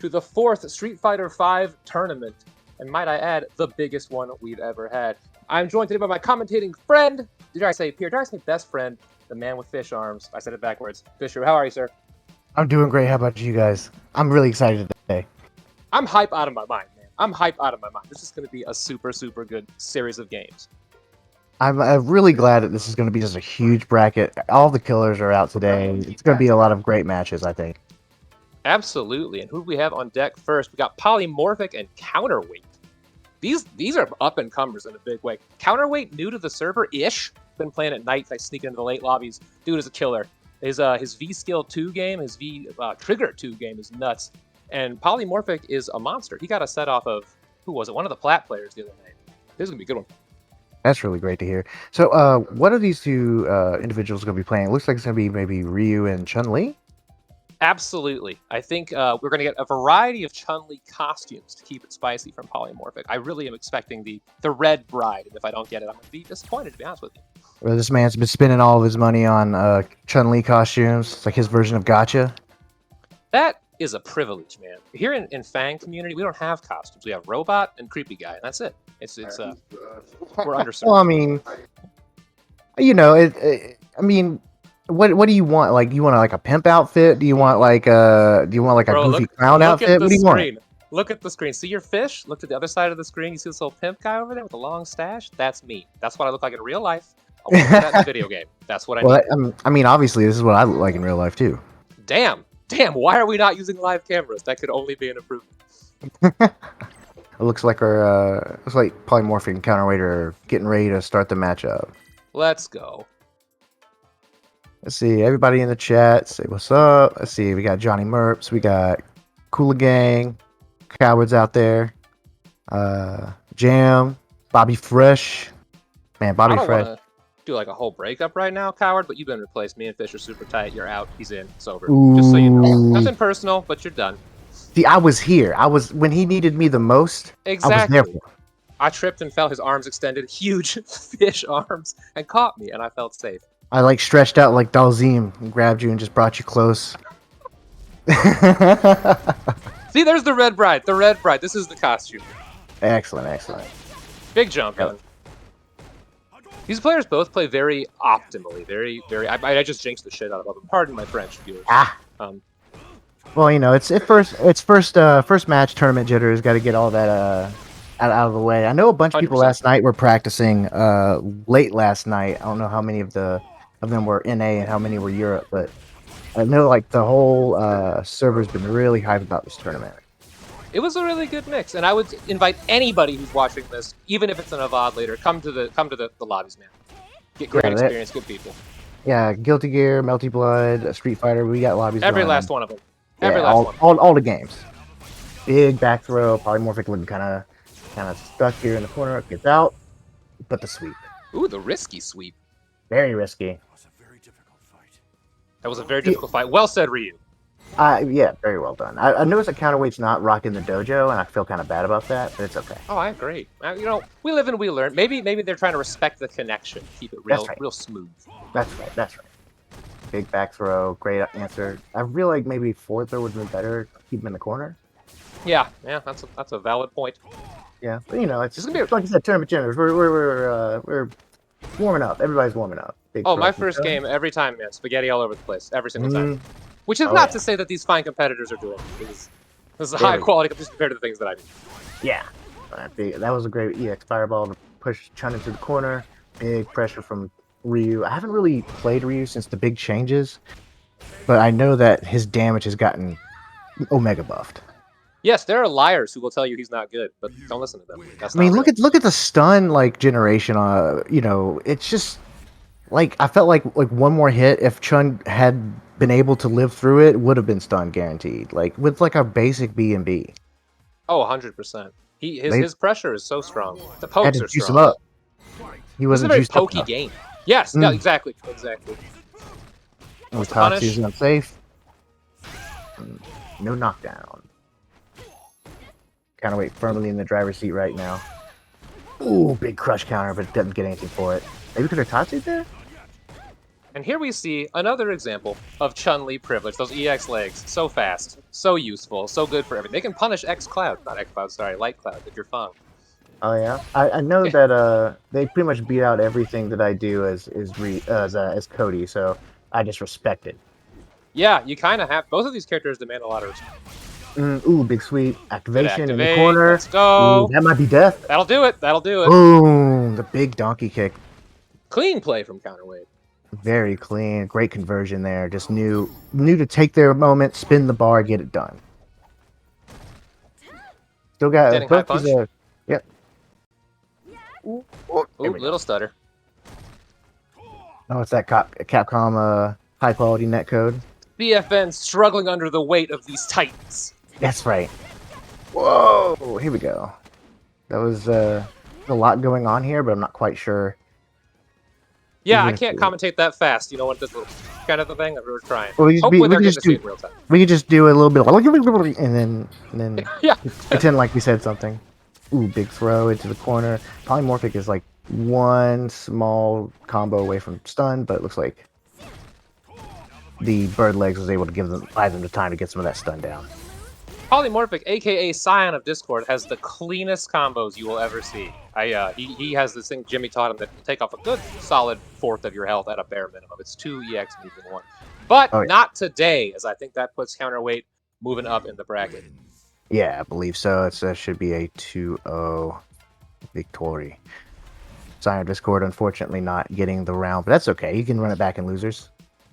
to the 4th Street Fighter V tournament, and might I add, the biggest one we've ever had. I'm joined today by my commentating friend, did I say best friend, the man with fish arms. I said it backwards. Fisher, how are you, sir? I'm doing great. How about you guys? I'm really excited today. I'm hype out of my mind, man. I'm hype out of my mind. This is going to be a super, super good series of games. I'm really glad that this is going to be just a huge bracket. All the killers are out today. It's going to be a lot of great matches, I think. Absolutely. And who do we have on deck first? We got Polymorphic and Counterweight. These are up-and-comers in a big way. Counterweight, new to the server-ish. Been playing at night. I sneak into the late lobbies. Dude is a killer. His V-Skill 2 game, his V-Trigger 2 game is nuts. And Polymorphic is a monster. He got a set off of, who was it? One of the Plat players the other night. This is going to be a good one. That's really great to hear. So what are these two individuals going to be playing? It looks like it's going to be maybe Ryu and Chun-Li? Absolutely. I think we're going to get a variety of Chun-Li costumes to keep it spicy from Polymorphic. I really am expecting the Red Bride, and if I don't get it, I'm going to be disappointed, to be honest with you. Well, this man's been spending all of his money on Chun-Li costumes. It's like his version of Gotcha. That is a privilege, man. Here in Fang community, we don't have costumes. We have Robot and Creepy Guy, and that's it. We're underserved. Well, I mean, what do you want? Like, do you want like a pimp outfit? Do you want like a goofy clown outfit? What do you want? Look at the screen. See your fish? Look to the other side of the screen. You see this little pimp guy over there with a long stash? That's me. That's what I look like in real life. I want that in a video game. That's what I need. I mean, obviously, this is what I look like in real life too. Damn. Why are we not using live cameras? That could only be an improvement. It looks like Polymorphic and Counterweight are getting ready to start the matchup. Let's go. Let's see, everybody in the chat, say what's up. Let's see, we got Johnny Merps, we got Cooler Gang, Cowards out there, Jam, Bobby Fresh. Man, Bobby Fresh. I don't want to do like a whole breakup right now, Coward, but you've been replaced. Me and Fish are super tight. You're out. He's in. It's over. Ooh. Just so you know. Nothing personal, but you're done. See, I was here. When he needed me the most. Exactly. I was there for him. I tripped and fell. His arms extended, huge fish arms, and caught me, and I felt safe. I like stretched out like Dalzim and grabbed you and just brought you close. See, there's the Red Bride. The Red Bride. This is the costume. Excellent. Big jump. Yep. These players both play very optimally. Very. I just jinxed the shit out of them. Pardon my French, viewers. Well, it's first match tournament jitters. Got to get all that out of the way. I know a bunch of people 100%. last night were practicing late last night. I don't know how many of them were NA and how many were Europe, but I know like the whole server's been really hyped about this tournament. It was a really good mix, and I would invite anybody who's watching this, even if it's an AVOD later, come to the lobbies, man. Get great experience, good people. Yeah, Guilty Gear, Melty Blood, Street Fighter, we got lobbies. Every last one of them. All the games. Big back throw, Polymorphic looking kind of stuck here in the corner, gets out, but the sweep. Ooh, the risky sweep. Very risky. That was a very difficult fight. Well said, Ryu. Yeah, very well done. I noticed that Counterweight's not rocking the dojo, and I feel kind of bad about that, but it's okay. Oh, I agree. We live and we learn. Maybe they're trying to respect the connection, keep it real smooth. That's right. Big back throw, great answer. I feel like maybe forward throw would have been better. Keep him in the corner. Yeah, that's a valid point. Yeah, but it's just gonna be like I said, tournament generators. We're warming up. Everybody's warming up. My first game every time, man. Spaghetti all over the place every single time. Which is not to say that these fine competitors are doing. This is a high quality just compared to the things that I do. Yeah, that was a great EX fireball to push Chun into the corner. Big pressure from Ryu. I haven't really played Ryu since the big changes, but I know that his damage has gotten Omega buffed. Yes, there are liars who will tell you he's not good, but don't listen to them. Look at the stun generation. It's just like I felt like one more hit if Chun had been able to live through it would have been stun guaranteed. Like with like a basic B&B. Oh, 100%. His pressure is so strong. The pokes are strong. Him up. He wasn't juiced up. It's a very pokey game. Yes, no, exactly. Tatsu's unsafe. No knockdown. Counterweight firmly in the driver's seat right now. Ooh, big crush counter, but doesn't get anything for it. Maybe could have Tatsu there? And here we see another example of Chun-Li privilege. Those EX legs, so fast, so useful, so good for everything. They can punish X Cloud, not X Cloud, sorry, Light Cloud if you're Feng. Oh yeah, I know that they pretty much beat out everything that I do as Cody, so I just respect it. Yeah, you kind of have. Both of these characters demand a lot of respect. Ooh, big sweep activation in the Activate, corner. let's go. Ooh, that might be death. That'll do it. That'll do it. Boom! The big donkey kick. Clean play from Counterweight. Very clean, great conversion there. Just knew to take their moment, spin the bar, get it done. Still got Standing high both punch. these. Yep. Ooh, There we go. little stutter. Oh, it's that Capcom high quality netcode. BFN struggling under the weight of these titans. That's right. Whoa! Here we go. That was a lot going on here, but I'm not quite sure. Yeah, I Even if can't it- commentate that fast. You know what? This little kind of the thing that we were trying. Well, Hopefully they're getting to see it in real time. we could just do a little bit of, and then Yeah. pretend like we said something. Ooh, big throw into the corner. Polymorphic is like one small combo away from stun, but it looks like the bird legs was able to buy them the time to get some of that stun down. Polymorphic, aka Scion of Discord, has the cleanest combos you will ever see. He has this thing Jimmy taught him that will take off a good solid fourth of your health at a bare minimum. It's 2 EX moves in 1. But Oh, yeah. not today, as I think that puts Counterweight moving up in the bracket. Yeah, I believe so. It should be a 2-0 victory. Scion of Discord, unfortunately, not getting the round, but that's okay. You can run it back in losers.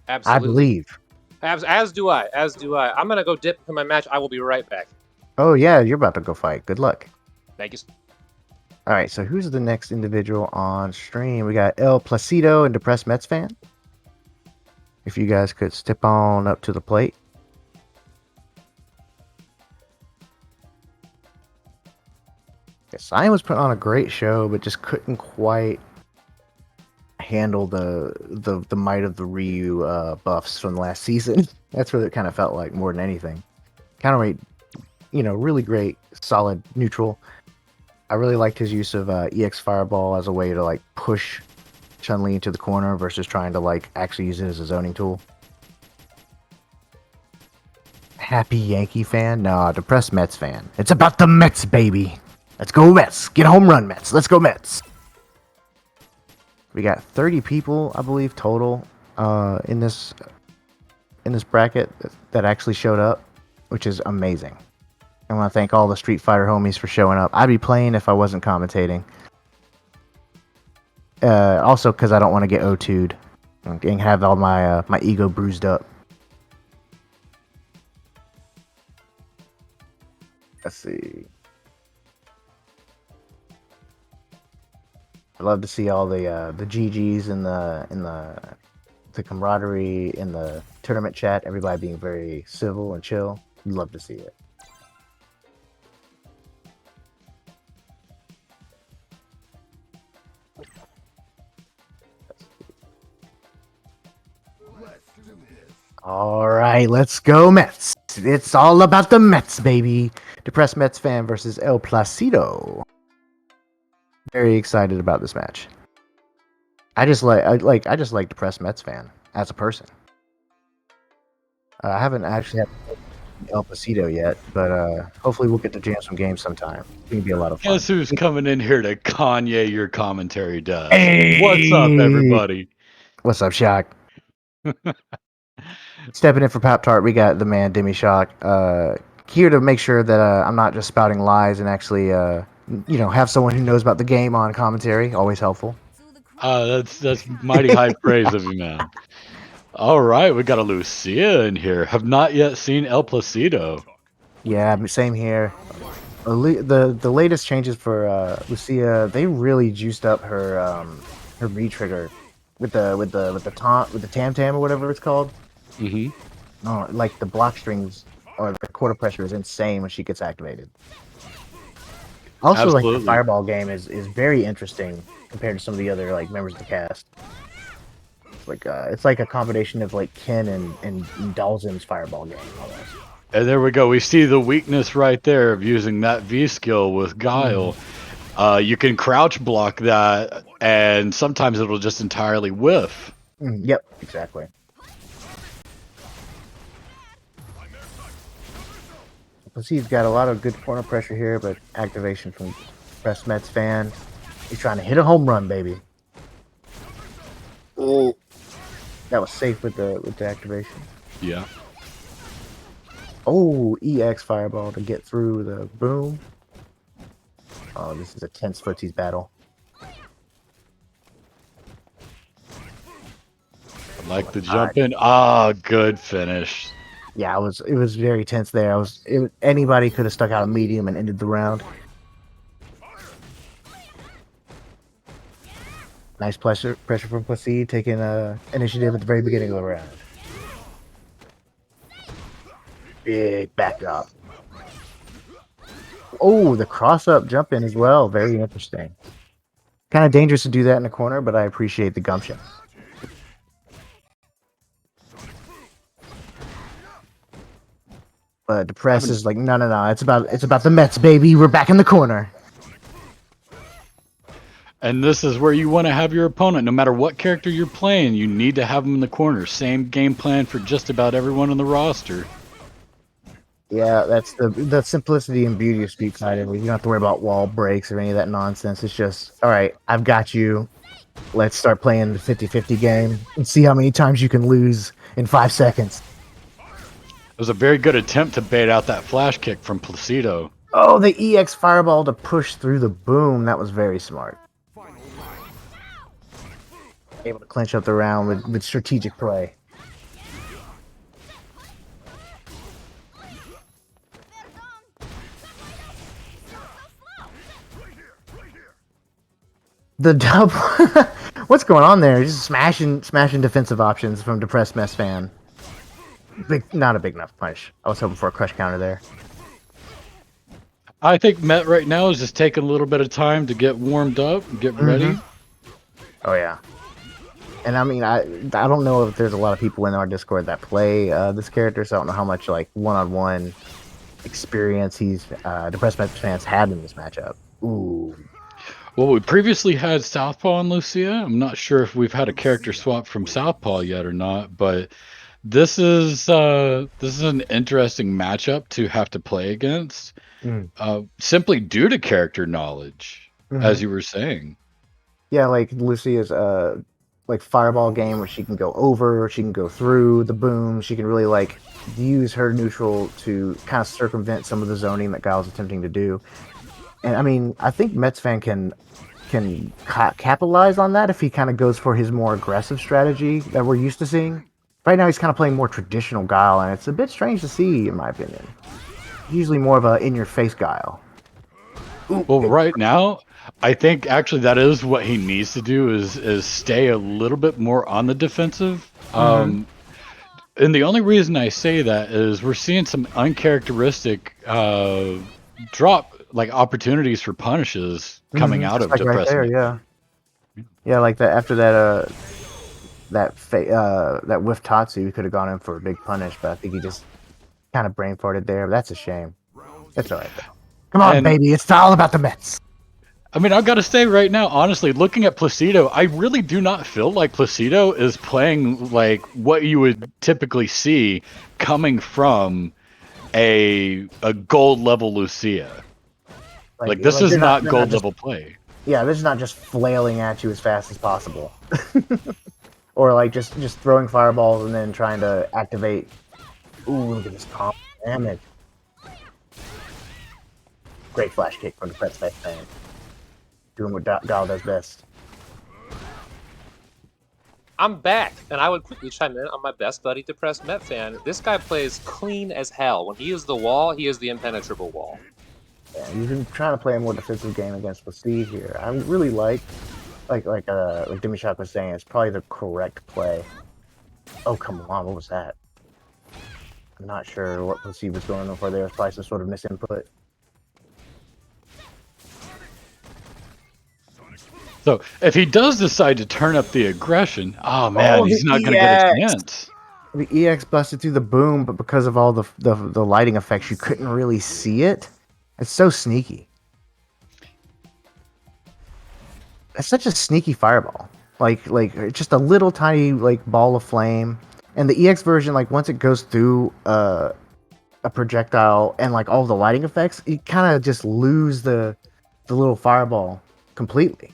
Absolutely. I believe. As do I. I'm going to go dip into my match. I will be right back. Oh, yeah, you're about to go fight. Good luck. Thank you. All right, so who's the next individual on stream? We got El Placido and Depressed Mets fan. If you guys could step on up to the plate. Yeah, Scion was putting on a great show, but just couldn't quite handle the might of the Ryu buffs from last season. That's what it kind of felt like more than anything. Counterweight, really great, solid, neutral. I really liked his use of EX Fireball as a way to like push Chun-Li into the corner versus trying to like actually use it as a zoning tool. Happy Yankee fan? Nah, depressed Mets fan. It's about the Mets, baby. Let's go Mets. Get a home run, Mets. Let's go Mets. We got 30 people, I believe, total in this bracket that actually showed up, which is amazing. I want to thank all the Street Fighter homies for showing up. I'd be playing if I wasn't commentating. Also, because I don't want to get O2'd and have all my my ego bruised up. Let's see. I love to see all the GGs in the camaraderie in the tournament chat. Everybody being very civil and chill. Love to see it. All right, let's go Mets. It's all about the Mets, baby. Depressed Mets fan versus El Placido. Very excited about this match. I just like depressed Mets fan as a person. I haven't actually had El Placido yet, but hopefully we'll get to jam some games sometime. It's gonna be a lot of fun. Guess who's coming in here to Kanye your commentary does? Hey! What's up, everybody? What's up, Shock? Stepping in for Pop Tart, we got the man Demi Shock here to make sure that I'm not just spouting lies and actually have someone who knows about the game on commentary. Always helpful. That's mighty high praise of you, man. All right, we got a Lucia in here. Have not yet seen El Placido. Yeah, same here. The latest changes for Lucia, they really juiced up her re-trigger with the tam tam or whatever it's called. Mm-hmm. Oh, like the block strings or the quarter pressure is insane when she gets activated. Also, like Absolutely. the fireball game is very interesting compared to some of the other like members of the cast. It's like a combination of like Ken and Dalzin's fireball game almost. And there we go. We see the weakness right there of using that V skill with Guile. You can crouch block that, and sometimes it'll just entirely whiff. Yep, exactly. Placie's got a lot of good corner pressure here, but activation from Press Mets fan. He's trying to hit a home run, baby. Oh, that was safe with the activation. Yeah. Oh, EX Fireball to get through the boom. Oh, this is a tense footsies battle. I like the jump in. Ah, good finish. Yeah, it was very tense there. Anybody could have stuck out a medium and ended the round. Nice pressure from Placie, taking initiative at the very beginning of the round. Big back up. Oh, the cross-up jump in as well. Very interesting. Kind of dangerous to do that in the corner, but I appreciate the gumption. But Depress is like, no. It's about the Mets, baby. We're back in the corner. And this is where you want to have your opponent. No matter what character you're playing, you need to have them in the corner. Same game plan for just about everyone on the roster. Yeah, that's the simplicity and beauty of Street Fighter. You don't have to worry about wall breaks or any of that nonsense. It's just, all right, I've got you. Let's start playing the 50-50 game and see how many times you can lose in 5 seconds. It was a very good attempt to bait out that flash kick from Placido. Oh, the EX Fireball to push through the boom. That was very smart. Able to clinch up the round with strategic play. The double. What's going on there? Just smashing defensive options from Depressed Mess fan. Not a big enough punch. I was hoping for a crush counter there. I think Met right now is just taking a little bit of time to get warmed up and get ready. Oh yeah. And I mean, I don't know if there's a lot of people in our Discord that play this character, so I don't know how much like one-on-one experience Depressed Mets fans had in this matchup. Ooh. Well, we previously had Southpaw and Lucia. I'm not sure if we've had a character swap from Southpaw yet or not, but this is an interesting matchup to have to play against, simply due to character knowledge, as you were saying. Yeah, like Lucia's like fireball game where she can go over, she can go through the boom, she can really like use her neutral to kind of circumvent some of the zoning that Guile's attempting to do. And I mean, I think Mets fan can capitalize on that if he kind of goes for his more aggressive strategy that we're used to seeing. Right now, he's kind of playing more traditional Guile, and it's a bit strange to see, in my opinion. Usually more of a in-your-face Guile. Well, right now, I think actually that is what he needs to do is stay a little bit more on the defensive. And the only reason I say that is we're seeing some uncharacteristic drop like opportunities for punishes coming out of like right there, yeah, like that after that that whiff Tatsu, he could have gone in for a big punish, but I think he just kind of brain farted there. But that's a shame. That's all right though. Come on, baby, it's all about the Mets. I mean, I've got to say right now, honestly, looking at Placido, I really do not feel like Placido is playing like what you would typically see coming from a gold level Lucia. Like this is not gold level play. Yeah, this is not just flailing at you as fast as possible. Or like just throwing fireballs and then trying to activate. Ooh, look at this comp damage. Great flash kick from the Pretz fan. Doing what Guile does best. I'm back, and I would quickly chime in on my best buddy, Depressed Met fan. This guy plays clean as hell. When he is the wall, he is the impenetrable wall. Yeah, you've been trying to play a more defensive game against Placie here. I really like Demi Shock was saying, it's probably the correct play. Oh, come on, what was that? I'm not sure what Placie was going on for there. It was probably some sort of misinput. So if he does decide to turn up the aggression, oh man, he's not going to get a chance. The EX busted through the boom, but because of all the lighting effects, you couldn't really see it. It's so sneaky. That's such a sneaky fireball. like just a little tiny like ball of flame. And the EX version, like once it goes through a projectile and like all the lighting effects, you kind of just lose the little fireball completely.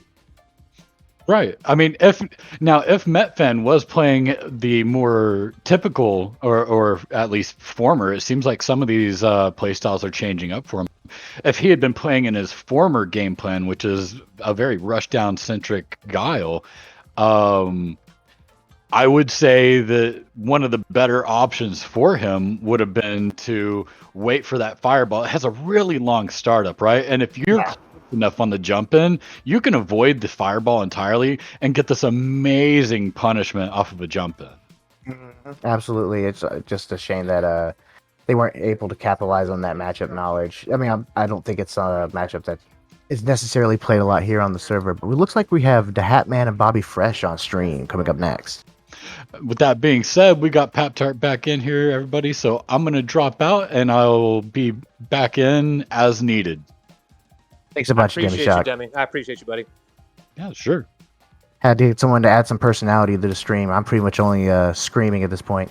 Right. I mean, if Metfen was playing the more typical or at least former, it seems like some of these playstyles are changing up for him. If he had been playing in his former game plan, which is a very rushdown centric Guile, I would say that one of the better options for him would have been to wait for that fireball. It has a really long startup, right? And if you're close enough on the jump in, you can avoid the fireball entirely and get this amazing punishment off of a jump in. Absolutely, it's just a shame that they weren't able to capitalize on that matchup knowledge. I mean, I don't think it's a matchup that is necessarily played a lot here on the server, but it looks like we have the Hatman and Bobby Fresh on stream coming up next. With that being said, we got Pap Tart back in here, everybody. So I'm going to drop out and I'll be back in as needed. Thanks a bunch, Demi Appreciate you, Shock. Demi. I appreciate you, buddy. Yeah, sure. Had to get someone to add some personality to the stream. I'm pretty much only screaming at this point.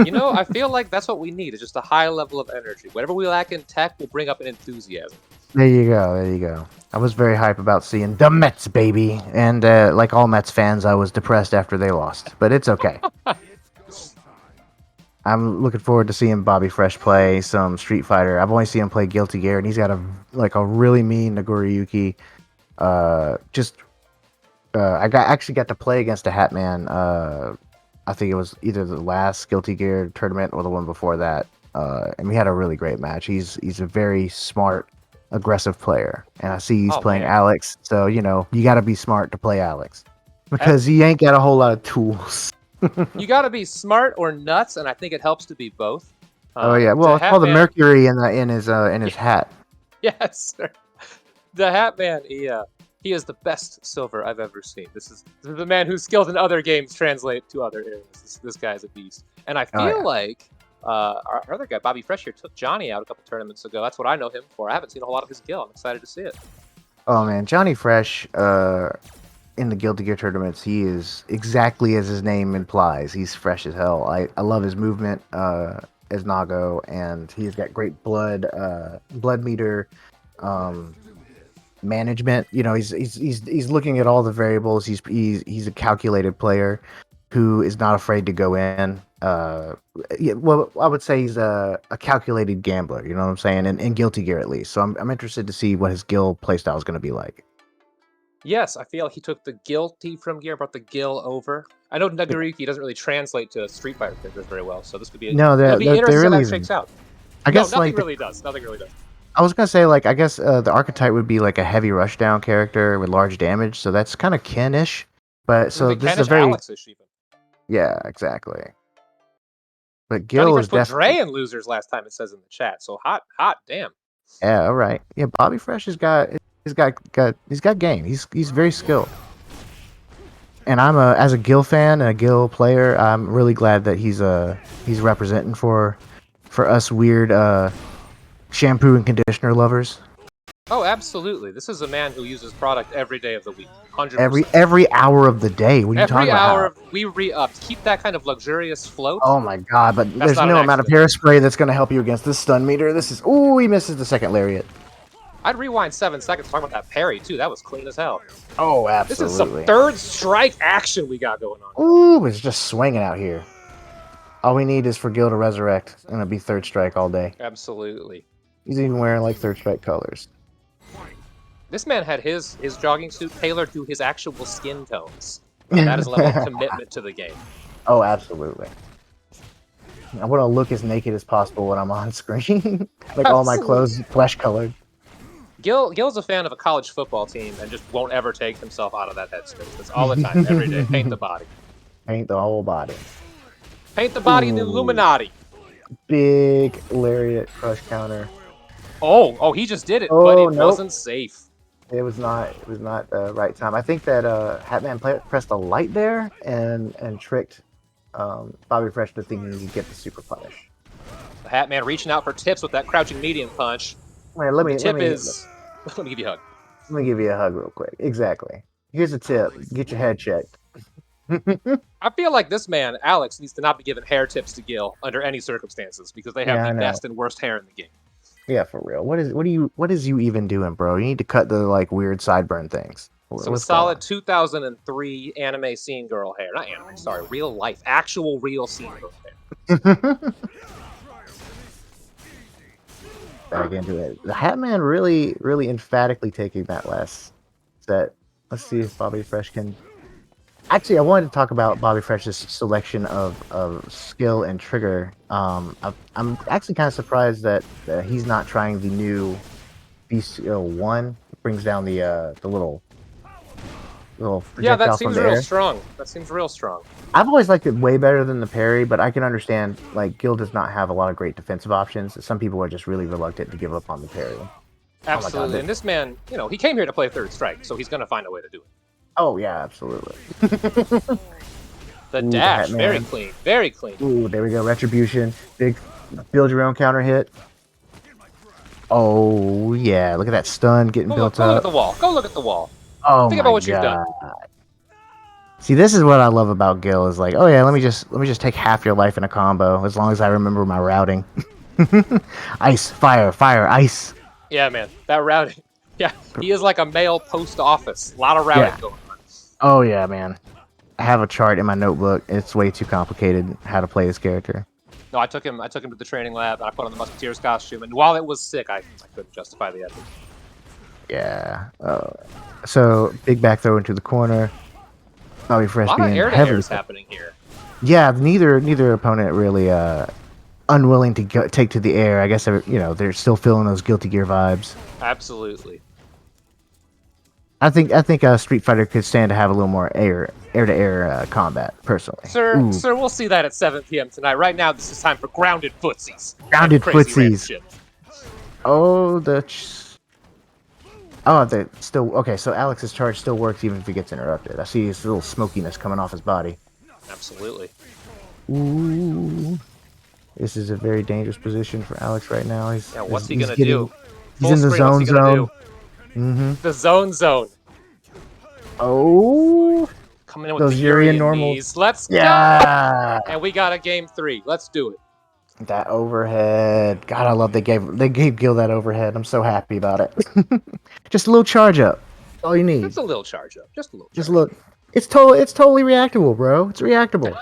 You know, I feel like that's what we need. It's just a high level of energy. Whatever we lack in tech, we'll bring up an enthusiasm. There you go. There you go. I was very hype about seeing the Mets, baby. And like all Mets fans, I was depressed after they lost. But it's okay. I'm looking forward to seeing Bobby Fresh play some Street Fighter. I've only seen him play Guilty Gear, and he's got a really mean Nagoriyuki. I actually got to play against a Hatman. I think it was either the last Guilty Gear tournament or the one before that. And we had a really great match. He's a very smart, aggressive player, and I see he's playing Alex. So you got to be smart to play Alex because he ain't got a whole lot of tools. You got to be smart or nuts, and I think it helps to be both. Oh yeah, well it's called the Mercury in his hat. Yes, sir. The Hatman, he is the best silver I've ever seen. This is the man whose skills in other games translate to other areas. This guy's a beast, and I feel like our other guy, Bobby Fresh here, took Johnny out a couple tournaments ago. That's what I know him for. I haven't seen a whole lot of his skill. I'm excited to see it. Oh man, Johnny Fresh, in the Guilty Gear tournaments, he is exactly as his name implies. He's fresh as hell. I love his movement as Nago, and he's got great blood meter management. He's looking at all the variables. He's a calculated player who is not afraid to go in. Well, I would say he's a calculated gambler. You know what I'm saying? In Guilty Gear, at least. So I'm interested to see what his Gil playstyle is going to be like. Yes, I feel like he took the Guilty from Gear, brought the Gil over. I know Nagoriyuki doesn't really translate to Street Fighter characters very well, so this could be it'll be interesting how that shakes out. I guess nothing really does. Nothing really does. I was gonna say, I guess the archetype would be like a heavy rushdown character with large damage, so that's kind of Ken-ish. But so this is a very Alex-ish even. Yeah, exactly. But Gil is definitely put Dre in losers last time. It says in the chat. So hot, damn. Yeah, all right. Yeah, Bobby Fresh he's got game. He's very skilled. And I'm as a Gil fan and a Gil player, I'm really glad that he's representing for us weird shampoo and conditioner lovers. Oh, absolutely. This is a man who uses product every day of the week. 100%. Every hour of the day. What are you talking about? Every hour we re-upped. Keep that kind of luxurious float. Oh my god, but there's no amount of hairspray that's going to help you against this stun meter. He misses the second lariat. I'd rewind 7 seconds talking about that parry, too. That was clean as hell. Oh, absolutely. This is some third strike action we got going on. Ooh, it's just swinging out here. All we need is for Gil to resurrect, and it'll be third strike all day. Absolutely. He's even wearing, third strike colors. This man had his jogging suit tailored to his actual skin tones. That is a level of commitment to the game. Oh, absolutely. I want to look as naked as possible when I'm on screen. All my clothes flesh colored. Gil's a fan of a college football team and just won't ever take himself out of that headspace. That's all the time, every day. Paint the body. Paint the whole body. Paint the body in the Illuminati. Big lariat crush counter. Oh, he just did it, but it wasn't safe. It was not the right time. I think that Hatman pressed a light there and tricked Bobby Fresh to thinking he could get the super punish. The Hatman reaching out for tips with that crouching medium punch. Wait, let me give you a hug. Let me give you a hug real quick. Exactly. Here's a tip: get your head checked. I feel like this man, Alex, needs to not be given hair tips to Gil under any circumstances because they have Yeah, I the know. best and worst hair in the game. Yeah, for real. What is you even doing, bro? You need to cut the like weird sideburn things. Some What's going solid 2003 anime scene girl hair. Not anime, sorry, real life, actual real scene girl hair. on? Back into it. The Hatman really emphatically taking that last set. Let's see if Bobby Fresh can. Actually, I wanted to talk about Bobby Fresh's selection of skill and trigger. I'm actually kind of surprised that he's not trying the new BCO1. It brings down the little Yeah, projectile that from seems the real air. strong. That seems real strong. I've always liked it way better than the parry, but I can understand like Gil does not have a lot of great defensive options. Some people are just really reluctant to give up on the parry. Absolutely. God, And this man, you know, he came here to play Third Strike, so he's going to find a way to do it. Oh yeah, absolutely. The Ooh, dash, Batman. very clean, very clean. Ooh, there we go. Retribution. Big build your own counter hit. Oh yeah, look at that stun getting Go built look at up. the wall. Go look at the wall. Oh Think my about what you've done. god. See, this is what I love about Gil is like, oh yeah, let me just take half your life in a combo as long as I remember my routing. Ice, fire, fire, ice. Yeah, man, that routing. Yeah, he is like a male post office. A lot of routing Yeah. going on. Oh yeah, man. I have a chart in my notebook. It's way too complicated how to play this character. No, I took him to the training lab, and I put on the Musketeers costume, and while it was sick, I couldn't justify the effort. Yeah. So big back throw into the corner. Bobby A Fresh lot of being air to heavily. airs happening here. Yeah, neither opponent really unwilling to take to the air. I guess they're still feeling those Guilty Gear vibes. Absolutely. I think Street Fighter could stand to have a little more air to air combat. Personally, Sir, Ooh, sir, we'll see that at 7 p.m. tonight. Right now, this is time for grounded footsies. and Grounded crazy random footsies. shit. oh they still okay. So Alex's charge still works even if he gets interrupted. I see his little smokiness coming off his body. Absolutely. Ooh, this is a very dangerous position for Alex right now. Yeah, what's he he's gonna getting- do? He's Full in the screen, what's he zone gonna zone. do? Mm-hmm. The zone. Oh, Coming in with those the Urian Urian normals. knees. Let's go! Yeah. And we got a game 3. Let's do it. That overhead. God, I love they gave Gil that overhead. I'm so happy about it. Just a little charge up. That's all you need. Just a little charge up. Just a little. Just charge look. It's totally reactable, bro. It's reactable.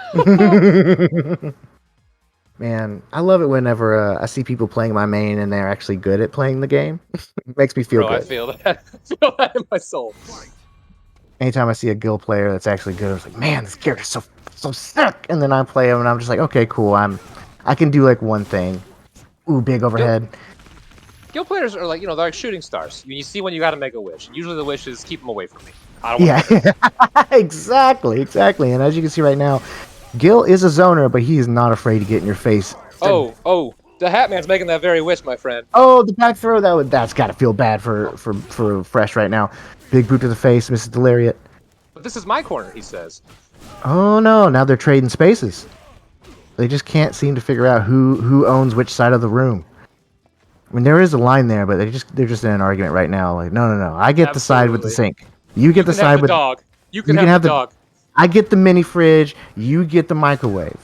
Man, I love it whenever I see people playing my main and they're actually good at playing the game. It makes me feel Bro, I good. feel that. I feel that in my soul. Anytime I see a Gil player that's actually good, I'm like, man, this character's so sick. And then I play him and I'm just like, okay, cool. I can do like one thing. Ooh, big overhead. Guild players are like, they're like shooting stars. You see when you got to make a wish. Usually the wish is keep them away from me. I don't want Yeah, exactly. And as you can see right now, Gil is a zoner, but he is not afraid to get in your face. Oh, the Hat Man's making that very wish, my friend. Oh, the back throw, that's got to feel bad for Fresh right now. Big boot to the face, misses the lariat. But this is my corner, he says. Oh no, now they're trading spaces. They just can't seem to figure out who owns which side of the room. I mean, there is a line there, but they're just in an argument right now. Like, no, I get the side with the Absolutely. sink. You get the You can side have the with dog. You can you have the dog. I get the mini fridge. You get the microwave.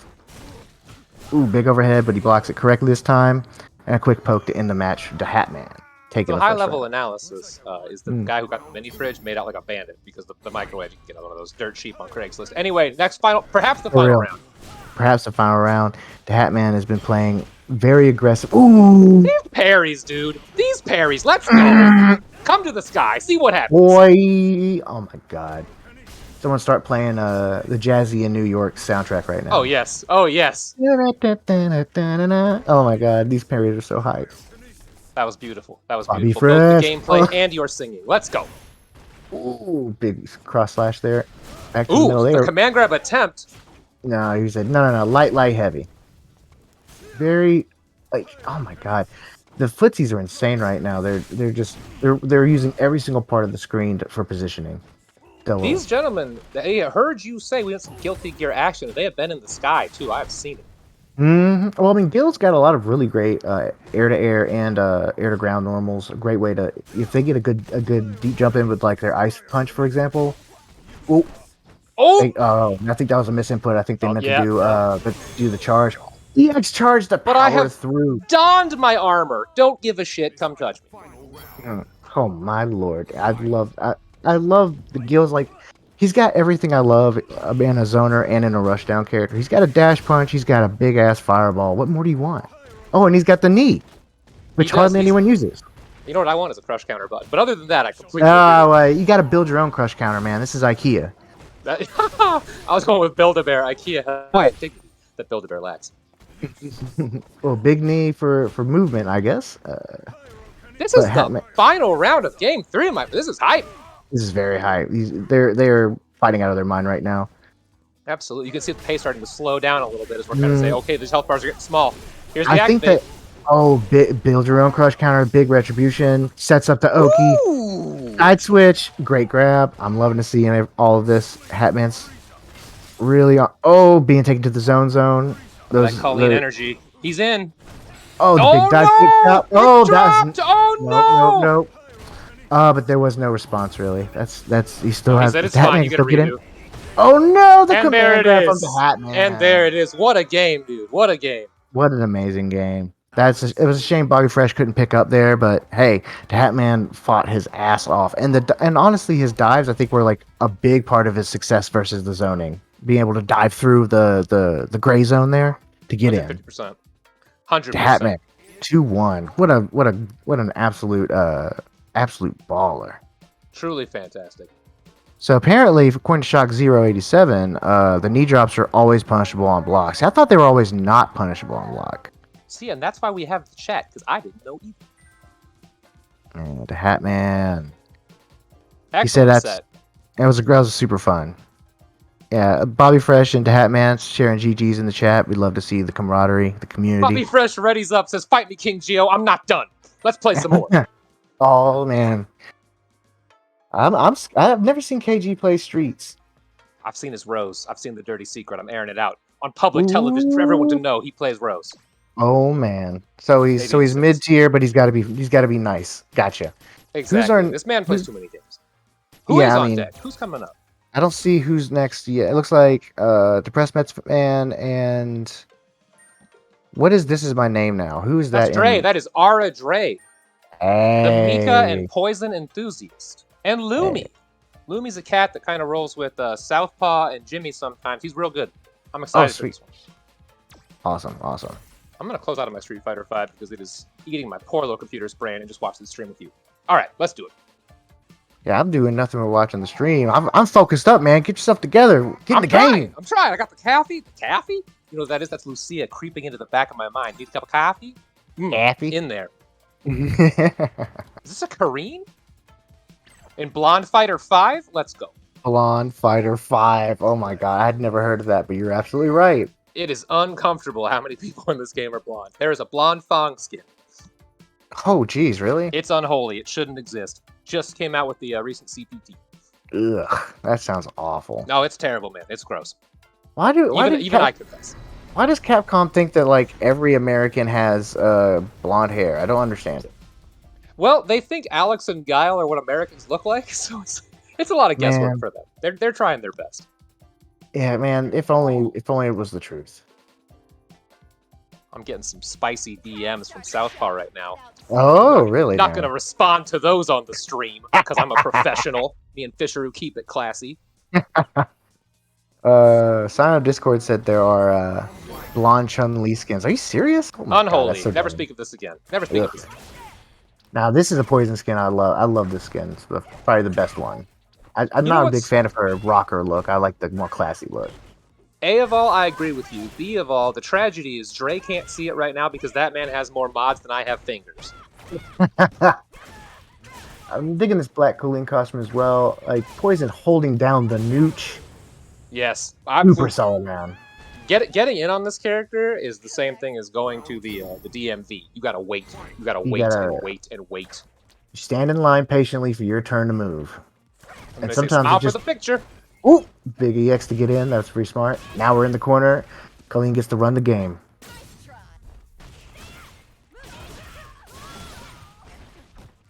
Ooh, big overhead, but he blocks it correctly this time. And a quick poke to end the match. The Hatman taking So the high first level round. analysis is the guy who got the mini fridge made out like a bandit because the microwave you can get on one of those dirt cheap on Craigslist. Anyway, perhaps the For final real. round. Perhaps the final round. The Hatman has been playing very aggressive. Ooh, These parries, dude. These parries. Let's go. Come to the sky. See what happens. boy! Oh my God! Someone start playing the Jazzy in New York soundtrack right now. Oh yes. Oh yes. Oh my God! These parries are so hype. That was beautiful. That was Bobby beautiful. Both the Fresh. gameplay Oh. and your singing. Let's go. Ooh, big cross slash there. Back to the middle Ooh, there. the command grab attempt. No, he said no, light, heavy. Very, like, oh my God, the footsies are insane right now. They're using every single part of the screen for positioning. So, These gentlemen, they heard you say we had some Guilty Gear action. They have been in the sky too. I've seen it. well, I mean, Gil's got a lot of really great air to air and air to ground normals. A great way to, if they get a good deep jump in with like their ice punch, for example, Oh, Oh, I think that was a misinput. I think they Oh, meant yeah, to do the charge. EX charged the But I power have- through. donned my armor. Don't give a shit. Come touch me. Oh my lord! I love the Gil's like he's got everything I love in a zoner and in a rushdown character. He's got a dash punch. He's got a big ass fireball. What more do you want? Oh, and he's got the knee, which does, hardly he's- anyone uses. You know what I want is a crush counter button. But other than that, I completely Oh, agree. you got to build your own crush counter, man. This is IKEA. That, I was going with Build-A-Bear. IKEA. Why? That Build-A-Bear lacks. Well, big knee for movement, I guess. This But is the final round of Game 3 of my. This is hype. This is very high. They're fighting out of their mind right now. Absolutely. You can see the pace starting to slow down a little bit as we're kind of saying, okay, these health bars are getting small. Here's the I think activate. build your own crush counter, big retribution, sets up the Oki. Ooh. Side switch, great grab. I'm loving to see all of this. Hatman's really being taken to the zone. That Colleen energy. He's in. Oh, the big dive picked up. Oh, that's oh no! no. But there was no response really. That's he still He has. said it's Hatman fine. You get a still get in. redo. Oh no! The And there command it grab from is. the Hatman. And there it is. What a game, dude. What a game. What an amazing game. It was a shame Bobby Fresh couldn't pick up there, but hey, the Hatman fought his ass off, and honestly, his dives I think were like a big part of his success versus the zoning, being able to dive through the gray zone there to get in. 50%. 100%. The Hatman, 2-1. What an absolute baller. Truly fantastic. So apparently, according to Shock 087, the knee drops are always punishable on blocks. I thought they were always not punishable on block. See, and that's why we have the chat, because I didn't know either. The Hatman. Excellent He said that set. was super fun. Yeah, Bobby Fresh and the Hatman sharing GGs in the chat. We'd love to see the camaraderie, the community. Bobby Fresh readies up, says, fight me, King Geo. I'm not done. Let's play some more. Oh man, I've never seen KG play Streets. I've seen his Rose. I've seen the dirty secret. I'm airing it out on public television for everyone to know. He plays Rose. Oh man, so he's Maybe mid tier, but he's got to be nice. Gotcha. Exactly. This man plays too many games. Who is on deck? Who's coming up? I don't see who's next yet. It looks like Depressed Mets fan and what is this? Is my name now? Who's that? That's Dre. That is Ara Dre. Hey. The Mika and Poison enthusiast. And Lumi. Lumi's a cat that kind of rolls with Southpaw and Jimmy sometimes. He's real good. I'm excited for this one. Awesome. I'm going to close out of my Street Fighter 5 because it is eating my poor little computer's brain and just watch the stream with you. All right, let's do it. Yeah, I'm doing nothing but watching the stream. I'm focused up, man. Get yourself together. Get in the game. I'm trying. I got the coffee. The coffee? You know what that is? That's Lucia creeping into the back of my mind. Need a cup of coffee? Coffee? In there. Is this a Kareen? In Blonde Fighter 5? Let's go. Blonde Fighter 5. Oh my god, I'd never heard of that, but you're absolutely right. It is uncomfortable how many people in this game are blonde. There is a blonde Fong skin. Oh, geez, really? It's unholy. It shouldn't exist. Just came out with the recent CPT. Ugh, that sounds awful. No, it's terrible, man. It's gross. Why I confess. Why does Capcom think that like every American has blonde hair? I don't understand it. Well, they think Alex and Guile are what Americans look like, so it's a lot of guesswork Man. for them. They're trying their best. Yeah, man. If only it was the truth. I'm getting some spicy DMs from Southpaw right now. Oh, really? Not now? going to respond to those on the stream because I'm a professional. Me and Fisher who keep it classy. Sign of Discord said there are blonde Chun-Li skins. Are you serious? Oh my God, Unholy. that's so Never dumb. speak of this again. Never speak of this again. Now this is a Poison skin I love. I love this skin. It's probably the best one. I'm You know not a big what's- fan of her rocker look. I like the more classy look. A of all, I agree with you. B of all, the tragedy is Dre can't see it right now because that man has more mods than I have fingers. I'm digging this black cooling costume as well. Like Poison holding down the nooch. Yes. I'm Super solid, man. getting in on this character is the same thing as going to the DMV. You gotta wait. You gotta wait and wait and wait. You stand in line patiently for your turn to move. And And sometimes sometimes smile it just for the picture. ooh, big EX to get in. That's pretty smart. Now we're in the corner. Colleen gets to run the game.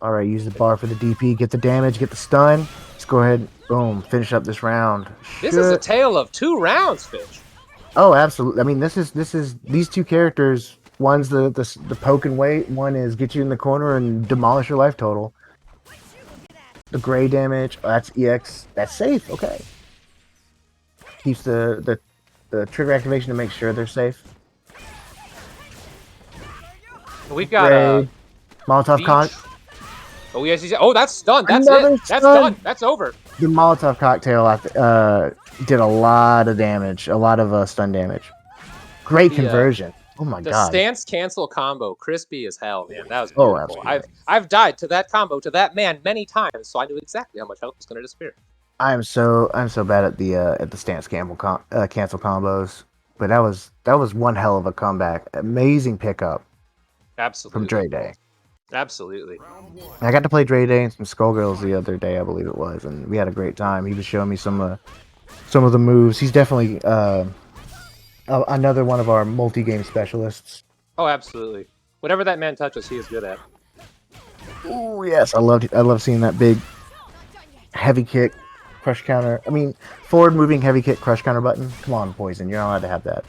All right, use the bar for the DP. Get the damage. Get the stun. Let's go ahead, boom, finish up this round. This is a tale of 2 rounds, Fish. Oh, absolutely. I mean, this is these two characters. One's the poke and wait. One is get you in the corner and demolish your life total. The gray damage. Oh, that's EX. That's safe. Okay. Keeps the trigger activation to make sure they're safe. We've got Gray, Molotov con. Oh yes, oh that's done. That's Another it. That's stun. done. That's over. The Molotov cocktail did a lot of damage. A lot of stun damage. Great conversion. Oh my the god. The stance cancel combo, crispy as hell, man. That was beautiful. Absolutely. I've died to that combo, to that man many times, so I knew exactly how much health was going to disappear. I'm so bad at the stance cancel combos, but that was one hell of a comeback. Amazing pickup. Absolutely. From Dre Day. Absolutely. I got to play Dre Day and some Skullgirls the other day, I believe it was, and we had a great time. He was showing me some of the moves. He's definitely another one of our multi-game specialists. Oh, absolutely. Whatever that man touches, he is good at. Oh yes, I love seeing that big heavy kick crush counter. I mean, forward moving heavy kick crush counter button. Come on, Poison, you're not allowed to have that.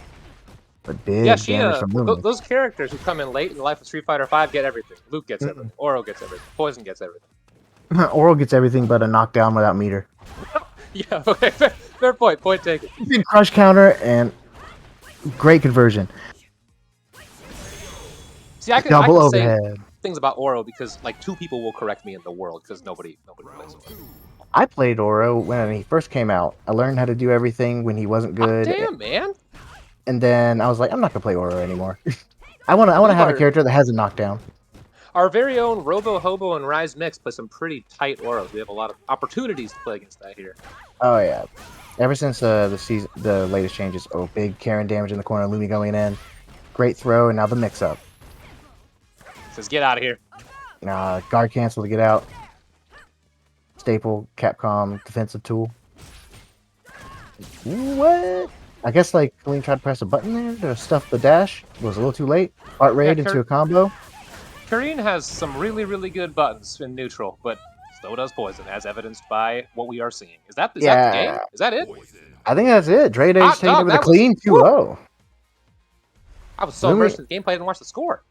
But big damage from Lumi. Those characters who come in late in the life of Street Fighter V get everything. Luke gets everything. Oro gets everything. Poison gets everything. Oro gets everything but a knockdown without meter. Yeah, okay, fair point. Point taken. Big crush counter and great conversion. See, I can overhead. Say things about Oro because like 2 people will correct me in the world because nobody plays Oro. I played Oro when he first came out. I learned how to do everything when he wasn't good. Damn, man. And then I was like, I'm not gonna play Oro anymore. I want to have a character that has a knockdown. Our very own Robo Hobo and Rise Mix play some pretty tight Oros. We have a lot of opportunities to play against that here. Oh yeah. Ever since the latest changes, big Karen damage in the corner, Lumi going in, great throw, and now the mix up. Says get out of here. Guard cancel to get out. Staple Capcom defensive tool. What? I guess like Colleen tried to press a button there to stuff the dash. It was a little too late. Art raid into a combo. Karine has some really, really good buttons in neutral, but so does Poison, as evidenced by what we are seeing. Is that the game? Is that it? I think that's it. Dre Day's taking it with a clean 2-0. I was so immersed in the gameplay I didn't watch the score.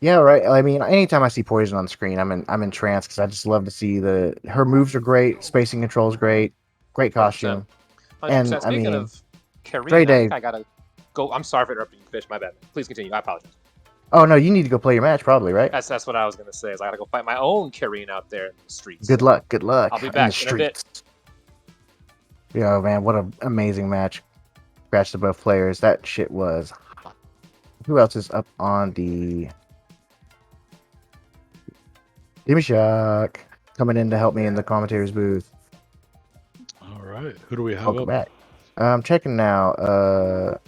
Yeah, right. I mean, anytime I see Poison on the screen, I'm entranced because I just love to see her moves are great, spacing control is great, great costume. 100%. And speaking of Karine, Dre Day, I gotta go. I'm sorry for interrupting you, Fish. My bad. Please continue. I apologize. Oh no, you need to go play your match, probably, right? That's what I was gonna say. Is I gotta go fight my own Karine out there in the streets. Good luck. Good luck. I'll be back in a bit. Yo, man, what an amazing match. Congrats to both players. That shit was hot. Who else is up on the Jimmy Shock coming in to help me in the commentator's booth? All right, who do we have? Welcome back. I'm checking now.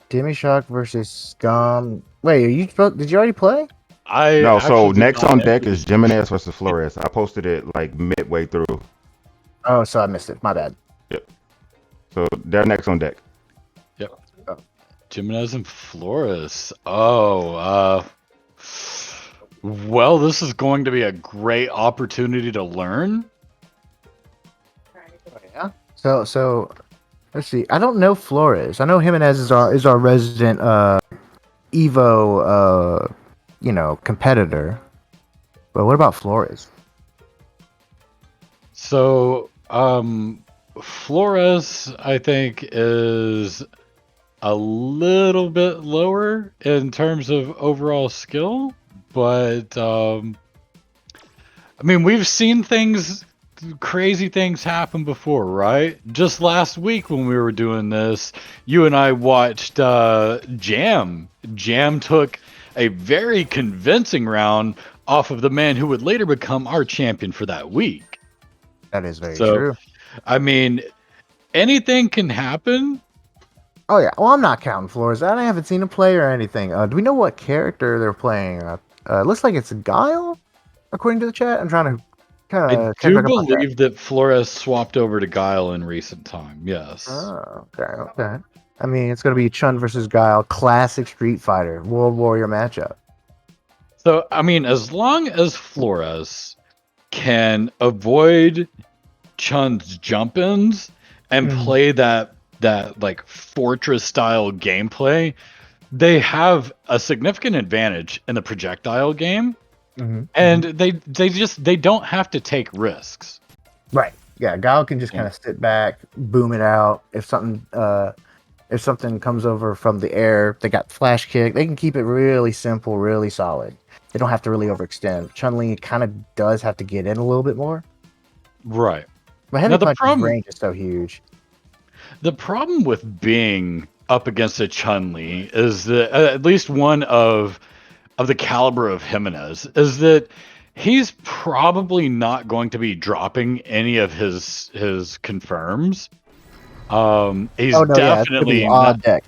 Demi Shock versus Scum. Wait, did you already play? No, so next on deck is Jimenez versus Flores. I posted it like midway through. Oh, so I missed it. My bad. Yep. So they're next on deck. Yep. Jimenez and Flores. Oh, well, this is going to be a great opportunity to learn. Oh, yeah. So let's see. I don't know Flores. I know Jimenez is our resident Evo competitor. But what about Flores? So Flores, I think, is a little bit lower in terms of overall skill, but I mean, we've seen crazy things happen before, right? Just last week when we were doing this, you and I watched Jam. Jam took a very convincing round off of the man who would later become our champion for that week. That is very true. I mean, anything can happen. Oh yeah. Well, I'm not counting Flores. I haven't seen him play or anything. Do we know what character they're playing? Looks like it's Guile, according to the chat. I'm trying to I do believe that Flores swapped over to Guile in recent time. Yes. Oh, okay. I mean, it's going to be Chun versus Guile, classic Street Fighter, World Warrior matchup. So, I mean, as long as Flores can avoid Chun's jump-ins and play that like fortress style gameplay, they have a significant advantage in the projectile game, and they don't have to take risks. Right. Yeah, Guile can just kind of sit back, boom it out. If something comes over from the air, they got flash kick. They can keep it really simple, really solid. They don't have to really overextend. Chun-Li kind of does have to get in a little bit more. Right. But heavy punch's range is so huge. The problem with being up against a Chun-Li is that at least one of the caliber of Jimenez is that he's probably not going to be dropping any of his confirms. He's definitely odd deck.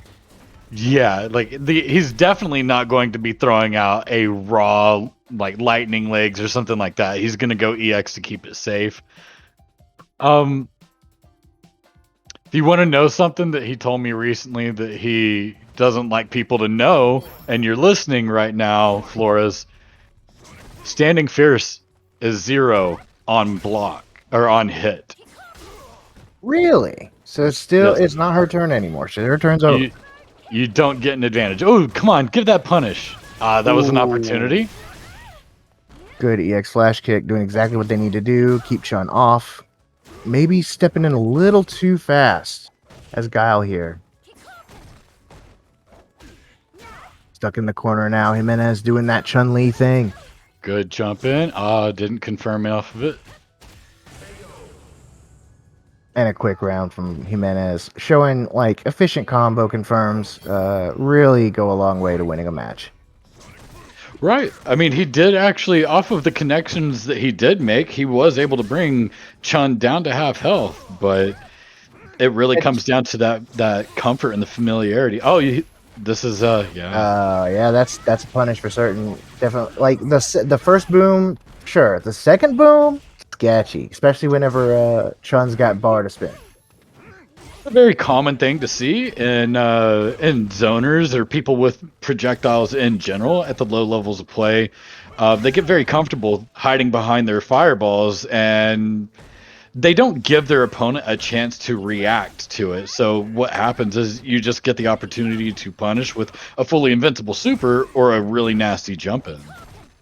Yeah, like he's definitely not going to be throwing out a raw like lightning legs or something like that. He's going to go EX to keep it safe. If you want to know something that he told me recently that he doesn't like people to know, and you're listening right now, Flores, Standing Fierce is 0 on block or on hit. Really? So it's not her turn anymore. So her turn's over. You don't get an advantage. Oh, come on, give that punish. That was an opportunity. Good EX flash kick, doing exactly what they need to do. Keep Chun off. Maybe stepping in a little too fast as Guile here. Stuck in the corner now. Jimenez doing that Chun-Li thing. Good jump in. Didn't confirm me off of it. And a quick round from Jimenez, showing like efficient combo confirms really go a long way to winning a match. Right. I mean, he did actually, off of the connections that he did make, he was able to bring Chun down to half health, but it really comes down to that comfort and the familiarity. Oh, this is yeah, that's a punish for certain. Definitely, like the first boom, sure. The second boom, sketchy, especially whenever Chun's got bar to spin. A very common thing to see in zoners or people with projectiles in general at the low levels of play. They get very comfortable hiding behind their fireballs, and they don't give their opponent a chance to react to it. So what happens is you just get the opportunity to punish with a fully invincible super or a really nasty jump in.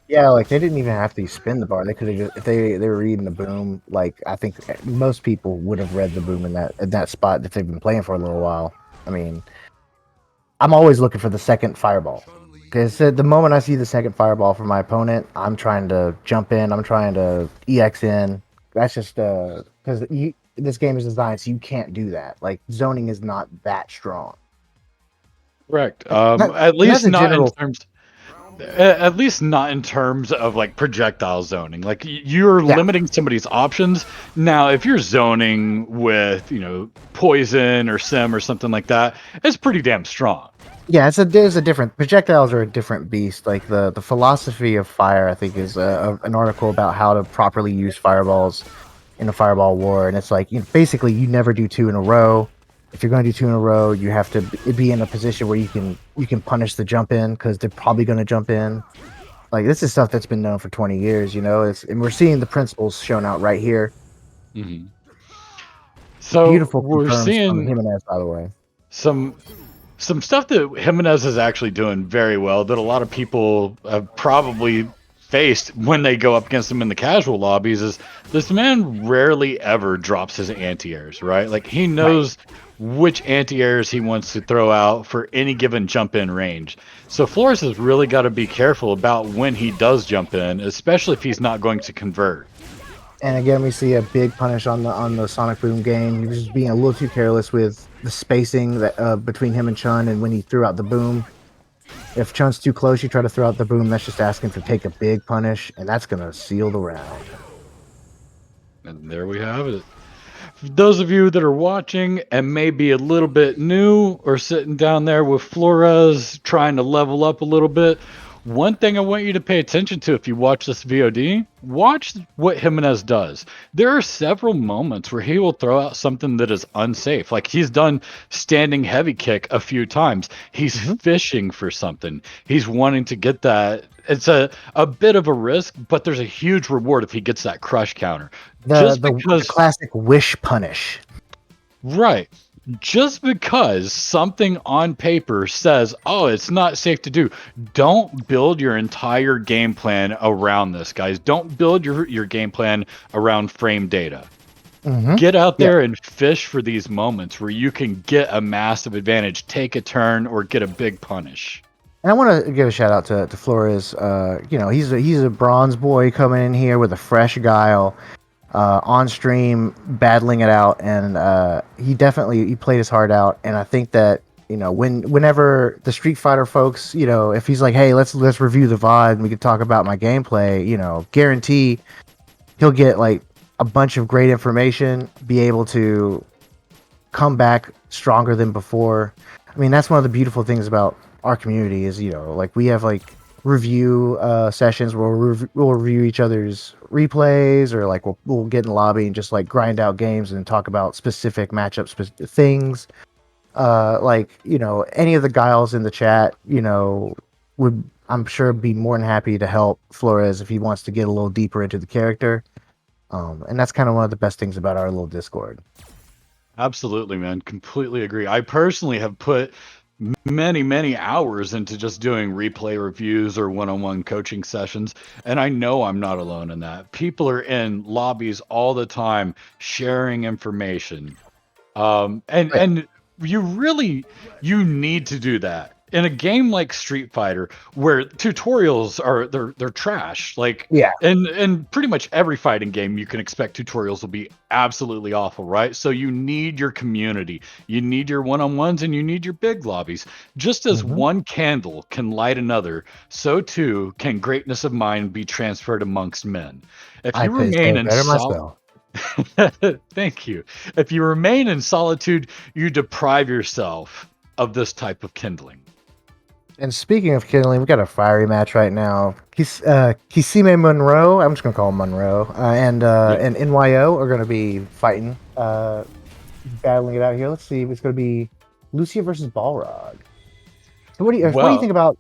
Yeah, like they didn't even have to spin the bar. They could have just, if they were reading the boom. Like I think most people would have read the boom in that spot if they've been playing for a little while. I mean, I'm always looking for the second fireball because the moment I see the second fireball from my opponent, I'm trying to jump in. I'm trying to EX in. That's just because this game is designed so you can't do that. Like zoning is not that strong. Correct. At least not in terms. At least not in terms of like projectile zoning. Like you're limiting somebody's options. Now, if you're zoning with, poison or sim or something like that, it's pretty damn strong. Yeah, there's a different projectiles are a different beast. Like the philosophy of fire, I think, is an article about how to properly use fireballs in a fireball war, and it's like basically you never do 2 in a row. If you're going to do 2 in a row, you have to be in a position where you can punish the jump in because they're probably going to jump in. Like this is stuff that's been known for 20 years, and we're seeing the principles shown out right here. Mm-hmm. So beautiful. We're seeing Jimenez, by the way, some stuff that Jimenez is actually doing very well that a lot of people have probably faced when they go up against him in the casual lobbies. Is this man rarely ever drops his anti-airs, right? Like he knows which anti-airs he wants to throw out for any given jump in range. So Flores has really got to be careful about when he does jump in, especially if he's not going to convert. And again, we see a big punish on the Sonic Boom game. He was just being a little too careless with the spacing that between him and Chun, and when he threw out the boom. If Chun's too close, you try to throw out the boom. That's just asking to take a big punish, and that's gonna seal the round. And there we have it. For those of you that are watching and may be a little bit new or sitting down there with Flores trying to level up a little bit, one thing I want you to pay attention to if you watch this VOD, watch what Jimenez does. There are several moments where he will throw out something that is unsafe. Like he's done standing heavy kick a few times. He's fishing for something. He's wanting to get that it's a bit of a risk, but there's a huge reward if he gets that crush counter. The classic wish punish. Right. Just because something on paper says, oh, it's not safe to do, don't build your entire game plan around this, guys. Don't build your game plan around frame data. Get out there and fish for these moments where you can get a massive advantage, take a turn, or get a big punish. And I want to give a shout out to Flores. He's a bronze boy coming in here with a fresh guile. On stream battling it out, and he played his heart out. And I think that whenever the Street Fighter folks, if he's like, hey, let's review the VOD and we can talk about my gameplay, guarantee he'll get like a bunch of great information, be able to come back stronger than before. I mean, that's one of the beautiful things about our community is like we have like review sessions where we'll review each other's replays, or like we'll get in the lobby and just like grind out games and talk about specific matchup things. Any of the guiles in the chat, would, I'm sure, be more than happy to help Flores if he wants to get a little deeper into the character. And that's kind of one of the best things about our little Discord. Absolutely, man. Completely agree. I personally have put many hours into just doing replay reviews or one-on-one coaching sessions, and I know I'm not alone in that. People are in lobbies all the time sharing information, and you need to do that in a game like Street Fighter, where tutorials are they're trash. Like, in pretty much every fighting game, you can expect tutorials will be absolutely awful, right? So you need your community, you need your one-on-ones, and you need your big lobbies. Just as one candle can light another, so too can greatness of mind be transferred amongst men. If you remain in thank you. If you remain in solitude, you deprive yourself of this type of kindling. And speaking of kindling, we got a fiery match right now. Kisime Monroe, I'm just gonna call him Monroe, and NYO are gonna be fighting, battling it out here. Let's see, it's gonna be Lucia versus Balrog. So what do you think about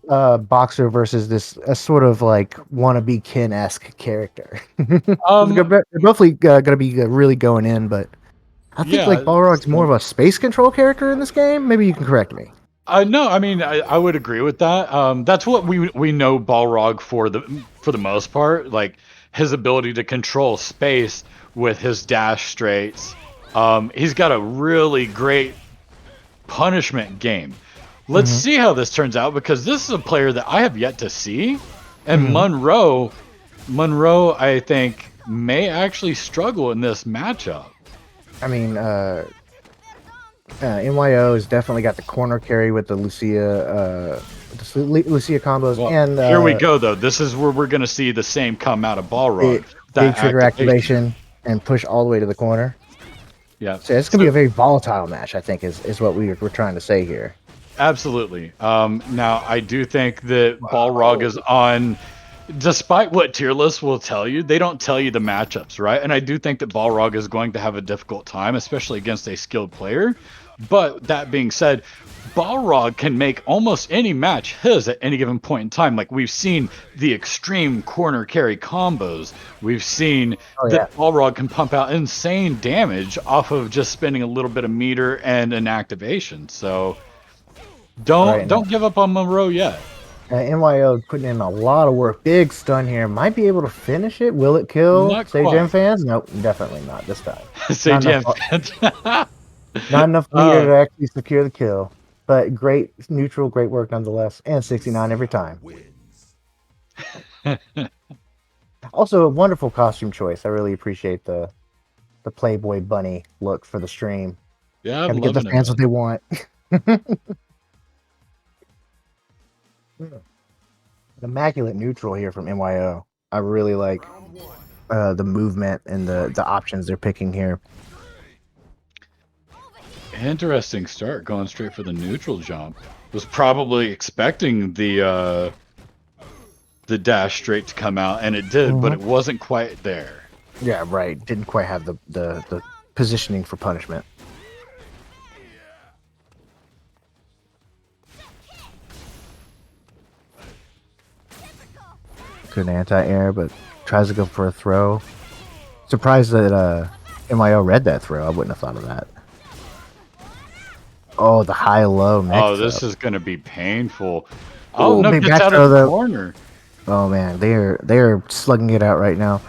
Boxer versus this sort of like wannabe Ken-esque character? They're both gonna be really going in, but I think like Balrog's more of a space control character in this game. Maybe you can correct me. No, I mean I would agree with that. That's what we know Balrog for the most part, like his ability to control space with his dash straights. He's got a really great punishment game. Let's see how this turns out, because this is a player that I have yet to see, and Monroe, I think, may actually struggle in this matchup. I mean, NYO has definitely got the corner carry with the Lucia combos, and here we go though. This is where we're gonna see the same come out of Balrog. Big trigger activation and push all the way to the corner. Yeah, so it's gonna be a very volatile match, I think, is what we're trying to say here. Absolutely. Now I do think that Balrog is on. Despite what tier lists will tell you, they don't tell you the matchups, right? And I do think that Balrog is going to have a difficult time, especially against a skilled player. But that being said, Balrog can make almost any match his at any given point in time. Like, we've seen the extreme corner carry combos. We've seen that Balrog can pump out insane damage off of just spending a little bit of meter and an activation. So don't give up on Monroe yet. NYO putting in a lot of work. Big stun here. Might be able to finish it. Will it kill Sajam fans? Nope, definitely not this time. Sajam fans. Not enough meter to actually secure the kill. But great neutral, great work nonetheless. And 69 every time. Also, a wonderful costume choice. I really appreciate the Playboy bunny look for the stream. Yeah, I'm give the fans what they want. Immaculate neutral here from NYO. I really like the movement and the options they're picking here. Interesting start, going straight for the neutral jump. Was probably expecting the dash straight to come out, and it did, but it wasn't quite there. Yeah, right. Didn't quite have the positioning for punishment. to an anti-air, but tries to go for a throw. Surprised that MIO read that throw. I wouldn't have thought of that. Oh, the high-low mech Oh, this throw. is gonna be painful. Oh Ooh, no, big gets back out throw, of the though. corner. Oh man, they're slugging it out right now.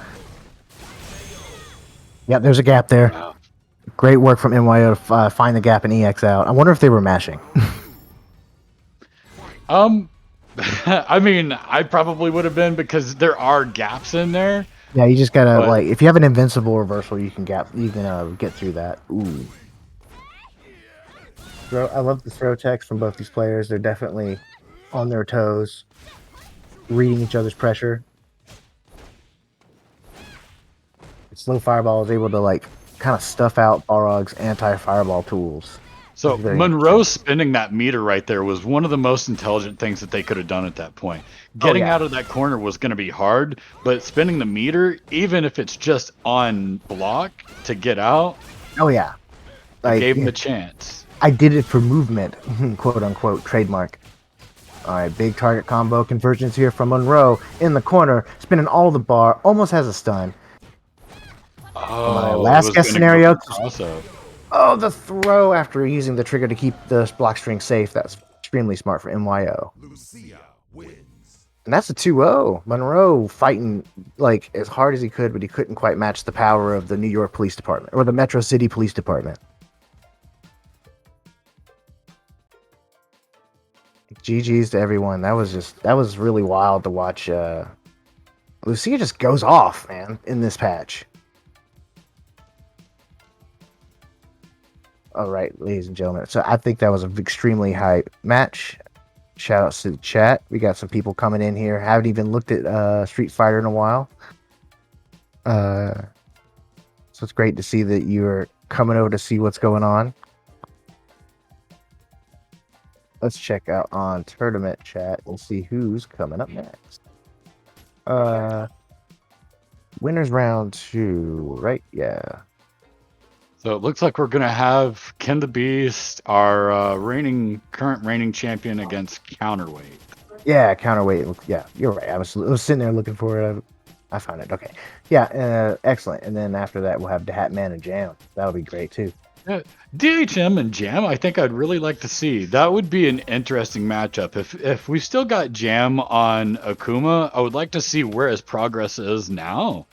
Yeah, there's a gap there. Wow. Great work from MYO to find the gap and EX out. I wonder if they were mashing. I mean, I probably would have been because there are gaps in there. Yeah, you just gotta But- like if you have an invincible reversal, you can get through that. Ooh. I love the throw checks from both these players. They're definitely on their toes, reading each other's pressure. Slow Fireball is able to like kind of stuff out Balrog's anti-fireball tools. So It's very Monroe spinning that meter right there was one of the most intelligent things that they could have done at that point. Getting yeah. out of that corner was going to be hard, but spinning the meter, even if it's just on block to get out, Oh yeah, like gave him a chance. I did it for movement, quote unquote trademark. All right, big target combo convergence here from Monroe in the corner, spinning all the bar, almost has a stun. Oh, last it was guess gonna scenario- go for toss-up. Oh, the throw after using the trigger to keep the block string safe. That's extremely smart for MYO. And that's a 2-0. Monroe fighting like as hard as he could, but he couldn't quite match the power of the New York Police Department or the Metro City Police Department. GG's to everyone. That was really wild to watch. Lucia just goes off, man, in this patch. All right, ladies and gentlemen. So I think that was an extremely high match. Shout outs to the chat. We got some people coming in here. Haven't even looked at Street Fighter in a while. So it's great to see that you're coming over to see what's going on. Let's check out on tournament chat and see who's coming up next. Winners round 2, right? Yeah. So it looks like we're gonna have Ken the Beast, our current reigning champion, against Counterweight. Yeah, counterweight. Yeah, you're right. I was sitting there looking for it. I found it. Okay. Yeah, excellent. And then after that, we'll have the Hatman and Jam. That'll be great too. Yeah, DHM and Jam, I think I'd really like to see. That would be an interesting matchup. If we still got Jam on Akuma, I would like to see where his progress is now.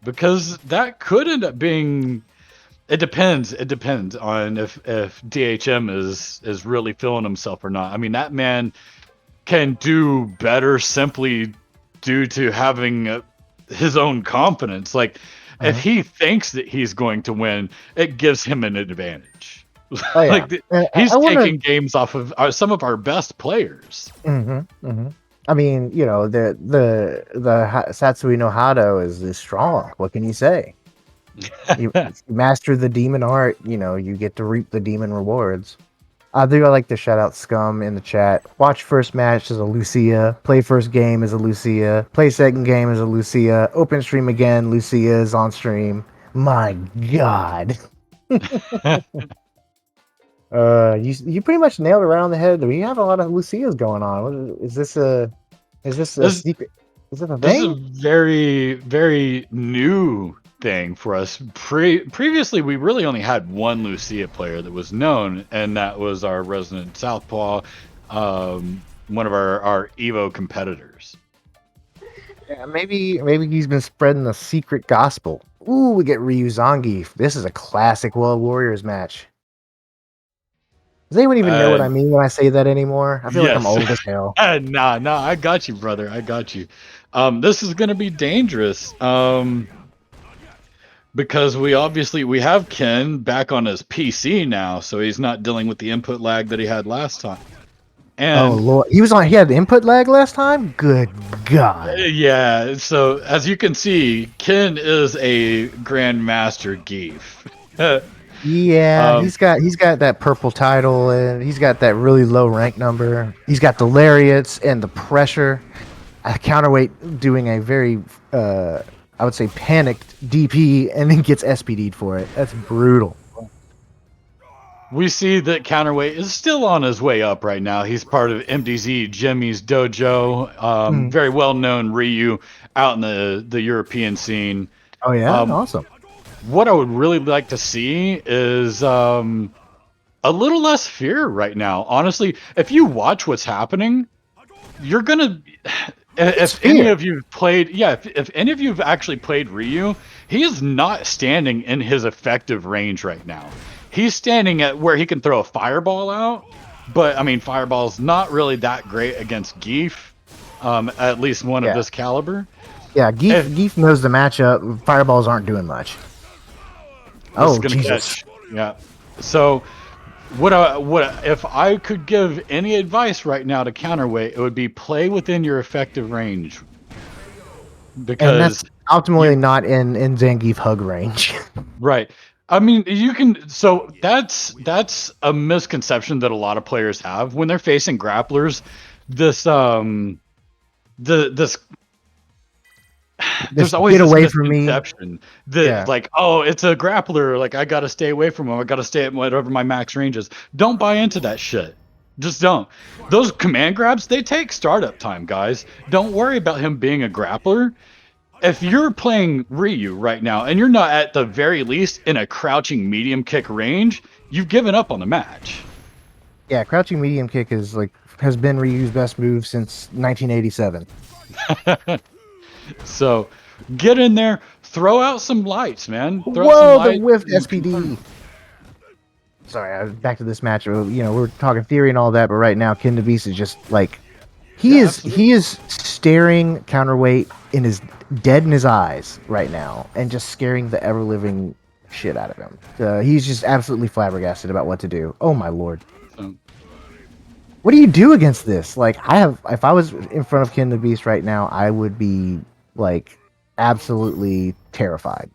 Because that could end up being. It depends. It depends on if DHM is really feeling himself or not. I mean, that man can do better simply due to having his own confidence. Like, if he thinks that he's going to win, it gives him an advantage. Oh, yeah. Like, he's taking games off of some of our best players. I mean, you know, the Satsui no Hado is strong. What can you say? You master the demon art, you know, you get to reap the demon rewards. I like to shout out Scum in the chat. Watch first match as a Lucia. Play first game as a Lucia. Play second game as a Lucia. Open stream again. Lucia is on stream. My God. You pretty much nailed it right on the head. We have a lot of Lucias going on. Is this a secret? Is it a This is a thing? very, very new thing for us. Previously, we really only had one Lucia player that was known, and that was our resident Southpaw, one of our Evo competitors. Yeah, maybe he's been spreading the secret gospel. Ooh, we get Ryu Zangief. This is a classic World Warriors match. Does anyone even know what I mean when I say that anymore? I feel like I'm yes. old as hell. Nah, I got you, brother. I got you. This is going to be dangerous. Because we have Ken back on his PC now, so he's not dealing with the input lag that he had last time. And Oh Lord, he had the input lag last time. Good God. yeah, so as you can see, Ken is a Grandmaster Geef. Yeah, he's got that purple title and he's got that really low rank number. He's got the lariats and the pressure. Counterweight doing a very I would say panicked DP and then gets SPD'd for it. That's brutal. we see that Counterweight is still on his way up right now. He's part of MDZ Jimmy's dojo. Very well known Ryu out in the European scene. Oh yeah, Um, awesome. What I would really like to see is a little less fear right now. Honestly, if you watch what's happening, you're gonna. If any of you've played, if any of you've actually played Ryu, he is not standing in his effective range right now. He's standing at where he can throw a fireball out, but I mean, fireball's not really that great against Geef, at least one of this caliber. Yeah, Geef knows the matchup. Fireballs aren't doing much. Oh, Jesus. Catch. Yeah. So, if I could give any advice right now to Counterweight, it would be play within your effective range. Because and that's ultimately not in Zangief hug range. Right. I mean, you can. So that's a misconception that a lot of players have when they're facing grapplers. This there's always get this away from me. misconception that like, oh, it's a grappler, like I gotta stay away from him, I gotta stay at whatever my max range is. Don't buy into that shit. Just don't. Those command grabs, they take startup time, guys. Don't worry about him being a grappler. If you're playing Ryu right now and you're not at the very least in a crouching medium kick range, you've given up on the match. Yeah, crouching medium kick has been Ryu's best move since 1987. So, get in there, throw out some lights, man. Whoa, the whiffed SPD. Sorry, back to this match. We're talking theory and all that, but right now, Ken DeVries is just like he is staring Counterweight dead in his eyes right now, and just scaring the ever living shit out of him. He's just absolutely flabbergasted about what to do. Oh my lord. What do you do against this? Like, if I was in front of Ken the Beast right now, I would be like absolutely terrified.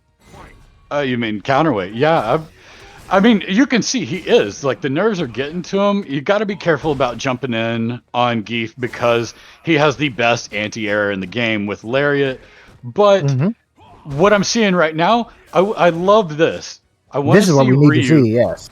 You mean Counterweight? Yeah, I mean, you can see he is like the nerves are getting to him. You got to be careful about jumping in on Geef because he has the best anti-air in the game with Lariat. But what I'm seeing right now, I love this. This is what we need to see. Yes,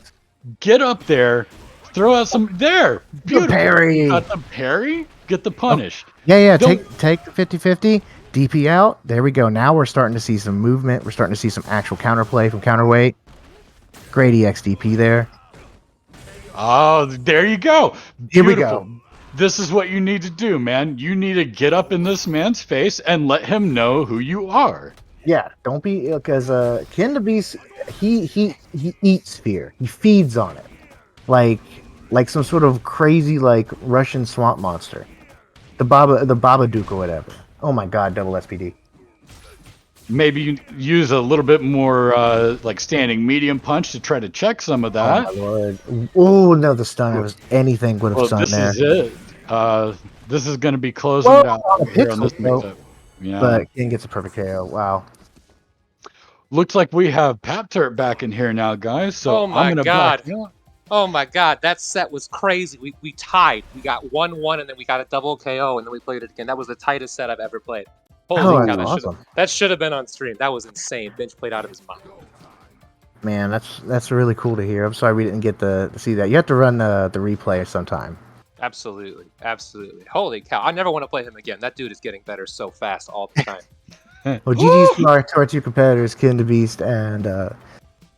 get up there. Throw out some there. Beautiful. The parry. Got the parry. Get the punish. Oh, yeah. Take the 50-50. DP out. There we go. Now we're starting to see some movement. We're starting to see some actual counterplay from Counterweight. Great EXDP there. Oh, there you go. Beautiful. Here we go. This is what you need to do, man. You need to get up in this man's face and let him know who you are. Yeah, don't be because Ken the Beast, he eats fear. He feeds on it. Like some sort of crazy like Russian swamp monster, the Babadook or whatever. Oh my God, double SPD. Maybe you use a little bit more like standing medium punch to try to check some of that. Oh my lord! Oh no, the stunner was anything but a stun there. This is it. This is going to be closing it out here on this matchup. Yeah. But Ken gets a perfect KO. Wow. Looks like we have Pap Turt back in here now, guys. So oh my God. Yeah. Oh my God, that set was crazy. We tied. We got 1-1 and then we got a double KO and then we played it again. That was the tightest set I've ever played. Holy cow, awesome. That should have been on stream. That was insane. Bench played out of his mind. Man, that's really cool to hear. I'm sorry we didn't get to see that. You have to run the replay sometime. Absolutely. Holy cow. I never want to play him again. That dude is getting better so fast all the time. Well, GG's to our two competitors, Ken the Beast and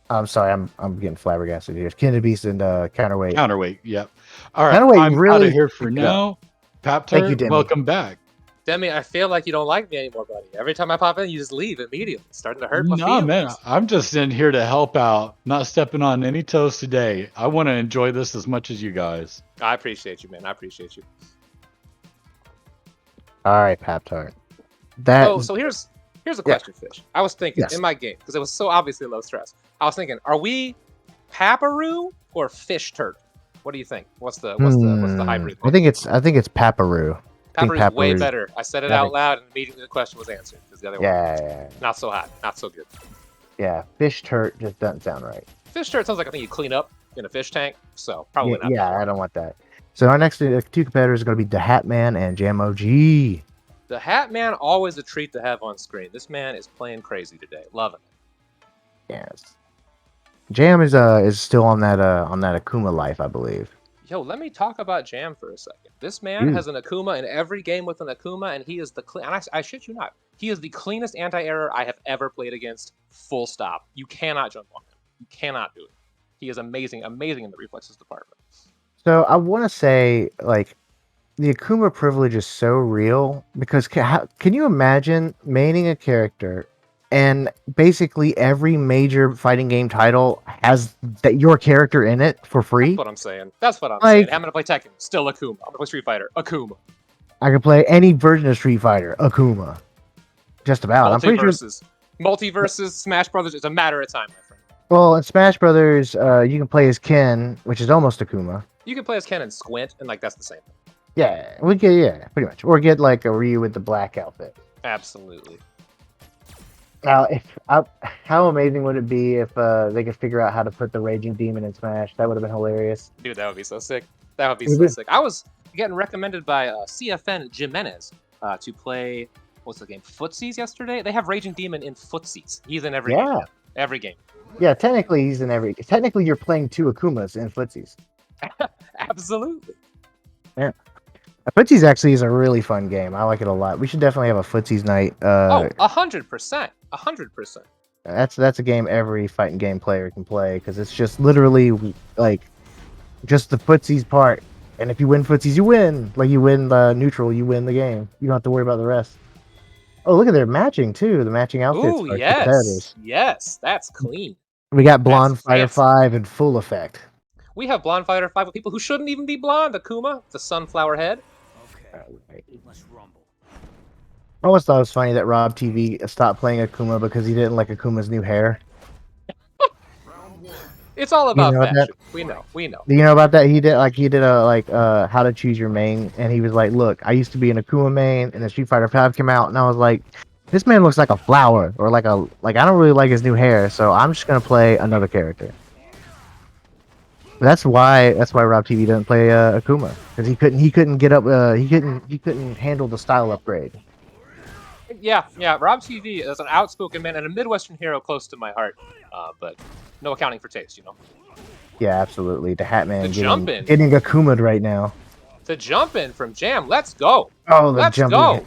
I'm sorry, I'm getting flabbergasted here. Ken the Beast and Counterweight. Counterweight, yep. All right, Counterweight I'm really out of here for now. Pap Turt, Thank you, Demi. welcome back. Demi, I feel like you don't like me anymore, buddy. Every time I pop in, you just leave immediately. It's starting to hurt my No, feelings. man, I'm just in here to help out, not stepping on any toes today. I want to enjoy this as much as you guys. I appreciate you, man. I appreciate you. All right, Pap Tart. So here's a question, Fish. I was thinking in my game, because it was so obviously low stress. I was thinking, are we Paparoo or Fish Turt? What do you think? What's the hybrid? I think it's Paparoo. Paparoo's way better. I said it out loud and immediately the question was answered. Because the other one not so hot, not so good. Yeah, Fish Turt just doesn't sound right. Fish Turt sounds like a thing you clean up in a fish tank, so probably not. Yeah, I don't want that. So our next two competitors are going to be the Hat Man and Jam OG. The Hat Man, always a treat to have on screen. This man is playing crazy today. Love it. Yes. Jam is still on that Akuma life, I believe. Yo, let me talk about Jam for a second. This man Dude. has an Akuma in every game with an Akuma, and he is the and I shit you not, he is the cleanest anti-error I have ever played against. Full stop. You cannot jump on him. You cannot do it. He is amazing, amazing in the reflexes department. So I want to say, like, the Akuma privilege is so real because can you imagine maining a character and basically every major fighting game title has that your character in it for free? That's what I'm saying. That's what I'm Like- saying. I'm gonna play Tekken. Still Akuma. I'm gonna play Street Fighter. Akuma. I can play any version of Street Fighter, Akuma. Just about. I'm pretty sure. Multiverses, Smash Brothers. It's a matter of time, my friend. Well, in Smash Brothers, you can play as Ken, which is almost Akuma. You can play as Ken and Squint, and like that's the same thing. Yeah, we get pretty much, or get like a Ryu with the black outfit. Absolutely. Now, how amazing would it be if they could figure out how to put the Raging Demon in Smash? That would have been hilarious. Dude, that would be so sick. That would be so sick. I was getting recommended by CFN Jimenez to play, what's the game, Footsies yesterday? They have Raging Demon in Footsies. He's in every game. Every game. Yeah, technically he's in every. Technically, you're playing two Akumas in Footsies. Absolutely. Yeah. Footsies actually is a really fun game. I like it a lot. We should definitely have a Footsies night. 100%. 100%. That's a game every fighting game player can play because it's just literally like just the Footsies part. And if you win Footsies, you win. Like you win the neutral, you win the game. You don't have to worry about the rest. Oh, look at their matching too. The matching outfits. Ooh, are yes. competitors. Yes, that's clean. We got Blonde That's Fighter fancy. 5 in full effect. We have Blonde Fighter 5 with people who shouldn't even be blonde. Akuma, the sunflower head. Let's rumble. I always thought it was funny that Rob TV stopped playing Akuma because he didn't like Akuma's new hair. It's all about know fashion. that- We know. Do you know about that? He did a how to choose your main, and he was like, "Look, I used to be an Akuma main, and then Street Fighter 5 came out, and I was like, this man looks like a flower, or like I don't really like his new hair, so I'm just gonna play another character." That's why Rob TV doesn't play Akuma because he couldn't get up he couldn't handle the style upgrade. Yeah. Rob TV is an outspoken man and a Midwestern hero close to my heart. But no accounting for taste, you know. Yeah, absolutely. The Hat Man The jumping. getting Akuma'd right now. To jump in from Jam, let's go. Oh, the Let's jumping. go.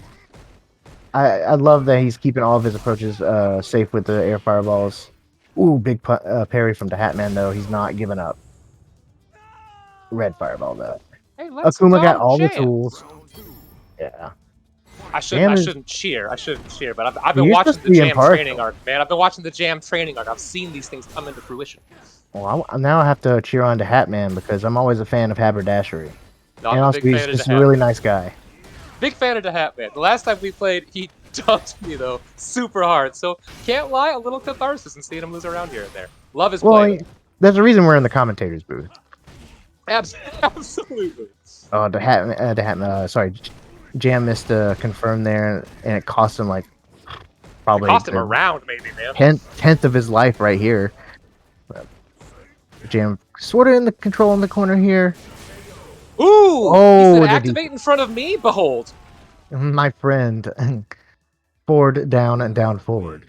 I love that he's keeping all of his approaches safe with the air fireballs. Ooh, big parry from the Hat Man though. He's not giving up. Red fireball though. Hey, let's Akuma go, got all the Jam. tools. Yeah. I Jam is- shouldn't cheer. But I've been You're watching supposed to the be Jam impartial. training arc, man. I've been watching the Jam training arc. I've seen these things come into fruition. Well, now I have to cheer on to Hat Man because I'm always a fan of haberdashery. No, And I'm a also, big he's fan of just the a Hat. really nice guy. Big fan of the Hat Man. The last time we played, he dumped me though, super hard. So can't lie, a little catharsis in seeing him lose around here and there. Love his Well, play. there's a reason we're in the commentators booth. Absolutely. Oh, sorry, Jam missed a confirm there, and it cost him like probably Cost him the a round, maybe, man. tenth of his life right here. But Jam sort of in the control in the corner here. Ooh! Oh, He the said activate in front of me. Behold. My friend, forward, down, and down, forward.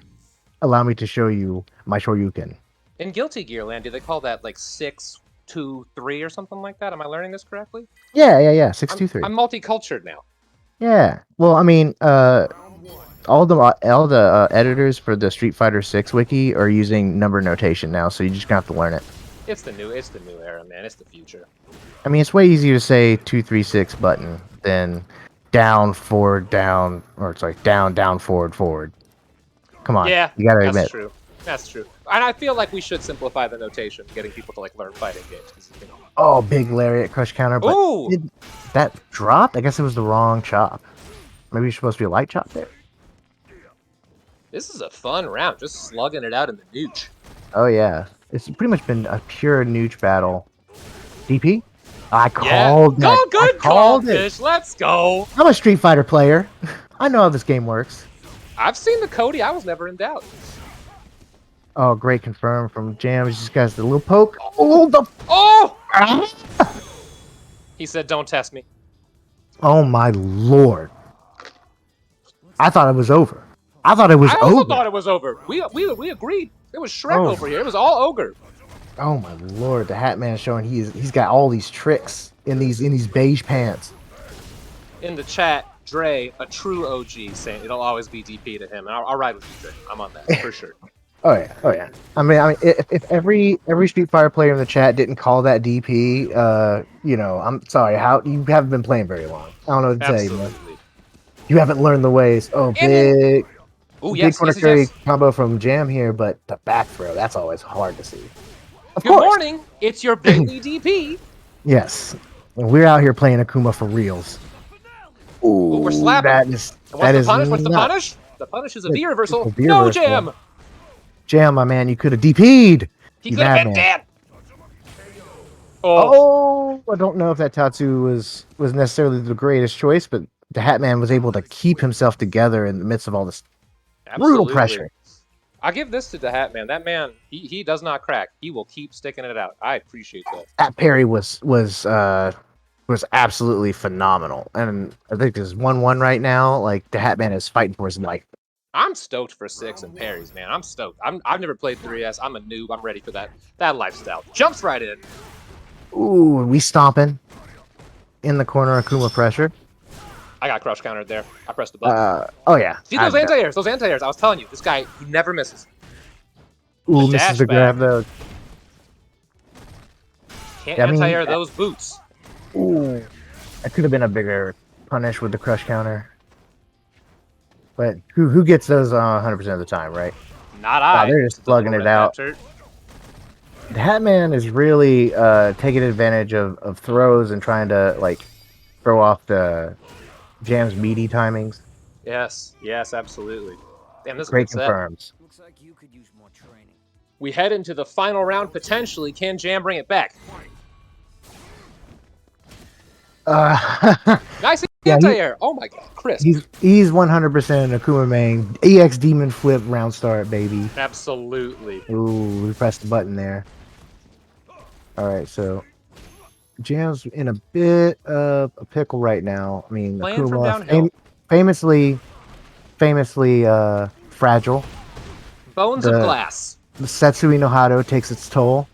Allow me to show you my Shoryuken. In Guilty Gear Land, do they call that like 6-2-3 or something like that? Am I learning this correctly? Yeah. 623. I'm multicultured now. Yeah. Well, I mean, all the editors for the Street Fighter 6 wiki are using number notation now, so you just gonna have to learn it. It's the new era, man. It's the future. I mean, it's way easier to say 236 button than down, forward, down, or it's like down, down, forward, forward. Come on. Yeah, You gotta that's admit. true. That's true. And I feel like we should simplify the notation, getting people to like learn fighting games. 'Cause, you know. Oh, big lariat crush counter, but Ooh! that dropped? I guess it was the wrong chop. Maybe you're supposed to be a light chop there. This is a fun round, just slugging it out in the nooch. Oh yeah, it's pretty much been a pure nooch battle. DP? I Yeah. called Go, that. good I call, called it. Fish. Let's go. I'm a Street Fighter player. I know how this game works. I've seen the Cody. I was never in doubt. Oh, great confirm from Jam. Just guys, the little poke. Oh, the. Oh! He said, "Don't test me." Oh my lord! I thought it was over. I thought it was I also over. thought it was over. We agreed. It was Shrek Oh. over here. It was all ogre. Oh my lord, the Hat Man showing he's got all these tricks in these beige pants. In the chat, Dre, a true OG, saying it'll always be DP to him. And I'll ride with you, Dre. I'm on that for sure. Oh yeah. I mean, if every Street Fighter player in the chat didn't call that DP, I'm sorry. How you haven't been playing very long. I don't know what to tell you, man. Absolutely. You haven't learned the ways. Oh, big Oh, big yes, corner yes, carry yes. combo from Jam here, but the back throw, that's always hard to see. Of Good course. morning. It's your Bailey DP. Yes. And we're out here playing Akuma for reals. Ooh, we're slapping. that And is what's the punish? not The punish is a It's V reversal. a V No reversal. Jam. Jam, my man. You could have DP'd. He You could have mad been man. dead. Oh, I don't know if that Tatsu was necessarily the greatest choice, but the Hat Man was able to keep himself together in the midst of all this brutal Absolutely. pressure. I'll give this to the Hat Man. That man, he does not crack. He will keep sticking it out. I appreciate that. That parry was absolutely phenomenal, and I think there's 1-1 right now. Like the Hat Man is fighting for his life. I'm stoked for 6 and parries, man. I'm stoked. I've never played 3S. I'm a noob. I'm ready for that lifestyle. Jumps right in. Ooh, we stomping in the corner. Akuma pressure. I got crush countered there. I pressed the button. Oh yeah. See those anti-airs? Those anti-airs. I was telling you, this guy, he never misses. Ooh, The misses dash the grab back. though. Can't I mean, anti-air those boots. Ooh, that could have been a bigger punish with the crush counter. But who gets those 100% of the time, right? Not I. they're just The slugging little it red out. bastard. The Hat Man is really taking advantage of throws and trying to like throw off the Jam's meaty timings. Yes, absolutely. Damn, this is a Great good set. confirms. Looks like you could use more training. We head into the final round potentially. Can Jam bring it back? Nice Yeah, anti-air. Oh my god, Chris. he's 100% an Akuma main. EX Demon Flip round start, baby. Absolutely. Ooh, we pressed the button there. All right, so Jam's in a bit of a pickle right now. I mean, Playing from Akuma, downhill. famously fragile. Bones of glass. The Setsui no Hado takes its toll,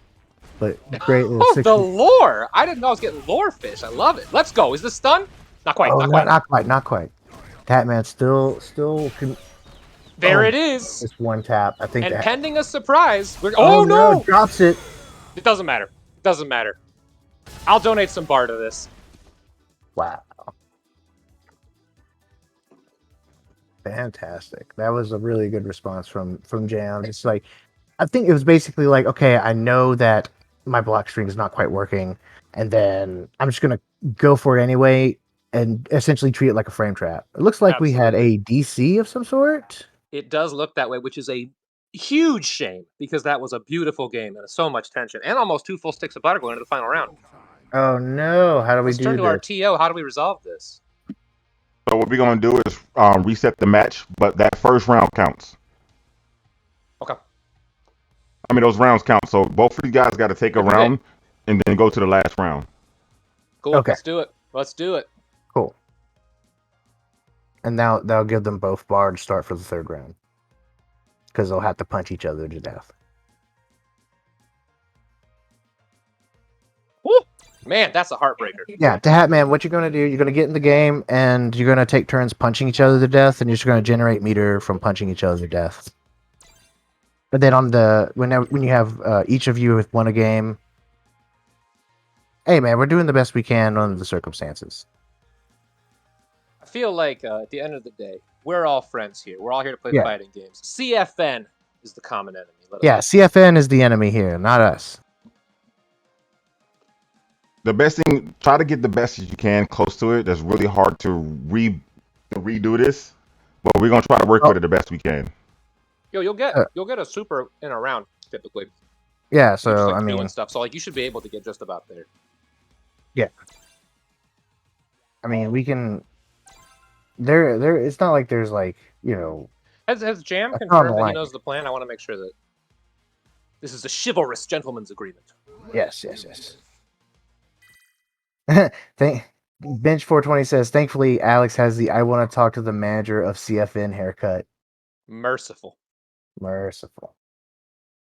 but great. Oh, the lore! I didn't know I was getting lore fish. I love it. Let's go. Is this stun? Not quite. Oh, not quite. not quite. Tatman still can. There it is. It's one tap. I think. And that, pending a surprise. Oh no! Drops it. It doesn't matter. Doesn't matter. I'll donate some bar to this. Wow. Fantastic. That was a really good response from Jam. It's like, I think it was basically like, okay, I know that my block string is not quite working, and then I'm just gonna go for it anyway, and essentially treat it like a frame trap. It looks like we had a DC of some sort. It does look that way, which is a huge shame because that was a beautiful game and so much tension, and almost 2 full sticks of butter going into the final round. Oh no! How do we Let's do turn this? to our TO. How do we resolve this? So what we're gonna do is reset the match, but that first round counts. Okay. I mean, those rounds count. So both of you guys got to take a round and then go to the last round. Cool. Okay. Let's do it. Let's do it. Cool. And now that'll give them both bar to start for the third round, because they'll have to punch each other to death. Woo! Man, that's a heartbreaker. Yeah, to Hat Man, what you're going to do, you're going to get in the game, and you're going to take turns punching each other to death, and you're just going to generate meter from punching each other to death. But then on the when you have each of you have won a game, hey man, we're doing the best we can under the circumstances. I feel like at the end of the day, we're all friends here. We're all here to play Yeah. fighting games. CFN is the common enemy. Yeah, CFN is the enemy here, not us. The best thing, try to get the best as you can close to it. That's really hard to redo this, but we're gonna try to work with it the best we can. Yo, you'll get a super in a round typically. Yeah, You're so just, like, I mean, doing stuff. So like you should be able to get just about there. yeah. I mean, we can. There. It's not like there's like Has Jam I found confirmed the that he line. knows the plan? I want to make sure that this is a chivalrous gentleman's agreement. Yes. Bench 420 says, thankfully Alex has the I want to talk to the manager of CFN haircut. Merciful. Merciful.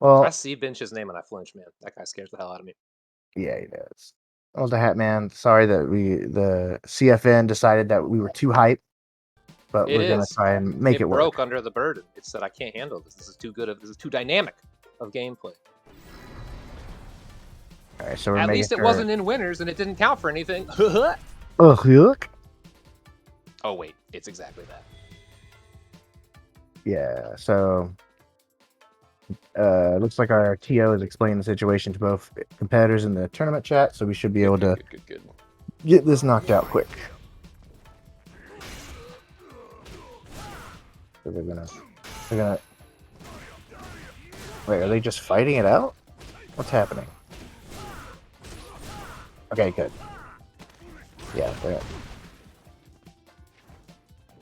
Well, I see Bench's name and I flinch, man. That guy scares the hell out of me. yeah, he does. Well, the Hat Man. Sorry that the CFN decided that we were too hype, but It we're gonna is. try and make it work. broke under the burden. It said, I can't handle this. This is too good. This is too dynamic of gameplay. All right, so we're At making least it sure- wasn't in winners and it didn't count for anything. Look. Oh, wait. It's exactly that. Yeah. So, looks like our TO is explaining the situation to both competitors in the tournament chat, so we should be able to Good. get this knocked out quick. So they're gonna. Wait, are they just fighting it out? What's happening? Okay, good. Yeah, they're.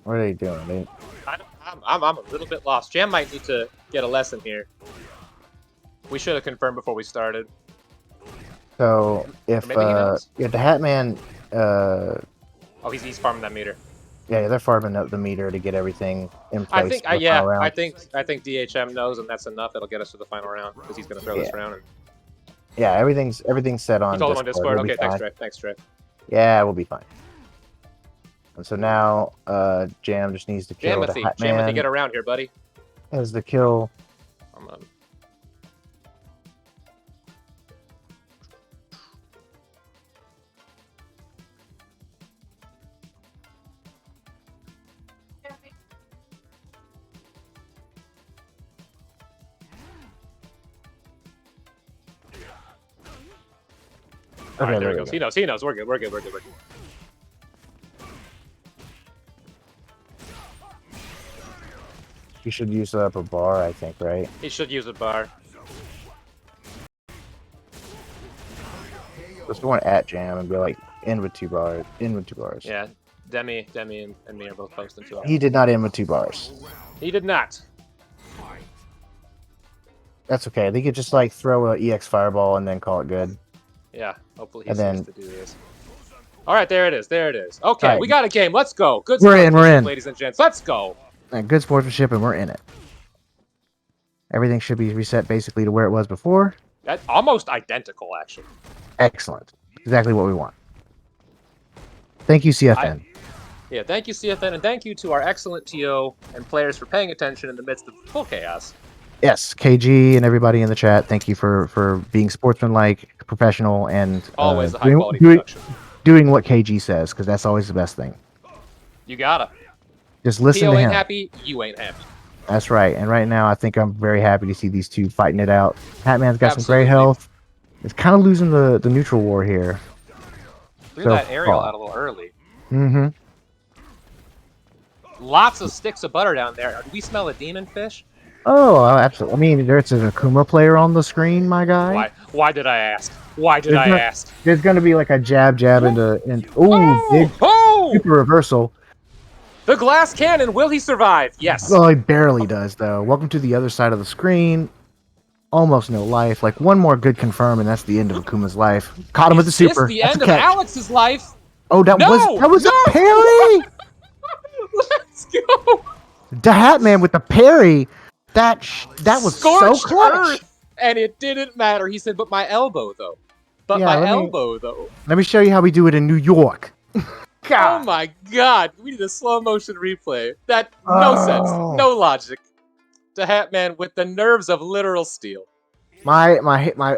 What are they doing? I'm a little bit lost. Jam might need to get a lesson here. We should have confirmed before we started. So if maybe he knows. the Hat Man, Oh, he's farming that meter. yeah, they're farming up the meter to get everything in place. I think, for the final round. I think DHM knows, and that's enough. It'll get us to the final round because he's gonna throw this Yeah. round. And Yeah, everything's set on. he told him on Discord. We'll be Okay, thanks, fine. Trey. Thanks, Trey. Yeah, we'll be fine. And so now, Jam just needs to kill the Hat Jamothy, Man get around here, buddy. as the kill. I'm on. All right, there he goes. He knows. We're good. You should use up a bar, I think, right? He should use a bar. Just one at Jam and be like, end with 2 bars. End with 2 bars. Yeah, Demi, and me are both posting to him. He did not end with 2 bars. He did not. That's okay. They could just like throw a EX fireball and then call it good. Yeah, hopefully he And seems then- to do this. All right, there it is. Okay, Alright. we got a game. Let's go. Good We're in, sportsmanship, we're in. ladies and gents. Let's go. And good sportsmanship, and we're in it. Everything should be reset basically to where it was before. That's almost identical, actually. Excellent. Exactly what we want. Thank you, CFN. Yeah, thank you, CFN, and thank you to our excellent TO and players for paying attention in the midst of full chaos. Yes, KG and everybody in the chat, thank you for being sportsmanlike, professional, and Always the doing, high-quality doing, production. doing what KG says, because that's always the best thing. You gotta. Just listen TO to ain't him. happy, you ain't happy. That's right. And right now, I think I'm very happy to see these two fighting it out. Hatman's got some Absolutely. great health. It's kind of losing the neutral war here. Threw So that aerial far. out a little early. Mm-hmm. Lots of sticks of butter down there. Do we smell a demon fish? Oh, absolutely. I mean, there's an Akuma player on the screen, my guy. Why did I ask? Why did I There's not- ask? There's going to be like a jab into... Ooh, big Oh! super reversal. The glass cannon, will he survive? Yes. Oh, he barely does, though. Welcome to the other side of the screen. Almost no life. Like, one more good confirm, and that's the end of Akuma's life. Caught him with the Is this super. the That's end a of catch. Alex's life? Oh, that No! was No! a parry! Let's go. The Hatman with the parry. That was Scorched so clutch. earth, and it didn't matter. He said, "But my elbow, though. But Yeah, my let me- elbow, though." Let me show you how we do it in New York. Oh God. my God! We need a slow motion replay. That no sense, Oh. no logic. The Hatman with the nerves of literal steel. My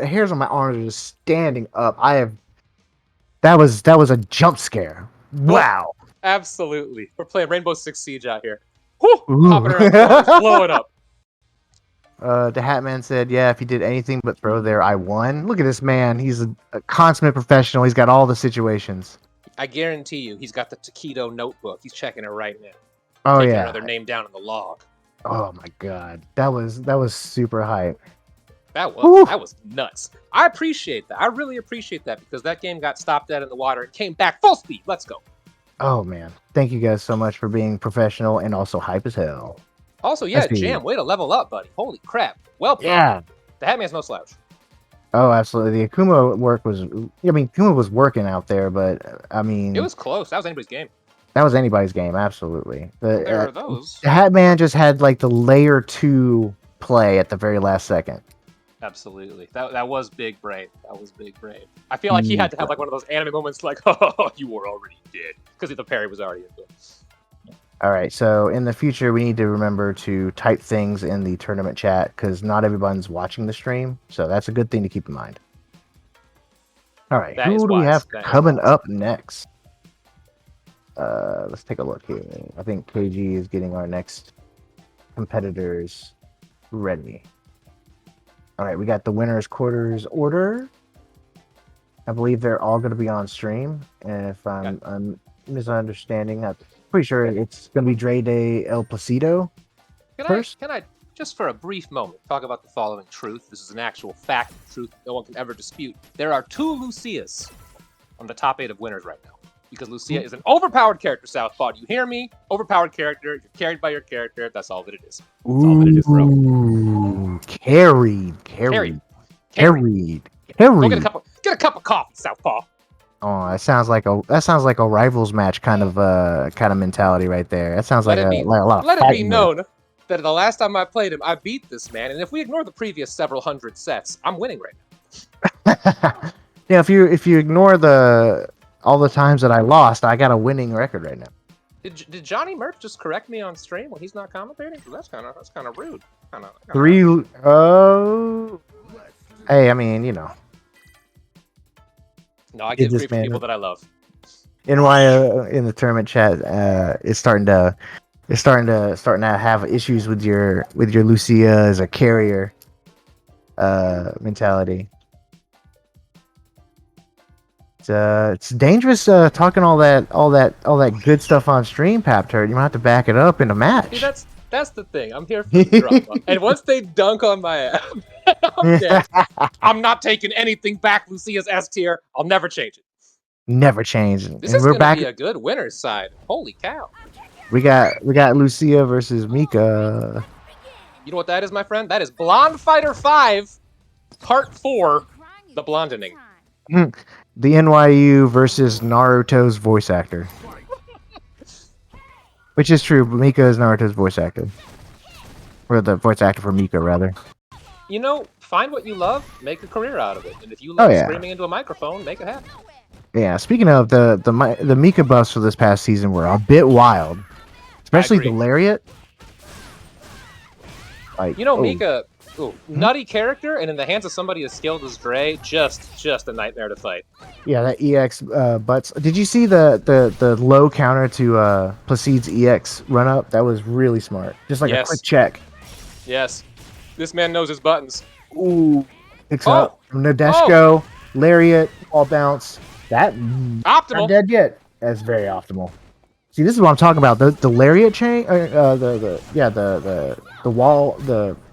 hairs on my arms are just standing up. That was a jump scare. Wow. Absolutely. We're playing Rainbow Six Siege out here. Whew! Ooh. Hopping around corners, blowing up. The Hatman said, yeah, if he did anything but throw there, I won. Look at this man. He's a consummate professional. He's got all the situations. I guarantee you, he's got the Taquito notebook. He's checking it right now. Oh, Taking yeah. another name down in the log. Oh, my God. That was super hype. That Whew. was nuts. I appreciate that. I really appreciate that because that game got stopped dead in the water and came back full speed. Let's go. Oh, man. Thank you guys so much for being professional and also hype as hell. Also, yeah, That's the- Jam, way to level up, buddy. Holy crap. Well played. Yeah. The Hatman's no slouch. Oh, absolutely. The Akuma work was... I mean, Akuma was working out there, but, I mean... It was close. That was anybody's game. That was anybody's game, absolutely. There are The those. Hatman just had, like, the layer 2 play at the very last second. Absolutely. That was big brain. That was big brain. I feel like he had to have like one of those anime moments like, oh, you were already dead. Because the parry was already into him. All right, so in the future, we need to remember to type things in the tournament chat because not everyone's watching the stream. So that's a good thing to keep in mind. All right, That is who do we wise. have That is coming wise. up next? Let's take a look here. I think KG is getting our next competitors ready. All right, we got the winners quarters order. I believe they're all going to be on stream. And if I'm misunderstanding, I'm pretty sure it's going to be Dre Day El Placido. Can I, just for a brief moment, talk about the following truth? This is an actual fact, truth no one can ever dispute. There are 2 Lucias on the top 8 of winners right now. Because Lucia is an overpowered character, Southpaw. Do you hear me? Overpowered character. You're carried by your character. That's all that it is. That's all that it is, bro. Ooh, carried. Go get a cup of coffee, Southpaw. Oh, that sounds like a rivals match kind of mentality right there. That sounds like a lot of Let it be fighting. known that the last time I played him, I beat this man, and if we ignore the previous several hundred sets, I'm winning right now. Yeah, if you ignore all the times that I lost, I got a winning record right now. Did Johnny Murph just correct me on stream when he's not commentating? 'Cause that's kind of rude. Hey, I mean, you know. No, I get this grief for man- people that I love. NY in the tournament chat is starting to have issues with your Lucia as a carrier mentality. It's dangerous talking all that good stuff on stream, Pap Turd. You might have to back it up in a match. See, that's the thing. I'm here for the drama. And once they dunk on my ass, I'm dead. I'm not taking anything back. Lucia's S tier. I'll never change it. Never change. This And is we're gonna back. be a good winner's side. Holy cow! We got Lucia versus Mika. You know what that is, my friend? That is Blonde Fighter 5, Part 4, The Blondening. The NYU versus Naruto's voice actor. Which is true, but Mika is Naruto's voice actor. Or the voice actor for Mika, rather. You know, find what you love, make a career out of it. And if you love yeah. screaming into a microphone, make it happen. Yeah, speaking of, the Mika buffs for this past season were a bit wild. Especially the agree. Lariat. Like, You know, oh, Mika, nutty character, and in the hands of somebody as skilled as Dre, just a nightmare to fight. Yeah, that EX butts. Did you see the low counter to Placide's EX run up? That was really smart. Just like a Yes. quick check. Yes. This man knows his buttons. Ooh. Picks Oh. up from Nadeshko, Lariat, all bounce. That not Optimal. dead yet. That's very optimal. See, this is what I'm talking about. The Lariat chain, the wall,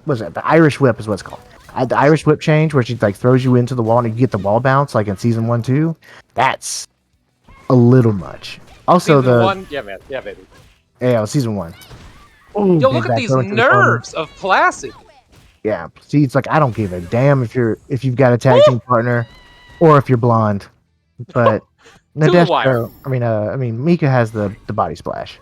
what is it? The Irish whip is what it's called. The Irish whip change where she like throws you into the wall and you get the wall bounce like in season 1, 2. That's a little much. Also Season the 1, yeah, man. Yeah, baby. yeah, season 1. Ooh, Yo, big look at back these throw into the corner. nerves of Placid. Yeah, see, it's like I don't give a damn if you've got a tag team partner or if you're blonde. But To the wire. Nadeshko, I mean Mika has the body splash.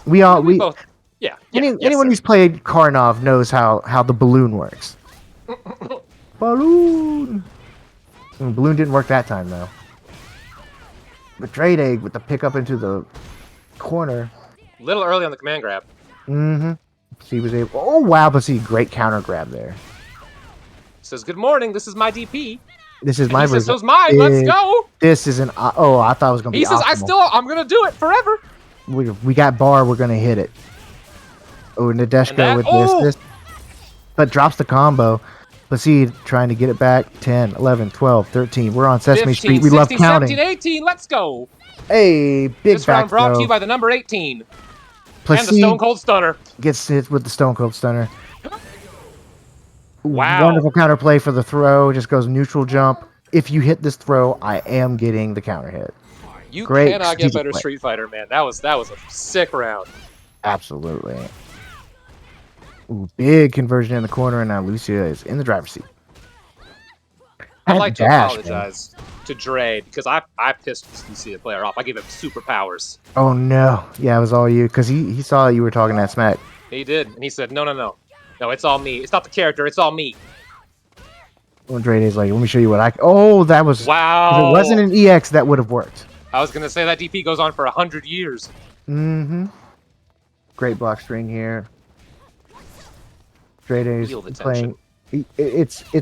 We both. Yeah. yes, anyone sir. who's played Karnov knows how the balloon works. Balloon. Balloon didn't work that time though. But Trade Egg with the pickup into the corner. A little early on the command grab. Mm-hmm. She was able. Oh wow! But see, great counter grab there. Says, good morning, this is my DP. This is And my he says, version. so's mine, let's go. This is an. Oh, I thought it was gonna be. He says, optimal. I'm gonna do it forever. We got bar. We're gonna hit it. Oh, Nadeshko And that- with oh! this, but drops the combo. Placide trying to get it back. 10, 11, 12, 13. We're on Sesame 15, Street. We 16, love counting. 17, 18, let's go. Hey, big This back round brought to throw. you by the number 18. And the Placide Stone Cold Stunner. gets hit with the Stone Cold Stunner. Wow. Wonderful counter play for the throw. Just goes neutral jump. If you hit this throw, I am getting the counter hit. You Great cannot get strategic better play. Street Fighter, man. That was a sick round. Absolutely. Ooh, big conversion in the corner, and now Lucia is in the driver's seat. I'd That like to dash, man. apologize to Dre because I pissed this Lucia player off. I gave him superpowers. Oh no! Yeah, it was all you because he saw you were talking that smack. He did, and he said, no, it's all me. It's not the character, it's all me. Dre's like, let me show you what I. Oh, that was. Wow. If it wasn't an EX, that would have worked. I was gonna say that DP goes on for 100 years. Mm-hmm. Great block string here. Dre's Feel the playing.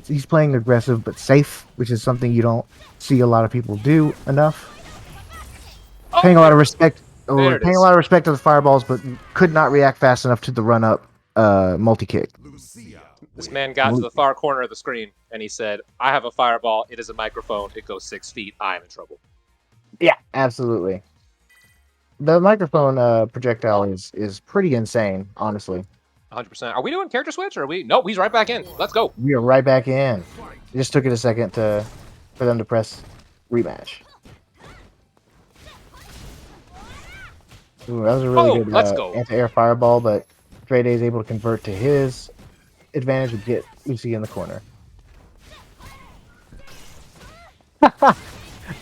He's playing aggressive but safe, which is something you don't see a lot of people do enough. Oh, Paying a lot of respect, There or it paying is. a lot of respect to the fireballs, but could not react fast enough to the run up multi kick. This man got to the far corner of the screen and he said, I have a fireball. It is a microphone. It goes 6 feet. I am in trouble. Yeah, absolutely. The microphone projectile is pretty insane, honestly. 100%. Are we doing character switch or are we? Nope, he's right back in. Let's go. We are right back in. It just took it a second for them to press rematch. Ooh, that was a really good let's go. anti-air fireball, but Dre is able to convert to his advantage and get Lucy in the corner.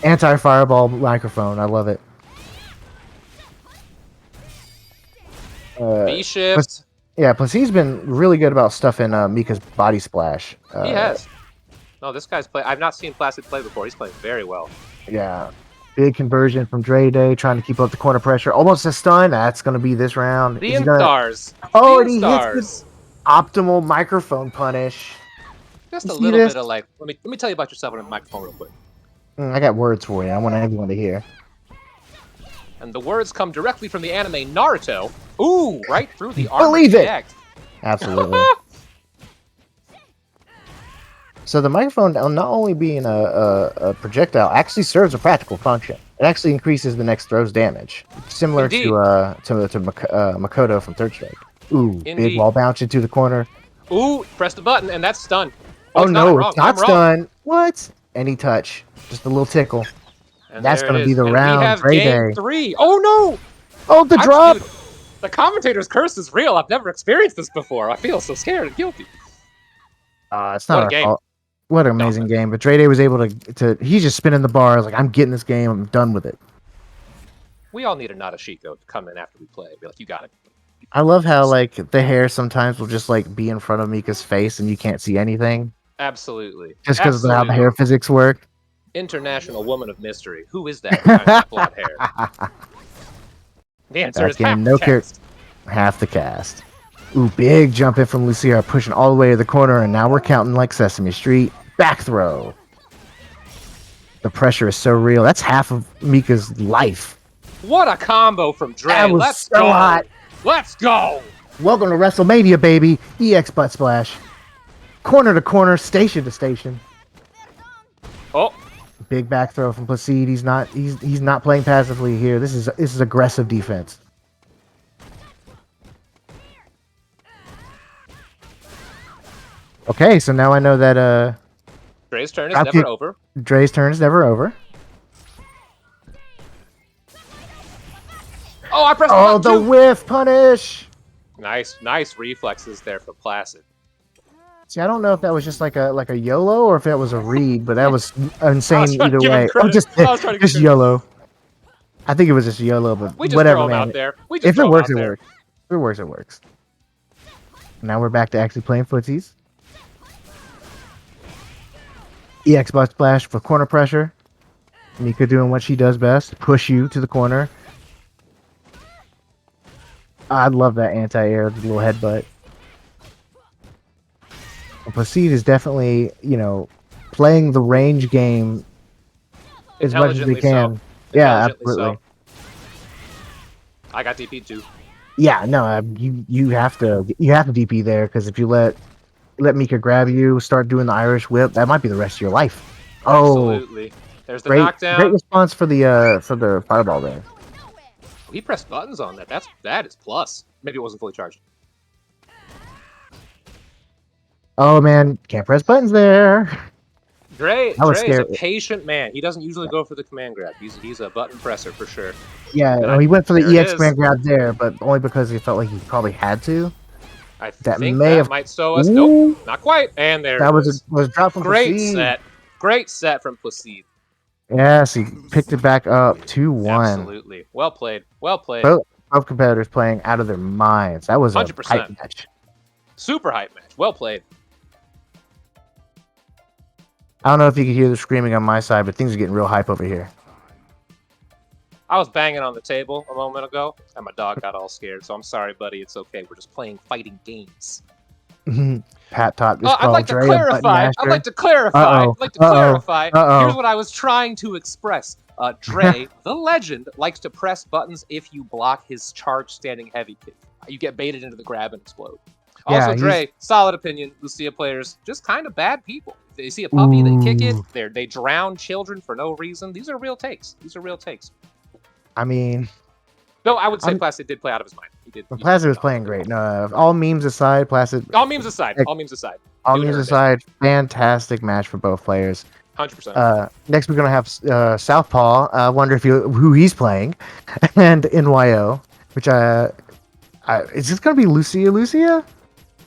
Anti-fireball microphone, I love it. B shift. Yeah, plus he's been really good about stuffing Mika's body splash. He has. No, this guy's play. I've not seen Placid play before. He's playing very well. Yeah. Big conversion from Dre Day, trying to keep up the corner pressure. Almost a stun. That's going to be this round. The Is he gonna- stars. Oh, The and he stars. hits the optimal microphone punish. Just You a see little this? bit of like. Let me tell you about yourself on the microphone real quick. I got words for you. I want everyone to hear. And the words come directly from the anime Naruto. Ooh, right through the armor. Believe it. Jacked. Absolutely. So the microphone, not only being a projectile, actually serves a practical function. It actually increases the next throw's damage, similar Indeed. to Makoto from Third Strike. Ooh, Indeed. big wall bounce into the corner. Ooh, press the button and that's stun. Oh, it's no, not it's not I'm wrong. stun. What? Any touch, just a little tickle. And That's there gonna it be is. the And round, We have Dre game Day. 3. Oh no! Oh, the drop! Dude, the commentator's curse is real. I've never experienced this before. I feel so scared and guilty. It's not What a our game. fault. What an amazing game! But Dre Day was able to. He's just spinning the bars like, I'm getting this game. I'm done with it. We all need a Nadashiko to come in after we play. Be like, you got it. I love how like the hair sometimes will just like be in front of Mika's face and you can't see anything Absolutely. just because of how the Absolutely. hair physics work. International woman of mystery. Who is that behind that blonde hair? The answer Back is in, half no cast. Half the cast. Ooh, big jump in from Lucia, pushing all the way to the corner, and now we're counting like Sesame Street. Back throw. The pressure is so real. That's half of Mika's life. What a combo from Dre. That was Let's so go. hot. Let's go. Welcome to WrestleMania, baby. EX butt splash. Corner to corner, station to station. Oh, Big back throw from Placide. He's not playing passively here. This is aggressive defense. Okay, so now I know that Dre's turn is Drop never kick. over. Dre's turn is never over. Oh, I pressed Oh, the the button too. whiff punish. Nice reflexes there for Placid. See, I don't know if that was just like a YOLO or if that was a read, but that was insane trying to either give him way. Oh, credit. just I was trying to give him YOLO. I think it was just YOLO, but We just whatever, throw him man. out there. We just If throw it him works, out it there. works. If it works, it works. Now we're back to actually playing footsies. EX butt splash for corner pressure. Mika doing what she does best, push you to the corner. I love that anti-air, the little headbutt. And Placide is definitely, playing the range game as much as they Intelligently can. so. Yeah, Intelligently absolutely. so. I got DP too. Yeah, no, you have to DP there because if you let Mika grab you, start doing the Irish whip, that might be the rest of your life. Oh, Absolutely. There's the great knockdown. response for the fireball there. He pressed buttons on that. That is plus. Maybe it wasn't fully charged. Oh man, can't press buttons there. Dre I was is a scared. patient man. He doesn't usually go for the command grab. He's a button presser for sure. Yeah, And no, he went for the there it EX is. command grab there, but only because he felt like he probably had to. I That think may that have- might show us. Ooh. Nope, not quite. And there That it was is. was dropped from Great Placide. set. Great set from Placide. Yes, he picked it back up 2-1. Absolutely. Well played. Well played. Both competitors playing out of their minds. That was a 100%. hype match. Super hype match. Well played. I don't know if you can hear the screaming on my side, but things are getting real hype over here. I was banging on the table a moment ago, and my dog got all scared. So I'm sorry, buddy. It's okay. We're just playing fighting games. Pat Top just I'd called like to Dre a button clarify. masher. I'd like to clarify. Uh-oh. I'd like to Uh-oh. clarify. Uh-oh. Here's what I was trying to express. Dre, the legend, likes to press buttons if you block his charge standing heavy kick. You get baited into the grab and explode. Yeah, Also, Dre, solid opinion. Lucia players, just kind of bad people. If they see a puppy, they kick it. Ooh. They drown children for no reason. These are real takes. I mean, Though I would say Placid did play out of his mind. He did. Placid was playing great. No, all memes aside, Placid. All memes aside. Fantastic match for both players. 100%. Next, we're gonna have Southpaw. I wonder who he's playing, and NYO, which is this gonna be Lucia?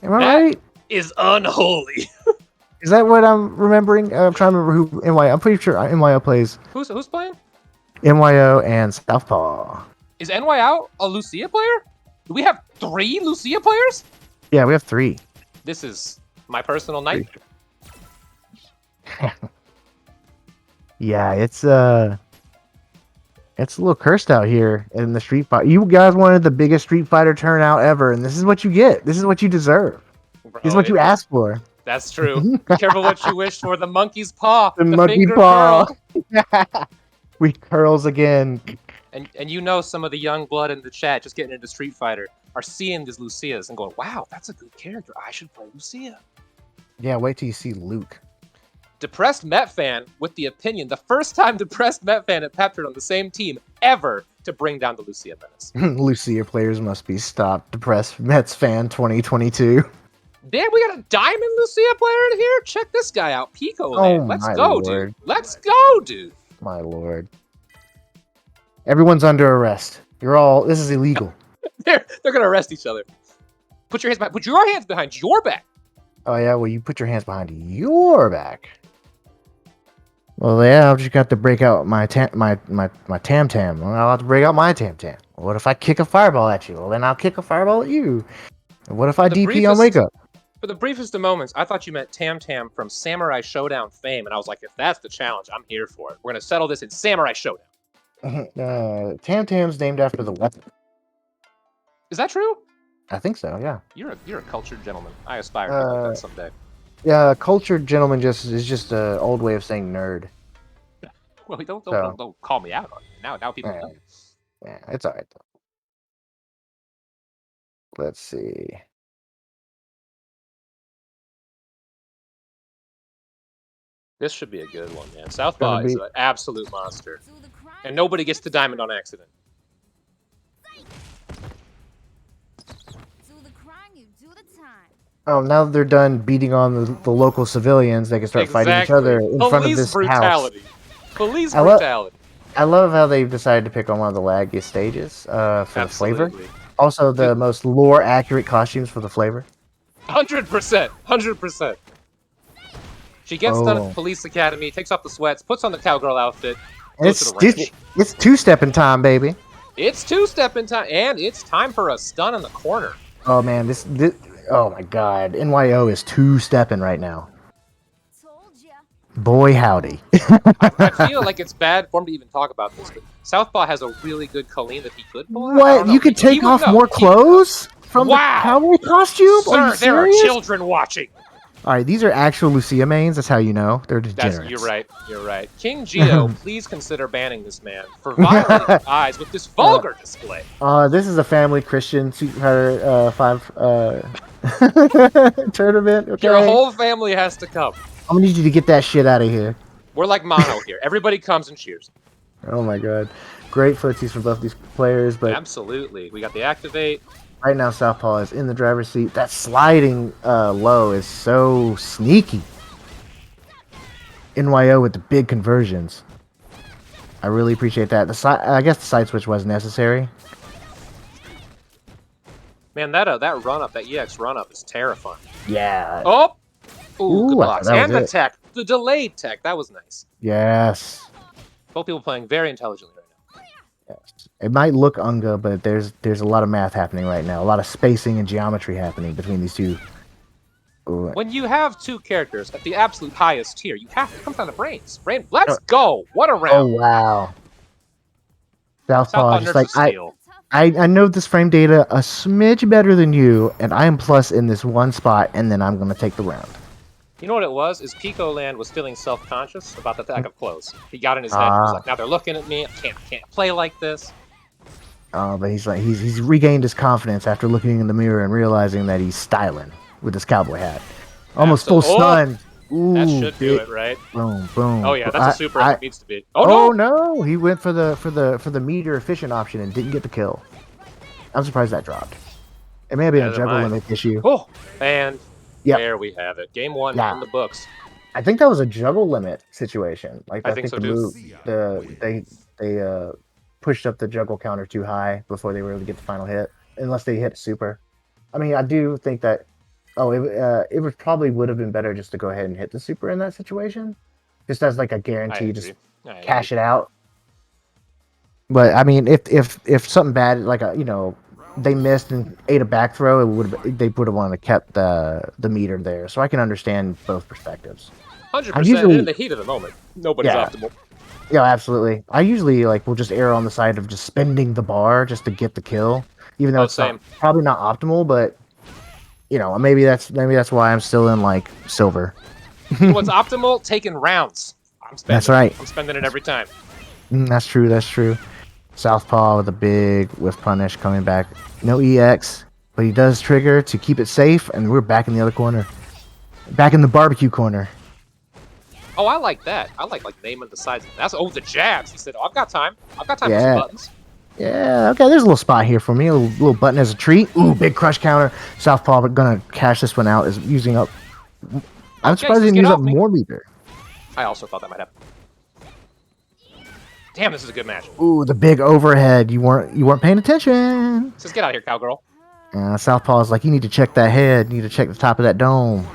Am I right? Is unholy. Is that what I'm remembering? I'm trying to remember who NYO. I'm pretty sure NYO plays Who's playing? NYO and Southpaw. Is NY a Lucia player? Do we have 3 Lucia players? Yeah, we have 3. This is my personal night. Yeah, it's a little cursed out here in the Street Fighter. You guys wanted the biggest Street Fighter turnout ever, and this is what you get. This is what you deserve. Bro, This is what you asked for. That's true. Be careful what you wish for. The monkey's paw. The monkey finger paw. curl. We curls again. And you know some of the young blood in the chat just getting into Street Fighter are seeing these Lucias and going, wow, that's a good character. I should play Lucia. Yeah, wait till you see Luke. Depressed Met fan with the opinion, the first time Depressed Met fan and Pep on the same team ever to bring down the Lucia menace. Lucia players must be stopped. Depressed Mets fan 2022. Damn, we got a Diamond Lucia player in here? Check this guy out. Pico Land. Let's my go, lord. dude. Let's go, dude. My lord. Everyone's under arrest. This is illegal. They're gonna arrest each other. Put your hands behind your back. Oh yeah, well you put your hands behind your back. Well yeah, I've just got to break out my tam tam. Well, I'll have to break out my tam tam. What if I kick a fireball at you? Well then I'll kick a fireball at you. And what if I DP on wake up? For the briefest of moments, I thought you meant Tam Tam from Samurai Showdown fame, and I was like, if that's the challenge, I'm here for it. We're gonna settle this in Samurai Showdown. Tam Tam's named after the weapon. Is that true? I think so, yeah. You're a cultured gentleman. I aspire to be like that someday. Yeah, cultured gentleman is just an old way of saying nerd. Well, don't call me out on it. Now people know. Yeah, it's alright though. Let's see. This should be a good one, man. Southpaw is an absolute monster. And nobody gets to Diamond on accident. Oh, now that they're done beating on the local civilians, they can start fighting each other in front of this brutality. house. Police brutality. I love how they've decided to pick on one of the laggiest stages for the flavor. Also, the most lore-accurate costumes for the flavor. 100%. 100%. She gets done at the police academy, takes off the sweats, puts on the cowgirl outfit. It's two-stepping time, baby. It's two-stepping time, and it's time for a stun in the corner. Oh man, this oh my god, NYO is two-stepping right now. Boy howdy. I feel like it's bad form to even talk about this, but Southpaw has a really good Colleen that he could pull out. What? You could take off more clothes from the cowboy costume? Sir, there are children watching. Alright, these are actual Lucia mains. That's how you know. They're degenerates. You're right. King Geo, please consider banning this man for violating eyes with this vulgar display. This is a family Christian Street Fighter 5 tournament. Okay? Your whole family has to come. I'm gonna need you to get that shit out of here. We're like mono here. Everybody comes and cheers. Oh my god. Great footsies from both these players, but absolutely. We got the activate. Right now, Southpaw is in the driver's seat. That sliding low is so sneaky. NYO with the big conversions. I really appreciate that. I guess the side switch was necessary. Man, that run up, that EX run up is terrifying. Yeah. Oh! Ooh, good blocks. And the it. tech. The delayed tech. That was nice. Yes. Both people playing very intelligently right now. Yes. It might look Unga, but there's a lot of math happening right now. A lot of spacing and geometry happening between these two. Ooh. When you have two characters at the absolute highest tier, you have to come down to brains. Let's go. What a Oh round. wow. Southpaw, Southpaw just nerfs like a steal. I know this frame data a smidge better than you, and I am plus in this one spot, and then I'm gonna take the round. You know what it was? Is Pico Land was feeling self-conscious about the lack of clothes. He got in his head. He was like, now they're looking at me. I can't play like this. But he's regained his confidence after looking in the mirror and realizing that he's styling with his cowboy hat. Almost full stun. Ooh, That should do it, right? Boom, boom. Oh yeah, that's a super if it needs to be. Oh Oh no! no! He went for the meter efficient option and didn't get the kill. I'm surprised that dropped. It may have been a Neither juggle am I. limit issue. Oh, and Yep. there we have it. Game 1 Yeah. in the books. I think that was a juggle limit situation. Like I think so, the too. move, they pushed up the juggle counter too high before they were able to get the final hit, unless they hit super. I mean, I do think that. Oh, it would probably would have been better just to go ahead and hit the super in that situation, just as like a I guarantee, just agree. cash it out. But I mean, if something bad like they missed and ate a back throw, they would have wanted to kept the meter there. So I can understand both perspectives. 100% usually- in the heat of the moment. Nobody's Yeah. optimal. Yeah, absolutely. I usually will just err on the side of just spending the bar just to get the kill, even though Oh, it's not, same. probably not optimal. But maybe that's why I'm still in silver. What's optimal? Taking rounds. I'm spending. That's right. I'm spending it every time. That's true. That's true. Southpaw with a big whiff punish coming back. No EX, but he does trigger to keep it safe, and we're back in the other corner. Back in the barbecue corner. Oh, I like that. I like naming the sides. That's the jabs. He said, "Oh, I've got time. I've got time for Yeah. some buttons." Yeah, okay, there's a little spot here for me. A little button as a treat. Ooh, big crush counter. Southpaw gonna cash this one out, is using up. I'm Okay, surprised he just didn't get use off up me. more meter. I also thought that might happen. Damn, this is a good match. Ooh, the big overhead. You weren't paying attention. Just get out of here, cowgirl. Southpaw's like, you need to check that head. You need to check the top of that dome.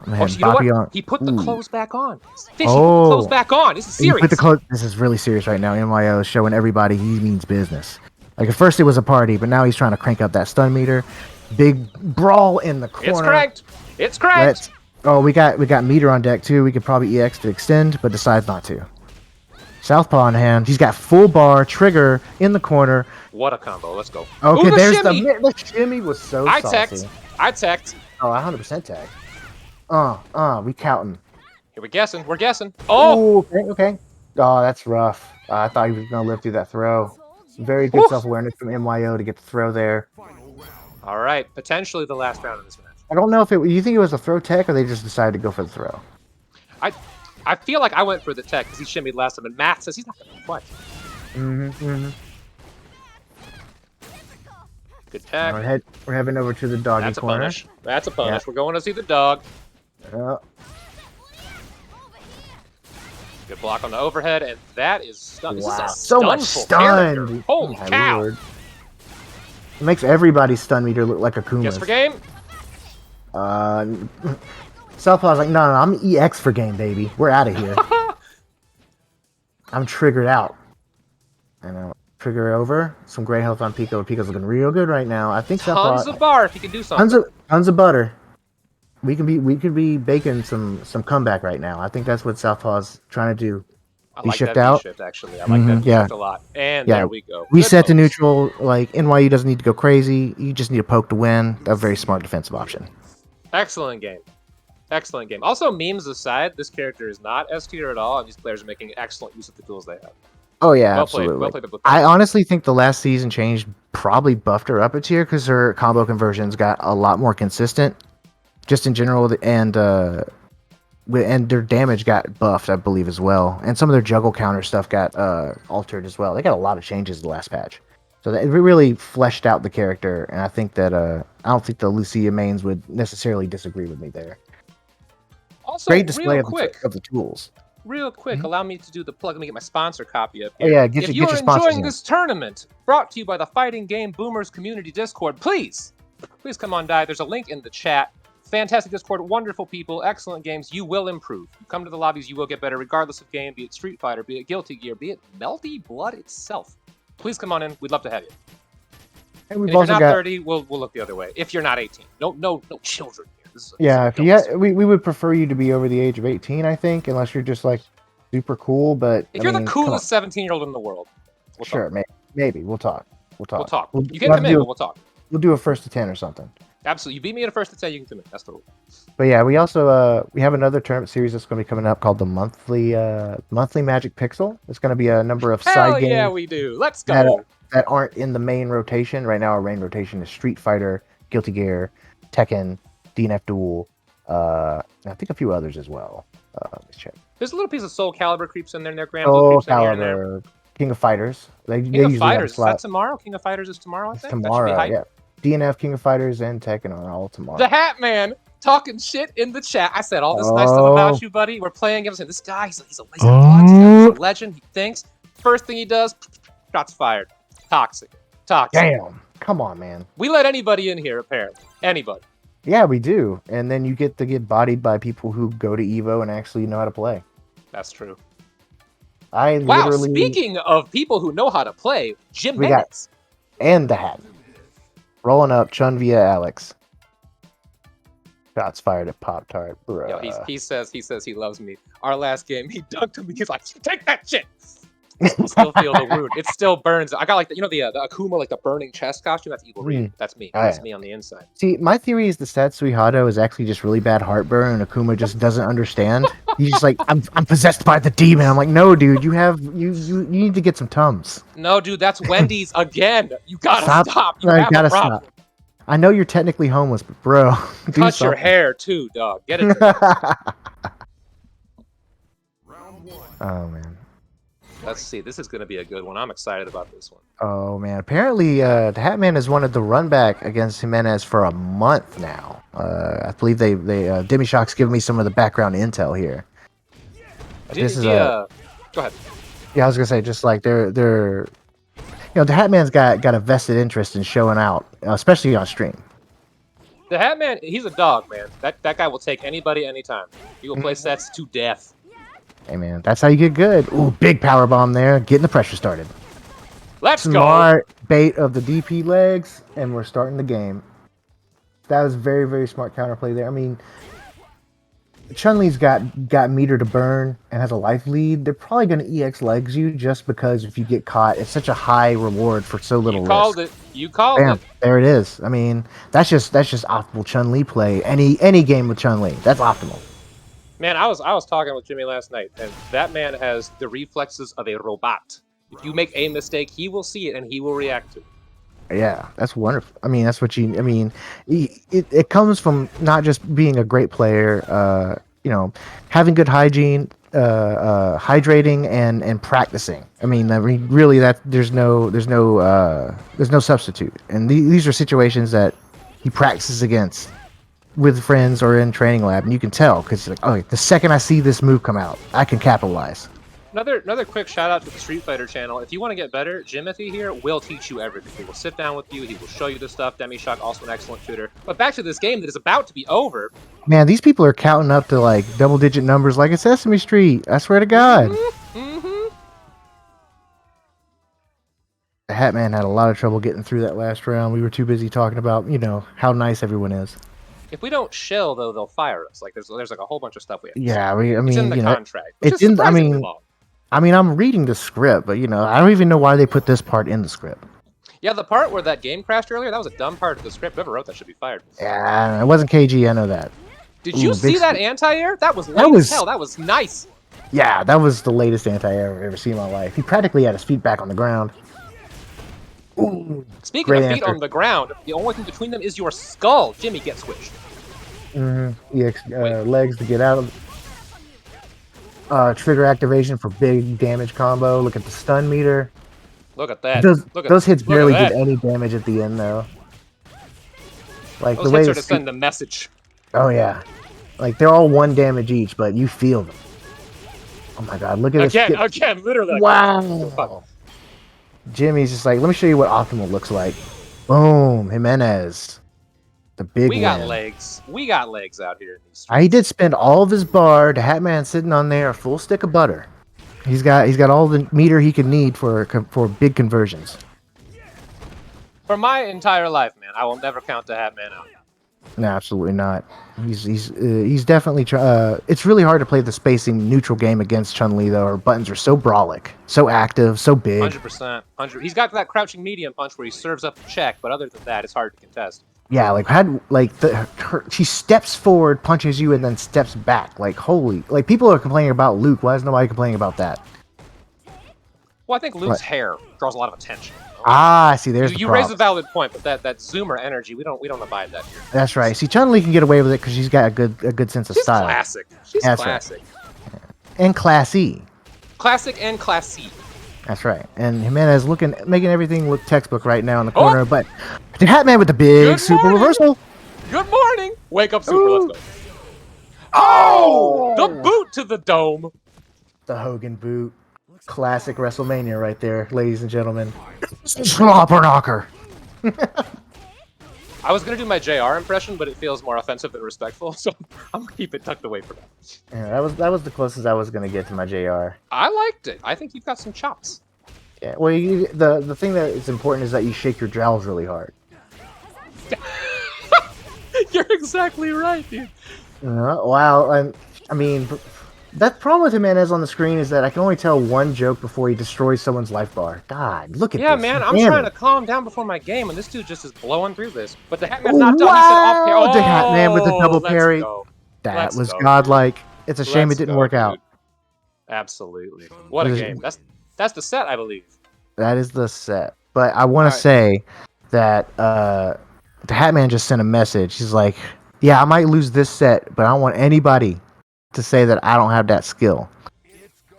I'm gonna Oh, have you know Boppy what? on. He put the Ooh. clothes back on. Fish, he put the clothes back on. This is You serious. put the clothes. This is really serious right now. NYO is showing everybody he means business. Like at first it was a party, but now he's trying to crank up that stun meter. Big brawl in the corner. It's cranked. It's cranked. We got meter on deck too. We could probably EX to extend, but decides not to. Southpaw in hand. He's got full bar trigger in the corner. What a combo. Let's go. Okay, Ooh, there's shimmy. the shimmy was so I saucy. teched. Oh, 100% tag. We counting. Here we're guessing. We're guessing. Oh, Ooh, okay. Oh, that's rough. I thought he was gonna live through that throw. Very good Woo. self-awareness from MYO to get the throw there. all right. Potentially the last round of this match. I don't know if you think it was a throw tech or they just decided to go for the throw. I feel like I went for the tech because he shimmied last time, and Matt says he's not going to fight. Good tech. We're heading over to the doggy That's a corner. punish. That's a punish. Yeah. We're going to see the dog. Yeah. Good block on the overhead, and that is stun. This Wow, is a so much stunful stun. character. Holy My cow. lord. It makes everybody's stun meter look like a Kuma's. Guess for game? Southpaw's like, no, I'm EX for game, baby. We're out of here. I'm triggered out. And trigger over. Some gray health on Pico. Pico's looking real good right now. I think Southpaw. Tons of bar if you can do something. Tons of butter. We could be baking some comeback right now. I think that's what Southpaw's trying to do. I He like shift that out? shift actually. I like that Yeah. shift a lot. And Yeah. there we go. We Good set to moves. neutral. Like NYU doesn't need to go crazy. You just need to poke to win. That's a very smart defensive option. Excellent game. Excellent game. Also, memes aside, this character is not S tier at all, and these players are making excellent use of the tools they have. Oh yeah, Well absolutely. played. Well played. I honestly think the last season change probably buffed her up a tier because her combo conversions got a lot more consistent, just in general, and their damage got buffed, I believe, as well. And some of their juggle counter stuff got altered as well. They got a lot of changes the last patch, so it really fleshed out the character. And I think that I don't think the Lucia mains would necessarily disagree with me there. Also, Great display real of quick, the tools. real quick, allow me to do the plug. Let me get my sponsor copy up Oh here. yeah, If get you your are sponsors enjoying in. this tournament, brought to you by the Fighting Game Boomers Community Discord, please come on die. There's a link in the chat. Fantastic Discord, wonderful people, excellent games. You will improve. You come to the lobbies, you will get better, regardless of game, be it Street Fighter, be it Guilty Gear, be it Melty Blood itself. Please come on in. We'd love to have you. And And we've if you're also not got 30, we'll look the other way. If you're not 18, no children here. This is Yeah, a if you dope we would prefer you to be over the age of 18, I think, unless you're just like super cool. But If I you're the mean, come on. coolest 17-year-old in the world, we'll Sure, talk. maybe we'll talk. We'll talk. We'll talk. We'll, You we'll can't have come to in, do but we'll talk. we'll do a first to 10 or something. Absolutely. You beat me in a first to 10, you can come in. That's the rule. But yeah, we also we have another tournament series that's going to be coming up called the monthly Magic Pixel. It's going to be a number of Hell side yeah, games we do. Let's that go. that aren't in the main rotation right now. Our main rotation is Street Fighter, Guilty Gear, Tekken, DNF Duel, and I think a few others as well. Let's check. There's a little piece of Soul Calibur creeps in there, and their Grand Blue Soul creeps in here and there. Calibur, King of Fighters. They King of usually have a Fighters, is slot. that tomorrow? King of Fighters is tomorrow, I It's think. That should be tomorrow, hype. yeah. DNF, King of Fighters, and Tekken are all tomorrow. The Hat Man talking shit in the chat. I said all this nice stuff about you, buddy. We're playing him. This guy, he's a legend. He thinks. First thing he does, shots fired. Toxic. Damn. Come on, man. We let anybody in here, apparently. Anybody. Yeah, we do. And then you get to get bodied by people who go to Evo and actually know how to play. That's true. I Wow, literally speaking of people who know how to play, Jim We got- Menes. and the hat. Rolling up Chun via Alex. Shots fired at Pop Tart, bro. Yo, he says he loves me. Our last game, he dunked on me. He's like, take that shit. I still feel the wound. It still burns. I got like the Akuma, like the burning chest costume. That's Evil Reed. That's me. Oh, That's yeah. me on the inside. See, my theory is the Satsui Hado is actually just really bad heartburn, and Akuma just doesn't understand. He's just like, I'm possessed by the demon. I'm like, no, dude, you need to get some Tums. No, dude, that's Wendy's again. You gotta stop. You No, have a problem. stop. I know you're technically homeless, but bro, do Cut your something. hair too, dog. Get it. Oh man. Let's see. This is gonna be a good one. I'm excited about this one. Oh man. Apparently, the Hatman has wanted the run back against Jimenez for a month now. I believe they Demishock's giving me some of the background intel here. This is Go ahead. Yeah, I was gonna say just like they're the Hatman's got a vested interest in showing out, especially on stream. The Hat Man, he's a dog, man. That guy will take anybody anytime. He will play sets to death. Hey man, that's how you get good. Ooh, big power bomb there, getting the pressure started. Let's go. Smart bait of the DP legs, and we're starting the game. That was very, very smart counterplay there. I mean, Chun-Li's got meter to burn and has a life lead. They're probably going to EX legs you just because if you get caught, it's such a high reward for so little You called risk. it. You called Bam, it. there it is. I mean, that's just optimal Chun-Li play. Any game with Chun-Li, that's optimal. Man, I was talking with Jimmy last night, and that man has the reflexes of a robot. If you make a mistake, he will see it and he will react to it. Yeah, that's wonderful. I mean, that's what you. I mean, it comes from not just being a great player. Having good hygiene, hydrating, and practicing. I mean, really, that there's no substitute. And these are situations that he practices against with friends or in training lab, and you can tell because like, oh, the second I see this move come out, I can capitalize. Another quick shout out to the Street Fighter channel. If you want to get better, Jimothy here will teach you everything. He will sit down with you. He will show you the stuff. Demishock, also an excellent tutor. But back to this game that is about to be over. Man, these people are counting up to like double-digit numbers like it's Sesame Street. I swear to God. Mm-hmm. The Hatman had a lot of trouble getting through that last round. We were too busy talking about, how nice everyone is. If we don't chill, though, they'll fire us. Like there's like a whole bunch of stuff we have to Yeah, it's in the contract. it's in. I'm reading the script, but I don't even know why they put this part in the script. Yeah, the part where that game crashed earlier, that was a dumb part of the script. Whoever wrote that should be fired. Yeah, it wasn't KG. I know that. Did you see that anti-air? That was lame as hell. That was nice. Yeah, that was the latest anti-air I've ever seen in my life. He practically had his feet back on the ground. Ooh, Speaking great of feet answer. on the ground, the only thing between them is your skull. Jimmy, get switched. EX legs to get out of. Trigger activation for big damage combo. Look at the stun meter. Look at that. Those hits barely that. did any damage at the end, though. Like Those the way hits are the to send a message. Oh yeah, like they're all 1 damage each, but you feel them. Oh my God, look at this! Again, literally. Wow. Jimmy's just like, let me show you what optimal looks like. Boom, Jimenez, the big We got win. legs. We got legs out here in these streets. He did spend all of his bar. The Hatman sitting on there, a full stick of butter. He's got all the meter he could need for big conversions. For my entire life, man, I will never count the Hat Man out. No, absolutely not. He's definitely. It's really hard to play the spacing neutral game against Chun Li though. Her buttons are so brolic, so active, so big. 100%. 100. He's got that crouching medium punch where he serves up the check, but other than that, it's hard to contest. Yeah, like she steps forward, punches you, and then steps back. Like holy, like people are complaining about Luke. Why is nobody complaining about that? Well, I think Luke's hair draws a lot of attention. Ah, see, there's You the raise a problem. valid point, but that zoomer energy, we don't abide that here. That's right. See, Chun Li can get away with it because she's got a good sense of She's style classic. She's That's right. classic. and classy. Classic and classy. That's right. And Jimenez making everything look textbook right now in the Oh! corner, but the Hatman with the big Good super morning. reversal. Good morning. Wake up, Super. Ooh. Let's go. Oh, the boot to the dome. The Hogan boot. Classic WrestleMania right there, ladies and gentlemen. Slobber knocker. I was gonna do my JR impression, but it feels more offensive than respectful, so I'm gonna keep it tucked away for now. Yeah, that was the closest I was gonna get to my JR. I liked it. I think you've got some chops. Yeah. Well, the thing that is important is that you shake your jowls really hard. You're exactly right, dude. Wow. I mean, that problem with Jimenez on the screen is that I can only tell one joke before he destroys someone's life bar. God, look at Yeah, this. man, I'm Damn trying it. to calm down before my game, and this dude just is blowing through this. But the Hatman's not done. He said off Wow, parry. the Hatman with the double let's parry. go. That Let's was go, godlike. It's a shame Let's it didn't go, work out. dude. Absolutely. What a This- game. That's the set, I believe. That is the set. But I want Alright. to say that the Hatman just sent a message. He's like, yeah, I might lose this set, but I don't want anybody to say that I don't have that skill.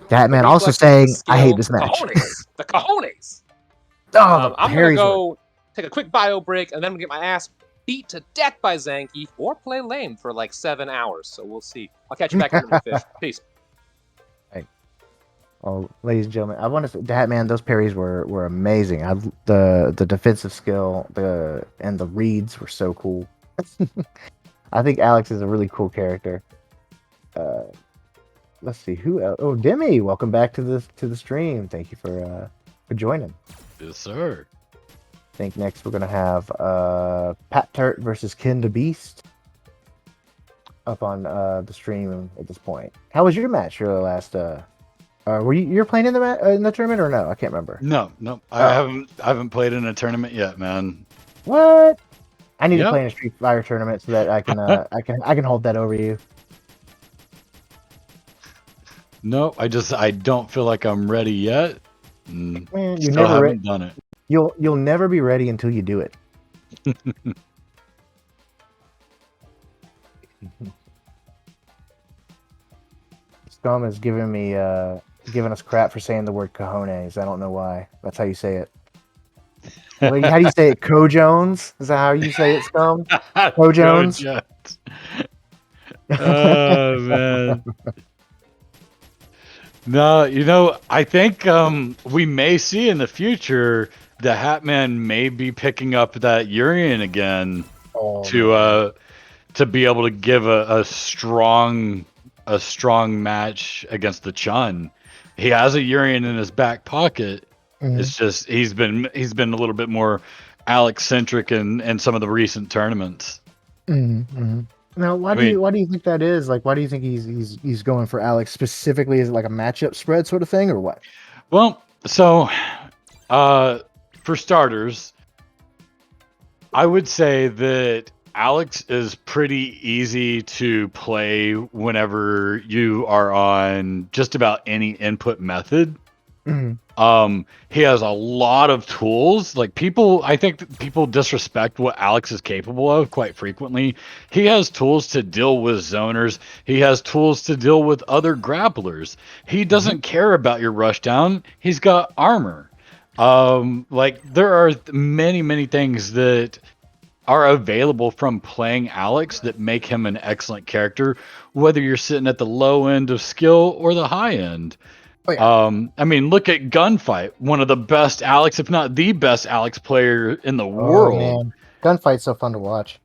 The Hatman The also reflexes, saying, the I hate skill, this match. The cojones. Oh, the I'm gonna parries were- go take a quick bio break, and then I'm gonna get my ass beat to death by Zanky, or play lame for like 7 hours. So we'll see. I'll catch you back in a minute, Fish. Peace. Oh, ladies and gentlemen, I want to say that man. Those parries were amazing. The defensive skill, and the reads were so cool. I think Alex is a really cool character. Let's see who else. Oh, Demi, welcome back to the stream. Thank you for joining. Yes, sir. I think next we're gonna have Pat Turt versus Ken the Beast up on the stream at this point. How was your match? Your last were you're playing in the tournament or no? I can't remember. No, I haven't played in a tournament yet, man. What? I need to Yep. play in a Street Fighter tournament so that I can I can hold that over you. No, I don't feel like I'm ready yet. Man, you're Still never haven't ready. done it. You'll never be ready until you do it. Scum is giving us crap for saying the word cojones. I don't know why. That's how you say it. Wait, how do you say it? Co-Jones? Is that how you say it, Scum? Go Jones? Jets. Oh man. No, I think we may see in the future the Hatman may be picking up that Urian again Oh, to be able to give a strong match against the Chun. He has a Urian in his back pocket. mhm. It's just he's been a little bit more Alex centric in some of the recent tournaments. Now, why do you think that is? Like, why do you think he's going for Alex specifically? Is it like a matchup spread sort of thing, or what? Well, so for starters, I would say that Alex is pretty easy to play whenever you are on just about any input method. He has a lot of tools. Like I think that people disrespect what Alex is capable of quite frequently. He has tools to deal with zoners. He has tools to deal with other grapplers. He doesn't care about your rush down. He's got armor. Like there are many things that are available from playing Alex that make him an excellent character, whether you're sitting at the low end of skill or the high end. Oh, yeah. I mean, look at Gunfight, one of the best Alex, if not the best Alex player in the world. Oh, man. Gunfight's so fun to watch.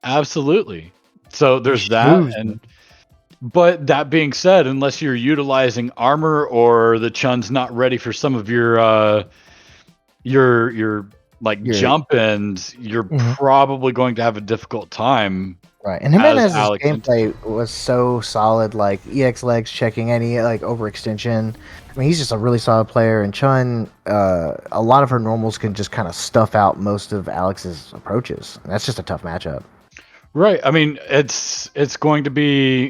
Absolutely. So there's that. But that being said, unless you're utilizing armor or the Chun's not ready for some of your like You're- jump ins, you're Mhm. probably going to have a difficult time. Right, and As Jimenez's Alex gameplay was so solid, like EX legs checking any like overextension. I mean, he's just a really solid player, and Chun, a lot of her normals can just kind of stuff out most of Alex's approaches. And that's just a tough matchup. Right. I mean, it's going to be,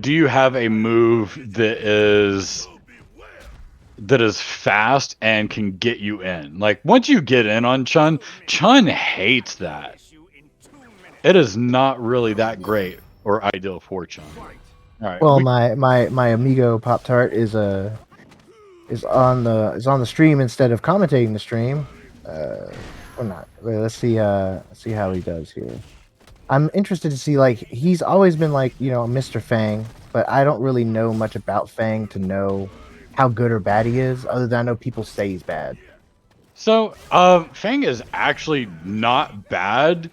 do you have a move that is fast and can get you in? Like once you get in on Chun hates that. It is not really that great or ideal for Chun. All right. Well, my amigo Pop Tart is on the stream instead of commentating the stream. Or not. Wait, let's see how he does here. I'm interested to see, like, he's always been like, Mr. Fang, but I don't really know much about Fang to know how good or bad he is, other than I know people say he's bad. So, Fang is actually not bad.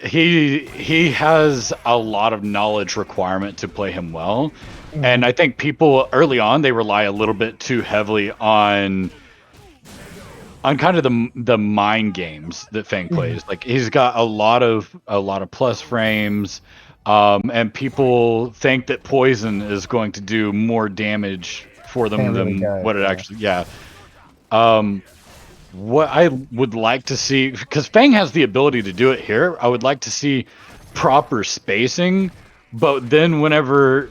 He has a lot of knowledge requirement to play him well. And I think people early on, they rely a little bit too heavily on kind of the mind games that Fang plays. Like he's got a lot of plus frames, and people think that poison is going to do more damage for them Fang than really does, what it yeah. actually. What I would like to see, because Fang has the ability to do it here, I would like to see proper spacing. But then whenever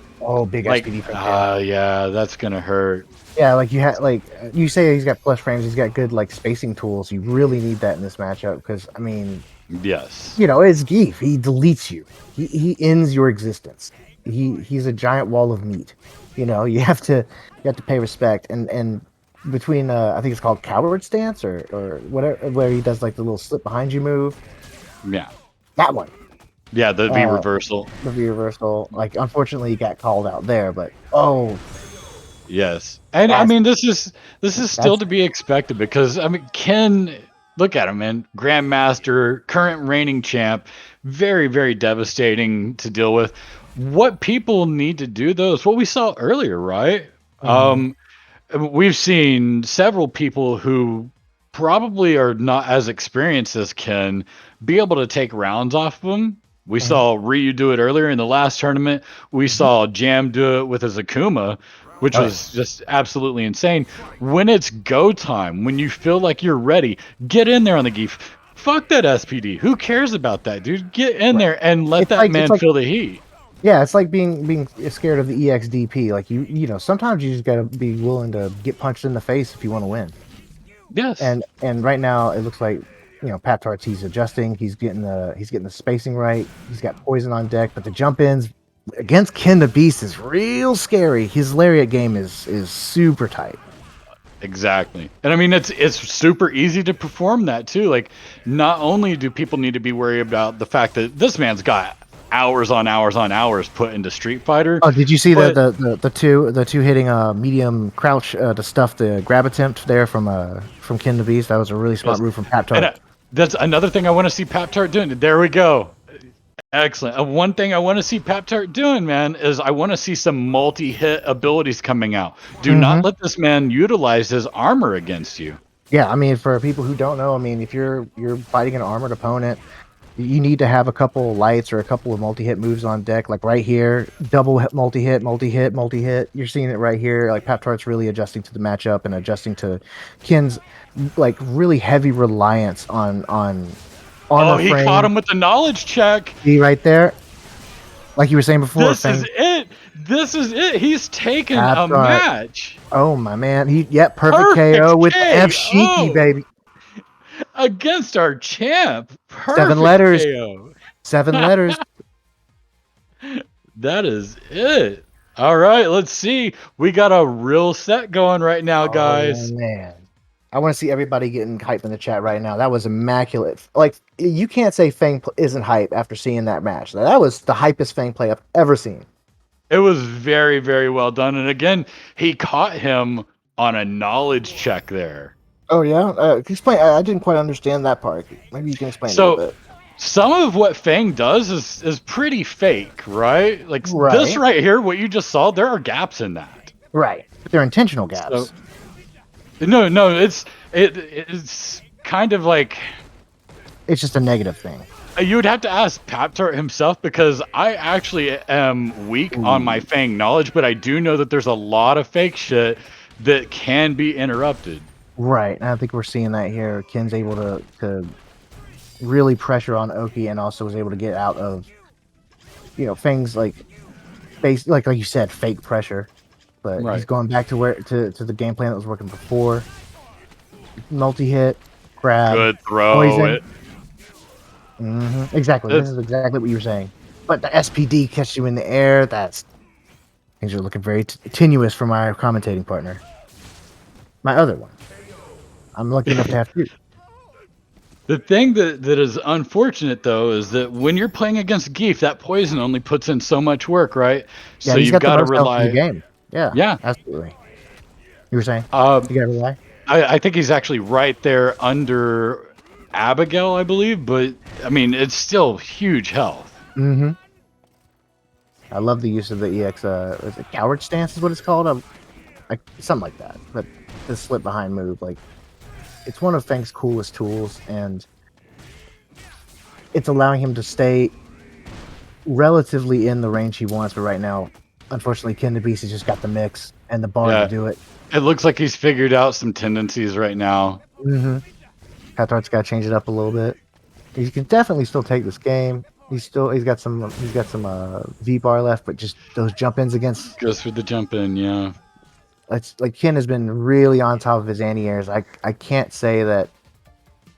Big like SPD from Fang. yeah, that's gonna hurt. Yeah, like you say he's got plus frames, he's got good like spacing tools. You really need that in this matchup because I mean, Yes. it's Geef. He deletes you. He ends your existence. He's a giant wall of meat. You have to pay respect. And between I think it's called coward stance or whatever, where he does like the little slip behind you move. Yeah. That one, Yeah, the V reversal. the V reversal. Like unfortunately, he got called out there, but Yes. And I That's- mean this is still to be expected because I mean Ken, look at him, man. Grandmaster, current reigning champ, very, very devastating to deal with. What people need to do though is what we saw earlier, right? We've seen several people who probably are not as experienced as Ken be able to take rounds off of him. We saw Ryu do it earlier in the last tournament. We saw Jam do it with his Akuma, which was just absolutely insane. When it's go time, when you feel like you're ready, get in there on the Geef. Fuck that SPD. Who cares about that, dude? Get in there and let that man feel the heat. Yeah, it's like being scared of the EXDP. Like sometimes you just gotta be willing to get punched in the face if you want to win. Yes. And right now it looks like Pat Tarts, he's adjusting. He's getting the spacing right. He's got poison on deck, but the jump ins against Ken the Beast is real scary. His lariat game is super tight. Exactly. And I mean it's super easy to perform that too. Like not only do people need to be worried about the fact that this man's got hours on hours put into Street Fighter. Oh, did you see But- the two hitting medium crouch to stuff the grab attempt there from Ken the Beast? That was a really smart move from Pat Tart. And that's another thing I want to see Pap Tart doing. There we go. Excellent. One thing I want to see Pap Tart doing, man, is I want to see some multi-hit abilities coming out. Do not let this man utilize his armor against you. Yeah, I mean, for people who don't know, I mean, if you're fighting an armored opponent, you need to have a couple lights or a couple of multi-hit moves on deck. Like right here, double multi-hit. You're seeing it right here. Like Pap Tart's really adjusting to the matchup and adjusting to Ken's like really heavy reliance on armor He frame. caught him with the knowledge check. See right there, like you were saying before. This is it. This is it. He's taken Pap a Tart. match Oh my man, perfect Perfect KO with KO. F Shiki, baby. against our champ. Perfect 7 letters. KO. 7 letters. That is it. All right, let's see. We got a real set going right now, guys. Oh, man. I want to see everybody getting hype in the chat right now. That was immaculate. Like, you can't say Fang isn't hype after seeing that match. That was the hypest Fang play I've ever seen. It was very, very well done. And again, he caught him on a knowledge check there. Oh, yeah? Explain. I didn't quite understand that part. Maybe you can explain a So- little bit. Some of what Fang does is pretty fake, right? Like this Right. right here, what you just saw, there are gaps in that. Right. But they're intentional gaps. So- No, it's kind of like It's just a negative thing. you would have to ask Pap-Tart himself, because I actually am weak on my Fang knowledge, but I do know that there's a lot of fake shit that can be interrupted. Right, and I think we're seeing that here. Ken's able to really pressure on Oki, and also was able to get out of, things like like you said, fake pressure. But Right. he's going back to the game plan that was working before. Multi-hit, grab, Good throw. poison. Exactly. This is exactly what you were saying. But the SPD catches you in the air. Things are looking very tenuous for my commentating partner. My other one. I'm lucky enough to have two. The thing that is unfortunate, though, is that when you're playing against Geef, that poison only puts in so much work, right? Yeah, So he's you've got got to the most health in the rely. game. Yeah. Yeah. Absolutely. You were saying? You You gotta rely? I think he's actually right there under Abigail, I believe, but I mean, it's still huge health. Mm-hmm. I love the use of the EX. Is it coward stance? Is what it's called? Something like that. But the slip behind move, like, it's one of Fang's coolest tools, and it's allowing him to stay relatively in the range he wants. But right now, unfortunately, Ken the Beast has just got the mix and the bar Yeah. to do it. It looks like he's figured out some tendencies right now. Mm-hmm. Pap-Tart's got to change it up a little bit. He can definitely still take this game. He's got some V bar left, but just those jump ins against. Goes for the jump in, yeah. It's like Ken has been really on top of his anti-airs. I can't say that.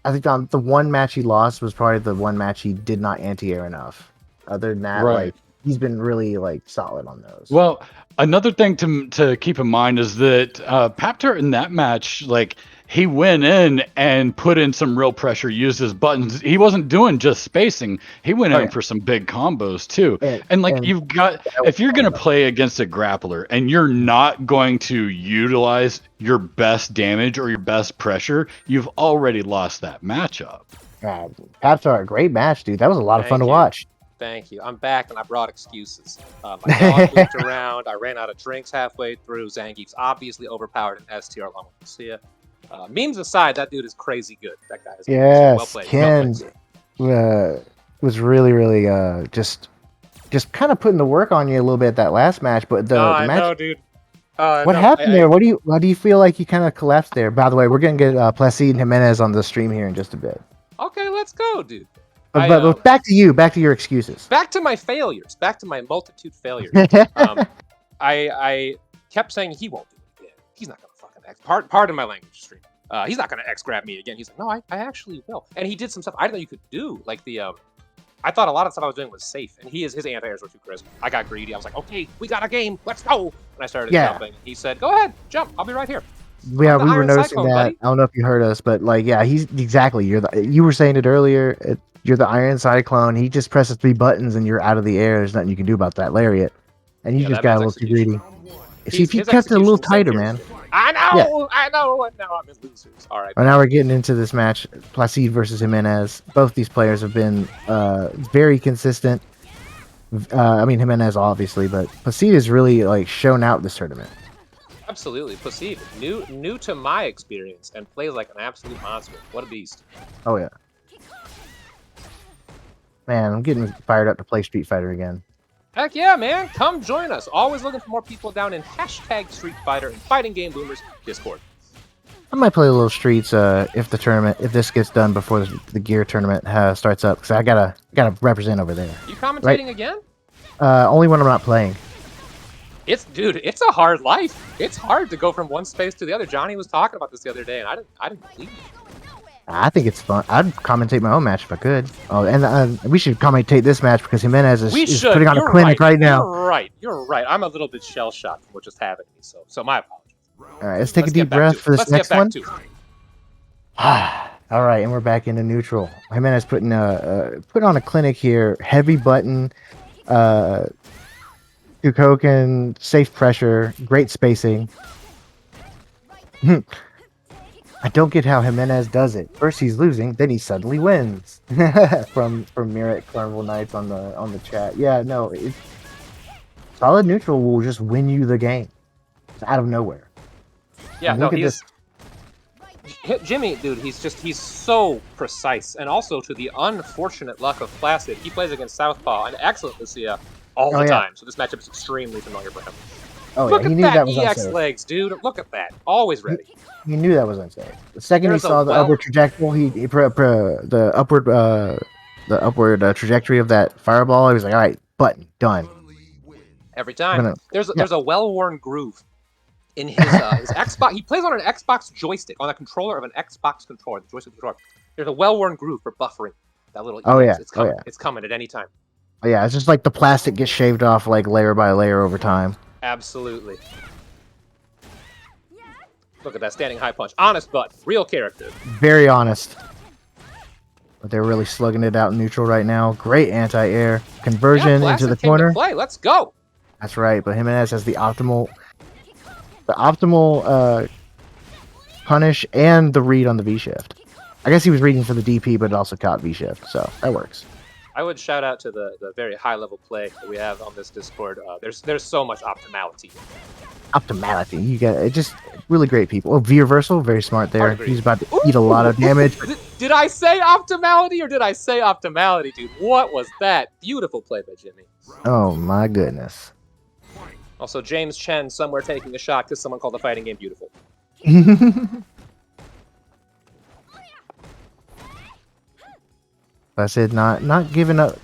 I think the one match he lost was probably the one match he did not anti-air enough. Other than that, Right. like, he's been really like solid on those. Well, another thing to keep in mind is that Pap-Tart in that match, like, he went in and put in some real pressure, used his buttons. He wasn't doing just spacing. He went in for some big combos too. And like, you've got, if you're going to play against a grappler and you're not going to utilize your best damage or your best pressure, you've already lost that matchup. Pap-Tart, great match, dude. That was a lot of fun to watch. Thank you. I'm back and I brought excuses. My dog moved around. I ran out of drinks halfway through. Zangief's obviously overpowered in STR along with Lucia. Memes aside, that dude is crazy good. That guy is Yes, well played. Ken was really just kind of putting the work on you a little bit at that last match. But the I match, know, dude. what happened there? Why do you feel like you kind of collapsed there? By the way, we're gonna get Placide and Jimenez on the stream here in just a bit. Okay, let's go, dude. But back to you. Back to your excuses. Back to my failures. Back to my multitude failures. I kept saying he won't do it again. He's not gonna fucking X. Pardon my language, stream. He's not gonna X grab me again. He's like, no, I actually will. And he did some stuff I didn't know you could do. Like I thought a lot of stuff I was doing was safe, and his anti-airs were too crisp. I got greedy. I was like, okay, we got a game. Let's go. And I started jumping. He said, go ahead, jump. I'll be right here. Yeah, we were Iron noticing Cyclone, that. buddy. I don't know if you heard us, but like, yeah, he's exactly. You were saying it earlier. You're the Iron Cyclone. He just presses 3 buttons and you're out of the air. There's nothing you can do about that lariat. And you just got a little too greedy. See, if you kept it a little tighter, man. I know, I know. And now I'm in losers. All right. Well, now we're getting into this match, Placide versus Jimenez. Both these players have been very consistent. I mean, Jimenez obviously, but Placide has really like shown out this tournament. Absolutely. Placide, new to my experience, and plays like an absolute monster. What a beast. Oh yeah. Man, I'm getting fired up to play Street Fighter again. Heck yeah, man. Come join us. Always looking for more people down in hashtag Street Fighter and Fighting Game Boomers Discord. I might play a little Streets if this gets done before the Gear tournament starts up, because I gotta represent over there. You commentating again? Only when I'm not playing. Dude, it's a hard life. It's hard to go from one space to the other. Johnny was talking about this the other day, and I didn't believe it. I think it's fun. I'd commentate my own match if I could. Oh, and we should commentate this match because Jimenez is putting on a clinic right now. You're right. I'm a little bit shell-shocked from what just happened to me, so my apologies. All right, let's take a deep breath for this next one. All right, and we're back into neutral. Jimenez putting on a clinic here. Heavy button, Dukoken, safe pressure, great spacing. I don't get how Jimenez does it. First he's losing, then he suddenly wins. from Merit Carnival Knights on the chat. Yeah, no, solid neutral will just win you the game. It's out of nowhere. Yeah, And no, look at this. Jimmy, dude, he's so precise, and also to the unfortunate luck of Placid, he plays against Southpaw, an excellent Lucia, all Oh, the yeah. time. So this matchup is extremely familiar for him. Oh Look yeah, he at knew that that was EX unsafe. legs, dude. Look at that. Always ready. He knew that was unsafe. The second There's he a saw the well- upward trajectory, the upward trajectory of that fireball, he was like, "All right, button done." Every I'm time. gonna- There's a well-worn groove in his Xbox. He plays on an Xbox joystick, on a controller of an Xbox controller, the joystick controller. There's a well-worn groove for buffering that little. Oh, EX. yeah. It's coming. Oh, yeah. It's coming at any time. Oh, yeah, it's just like the plastic gets shaved off like layer by layer over time. Absolutely. Look at that standing high punch. Honest button. Real character. Very honest. But they're really slugging it out in neutral right now. Great anti-air conversion Yeah, into Placid the came corner. to play. Let's go. That's right, but Jimenez has the optimal punish and the read on the V shift. I guess he was reading for the DP, but it also caught V shift, so that works. I would shout out to the very high level play that we have on this Discord. There's so much optimality. Optimality, you get it. Just really great people. Oh, V reversal, very smart there. Agreed. He's about to eat a lot of damage. Did I say optimality or did I say optimality, dude? What was that? Beautiful play by Jimmy. Oh my goodness. Also, James Chen somewhere taking a shot because someone called the fighting game beautiful. I said not giving up.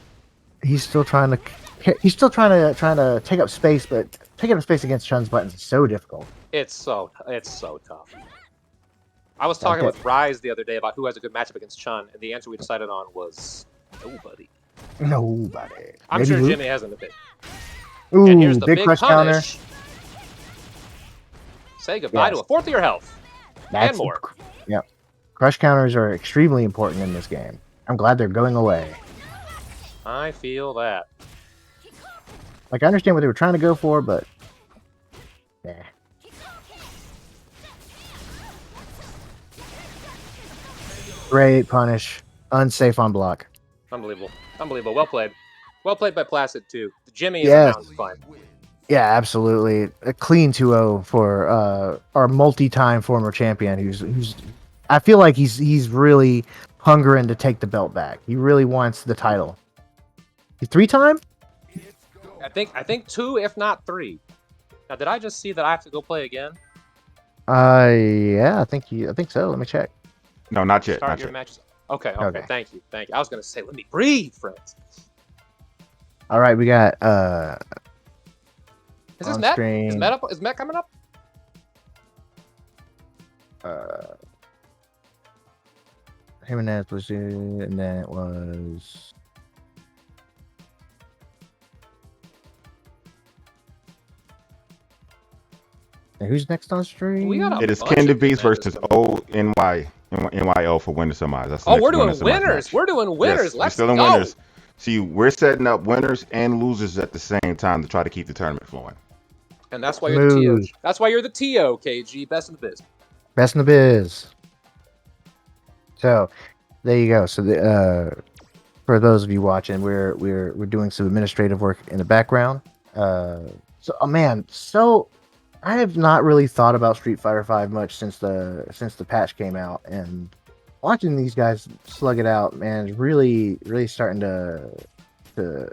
He's still trying to take up space, but taking up space against Chun's buttons is so difficult. It's so tough. I was talking with Rise the other day about who has a good matchup against Chun, and the answer we decided on was nobody. Nobody. I'm Maybe sure Luke? Jimmy hasn't a bit. Ooh, And here's the big big crush counter. punish. Say goodbye Yes. to a fourth of your health. That's more. Yep. Crush counters are extremely important in this game. I'm glad they're going away. I feel that. Like, I understand what they were trying to go for, but yeah. Great punish. Unsafe on block. Unbelievable. Well played. Well played by Placid too. Jimmy is Yes. around fine. Yeah, absolutely. A clean 2-0 for our multi-time former champion who's I feel like he's really hungering to take the belt back. He really wants the title. You 3-time? I think 2, if not 3. Now, did I just see that I have to go play again? Yeah, I think so. Let me check. No, not yet. Start Not your yet. matches. Okay. Okay. Thank you. I was gonna say, let me breathe, friends. All right, we got Is this on Met? screen. Is Met coming up? Jimenez was in, and then it was who's next on stream? We got a It is bunch Ken of DeVries good versus matches. NYL for winner semis. That's the Oh, next we're doing winner semis winners. match. We're doing winners. Yes, we're Let's still go. in winners. See, we're setting up winners and losers at the same time to try to keep the tournament flowing. And that's why you're the TO. Smooth. That's why you're the TO, KG. Best in the biz. Best in the biz. So there you go. So for those of you watching, we're doing some administrative work in the background. So I have not really thought about Street Fighter V much since the patch came out, and watching these guys slug it out, man, is really starting to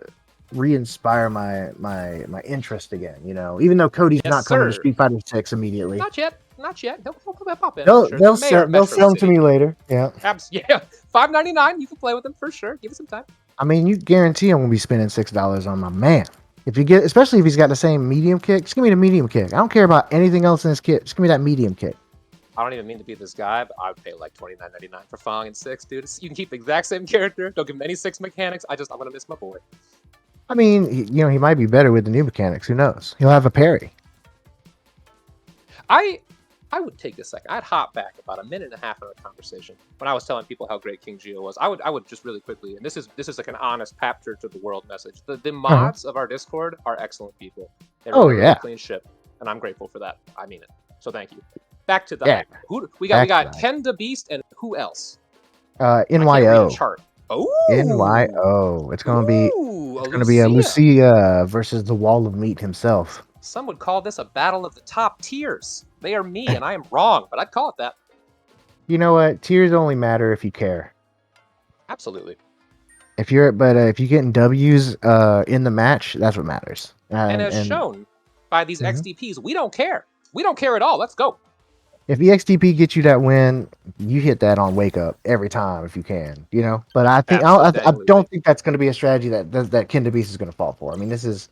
re-inspire my interest again. You know, even though Cody's Yes, not coming to sir. Street Fighter 6 immediately, Not yet. He'll pop in. they'll for sure. they'll Mayor sell, of they'll Metro sell them to City. me later. Yeah. Yeah, $5.99. You can play with them for sure. Give it some time. I mean, you guarantee I'm gonna be spending $6 on my man. Especially if he's got the same medium kick, just give me the medium kick. I don't care about anything else in this kit. Just give me that medium kick. I don't even mean to be this guy, but I would pay like $29.99 for Fong and 6, dude. You can keep the exact same character. Don't give him any 6 mechanics. I'm gonna miss my boy. I mean, he might be better with the new mechanics. Who knows? He'll have a parry. I would take a second. I'd hop back about a minute and a half in the conversation when I was telling people how great King Geo was. I would just really quickly, and this is like an honest capture to the world message. The mods of our Discord are excellent people. They Oh, run a really yeah. clean ship, and I'm grateful for that. I mean it. So thank you. Back to the Yeah. who we got. We Back got to Ken the Beast and who else? I can't read NYO. a chart. Oh, NYO. It's gonna be a Lucia. Lucia versus the Wall of Meat himself. Some would call this a battle of the top tiers. They are me, and I am wrong, but I'd call it that. You know what? Tears only matter if you care. Absolutely. If you're, if you getting W's in the match, that's what matters. And as And shown by these Mhm. XDPs, we don't care. We don't care at all. Let's go. if the XTP gets you that win, you hit that on wake up every time if you can, you know. But I think I Absolutely. don't think that's going to be a strategy that Ken DeBeast is going to fall for. I mean, this is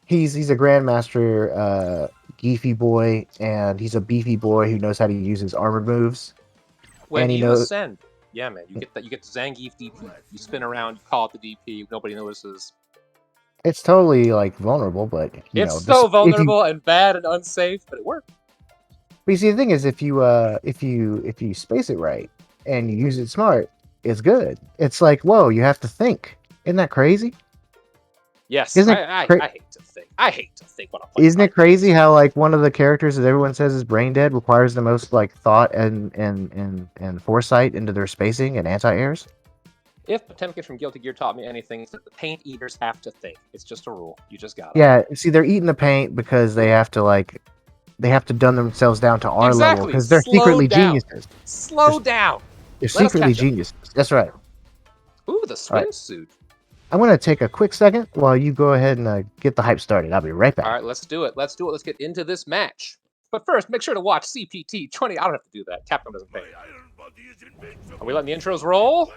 he's a grandmaster, geefy boy, and he's a beefy boy who knows how to use his armored moves. When And he you knows ascend, yeah, man, you get that. You get the Zangief DP. You spin around, you call it the DP. Nobody notices. it's totally like vulnerable, but you know, It's so if you vulnerable and bad and unsafe, but it worked. but you see the thing is if you space it right and you use it smart, it's good. It's like, whoa, you have to think. Isn't that crazy? Yes, Isn't it I cra- hate to think. I hate to think when I'm playing. Isn't it fighting crazy games. how like one of the characters that everyone says is brain dead requires the most like thought and foresight into their spacing and anti-airs? If Potemkin from Guilty Gear taught me anything, it's that the paint eaters have to think. It's just a rule. You just got it. Yeah, see, they're eating the paint because they have to dumb themselves down to our level Exactly. because they're Slow secretly down. geniuses. Slow down. They're Let us secretly catch up. geniuses. That's right. Ooh, the right. swimsuit. I'm gonna take a quick second while you go ahead and get the hype started. I'll be right back. All right, let's do it. Let's do it. Let's get into this match. But first, make sure to watch CPT 20. I don't have to do that. Capcom doesn't pay. Are we letting the intros roll?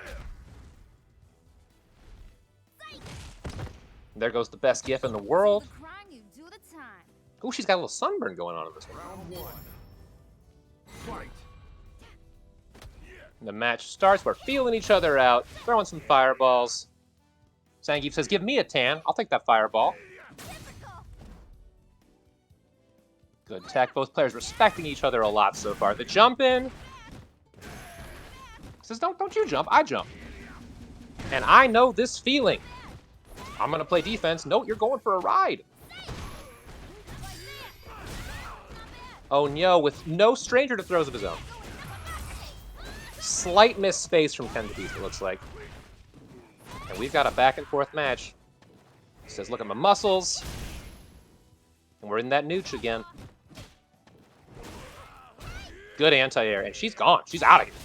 There goes the best GIF in the world. Ooh, she's got a little sunburn going on in this one. The match starts. We're feeling each other out, throwing some fireballs. Zangief says, give me a tan. I'll take that fireball. Good tech. Both players respecting each other a lot so far. The jump in. Says, don't you jump. I jump. And I know this feeling. I'm going to play defense. No, you're going for a ride. Oh, no, with no stranger to throws of his own. Slight miss space from Ken DeBeast, it looks like. And we've got a back and forth match. He says, look at my muscles. And we're in that nooch again. Good anti-air. And she's gone. She's out of here.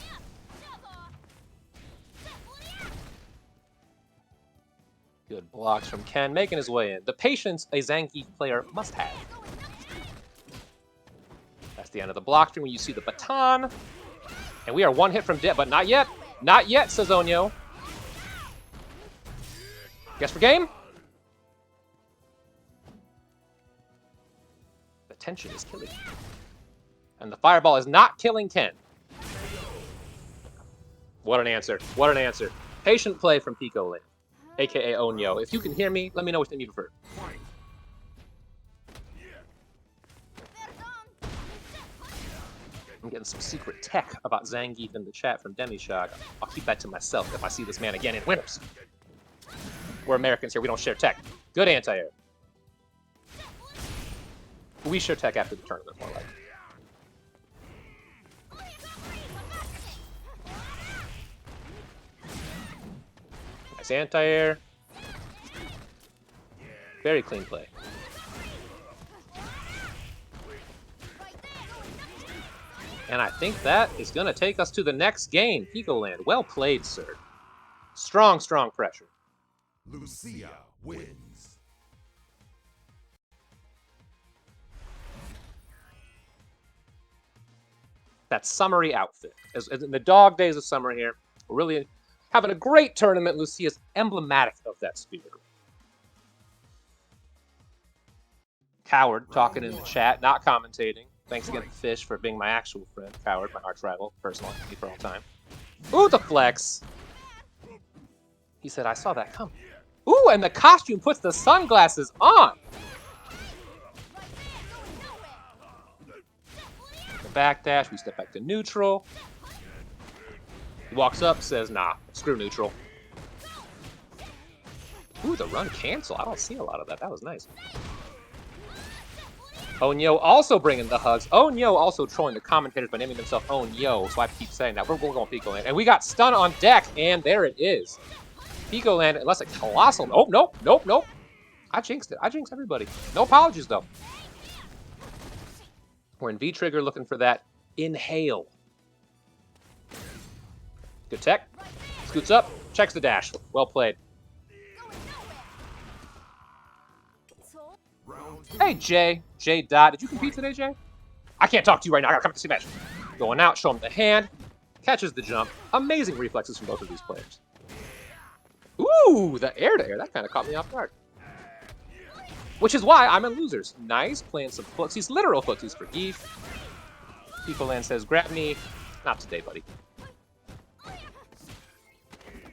Good blocks from Ken, making his way in. The patience a Zangief player must have. That's the end of the block stream when you see the baton. And we are one hit from death, but not yet. Not yet, says Onyo. Guess for game? The tension is killing. And the fireball is not killing Ken. What an answer. What an answer. Patient play from Pico Lane, a.k.a. Onyo. If you can hear me, let me know which name you prefer. I'm getting some secret tech about Zangief in the chat from Demishog. I'll keep that to myself if I see this man again in Winners. We're Americans here. We don't share tech. Good anti-air. We share tech after the tournament, more like. Nice anti-air. Very clean play. And I think that is going to take us to the next game. Picoland, well played, sir. Strong, strong pressure. Lucia wins. That summery outfit. As in the dog days of summer here, we're really having a great tournament. Lucia's emblematic of that spirit. Coward talking in the chat, not commentating. Thanks again, Fish, for being my actual friend. Coward, my arch rival, personal, me for all time. Ooh, the flex. He said, I saw that coming. Ooh, and the costume puts the sunglasses on. The backdash, we step back to neutral. He walks up, says, nah, screw neutral. Ooh, the run cancel. I don't see a lot of that. That was nice. Onyo also bringing the hugs. Onyo also trolling the commentators by naming himself Onyo, so I keep saying that. We're going Picoland. And we got stun on deck, and there it is. Picoland, unless a colossal... Oh, nope, nope, nope. I jinxed it. I jinxed everybody. No apologies, though. We're in V-Trigger looking for that inhale. Good tech. Scoots up. Checks the dash. Well played. Hey, Jay. Jay Dot. Did you compete today, Jay? I can't talk to you right now. I gotta come to see match. Going out. Show him the hand. Catches the jump. Amazing reflexes from both of these players. Ooh, the air to air. That kind of caught me off guard. Which is why I'm in losers. Nice. Playing some footsies. Literal footsies for Geef. Picoland says, grab me. Not today, buddy.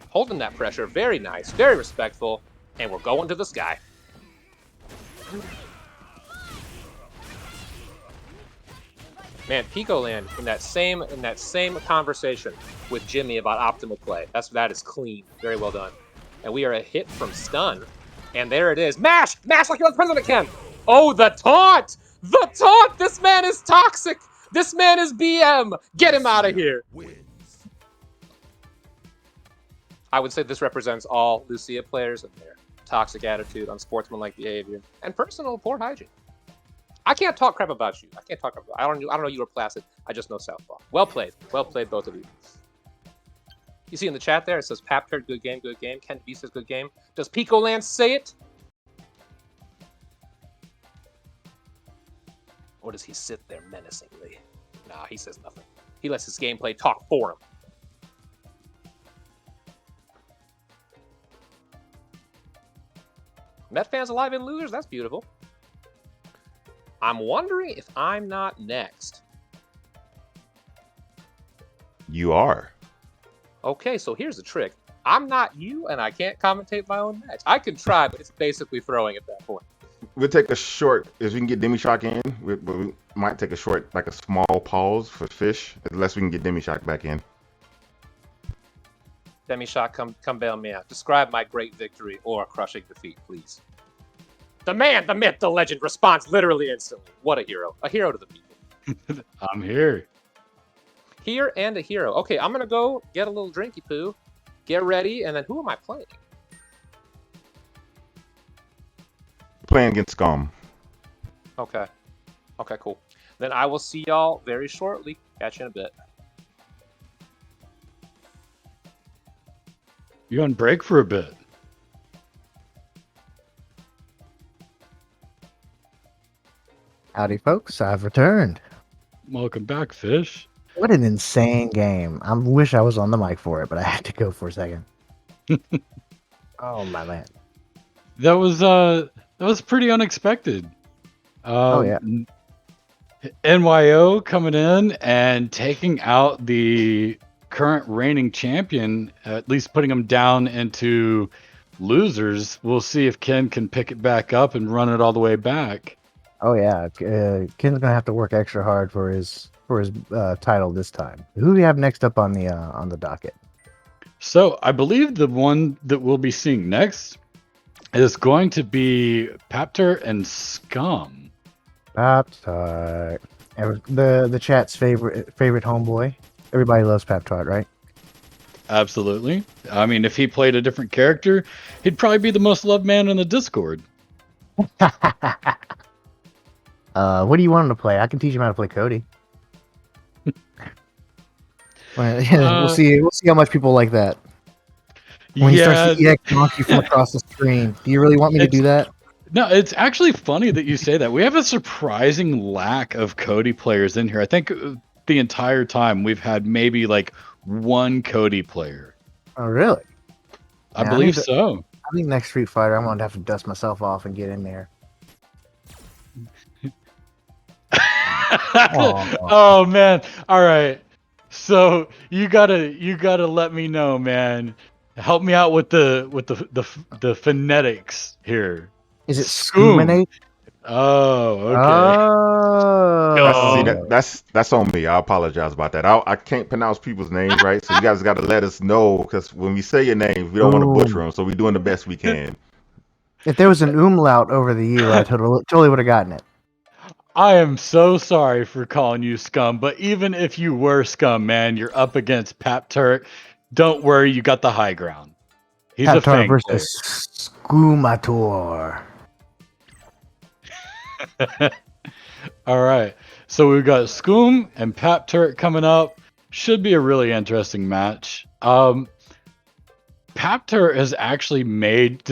Holding that pressure. Very nice. Very respectful. And we're going to the sky. Man, Picoland in that same conversation with Jimmy about optimal play. That is clean. Very well done. And we are a hit from stun. And there it is. Mash! Mash like you're the president Ken! Oh, the taunt! The taunt! This man is toxic! This man is BM! Get him out of here! Wins. I would say this represents all Lucia players and their toxic attitude, unsportsmanlike behavior, and personal poor hygiene. I can't talk crap about you. I can't talk crap about I don't know you were Placid. I just know Southpaw. Well played. Well played, both of you. You see in the chat there, it says Papturt, good game, good game. Kent B says good game. Does Picoland say it? Or does he sit there menacingly? Nah, he says nothing. He lets his gameplay talk for him. Met fans alive and losers? That's beautiful. I'm wondering if I'm not next. You are. Okay, so here's the trick. I'm not you, and I can't commentate my own match. I can try, but it's basically throwing at that point. We'll take a short, if we can get Demi Shock in, we might take a short, like a small pause for Fish, unless we can get Demi Shock back in. Demi Shock, come bail me out. Describe my great victory or crushing defeat, please. The man, the myth, the legend responds literally instantly. What a hero. A hero to the people. I'm here. Here and a hero. Okay, I'm going to go get a little drinky poo, get ready, and then who am I playing? Playing against Scum. Okay. Okay, cool. Then I will see y'all very shortly. Catch you in a bit. You on break for a bit. Howdy, folks. I've returned. Welcome back, Fish. What an insane game. I wish I was on the mic for it, but I had to go for a second. Oh, my man. That was pretty unexpected. Oh, yeah. NYO coming in and taking out the current reigning champion, at least putting him down into losers. We'll see if Ken can pick it back up and run it all the way back. Oh, yeah. Ken's going to have to work extra hard for his title this time. Who do we have next up on the docket? So I believe the one that we'll be seeing next is going to be Papturt and Scum. Pap-Tart. The chat's favorite homeboy. Everybody loves Pap-Tart, right? Absolutely. I mean, if he played a different character, he'd probably be the most loved man in the Discord. What do you want him to play? I can teach him how to play Cody. We'll see how much people like that. When he starts to EX knock you from across the screen. Do you really want me to do that? No, it's actually funny that you say that. We have a surprising lack of Cody players in here. I think the entire time we've had maybe like one Cody player. Oh, really? I believe so. I think next Street Fighter, I'm going to have to dust myself off and get in there. Oh man! All right, so you gotta let me know, man. Help me out with the phonetics here. Is it Scoominate? Oh, okay. Oh, See, that's on me. I apologize about that. I can't pronounce people's names right, so you guys got to let us know, because when we say your names, we don't want to butcher them. So we're doing the best we can. If there was an umlaut over the U, I totally would have gotten it. I am so sorry for calling you Scum, but even if you were Scum, man, you're up against Papturt. Don't worry, you got the high ground. He's a Pap-Tart Fang player. versus Scoomator. All right, so we've got Scoom and Papturt coming up. Should be a really interesting match. Papter has actually made,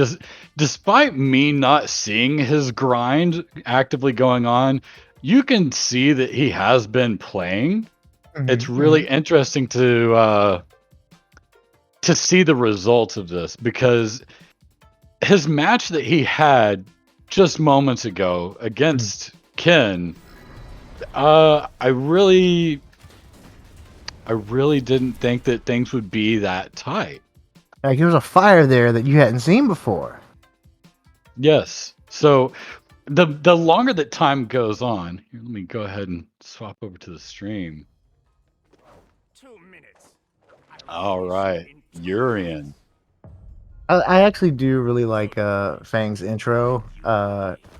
despite me not seeing his grind actively going on, you can see that he has been playing. It's really interesting to see the results of this, because his match that he had just moments ago against Ken, I really didn't think that things would be that tight. Like, there was a fire there that you hadn't seen before. Yes. So the longer that time goes on, here, let me go ahead and swap over to the stream. 2 minutes. All right, Urian. I actually do really like Fang's intro,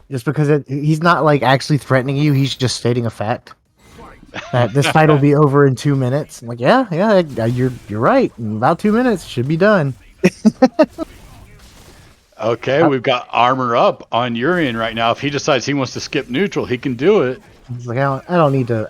just because he's not like actually threatening you. He's just stating a fact that this fight will be over in 2 minutes. I'm like, yeah, you're right. In about 2 minutes, should be done. Okay, we've got armor up on Urian right now. If he decides he wants to skip neutral, he can do it. He's like, I don't need to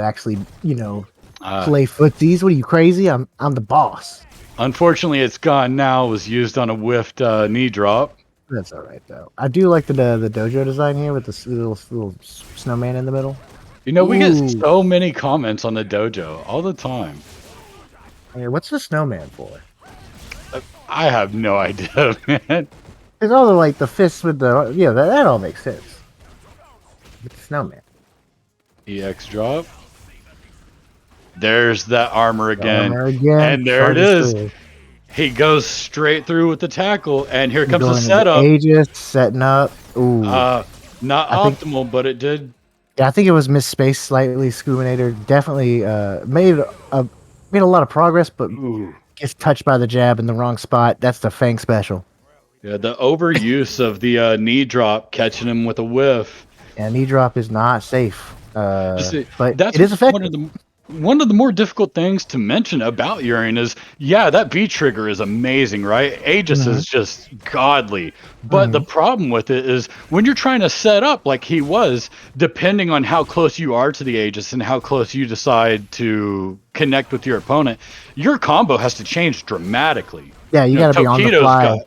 actually, play footsies. What are you, crazy? I'm the boss. Unfortunately, it's gone now. It was used on a whiffed knee drop. That's all right though. I do like the dojo design here with the little snowman in the middle. You know, we get Ooh. so many comments on the dojo all the time. Hey, what's the snowman for? I have no idea, man. There's all the fists with the that all makes sense. With the snowman. EX drop. There's that armor again. Again. And there it is. Through. He goes straight through with the tackle, and here comes the Going into setup. Aegis, setting up. Ooh. Not I think- optimal, but it did. Yeah, I think it was misspaced slightly. Scuminator definitely made a lot of progress, but gets touched by the jab in the wrong spot. That's the Fang special. Yeah, the overuse of the knee drop, catching him with a whiff. And knee drop is not safe. But That's it is effective. One of the more difficult things to mention about Urian is, that B trigger is amazing, right? Aegis is just godly. But the problem with it is when you're trying to set up like he was, depending on how close you are to the Aegis and how close you decide to connect with your opponent, your combo has to change dramatically. Yeah, you got to be on the fly.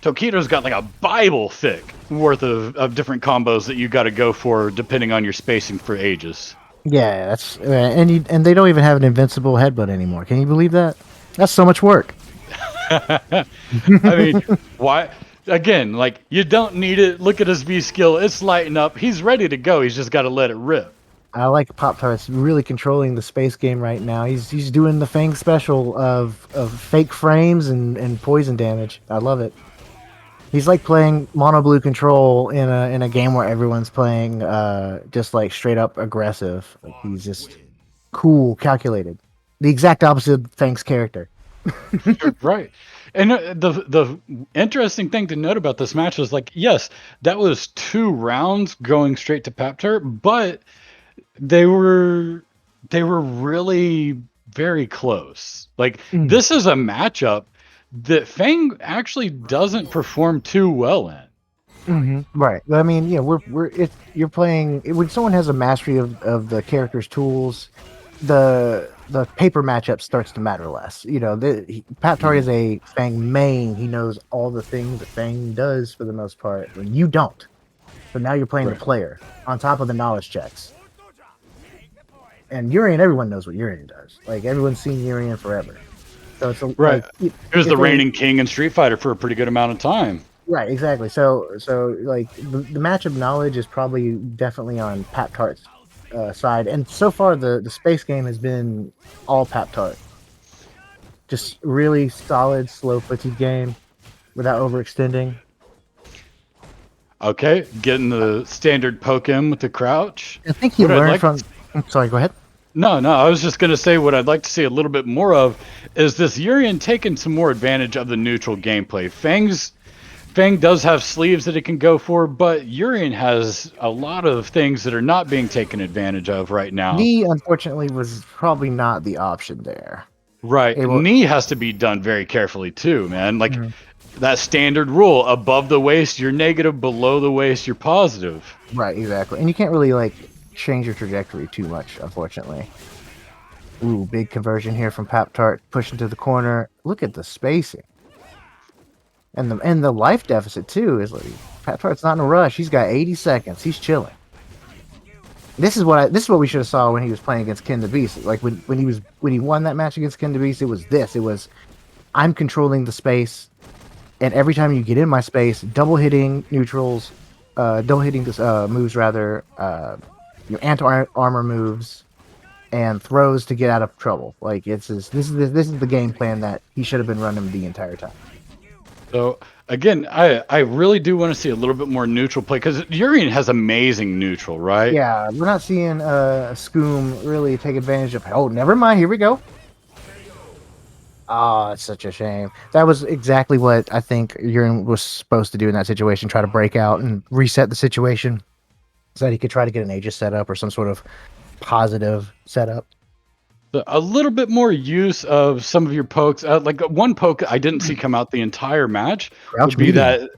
Tokido's got like a Bible thick worth of different combos that you got to go for depending on your spacing for Aegis. Yeah, that's and they don't even have an invincible headbutt anymore. Can you believe that? That's so much work. I mean, why? Again, like, you don't need it. Look at his V skill; it's lighting up. He's ready to go. He's just got to let it rip. I like Pop-Tart's really controlling the space game right now. He's doing the Fang special of fake frames and poison damage. I love it. He's like playing mono blue control in a game where everyone's playing just like straight up aggressive. Like, he's just cool, calculated. The exact opposite of Fang's character. Right. And the interesting thing to note about this match is, like, yes, that was 2 rounds going straight to Papter, but they were really very close. Like, this is a matchup that Fang actually doesn't perform too well in. Right. I mean, you're playing when someone has a mastery of the character's tools, the paper matchup starts to matter less. Pap-Tart is a Fang main. He knows all the things that Fang does for the most part, and you don't. So now you're playing the player on top of the knowledge checks. And Urian, everyone knows what Urian does. Like, everyone's seen Urian forever. So it's right. Like, he was the reigning king in Street Fighter for a pretty good amount of time. Right, exactly. So like the matchup knowledge is probably definitely on Pap-Tart's side, and so far the space game has been all Pap-Tart. Just really solid, slow footsie game without overextending. Okay, getting the standard poke in with the crouch. I think he learned from. Sorry, go ahead. No, I was just going to say what I'd like to see a little bit more of is this Urian taking some more advantage of the neutral gameplay. Fang does have sleeves that it can go for, but Urian has a lot of things that are not being taken advantage of right now. Knee, unfortunately, was probably not the option there. Right. Knee has to be done very carefully too, man. Like, that standard rule, above the waist, you're negative, below the waist, you're positive. Right, exactly. And you can't really, like, change your trajectory too much, unfortunately. Ooh, big conversion here from Pap Tart, pushing to the corner. Look at the spacing. And the life deficit too is like Pap Tart's not in a rush. He's got 80 seconds. He's chilling. This is what we should have saw when he was playing against Ken the Beast. Like when he won that match against Ken the Beast, it was this. It was I'm controlling the space, and every time you get in my space, double hitting neutrals, double hitting this moves rather, your anti-armor moves, and throws to get out of trouble. Like this is the game plan that he should have been running the entire time. So again, I really do want to see a little bit more neutral play because Urian has amazing neutral, right? Yeah, we're not seeing Scoom really take advantage of. Oh, never mind. Here we go. Oh, it's such a shame. That was exactly what I think Urian was supposed to do in that situation. Try to break out and reset the situation so that he could try to get an Aegis setup or some sort of positive setup. A little bit more use of some of your pokes. Like one poke I didn't see come out the entire match Crouch would be medium. that.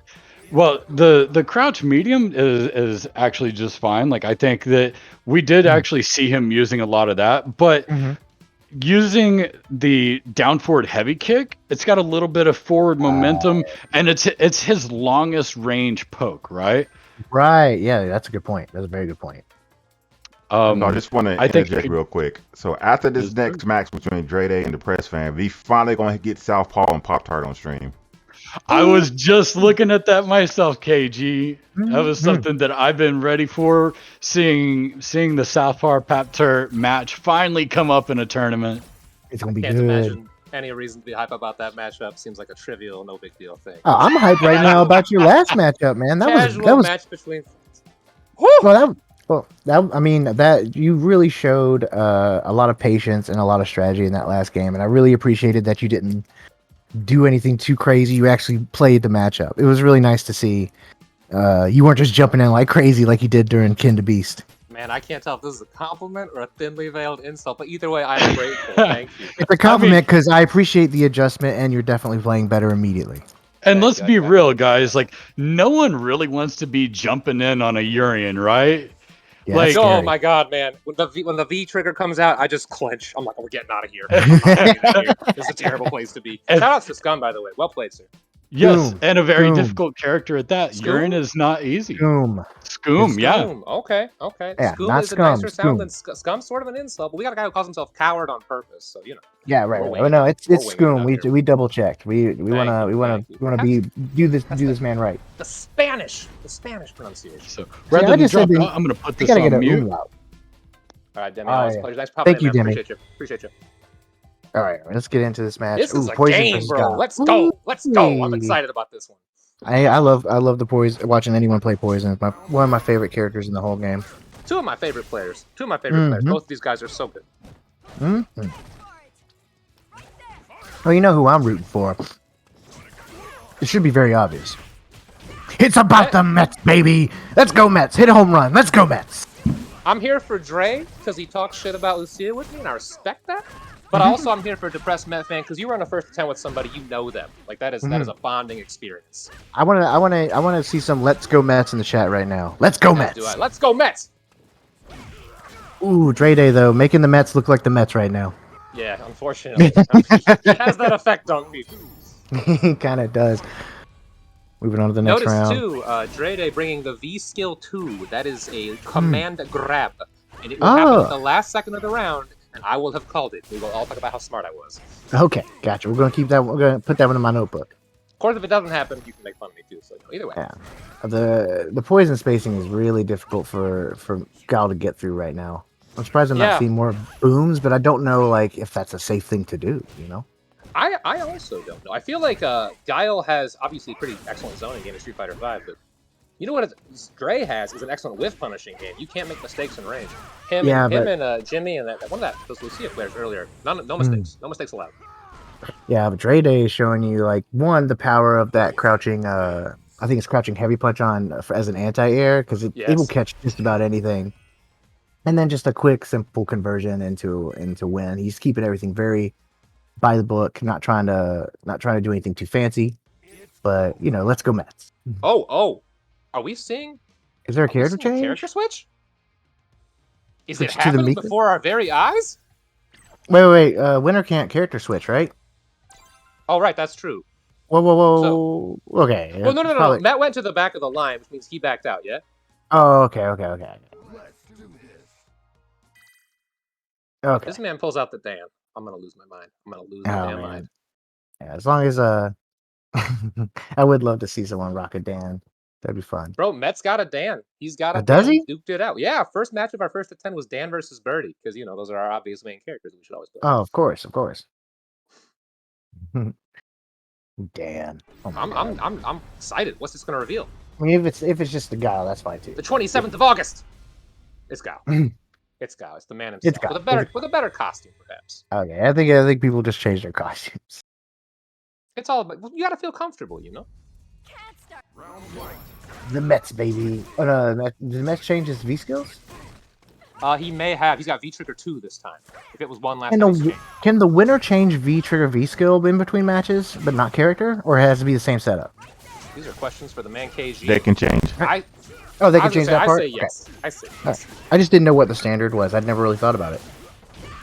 Well, the crouch medium is actually just fine. Like I think that we did actually see him using a lot of that, but using the down forward heavy kick, it's got a little bit of forward momentum, and it's his longest range poke, right? Right. Yeah, that's a good point. That's a very good point. So I just want to I think interject real quick. So after this next match between Dre Day and the Press Fan, we finally gonna get Southpaw and Pop Tart on stream. I was just looking at that myself, KG. That was something that I've been ready for. Seeing the Southpaw Pap Tart match finally come up in a tournament. It's gonna be Can't good. imagine any reason to be hype about that matchup. Seems like a trivial, no big deal thing. Oh, I'm hyped right now about your last matchup, man. Casual match between. I mean, that you really showed a lot of patience and a lot of strategy in that last game, and I really appreciated that you didn't do anything too crazy. You actually played the matchup. It was really nice to see. You weren't just jumping in like crazy like you did during Kin to Beast. Man, I can't tell if this is a compliment or a thinly veiled insult, but either way, I'm grateful. Thank you. It's a compliment because I appreciate the adjustment, and you're definitely playing better immediately. And Yeah, let's yeah, be yeah. real, guys. Like, no one really wants to be jumping in on a Urian, right? Yeah, Like- that's Oh scary. my god, man! When the V trigger comes out, I just clench. I'm like, we're getting out of here. I'm not getting out of here. This is a terrible place to be. And- Shout out to Scum, by the way. Well played, sir. Yes, Boom. and a very Boom. difficult character at that. Scoom? Urian is not easy. Boom. Scoom, yeah. Scum. Okay. Yeah, Scum not is a Scum, nicer sound Scum. than Scum's sort of an insult, but we got a guy who calls himself Coward on purpose, so you know. Yeah, right. We're right. winging Oh, no, it's We're winging Scoom. it out here. We double checked. We Thank you, thank you. do this man right. The Spanish pronunciation. So rather I than just said drop that out, I'm going to put You this gotta get on an mute. umlaut. All right, Demi. Oh, Always a yeah. pleasure. Nice pop Thank in, you, man. Demi. Appreciate you. All right, let's get into this match. This is Ooh, a Poison game, versus bro. God. Let's go. Let's go. I'm Ooh. excited about this one. I love the Poison. Watching anyone play Poison is one of my favorite characters in the whole game. Two of my favorite players. Players. Both of these guys are so good. Mm-hmm. Well, you know who I'm rooting for. It should be very obvious. It's about the Mets, baby. Let's go Mets. Hit a home run. Let's go Mets. I'm here for Dre because he talks shit about Lucia with me, and I respect that. But also, I'm here for a depressed Met fan because you run a first attempt with somebody you know them. Like that is a bonding experience. I wanna see some Let's Go Mets in the chat right now. Let's go Mets. Let's go Mets. Ooh, Dre Day though, making the Mets look like the Mets right now. Yeah, unfortunately, it has that effect on people. He kind of does. Moving on to the next Notice round. too, Dre Day bringing the V skill 2. That is a command grab, and it will happen at the last second of the round. And I will have called it. We will all talk about how smart I was. Okay, gotcha. We're gonna keep that. We're gonna put that one in my notebook. Of course, if it doesn't happen, you can make fun of me too. So either way. Yeah. The poison spacing is really difficult for Gal to get through right now. I'm surprised I'm Yeah. not seeing more booms, but I don't know like if that's a safe thing to do. You know. I also don't know. I feel like Guile has obviously pretty excellent zoning game in Street Fighter V, but you know what Dre has is an excellent whiff punishing game. You can't make mistakes in range. Him and Jimmy and those Lucia players earlier. No mistakes. No mistakes allowed. Yeah, but Dre Day is showing you like the power of that crouching. I think it's crouching heavy punch on as an anti-air because it will catch just about anything. And then just a quick, simple conversion into win. He's keeping everything very by the book, not trying to do anything too fancy. But let's go Mets. Oh, are we seeing? Is there a character change? Character switch? Is Switch it to the happening Mika? before our very eyes? Wait. Winner can't character switch, right? Oh, right, that's true. Whoa. Okay. Well, no. Probably... Matt went to the back of the line, which means he backed out. Yeah. Oh, okay. Let's do this. Okay. This man pulls out the Dan. I'm gonna lose my mind. I'm gonna lose my Oh, damn man. mind. Yeah, as long as I would love to see someone rock a Dan. That'd be fun. Bro, Met's got a Dan. He's got a Does Dan. he? Duked it out. Yeah, first match of our first of 10 was Dan versus Birdie, because those are our obvious main characters we should always play. Oh, of course. Dan. Oh my God. I'm excited. What's this gonna reveal? I mean, if it's just the Guile, that's fine too. The 27th of August. It's Guile. It's Guile. It's the man himself. It's Guile. With a better costume, perhaps. Okay, I think people just change their costumes. It's all about, you gotta feel comfortable, Round one. The Mets, baby. Oh no, did the Mets change his V skills? He may have. He's got V Trigger 2 this time. If it was one last And time, he's changed. can the winner change V trigger V skill in between matches, but not character, or it has to be the same setup? These are questions for the man KG. They can change. Oh, they I can was change gonna that say, part. I say yes. I say yes. Alright. I just didn't know what the standard was. I'd never really thought about it.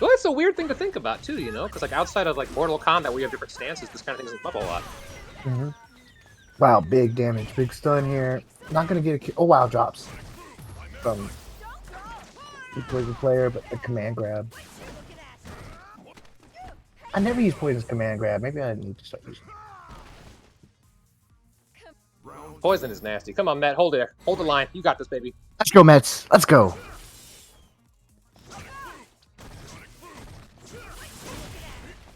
Well, it's a weird thing to think about too, because like outside of like Mortal Kombat, where you have different stances, this kind of thing doesn't come up a lot. Mm-hmm. Wow, big damage, big stun here. Not gonna get a kill. Oh wow, drops from the poison player, but the command grab. I never use poison's command grab. Maybe I need to start using it. Poison is nasty. Come on, Matt, hold it. Hold the line. You got this, baby. Let's go, Mets. Let's go.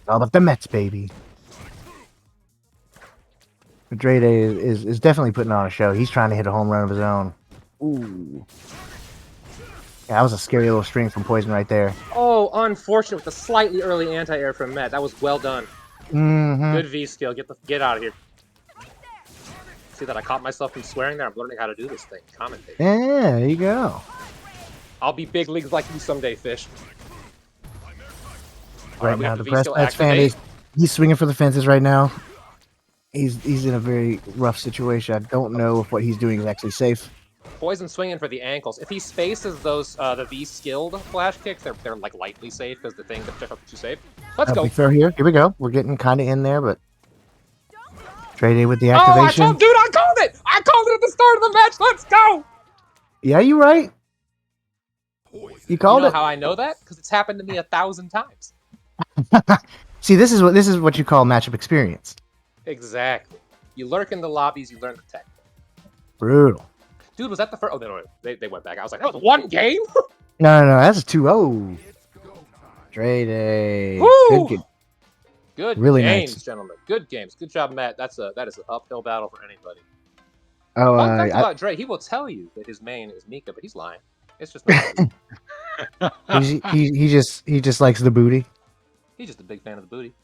All about the Mets, baby. Drade is definitely putting on a show. He's trying to hit a home run of his own. Ooh. Yeah, that was a scary little string from Poison right there. Oh, unfortunate with the slightly early anti-air from Matt. That was well done. Mm-hmm. Good V skill. Get out of here. See that I caught myself from swearing there? I'm learning how to do this thing. Commentate. Yeah, there you go. I'll be big leagues like you someday, Fish. Right we now, have the the Breast V-skill Mets fan activate. he's swinging for the fences right now. He's in a very rough situation. I don't know if what he's doing is actually safe. Poison swinging for the ankles. If he spaces those the V skilled flash kicks, they're like lightly safe because the thing that they're too safe. Let's go. Big throw here. Here we go. We're getting kind of in there, but Drade with the Oh, I activation. called it! I called it at the start of the match. Let's go. Yeah, you right. Poison. You called You know it. how I know that? Because it's happened to me 1,000 times. See, this is what you call matchup experience. Exactly. You lurk in the lobbies, you learn the tech. Brutal. Dude, was that the first? Oh, no, they went back. I was like, that was one game? No, that's a 2-0. Drade. Woo! Good. Good Really games, nice. gentlemen. Good games. Good job, Matt. That is an uphill battle for anybody. Oh, Fun fact about Dre, he will tell you that his main is Mika, but he's lying. It's just not he just likes the booty. he's just a big fan of the booty.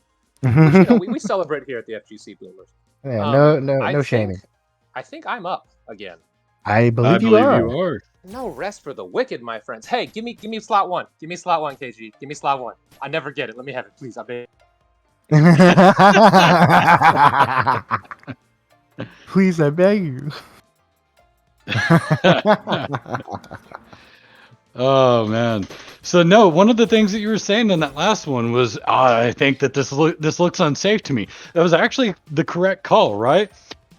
Yeah, We celebrate here at the FGC Boomers. no I shaming. think- I think I'm up again. I believe you are. you are. No rest for the wicked, my friends. Hey, give me slot one. Give me slot one, KG. Give me slot one. I never get it. Let me have it, please. I beg. Please, I beg you. Oh man. So no, one of the things that you were saying in that last one was, I think that this looks unsafe to me. That was actually the correct call, right?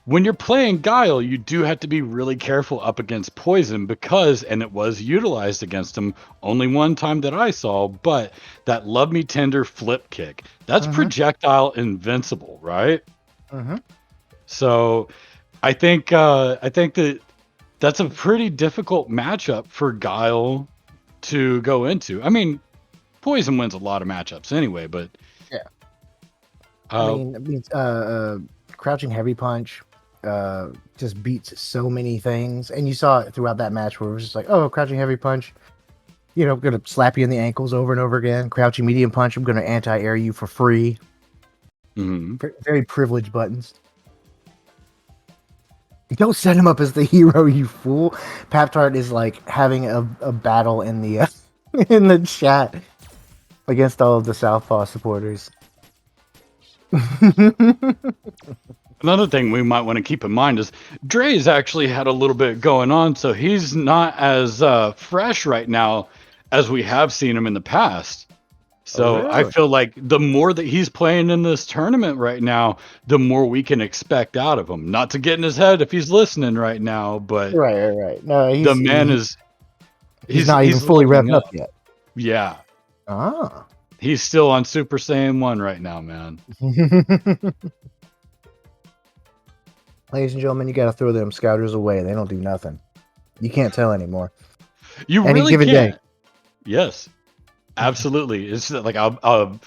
When you're playing Guile, you do have to be really careful up against Poison because, and it was utilized against him only one time that I saw, but that Love Me Tender flip kick, that's projectile invincible, right? So I think that that's a pretty difficult matchup for Guile to go into. I mean, Poison wins a lot of matchups anyway, but yeah. I mean, crouching heavy punch just beats so many things, and you saw it throughout that match where it was just like, oh, crouching heavy punch, gonna slap you in the ankles over and over again. Crouching medium punch, I'm gonna anti-air you for free. Very privileged buttons. Don't set him up as the hero, you fool. Paptart is like having a battle in the in the chat against all of the Southpaw supporters. Another thing we might want to keep in mind is Dre's actually had a little bit going on, so he's not as fresh right now as we have seen him in the past. So I really? feel like the more that he's playing in this tournament right now, the more we can expect out of him. Not to get in his head if he's listening right now, but Right. No, the man is he's not even he's fully looking revved up up. yet. Yeah. Ah. He's still on Super Saiyan 1 right now, man. Ladies and gentlemen, you got to throw them scouters away. They don't do nothing. You can't tell anymore. You Any really given day. can't. Yes. Absolutely. It's like a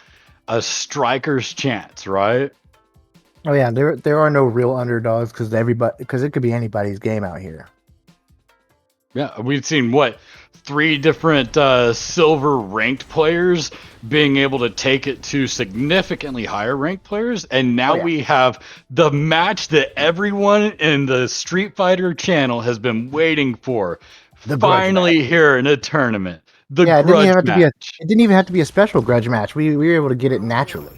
striker's chance, right? Oh yeah, there are no real underdogs because it could be anybody's game out here. Yeah, we've seen what 3 different silver ranked players being able to take it to significantly higher ranked players, and now Oh, yeah. we have the match that everyone in the Street Fighter channel has been waiting for. The grudge Finally here in a tournament, the Yeah, grudge it match. didn't even have to be a special grudge match. We were able to get it naturally.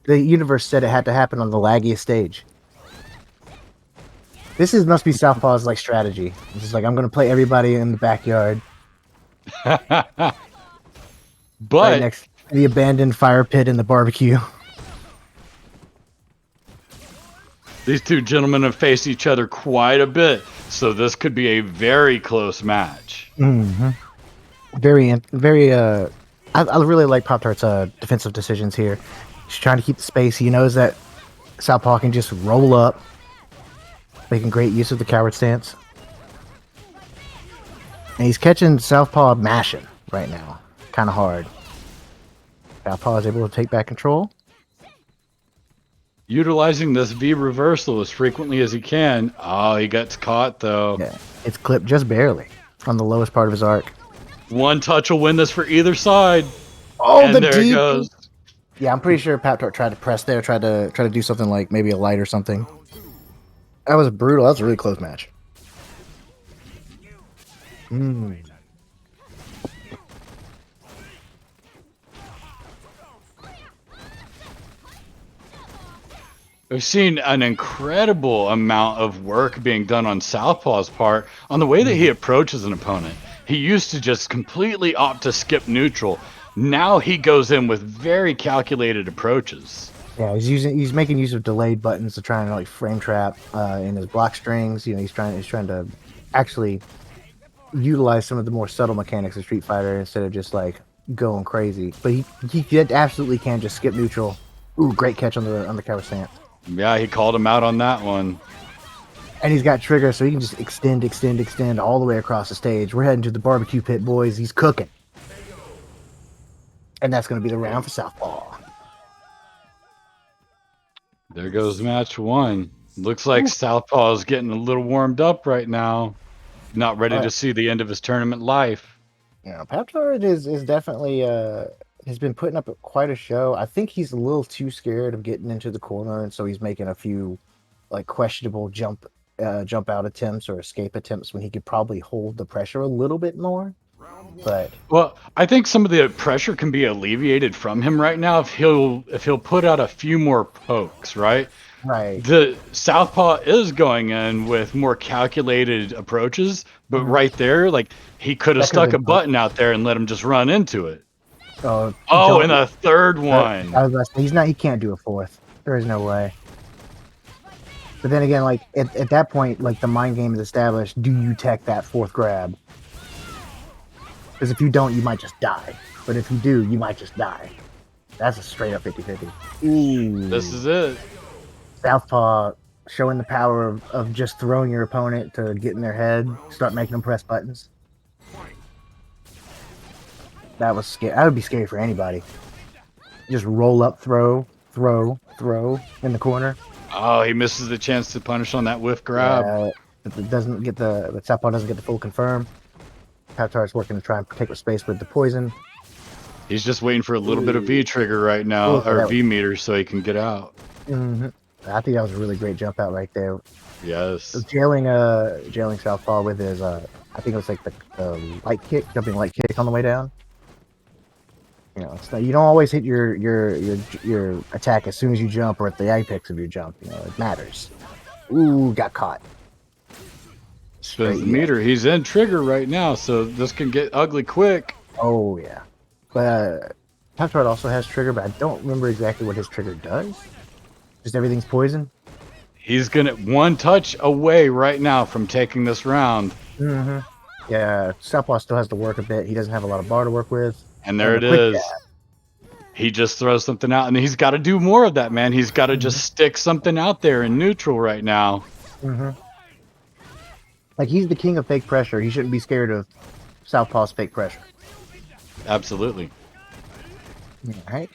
The universe said it had to happen on the laggiest stage. Must be Southpaw's like strategy. It's just like I'm gonna play everybody in the backyard, right But next to the abandoned fire pit in the barbecue. these two gentlemen have faced each other quite a bit, so this could be a very close match. Mm-hmm. Very. I really like Pop-Tart's defensive decisions here. He's trying to keep the space. He knows that Southpaw can just roll up, making great use of the coward stance. And he's catching Southpaw mashing right now, kind of hard. Southpaw is able to take back control. Utilizing this V reversal as frequently as he can. Oh, he gets caught though. Yeah, it's clipped just barely on the lowest part of his arc. One touch will win this for either side. Oh, And there it goes. Yeah, I'm pretty sure Pop-Tart tried to press there, tried to do something like maybe a light or something. That was brutal. That was a really close match. We've seen an incredible amount of work being done on Southpaw's part on the way that he approaches an opponent. He used to just completely opt to skip neutral. Now he goes in with very calculated approaches. Yeah, he's making use of delayed buttons to try and like frame trap in his block strings. You know, he's trying to actually utilize some of the more subtle mechanics of Street Fighter instead of just like going crazy. But he absolutely can just skip neutral. Ooh, great catch on the cover stance. Yeah, he called him out on that one. And he's got trigger, so he can just extend all the way across the stage. We're heading to the barbecue pit, boys. He's cooking. And that's going to be the round for Southpaw. There goes match 1. Looks like Southpaw is getting a little warmed up right now. Not ready to see the end of his tournament life. Yeah, Pop-Tart is definitely has been putting up quite a show. I think he's a little too scared of getting into the corner, and so he's making a few like questionable jump out attempts or escape attempts when he could probably hold the pressure a little bit more. But Well, I think some of the pressure can be alleviated from him right now if he'll put out a few more pokes, right? right, The Southpaw is going in with more calculated approaches, but right there, like he could have That could've stuck a been button out there and let him just run into it. oh, Oh, and a third one. I was about to say, he can't do a fourth. There is no way. But then again, like at that point, like the mind game is established. Do you tech that fourth grab? Because if you don't, you might just die. But if you do, you might just die. That's a straight up 50-50. Ooh. This is it. Southpaw showing the power of just throwing your opponent to get in their head, start making them press buttons. That was scary. That would be scary for anybody. Just roll up, throw in the corner. Oh, he misses the chance to punish on that whiff grab. It doesn't get the Southpaw doesn't get the full confirm. Pop-Tart's working to try and take up space with the poison. He's just waiting for a little bit of V trigger right now, or V meter, so he can get out. Mm-hmm. I think that was a really great jump out right there. Yes. Jailing Southpaw with his I think it was like the light kick, jumping light kick on the way down. You know, you don't always hit your attack as soon as you jump or at the apex of your jump. You know, it matters. Ooh, got caught. Spins the meter. He's in trigger right now, so this can get ugly quick. Oh yeah, but Pop-Tart also has trigger, but I don't remember exactly what his trigger does. Just everything's poison. He's gonna one touch away right now from taking this round. Mm-hmm. Yeah, Southpaw still has to work a bit. He doesn't have a lot of bar to work with. And there it a quick is. jab. He just throws something out, and he's got to do more of that, man. He's got to just stick something out there in neutral right now. Mm-hmm. Like, he's the king of fake pressure. He shouldn't be scared of Southpaw's fake pressure. Absolutely. Right?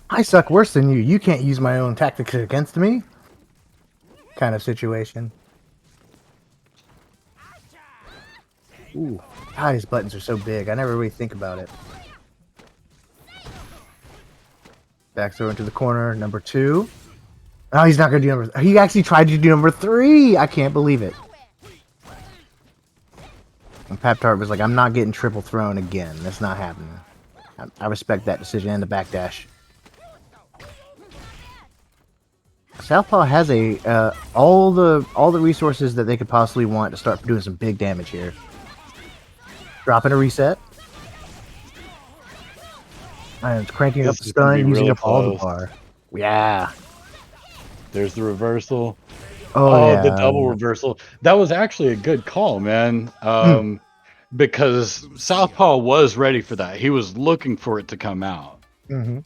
I suck worse than you. You can't use my own tactics against me. Kind of situation. Ooh, God, his buttons are so big. I never really think about it. Back throw into the corner, number 2. Oh, he's not going to do number... He actually tried to do number 3! I can't believe it. And Pop-Tart was like, I'm not getting triple thrown again. That's not happening. I respect that decision and the backdash. Southpaw has all the resources that they could possibly want to start doing some big damage here. Dropping a reset. And cranking up the stun, using really up all the close. bar. Yeah. There's the reversal. Oh, yeah. The double reversal. That was actually a good call, man. Because Southpaw was ready for that. He was looking for it to come out. Mm-hmm.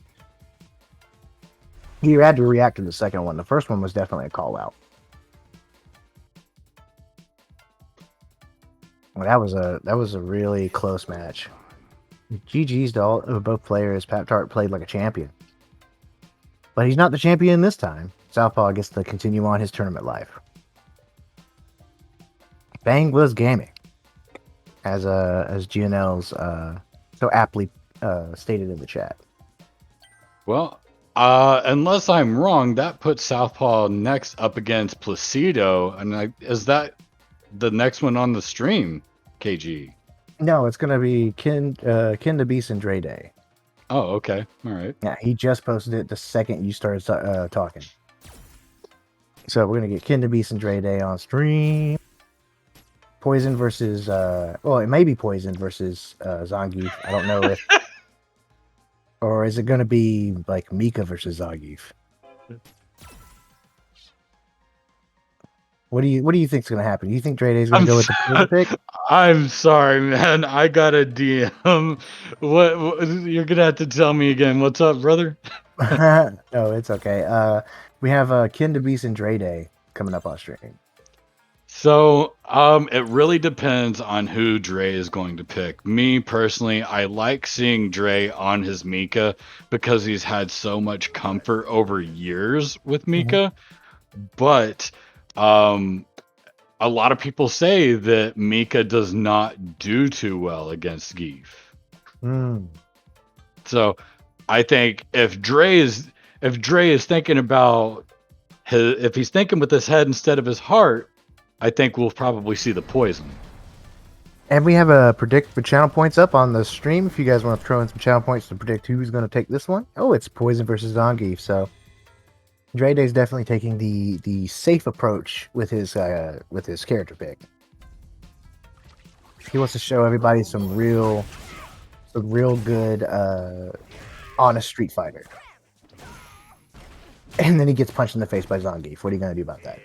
He had to react to the second one. The first one was definitely a call out. Well, that was a really close match. GG's to all of both players. Pop-Tart played like a champion. But he's not the champion this time. Southpaw gets to continue on his tournament life. Bangless Gaming, as GNL's so aptly stated in the chat. Well, unless I'm wrong, that puts Southpaw next up against Placido. And is that the next one on the stream, KG? No, it's gonna be Ken the Beast and Dre Day. Oh, okay. All right. Yeah, he just posted it the second you started talking. So we're gonna get Ken the Beast and Dre Day on stream. Poison versus well, it may be Poison versus Zangief. I don't know if, or is it gonna be like Mika versus Zangief? What do you think's gonna happen? Do you think Dre Day's gonna go with the Poison pick? I'm sorry, man. I got a DM. What you're gonna have to tell me again? What's up, brother? No, it's okay. We have Ken the Beast and Dre Day coming up on stream. So, it really depends on who Dre is going to pick. Me personally, I like seeing Dre on his Mika because he's had so much comfort over years with Mika. But a lot of people say that Mika does not do too well against Geef. So, I think if Dre is thinking about if he's thinking with his head instead of his heart, I think we'll probably see the Poison. And we have a predict for channel points up on the stream if you guys want to throw in some channel points to predict who's going to take this one. Oh, it's Poison versus Zangief. So Dre Day's definitely taking the safe approach with his character pick. He wants to show everybody some real good honest Street Fighter. And then he gets punched in the face by Zangief. What are you going to do about that?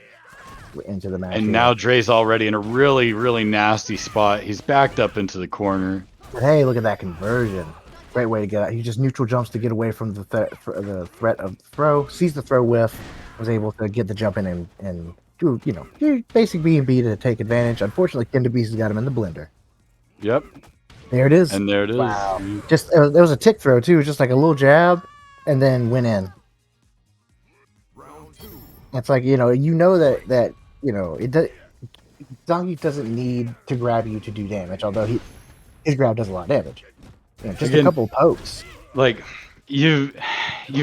We're into the match. And here. now Dre's already in a really, really nasty spot. He's backed up into the corner. But hey, look at that conversion. Great way to get out. He just neutral jumps to get away from the threat of the throw. Sees the throw whiff. Was able to get the jump in and do, basic B&B to take advantage. Unfortunately, Ken the Beast has got him in the blender. Yep. There it is. And there it is. Wow. Just there was a tick throw too. It was just like a little jab, and then went in. It's like that it does. Zangief doesn't need to grab you to do damage, although his grab does a lot of damage. Just Again, a couple of pokes. Like you've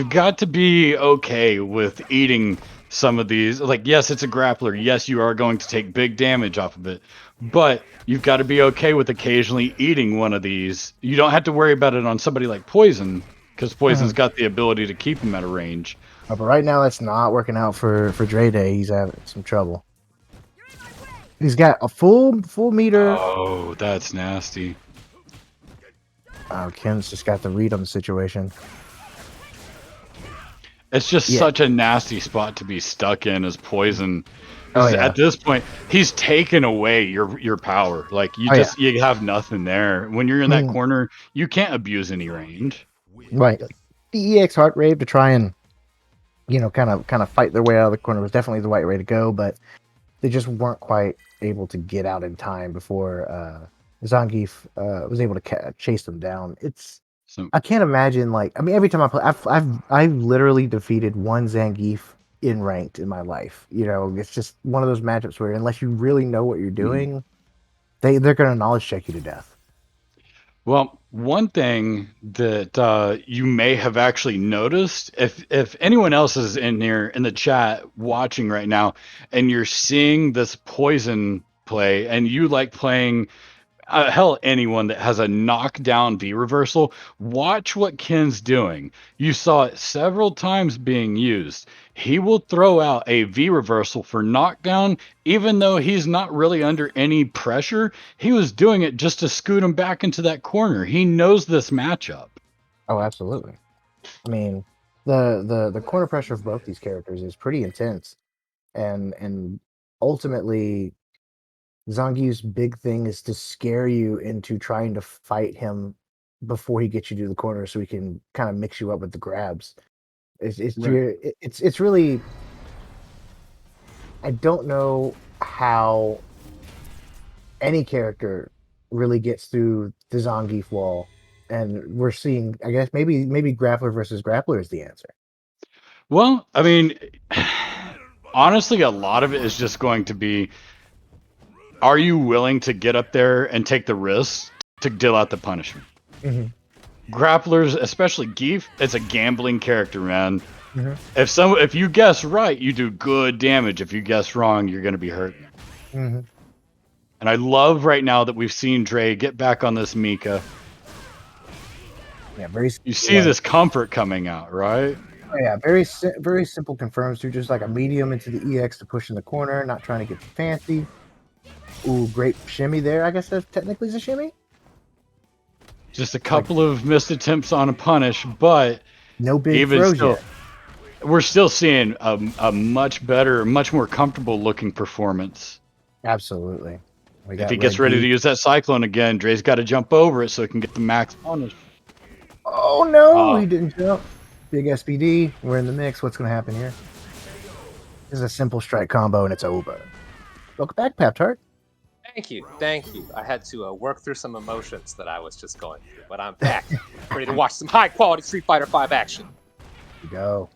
got to be okay with eating some of these. Like, yes, it's a grappler. Yes, you are going to take big damage off of it, but you've got to be okay with occasionally eating one of these. You don't have to worry about it on somebody like Poison, because Poison's got the ability to keep him at a range. But right now, it's not working out for Dre Day. He's having some trouble. He's got a full meter. Oh, that's nasty. Oh, Ken's just got the read on the situation. It's just Yeah. such a nasty spot to be stuck in as poison. Oh, 'Cause yeah. At this point, he's taken away your power. Like Oh, yeah. you have nothing there. When you're in that Mm. corner, you can't abuse any range. Right. The EX Heart Rave to try and, kind of fight their way out of the corner was definitely the right way to go, but they just weren't quite able to get out in time before Zangief was able to chase them down. So I can't imagine, every time I play, I've literally defeated one Zangief in ranked in my life. It's just one of those matchups where unless you really know what you're doing, they're gonna knowledge check you to death. well, one thing that you may have actually noticed, if anyone else is in here in the chat watching right now, and you're seeing this poison play, and you like playing, hell, anyone that has a knockdown V reversal, watch what Ken's doing. You saw it several times being used. He will throw out a V reversal for knockdown, even though he's not really under any pressure. He was doing it just to scoot him back into that corner. He knows this matchup. Oh, absolutely. I mean, the corner pressure of both these characters is pretty intense, and ultimately, Zangief's big thing is to scare you into trying to fight him before he gets you to the corner, so he can kind of mix you up with the grabs. Right. It's really, I don't know how any character really gets through the Zangief wall, and we're seeing, I guess, maybe grappler versus grappler is the answer. Well, I mean, honestly, a lot of it is just going to be, are you willing to get up there and take the risk to deal out the punishment? Mm-hmm. Grapplers, especially Geef, it's a gambling character, man. Mhm. If you guess right, you do good damage. If you guess wrong, you're going to be hurt. Mm-hmm. And I love right now that we've seen Dre get back on this Mika. Yeah, very. You see this comfort coming out, right? Oh, yeah, very simple confirms through just like a medium into the EX to push in the corner, not trying to get fancy. Ooh, great shimmy there. I guess that technically is a shimmy. Just a couple of missed attempts on a punish, but No big even throws still, yet. we're still seeing a much better, much more comfortable looking performance. Absolutely. We got If he gets Red ready to Deep. use that Cyclone again, Dre's got to jump over it so he can get the max punish. Oh no, Oh. he didn't jump. Big SPD. We're in the mix. What's going to happen here? This is a simple strike combo and it's over. Welcome back, Pap Tart. Thank you, thank you. I had to work through some emotions that I was just going through, but I'm back, ready to watch some high-quality Street Fighter V action. Here we go.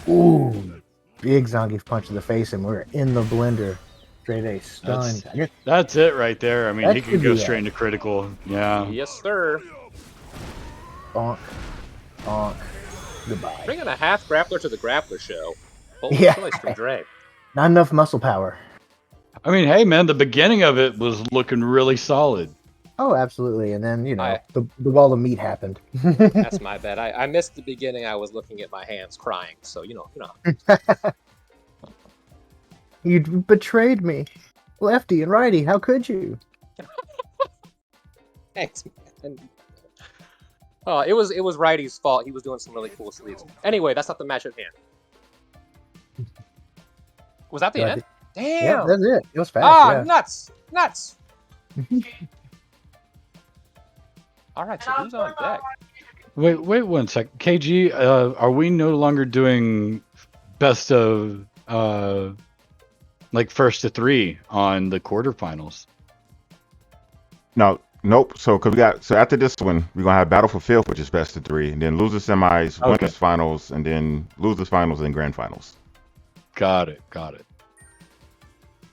Ooh, big Zangief punch to the face, and we're in the blender. Straight stunned. I guess That's it right there. I mean, That he can could go be straight into critical. Yeah. Yes, sir. bonk, bonk, goodbye. Bringing a half grappler to the grappler show. Bold Yeah. choice from Dre. Not enough muscle power. I mean, hey, man, the beginning of it was looking really solid. Oh, absolutely. And then, I- the wall of meat happened. That's my bad. I missed the beginning. I was looking at my hands crying, so you know. You betrayed me. Lefty and righty, how could you? Thanks, man. Oh, it was Righty's fault. He was doing some really cool sleeves. Anyway, that's not the match at hand. Was that the Yeah, end? Yeah, Damn! that's it. It was fast. Ah, yeah. nuts! All right, so who's on deck? Wait 1 sec. KG, are we no longer doing best of like first to 3 on the quarterfinals? No, nope. So after this one, we're gonna have Battle for Fifth, which is best of 3, and then losers semis, Okay. winners finals, and then losers finals and grand finals. Got it.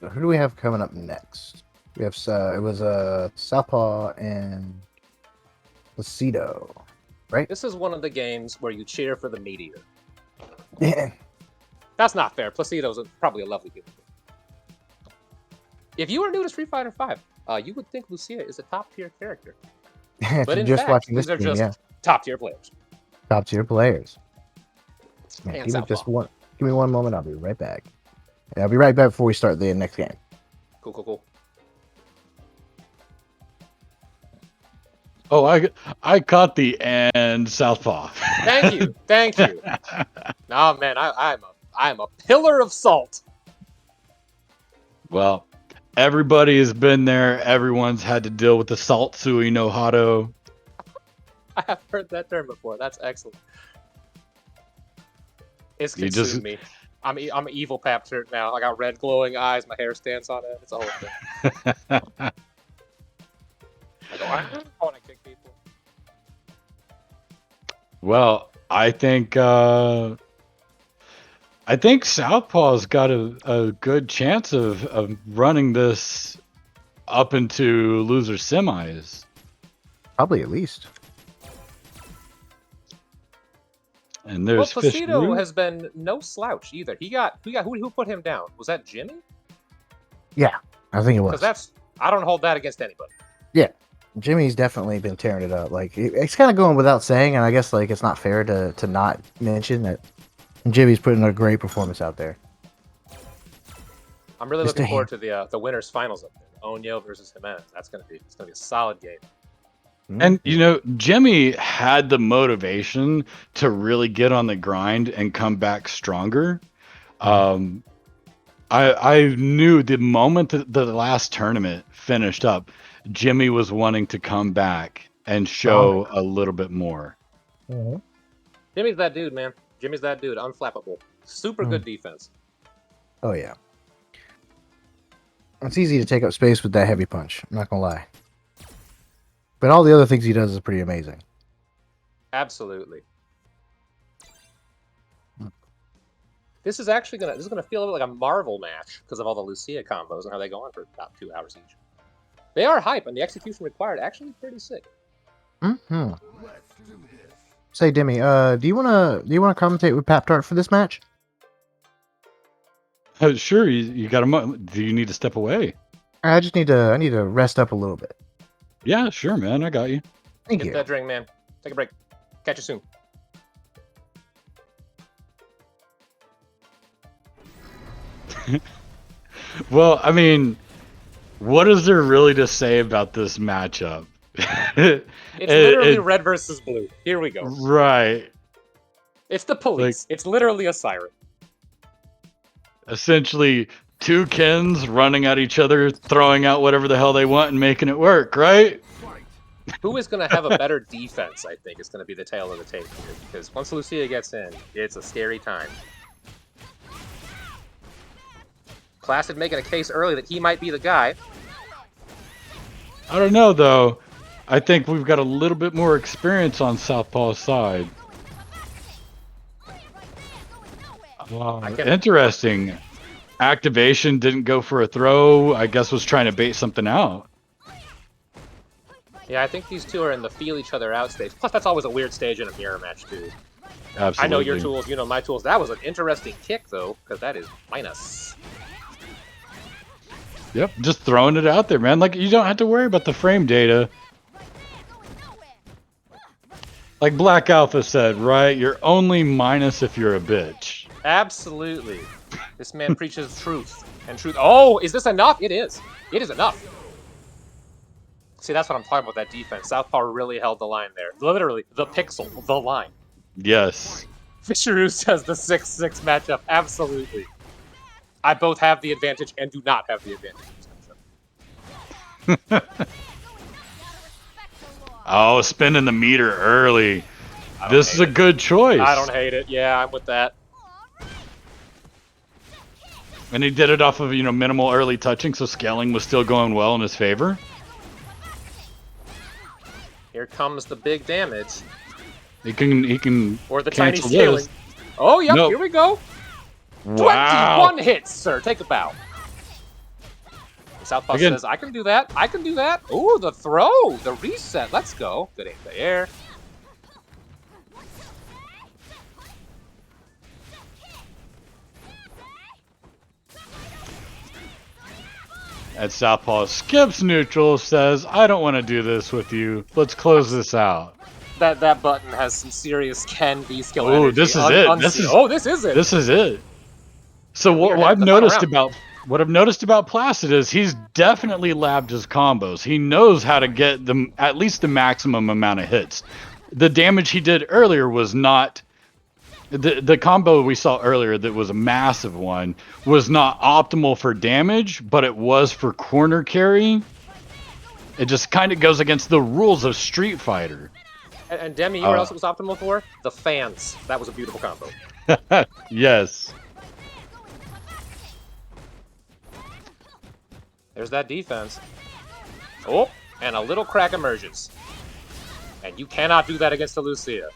So who do we have coming up next? We have it was Southpaw and Placido, right? This is one of the games where you cheer for the meteor. Yeah. That's not fair. Placido's probably a lovely human being. If you are new to Street Fighter V, you would think Lucia is a top-tier character. But in just fact, watching this these are team, just yeah, top-tier players. top tier players. Man, And give me Southpaw. give me one moment. I'll be right back. Yeah, I'll be right back before we start the next game. Cool. Oh, I caught the and southpaw. Thank you, thank you. Oh man, I'm a pillar of salt. Well, everybody has been there. Everyone's had to deal with the salt sui no hado. I have heard that term before. That's excellent. It's You consumed just- me. I'm an evil pap shirt now. I got red glowing eyes. My hair stands on it. It's a whole thing. I go, I want to kick people. Well, I think Southpaw's got a good chance of running this up into loser semis. Probably at least. And Well, there's Fish Placido Brew. has been no slouch either. Who put him down? Was that Jimmy? I think it Because was. that's I don't hold that against anybody. Jimmy's definitely been tearing it up. Like it's kind of going without saying, and I guess like it's not fair to not mention that Jimmy's putting a great performance out there. I'm really Just looking a forward to the winners finals up there. Onyo versus Jimenez. It's gonna be a solid game. And you know, Jimmy had the motivation to really get on the grind and come back stronger. I knew the moment that the last tournament finished up, Jimmy was wanting to come back and show a little bit more. Jimmy's that dude, man. Jimmy's that dude. Unflappable. Super good defense. Oh yeah. It's easy to take up space with that heavy punch. I'm not gonna lie. But all the other things he does is pretty amazing. Absolutely. This is actually gonna feel a little like a Marvel match because of all the Lucia combos and how they go on for about 2 hours each. They are hype, and the execution required actually pretty sick. Mm-hmm. Let's do this. Say, Demi, do you wanna commentate with Pap Tart for this match? Sure, you got a do you need to step away? I need to rest up a little bit. Yeah, sure, man. I got you. Thank Get you. that drink, man. Take a break. Catch you soon. Well, I mean, what is there really to say about this matchup? It's literally red versus blue. Here we go. Right. It's the police. It's literally a siren. Essentially, two Kens running at each other, throwing out whatever the hell they want and making it work, right? Who is going to have a better defense, I think, is going to be the tail of the tape here. Because once Lucia gets in, it's a scary time. Placid making a case early that he might be the guy. I don't know, though. I think we've got a little bit more experience on Southpaw's side. Interesting. Activation didn't go for a throw. I guess was trying to bait something out. Yeah, I think these two are in the feel each other out stage. Plus, that's always a weird stage in a mirror match, too. Absolutely. I know your tools, you know my tools. That was an interesting kick, though, because that is minus. Yep, just throwing it out there, man. Like, you don't have to worry about the frame data. Like Black Alpha said, right? You're only minus if you're a bitch. Absolutely. This man preaches truth. And truth. Oh, is this enough? It is. It is enough. See, that's what I'm talking about, that defense. Southpaw really held the line there. Literally, the pixel, the line. Yes. Fisheroo says the 6-6 matchup. Absolutely. I both have the advantage and do not have the advantage in this matchup. Oh, spinning the meter early. This is a good choice. I don't hate it. Yeah, I'm with that. And he did it off of, minimal early touching, so scaling was still going well in his favor. Here comes the big damage. He can Or the tiny cancel scaling. this. Oh, yep, Nope. here we go. Wow. 21 hits, sir. Take a bow. Southpaw Again. says, I can do that. I can do that. Ooh, the throw. The reset. Let's go. Good aim to air. At Southpaw skips neutral, says, I don't want to do this with you. Let's close this out. That button has some serious can be skill Ooh, energy. this is it. This is- Oh, this is it. This is it. So We are what headed I've to the final noticed round. about What I've noticed about Placid is he's definitely labbed his combos. He knows how to get them at least the maximum amount of hits. The damage he did earlier was not the combo we saw earlier that was a massive one was not optimal for damage, but it was for corner carry. It just kind of goes against the rules of Street Fighter. And Demi, you know what else it was optimal for? The fans. That was a beautiful combo. Yes. There's that defense. Oh, and a little crack emerges. And you cannot do that against a Lucia.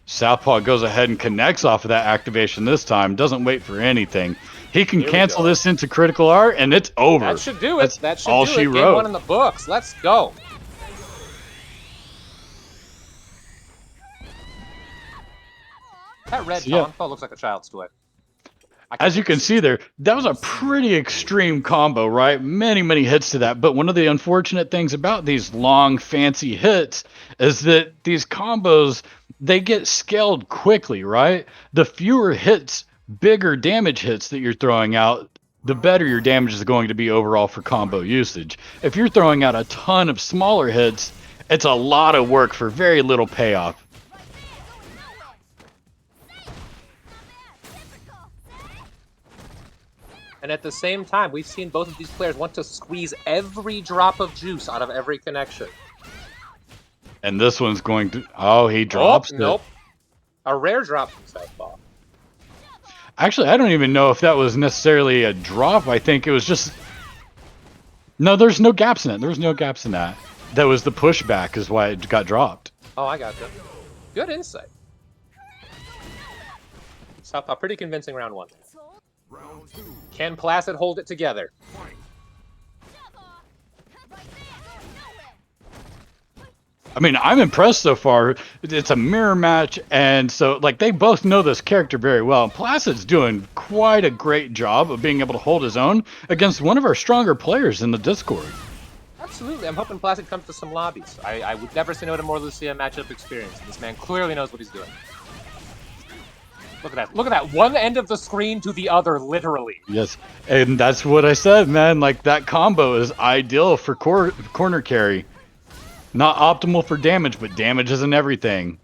Southpaw goes ahead and connects off of that activation this time. Doesn't wait for anything. He can Here we cancel go. this into critical art, and it's over. That should do it. That's That should all do she it. Game wrote. 1 in the books. Let's go. That red So, yeah. combo looks like a child's toy. As you can see there, that was a pretty extreme combo, right? Many, many hits to that. But one of the unfortunate things about these long, fancy hits is that these combos, they get scaled quickly, right? The fewer hits, bigger damage hits that you're throwing out, the better your damage is going to be overall for combo usage. If you're throwing out a ton of smaller hits, it's a lot of work for very little payoff. And at the same time, we've seen both of these players want to squeeze every drop of juice out of every connection. And this one's going to... Oh, he drops it. Nope. A rare drop from Southpaw. Actually, I don't even know if that was necessarily a drop. I think it was just... No, there's no gaps in it. There was no gaps in that. That was the pushback is why it got dropped. Oh, I got you. Good insight. Southpaw, pretty convincing round 1. Round 2. Can Placid hold it together? I mean, I'm impressed so far. It's a mirror match, and so, like, they both know this character very well. Placid's doing quite a great job of being able to hold his own against one of our stronger players in the Discord. Absolutely. I'm hoping Placid comes to some lobbies. I would never say no to more Lucia matchup experience. This man clearly knows what he's doing. Look at that. Look at that. One end of the screen to the other, literally. Yes, and that's what I said, man. Like, that combo is ideal for corner carry. Not optimal for damage, but damage isn't everything.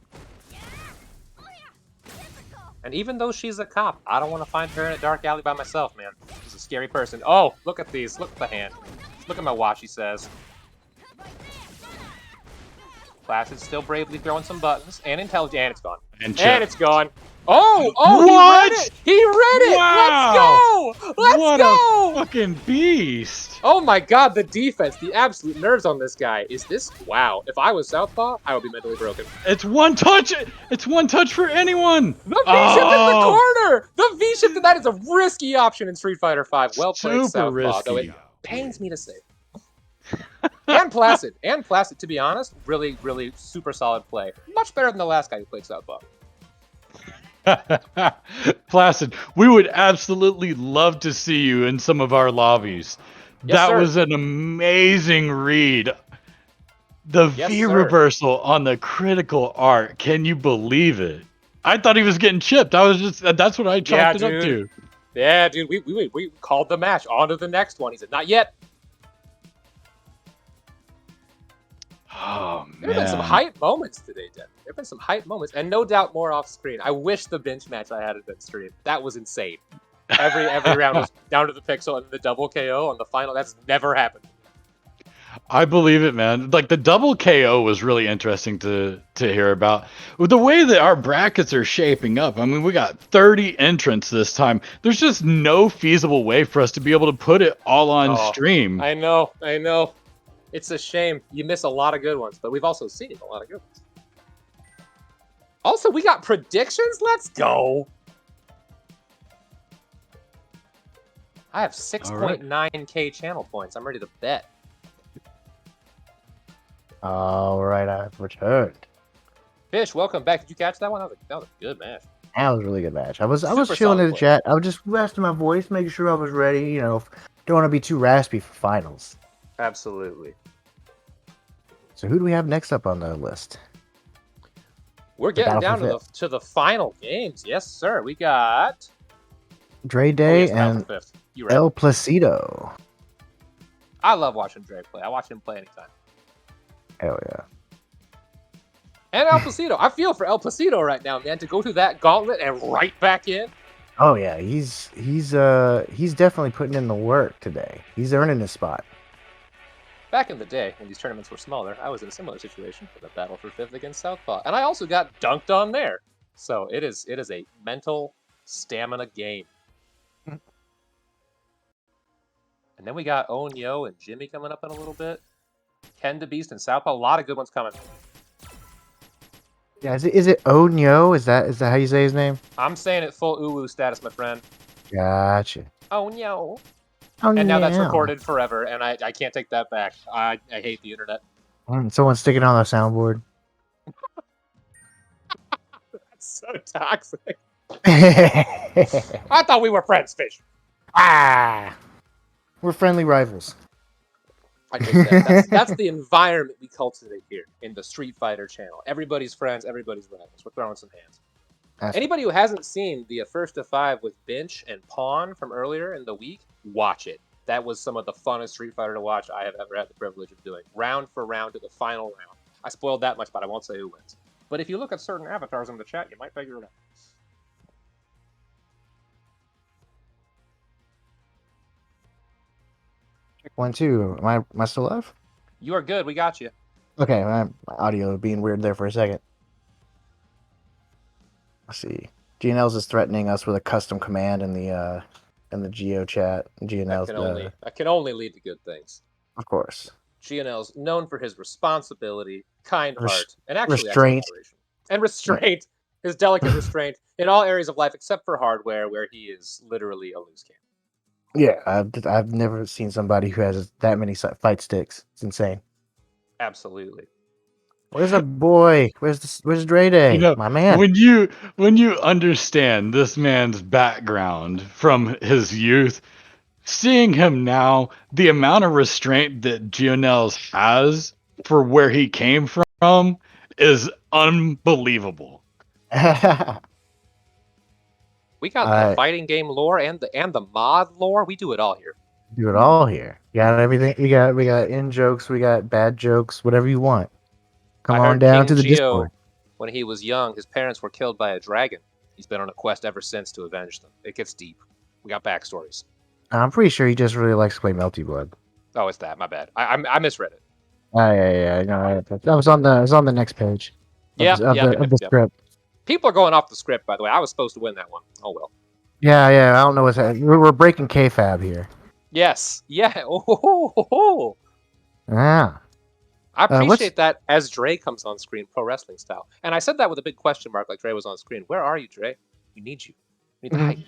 And even though she's a cop, I don't want to find her in a dark alley by myself, man. She's a scary person. Oh, look at these. Look at the hand. Look at my watch, he says. Placid's still bravely throwing some buttons. And intelligent. And it's gone. And it's gone. Oh! Oh, What? he read it! He read it! Wow! Let's go! Let's what go! a fucking beast! Oh my god, the defense, the absolute nerves on this guy. Is this... Wow. If I was Southpaw, I would be mentally broken. It's one touch! It's one touch for anyone! The V-shift in the Oh! corner! The V-shift, that is a risky option in Street Fighter V. Well played, Super Southpaw, though it risky. pains me to say. And Placid. And Placid, to be honest, really, really super solid play. Much better than the last guy who played Southpaw. Placid, we would absolutely love to see you in some of our lobbies. Yes, that sir. was an amazing read. The Yes, V sir. reversal on the critical art. Can you believe it? I thought he was getting chipped. That's what I chalked it up to. Yeah, dude, we called the match. On to the next one. He said, not yet. Oh, There have been some man. hype moments today, Devin. There have been some hype moments, and no doubt more off screen. I wish the bench match I had had been streamed. That was insane. Every round was down to the pixel, and the double KO on the final. That's never happened. I believe it, man. Like, the double KO was really interesting to hear about. With the way that our brackets are shaping up, I mean, we got 30 entrants this time. There's just no feasible way for us to be able to put it all on Oh, stream. I know. It's a shame. You miss a lot of good ones, but we've also seen a lot of good ones. Also, we got predictions? Let's go! I have 6.9k channel points. I'm ready to bet. All right, I've returned. Fish, welcome back. Did you catch that one? That was a good match. That was a really good match. I was Super chilling solid in the play. chat. I was just resting my voice, making sure I was ready. You know, don't want to be too raspy for finals. Absolutely. So who do we have next up on the list? We're The getting battle down for to the final games. Yes, sir. We got Dre oh Day yes, battle and for fifth. You right. El Placido. I love watching Dre play. I watch him play anytime. Hell yeah. And El Placido. I feel for El Placido right now, man, to go through that gauntlet and right back in. Oh yeah, he's definitely putting in the work today. He's earning his spot. Back in the day, when these tournaments were smaller, I was in a similar situation for the battle for fifth against Southpaw, and I also got dunked on there. So it is a mental stamina game. And then we got Onyo and Jimmy coming up in a little bit. Ken the Beast and Southpaw. A lot of good ones coming. Yeah, is it Onyo? Is that how you say his name? I'm saying it full Ulu status, my friend. Gotcha. Onyo. Oh, And now that's yeah. recorded forever, and I can't take that back. I hate the internet. Someone stick it on the soundboard. That's so toxic. Ah, I thought we were friends, Fish. we're friendly rivals. I dig that. That's the environment we cultivate here in the Street Fighter channel. Everybody's friends, everybody's rivals. We're throwing some hands. Anybody who hasn't seen the first to five with Binch and Pawn from earlier in the week, watch it. That was some of the funnest Street Fighter to watch I have ever had the privilege of doing. Round for round to the final round. I spoiled that much, but I won't say who wins. But if you look at certain avatars in the chat, you might figure it out. Check 1, 2. Am I still live? You are good. We got you. Okay, my audio being weird there for a second. Let's see. GNL's is threatening us with a custom command in the Geo chat. GNL's That can only lead to good things. of course. GNL's known for his responsibility, kind heart, and actually restraint. exploration. And restraint. His delicate restraint in all areas of life except for hardware, where he is literally a loose cannon. Yeah, I've never seen somebody who has that many fight sticks. It's insane. Absolutely. Where's the boy? Where's Dre Day? You know, My man. when you understand this man's background from his youth, seeing him now, the amount of restraint that Gionels has for where he came from is unbelievable. We got the fighting game lore and the mod lore. We do it all here. Do it all here. You got everything. We got in jokes. We got bad jokes. Whatever you want. Come on down to the Discord. When he was young, his parents were killed by a dragon. He's been on a quest ever since to avenge them. It gets deep. We got backstories. I'm pretty sure he just really likes to play Melty Blood. Oh, it's that. My bad. I misread it. Yeah. No, that was on the next page. Of the script. People are going off the script, by the way. I was supposed to win that one. Oh well. Yeah. I don't know what's happening. We're breaking kayfabe here. Yes. Yeah. Oh. Yeah. I appreciate that as Dre comes on screen, pro wrestling style. And I said that with a big question mark, like Dre was on screen. Where are you, Dre? We need you. We need the hype.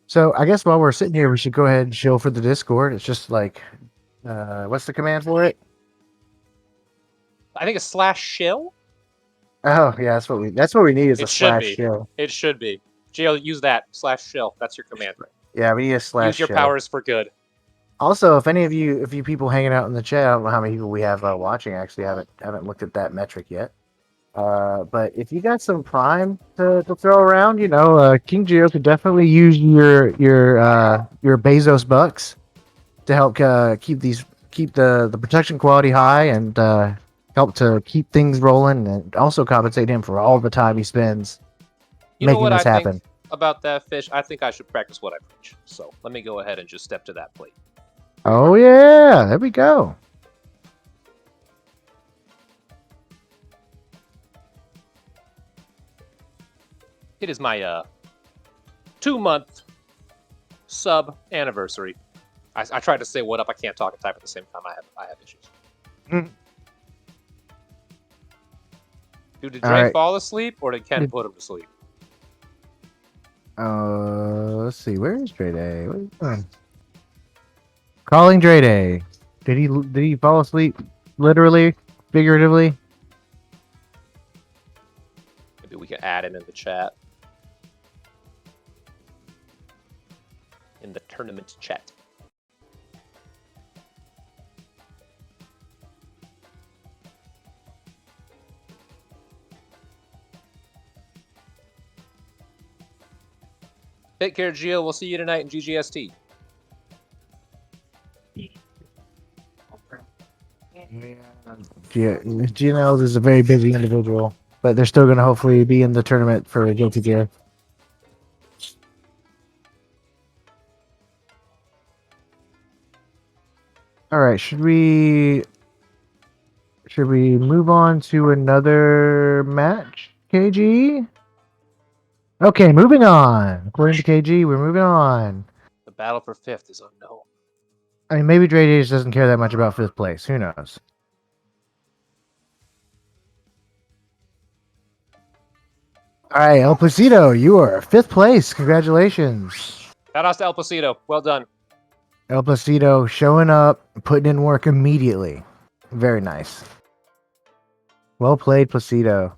So I guess while we're sitting here, we should go ahead and chill for the Discord. It's just like, what's the command for it? I think it's /shill. Oh yeah, that's what we need is a /shill. It should be. Gio, use that /shill. That's your command. Yeah, we need a /shill. Use your powers for good. Also, if you people hanging out in the chat, I don't know how many people we have watching. Actually, haven't looked at that metric yet. But if you got some Prime to throw around, King Geo could definitely use your Bezos bucks to help keep the protection quality high and help to keep things rolling, and also compensate him for all the time he spends making this happen. Think about that, Fish? I think I should practice what I preach. So let me go ahead and just step to that plate. Oh yeah, there we go. It is my 2-month sub anniversary. I tried to say what up. I can't talk and type at the same time. I have issues. Dude, did Dre fall asleep or did Ken put him to sleep? Let's see. Where is Dre Day? What are you doing? Calling Dre Day. Did he fall asleep? Literally, figuratively? Maybe we can add him in the chat. in the tournament chat. Take care, Gio. We'll see you tonight in GGST. GNLs is a very busy individual, but they're still going to hopefully be in the tournament for Guilty Gear. All right, should we move on to another match, KG? Okay, moving on. According to KG, we're moving on. The battle for 5th is unknown. I mean, maybe Dre Days doesn't care that much about 5th place. Who knows? All right, El Placido, you are 5th place. Congratulations. Shout out to El Placido. Well done. El Placido showing up, putting in work immediately. Very nice. Well played, Placido.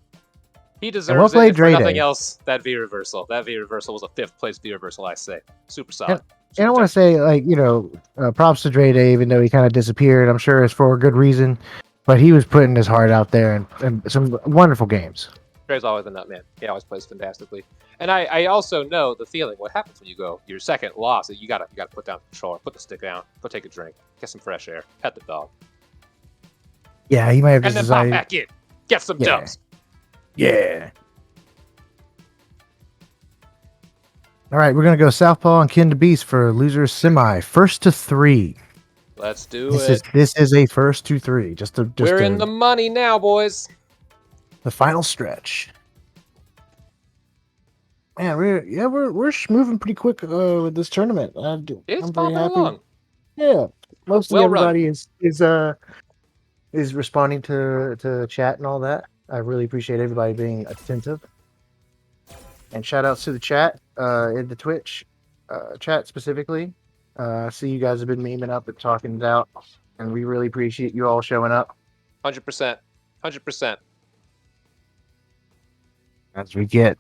He deserves well played, it. For Dre nothing Day. else, that V reversal. That V reversal was a 5th place V reversal, I say. Super solid. And I want to say, like, props to Dre Day, even though he kind of disappeared. I'm sure it's for a good reason. But he was putting his heart out there and some wonderful games. Dre's always a nut man. He always plays fantastically. And I also know the feeling. What happens when you go your second loss? You gotta put down the controller, put the stick down, go take a drink, get some fresh air, pet the dog, Yeah, he might have and just then pop decided. back in, get some Yeah. dubs. Yeah. All right, we're gonna go Southpaw and Kin to Beast for losers semi, 1st to 3. Let's do This it. is a 1st to 3. We're in the money now, boys. the final stretch. Man, we're moving pretty quick with this tournament. It's I'm very popping happy. along. Yeah, mostly Well run. everybody is responding to chat and all that. I really appreciate everybody being attentive. And shout outs to the chat, in the Twitch chat specifically. I see you guys have been memeing up and talking it out, and we really appreciate you all showing up. 100%. 100%. As we get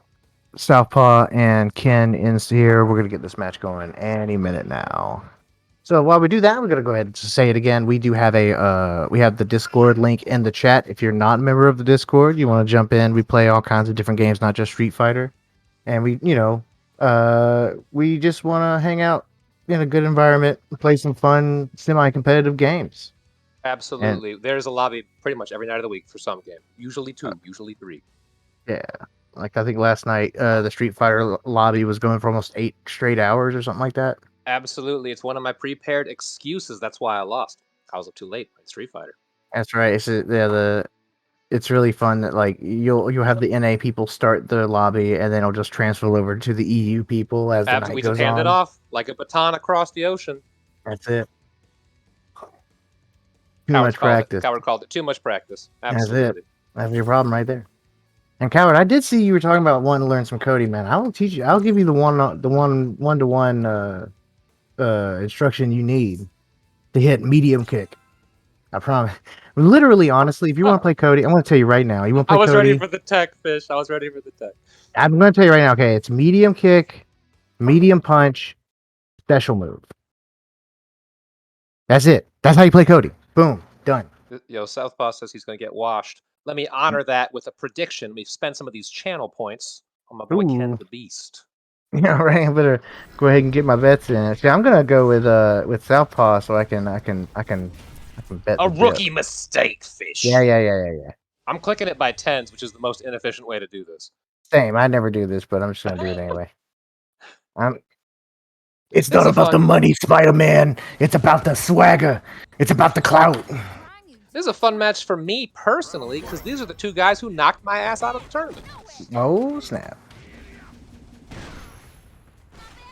Southpaw and Ken in here, we're gonna get this match going any minute now. So while we do that, we're gonna go ahead and just say it again. We do have we have the Discord link in the chat. If you're not a member of the Discord, you want to jump in. We play all kinds of different games, not just Street Fighter, and we just want to hang out in a good environment, play some fun, semi-competitive games. Absolutely. There's a lobby pretty much every night of the week for some game. Usually 2, usually 3. Yeah. Like I think last night, the Street Fighter lobby was going for almost 8 straight hours or something like that. Absolutely. It's one of my prepared excuses. That's why I lost. I was up too late playing Street Fighter. That's right. It's really fun that like you'll have the NA people start the lobby and then it'll just transfer over to the EU people as the night We goes just hand on. it off like a baton across the ocean. That's it. Too much practice. Coward called it. Too much practice. That's it. Absolutely. That's your problem right there. And Coward, I did see you were talking about wanting to learn some coding, man. I will teach you. I'll give you the one-to-one instruction you need to hit medium kick. I promise. Literally, honestly, if you want to play Cody, I'm going to tell you right now. You want to I play was Cody? ready for the tech, Fish. I was ready for the tech. I'm going to tell you right now. Okay, it's medium kick, medium punch, special move. That's it. That's how you play Cody. Boom, done. Yo, Southpaw says he's going to get washed. Let me honor that with a prediction. We've spent some of these channel points on my boy Ken Ooh. the Beast. Yeah, right. I better go ahead and get my bets in. See, I'm gonna go with Southpaw so I can bet A the dip. rookie mistake, Fish. Yeah. I'm clicking it by tens, which is the most inefficient way to do this. Same. I never do this, but I'm just gonna do it anyway. It's It's not a about the fun- money, Spider-Man. It's about the swagger. It's about the clout. This is a fun match for me personally, because these are the two guys who knocked my ass out of the tournament. Oh snap!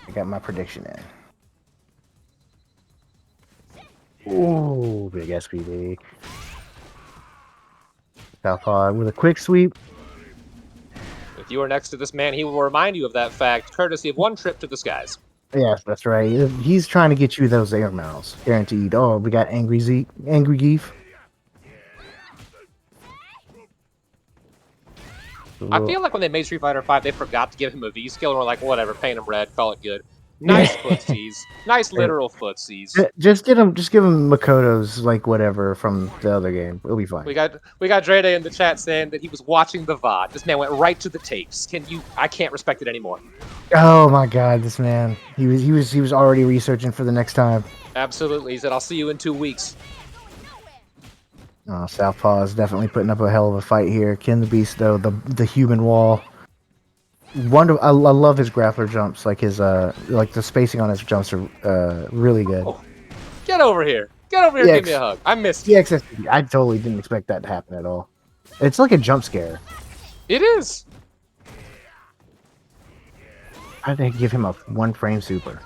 I got my prediction in. Ooh, big SPD. Southpaw with a quick sweep. If you are next to this man, he will remind you of that fact, courtesy of one trip to the skies. Yes, that's right. He's trying to get you those air miles, guaranteed. Oh, we got Angry Geef. I feel like when they made Street Fighter V, they forgot to give him a V skill, and were like, whatever, paint him red, call it good. Nice footsies. Nice literal footsies. Just give him Makoto's like whatever from the other game. It'll be fine. We got Drede in the chat saying that he was watching the VOD. This man went right to the tapes. I can't respect it anymore. Oh my god, this man. He was already researching for the next time. Absolutely. He said, I'll see you in 2 weeks. Oh, Southpaw is definitely putting up a hell of a fight here. Ken the Beast though, the human wall. I love his grappler jumps, like his like the spacing on his jumps are really good. Oh, get over here. Get over here and give me a hug. I missed you. DXSD, I totally didn't expect that to happen at all. It's like a jump scare. It is. How did they give him a 1-frame super?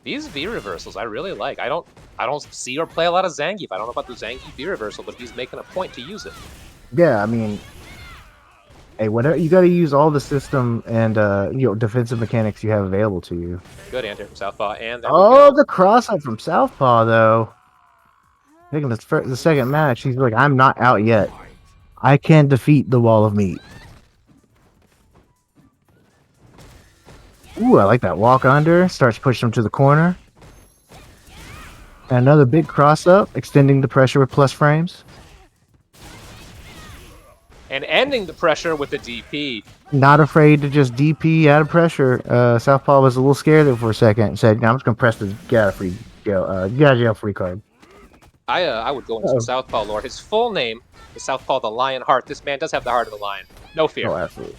These V reversals I really like. I don't see or play a lot of Zangief. I don't know about the Zangief V reversal, but he's making a point to use it. Yeah, I mean, hey, whatever, you got to use all the system and defensive mechanics you have available to you. Good answer from Southpaw, and there we go. The cross up from Southpaw though. Taking the second match, he's like, I'm not out yet. I can defeat the wall of meat. Ooh, I like that walk under. Starts pushing him to the corner. And another big cross up, extending the pressure with plus frames. And ending the pressure with the DP. Not afraid to just DP out of pressure. Southpaw was a little scared there for a second and said, I'm just going to press the get out of jail free card. I would go into some Southpaw lore. His full name is Southpaw the Lion Heart. This man does have the heart of the lion. No fear. Oh, absolutely.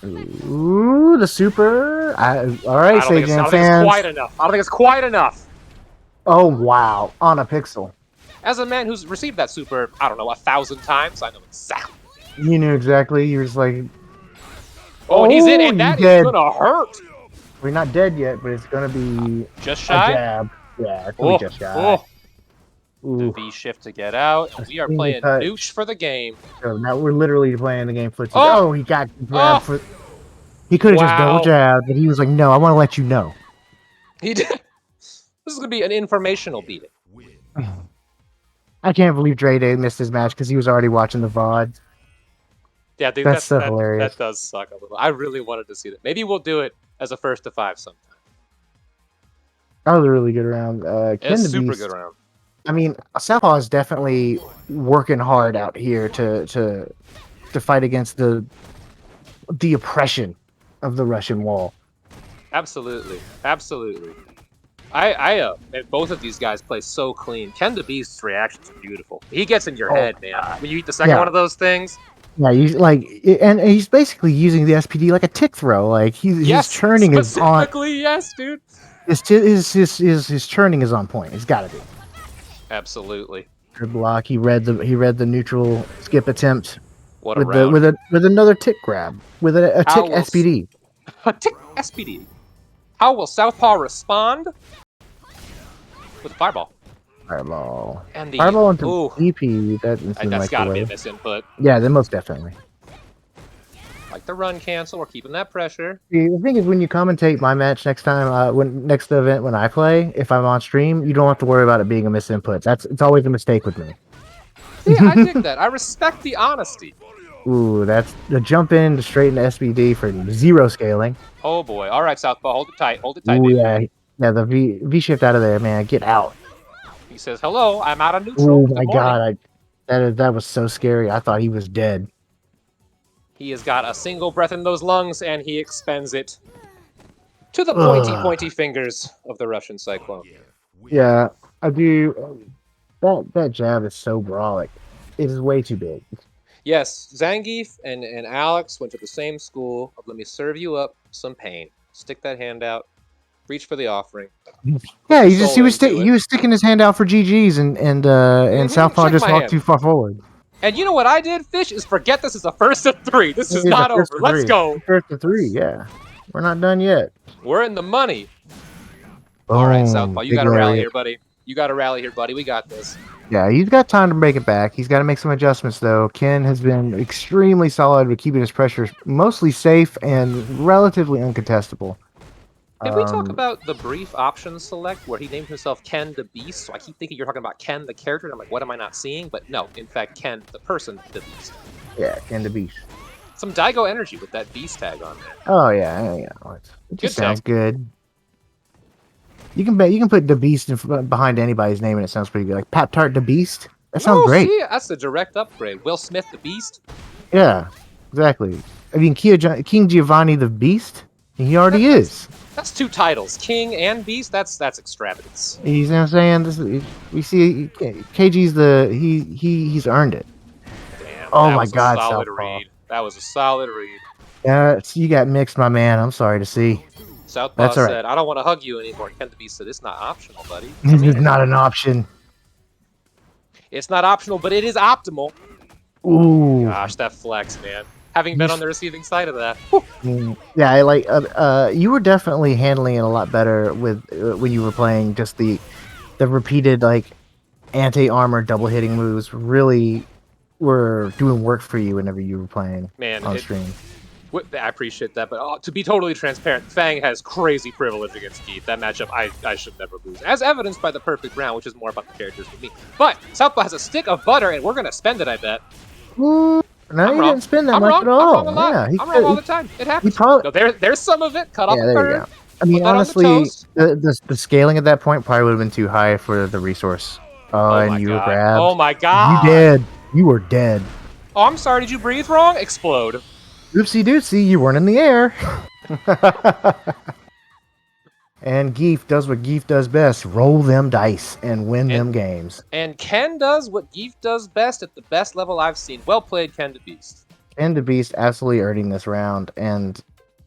Ooh, the super. All right, Sage I don't think fans. it's quite enough. I don't think it's quite enough. Oh, wow. On a pixel. As a man who's received that super, I don't know, 1,000 times, I know exactly. You knew exactly. You were just like, Oh, and he's in, and that is gonna hurt. we're not dead yet, but it's going to be Just a shy? jab. Yeah, it's going to be just shy. The Ooh. V shift to get out. And we are Single playing cut. Nooch for the game. So now we're literally playing the game footsie. Oh! Oh, he got grabbed for. He could have just Wow. double jabbed, but he was like, no, I want to let you know. He did. This is gonna be an informational beating. I can't believe Dre Day missed his match because he was already watching the VOD. Yeah, dude, That's so hilarious. That does suck a little. I really wanted to see that. Maybe we'll do it as a 1st to 5 sometime. That was a really good round. Ken It's the super Beast, good round. I mean, Southpaw is definitely working hard out here to fight against the oppression of the Russian wall. Absolutely, absolutely. And both of these guys play so clean. Ken the Beast's reactions are beautiful. He gets in your head, man. When you eat the second one of those things. Yeah, and he's basically using the SPD like a tick throw. Like his churning is on. Specifically, yes, dude. His churning is on point. It's got to be. Absolutely. Good block. He read the neutral skip attempt What a with round. with another tick grab with a tick How will SPD. A tick SPD. How will Southpaw respond? With a fireball. Fireball. And the Fireball into ooh, DP. That seems that's like gotta the be a way. misinput. Yeah, then most definitely. Like the run cancel, we're keeping that pressure. The thing is, when you commentate my match next time, next event when I play, if I'm on stream, you don't have to worry about it being a misinput. It's always a mistake with me. See, I dig that. I respect the honesty. Ooh, that's the jump in to straighten the SPD for 0 scaling. Oh boy. All right, Southpaw, hold it tight. Hold it tight, Ooh, baby. yeah, the V shift out of there, man. Get out. He says, hello, I'm out of neutral. Oh Good my morning." god, that was so scary. I thought he was dead. He has got a single breath in those lungs, and he expends it to the pointy fingers of the Russian Cyclone. Yeah, I do. That jab is so brolic. It is way too big. Yes, Zangief and Alex went to the same school of let me serve you up some pain. Stick that hand out. Reach for the offering. Yeah, your he soul was into it. he was sticking his hand out for GGs and Southpaw Shake just my walked hand. too far forward. And you know what I did, Fish? Is forget this is a 1st of 3. This is It not a over. first to Let's three. go. First to 3, yeah. We're not done yet. We're in the money. All right, Boom, Southpaw, you big got to rally lariat. here, buddy. You got to rally here, buddy. We got this. Yeah, he's got time to break it back. He's got to make some adjustments, though. Ken has been extremely solid with keeping his pressure mostly safe and relatively uncontestable. Can we talk about the brief option select where he named himself Ken the Beast? So I keep thinking you're talking about Ken the character, and I'm like, what am I not seeing? But no, in fact, Ken the person, the Beast. Yeah, Ken the Beast. Some Daigo energy with that beast tag on there. Oh yeah. It Good just sounds tag. good. You can put the beast behind anybody's name and it sounds pretty good. Like Pap Tart the Beast. That sounds Oh, great. see, that's a direct upgrade. Will Smith the Beast. Yeah, exactly. I mean, King Giovanni the Beast. He already is. That's 2 titles, King and Beast. That's extravagance. You know what I'm saying? We see KG's he's earned it. Damn. Oh that my was God, a solid Southpaw. read. That was a solid read. Yeah, you got mixed, my man. I'm sorry to see. Southpaw That's all right. said, "I don't want to hug you anymore." Ken the Beast said, "It's not optional, buddy." This is not an option. It's not optional, but it is optimal. Ooh. Gosh, that flex, man. Having You been s- on the receiving side of that. Yeah, I like. You were definitely handling it a lot better with when you were playing. Just the repeated like anti-armor double hitting moves really were doing work for you whenever you were playing Man, on stream. I appreciate that, but to be totally transparent, Fang has crazy privilege against Keith. That matchup, I should never lose, as evidenced by the perfect round, which is more about the characters than me. But Southpaw has a stick of butter, and we're gonna spend it, I bet. Ooh, no, I'm he wrong. didn't spend that I'm much wrong. at all. I'm wrong a lot. Yeah, I'm wrong all the time. It happens. probably- No, there's some of it. Cut off Yeah, a there third. you go. I mean, Put that on the honestly, toast. the scaling at that point probably would have been too high for the resource. Oh, Oh and my you were god. grabbed. Oh my god. You dead. You were dead. Oh, I'm sorry. Did you breathe wrong? Explode. Oopsie doopsie, you weren't in the air. And Geef does what Geef does best: roll them dice and win them games. And Ken does what Geef does best at the best level I've seen. Well played, Ken the Beast. And the Beast absolutely earning this round, and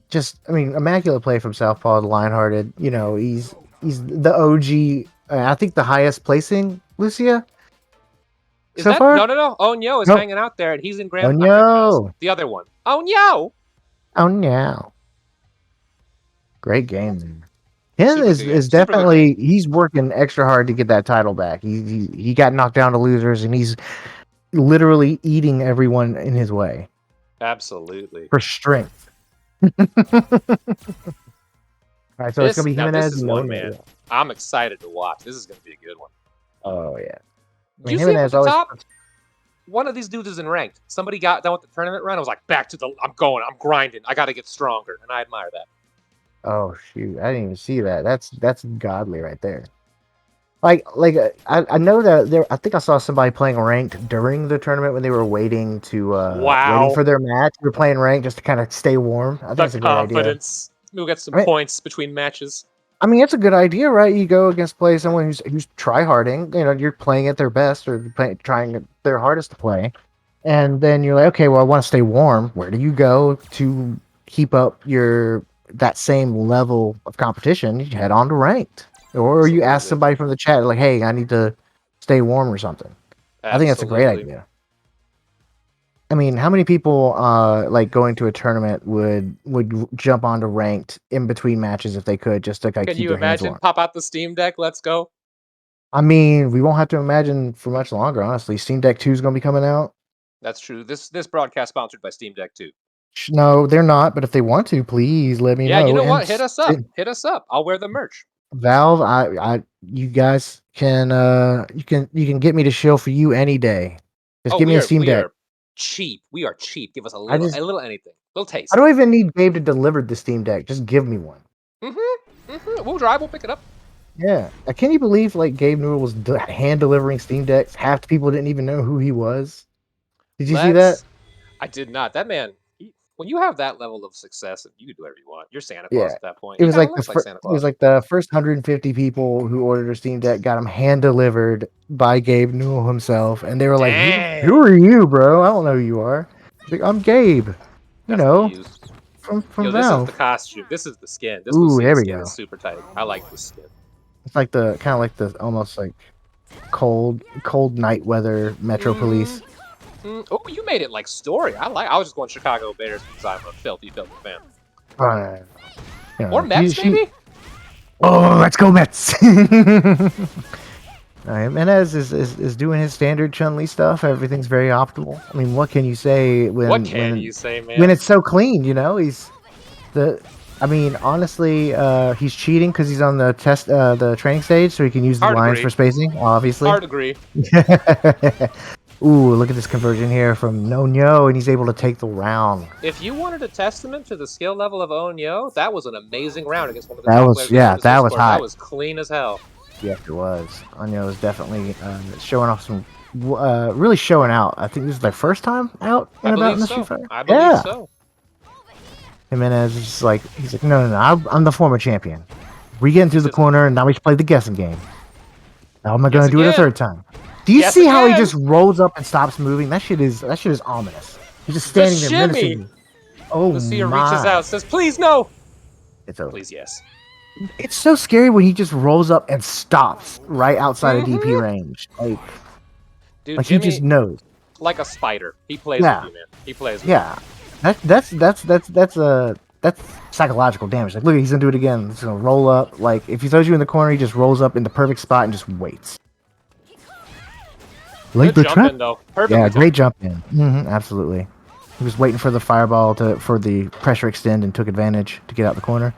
just, I mean, immaculate play from Southpaw, Lionhearted. You know, he's the OG. I think the highest placing, Lucia. Is So that far? no? Onyo is Nope. hanging out there, and he's in Grand. Onyo. not Grand Finals. The other one. Onyo. Oh no! Great game, man. Him Super is good game. Super good definitely, he's working extra hard to get that title back. He got knocked down to losers, and he's literally eating everyone in his way Absolutely. for strength. All right, so it's gonna be Jimenez. This is and one, Onyo. man. I'm excited to watch. This is going to be a good one. Oh yeah. You see him at the top? One of these dudes is in ranked. Somebody got done with the tournament run. I was like, I'm grinding. I got to get stronger, and I admire that. Oh shoot! I didn't even see that. That's godly right there. I know that there. I think I saw somebody playing ranked during the tournament when they were waiting to waiting for their match. They were playing ranked just to kind of stay warm. I think The that's a good idea. confidence. We'll get some Right. points between matches. I mean, it's a good idea, right? You go someone who's try harding. You know, you're playing at their best or trying their hardest to play, and then you're like, okay, well, I want to stay warm. Where do you go to keep up that same level of competition? You head on to ranked, or you ask Absolutely. somebody from the chat, like, hey, I need to stay warm or something. I think that's a great Absolutely. idea. I mean, how many people like going to a tournament would jump onto ranked in between matches if they could, just to Can keep you their hands imagine? warm? Pop out the Steam Deck. Let's go. I mean, we won't have to imagine for much longer, honestly. Steam Deck 2 is going to be coming out. That's true. This broadcast sponsored by Steam Deck too. No, they're not, but if they want to, please let me know. Yeah, you know what? And Hit us up. Hit us up. I'll wear the merch. Valve, you guys can you can get me to show for you any day. Just give me a Steam Deck. Are cheap. We are cheap. Give us a I little, just- a little anything. Little taste. I don't even need Gabe to deliver the Steam Deck. Just give me one. We'll drive. We'll pick it up. Yeah. Can you believe like Gabe Newell was hand delivering Steam Decks? Half the people didn't even know who he was. Did you see that? I did not. That man. When you have that level of success, you can do whatever you want. You're Santa Claus Yeah. at that point. It was He like kinda the looks Santa it Claus. was like the first 150 people who ordered a Steam Deck got them hand delivered by Gabe Newell himself, and they were like, Dang. "Who are you, bro? I don't know who you are." He's like, I'm Gabe. You That's know, the use. from Yo, this is Valve. the costume. This is the skin. This Ooh, Lucian there we skin go. is super tight. I like this skin. It's like the kind of like the almost like cold night weather Metro Police. Oh, you made it like story. I was just going Chicago Bears because I'm a filthy fan. You know, Or Mets, maybe? Oh, let's go Mets! All right, Menez is doing his standard Chun-Li stuff. Everything's very optimal. I mean, what can you say What can you say, man? when it's so clean? You know, I mean, honestly, he's cheating because he's on the the training stage, so he can use the Hard lines agree. for spacing. Obviously, Hard agree. Ooh, look at this conversion here from Nonyo, and he's able to take the round. If you wanted a testament to the skill level of Onyo, that was an amazing round against one of the That top was- players. yeah, in the that was Discord. hot. That was clean as hell. Yes, it was. Onyo is definitely showing off some, really showing out. I think this is their first time out I and about in believe the so. Street Fighter. I believe Yeah. so. Jimenez is just like, he's like, no, I'm the former champion. We get into the Says- corner, and now we should play the guessing game. How am I going Guess to do it a again. third time? Do you Guess see how he again. just rolls up and stops moving? That shit is ominous. He's just The standing there shimmy. menacing. Oh Lucia my! reaches out, says, "Please no." It's over. Please yes. It's so scary when he just rolls up and stops right outside of DP Mhm. range. Dude, Like Jimmy, he just knows. like a spider. He plays Yeah. with you, man. He plays with Yeah, that's psychological damage. Like, look, he's gonna do it again. He's gonna roll up. Like, if he throws you in the corner, he just rolls up in the perfect spot and just waits. you. Like Good the jump trap. in, though. Perfect. Yeah, great jump in. Absolutely. He was waiting for the fireball for the pressure extend and took advantage to get out the corner.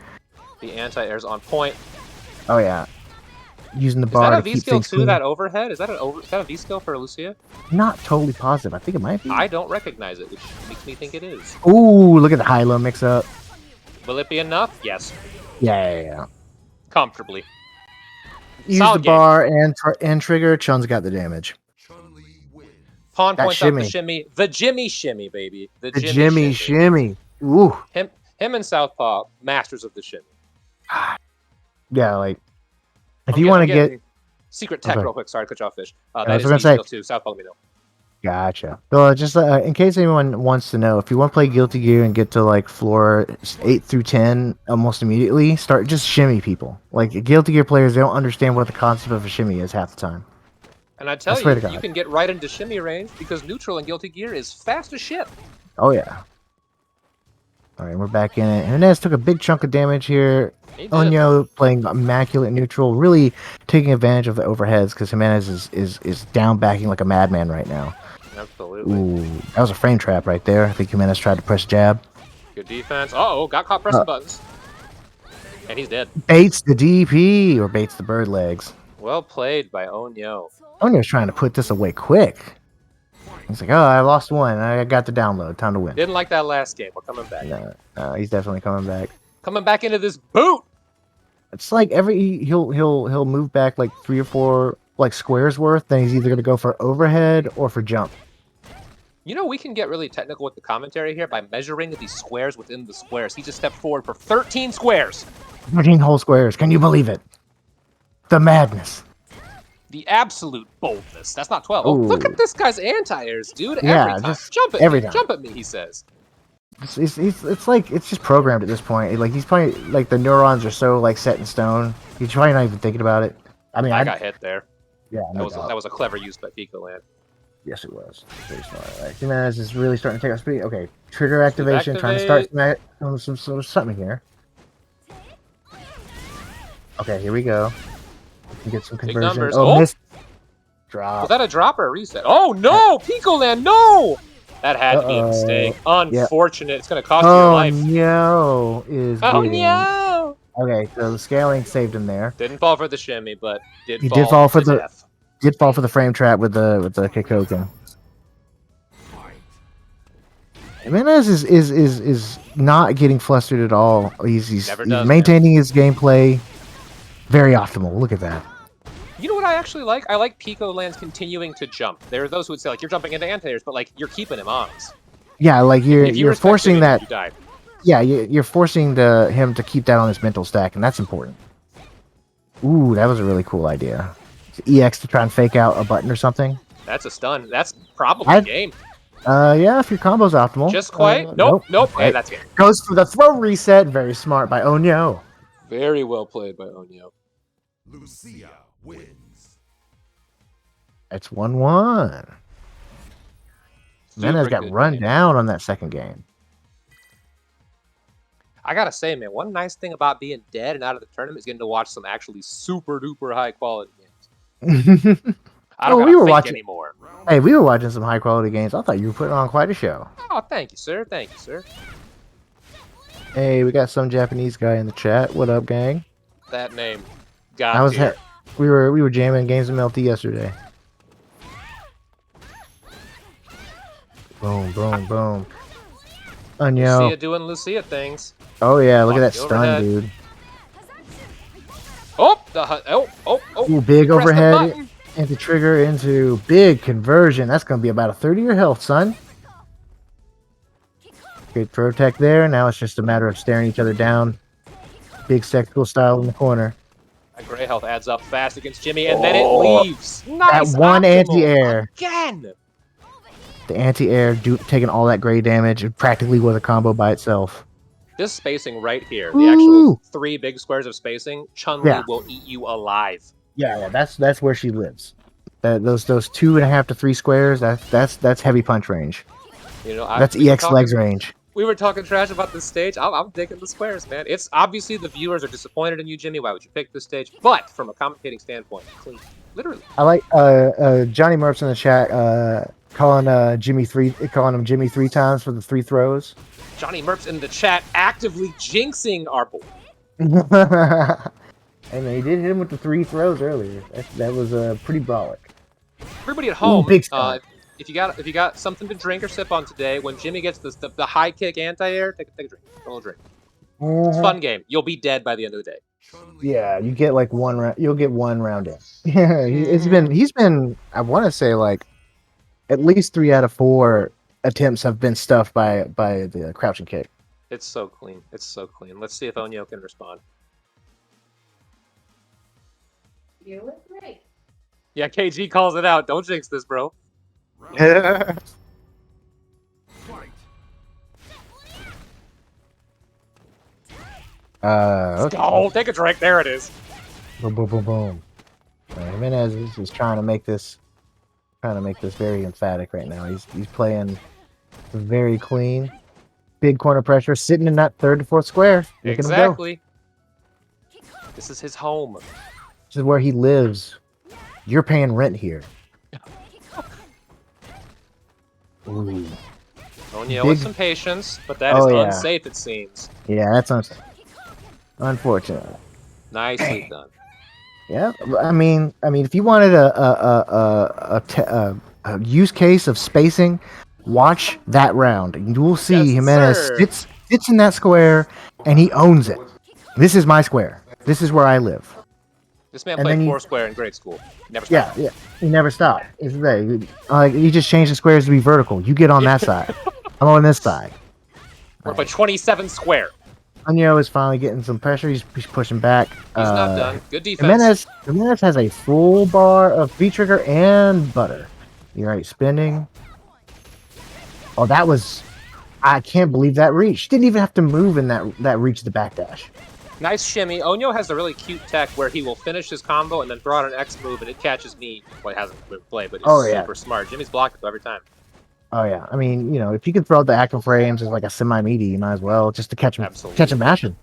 The anti-air's on point. Oh yeah, using the Is bar that a to keep V skill things too? clean. That overhead? Is that a V skill for Lucia? Not totally positive. I think it might be. I don't recognize it, which makes me think it is. Ooh, look at the high-low mix-up. Will it be enough? Yes, Yeah. comfortably. Use Solid the game. bar and trigger. Chun's got the damage. Chun-Li wins. Pawn That points out the shimmy. shimmy. The Jimmy shimmy, baby. The The Jimmy shimmy. Ooh. Him and Southpaw, masters of the shimmy. Yeah, like if I'm you get- want I'm to get, getting secret tech Okay. real quick. Sorry to cut you off, Fish. I That was is gonna V say- skill too. Southpaw, let me know. gotcha. Well, just in case anyone wants to know, if you want to play Guilty Gear and get to like floor 8 through 10 almost immediately, start just shimmy people. Like Guilty Gear players, they don't understand what the concept of a shimmy is half the time. And I tell swear to you, God. you can get right into shimmy range because neutral and Guilty Gear is fast as shit. Oh yeah. All right, we're back in it. Hernandez took a big chunk of damage here. He did. Onyo playing immaculate neutral, really taking advantage of the overheads because Jimenez is down backing like a madman right now. Absolutely. Ooh, that was a frame trap right there. I think Jimenez tried to press jab. Good defense. Uh-oh, got caught pressing buttons. And he's dead. Baits the DP or baits the bird legs. Well played by Onyo. Onyo's trying to put this away quick. He's like, oh, I lost one. I got the download. Time to win. Didn't like that last game. We're coming back. No, he's definitely coming back. Coming back into this boot. It's like he'll move back like 3 or 4 like squares worth. Then he's either gonna go for overhead or for jump. You know, we can get really technical with the commentary here by measuring the squares within the squares. He just stepped forward for 13 squares. 13 whole squares. Can you believe it? The madness. The absolute boldness. That's not 12. Oh, look Ooh. at this guy's anti-airs, dude. Yeah, Every time. just Jump at every me. time. Jump at me, he says. It's like it's just programmed at this point. Like he's probably like the neurons are so like set in stone. He's probably not even thinking about it. I mean, I got hit there. yeah, no doubt. That was a clever use by Pico Land. Yes, it was. Very smart. Right. Jimenez is really starting to take off speed. Okay, trigger activation. Trying to start some sort of something here. Okay, here we go. We can get some Big conversion. numbers. Oh, Oh! missed. Was Drop. that a drop or a reset? Oh, no! Pico Land, no! That had to be a Uh-oh. mistake. Yeah. Unfortunate. It's going to cost you your Oh life. no! Is Oh, getting- no! Okay, so the scaling saved him there. Didn't fall for the shimmy, but He did fall for to the- death. Did fall for the frame trap with the Kikoken. Jimenez is not getting flustered at all. He's Never does, maintaining his gameplay. Very optimal. Look at that. You know what I actually like? I like Pico Land's continuing to jump. There are those who would say, like, you're jumping into anti-airs, but, like, you're keeping him honest. Yeah, like If you you're respect forcing him, that. you die. Yeah, you're forcing him to keep that on his mental stack, and that's important. Ooh, that was a really cool idea. EX to try and fake out a button or something. That's a stun. That's probably I've- game. Yeah, if your combo's optimal. Just quite. Nope. Hey, that's game. Goes for the throw reset. Very smart by Onyo. Very well played by Onyo. Lucia wins. It's 1-1. Jimenez Super got good run game. down on that second game. I gotta say, man, one nice thing about being dead and out of the tournament is getting to watch some actually super duper high quality games. I don't Oh, gotta we were think watching- anymore. Hey, we were watching some high quality games. I thought you were putting on quite a show. Oh, thank you, sir. Thank you, sir. Hey, we got some Japanese guy in the chat. What up, gang? That name. God I was tier. we were jamming games of MLT yesterday. Boom, boom, boom. Lucia Onyo. doing Lucia things. Oh yeah, look at that Walking stun, overhead. dude. Oh, Ooh, big press the overhead button. into trigger into big conversion. That's gonna be about a third of your health, son. Good throw tech there. Now it's just a matter of staring each other down. Big sexual style in the corner. That gray health adds up fast against Jimmy, and then it leaves. Nice one optimal anti-air. again. The anti-air taking all that gray damage. It practically was a combo by itself. This spacing right here, the actual Ooh. 3 big squares of spacing, Chun-Li Yeah. will eat you alive. Yeah, that's where she lives. Those 2.5 to 3 squares. That's heavy punch range. You know, That's EX legs range. We were talking trash about this stage. I'm digging the squares, man. It's obviously the viewers are disappointed in you, Jimmy. Why would you pick this stage? But from a commentating standpoint, clean, literally. I like Johnny Murph's in the chat calling him Jimmy 3 times for the 3 throws. Johnny Merps in the chat actively jinxing our boy. And he did hit him with the 3 throws earlier. That was pretty brolic. Everybody at home, big stun. if you got something to drink or sip on today, when Jimmy gets the high kick anti-air, take a drink, a little drink. It's a fun game. You'll be dead by the end of the day. Yeah, you get like 1 round. You'll get 1 round in. Yeah, he's been. I want to say like at least 3 out of 4 attempts have been stuffed by the crouching kick. It's so clean. It's so clean. Let's see if Onyo can respond. You look great. Yeah, KG calls it out. Don't jinx this, bro. Fight. Okay. Oh, take a drink. There it is. Boom, boom, boom, boom. Jimenez is trying to make this very emphatic right now. He's playing very clean. Big corner pressure, sitting in that 3rd to 4th square. Look at him go. Exactly. This is his home. This is where he lives. You're paying rent here. Ooh. Onyo with Big- some patience, but that is Oh, yeah. unsafe, it seems. Yeah, that's unfortunate. Nicely done. Yeah, I mean, if you wanted a use case of spacing, watch that round. You will see Yes, Jimenez sir. sits in that square, and he owns it. This is my square. This is where I live. This man And played then you- 4 square in grade school. Never Yeah, stopped. yeah. He never stopped. It's there. You just change the squares to be vertical. You get on that side. I'm on this side. We're by 27 square. Onyo is finally getting some pressure. He's pushing back. He's not done. Good defense. Jimenez has a full bar of V-trigger and butter. You're right, spinning. Oh, that was... I can't believe that reach. Didn't even have to move in that reach the backdash. Nice shimmy. Onyo has a really cute tech where he will finish his combo and then throw out an X move and it catches me. Well, it hasn't been played, but it's Oh, yeah. super smart. Jimmy's blocked it every time. Oh, yeah. I mean, if you could throw out the active frames as like a semi-meaty, you might as well, just to catch him Absolutely. mashing.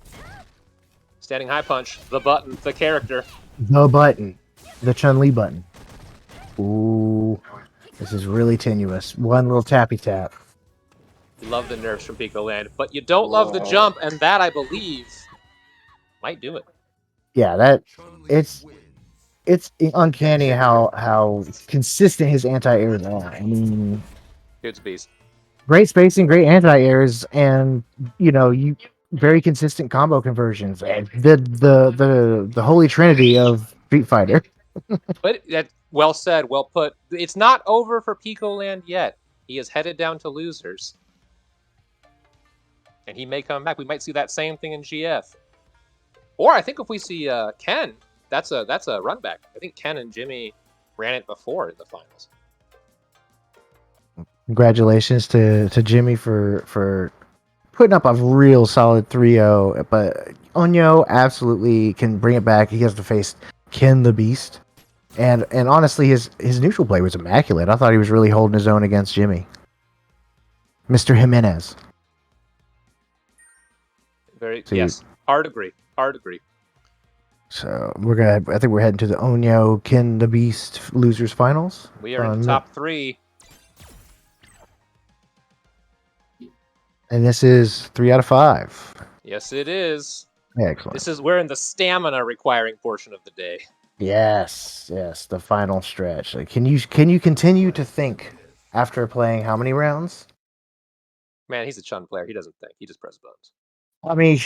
Standing high punch. The button. The character. The button. The Chun-Li button. Ooh. This is really tenuous. One little tappy tap. You love the nerfs from Pico Land, but you don't love the jump, and that, I believe, might do it. Yeah, Chun-Li It's- wins. it's uncanny how consistent his anti-airs are. I mean, Dude's a beast. great spacing, great anti-airs, and you very consistent combo conversions. And the holy trinity of Street Fighter. But that well said, well put. It's not over for Pico Land yet. He is headed down to losers. And he may come back. We might see that same thing in GF. Or I think if we see Ken, that's a run back. I think Ken and Jimmy ran it before in the finals. Congratulations to Jimmy for putting up a real solid 3-0. But Onyo absolutely can bring it back. He has to face Ken the Beast. And honestly, his neutral play was immaculate. I thought he was really holding his own against Jimmy. Mr. Jimenez. Very So yes. Hard agree. Hard agree. So I think we're heading to the Onyo Ken the Beast losers finals. We are in the top 3. And this is 3 out of 5. Yes, it is. Excellent. We're in the stamina requiring portion of the day. Yes, the final stretch. Like, can you continue to think after playing how many rounds? Man, he's a Chun player. He doesn't think. He just presses buttons. I mean,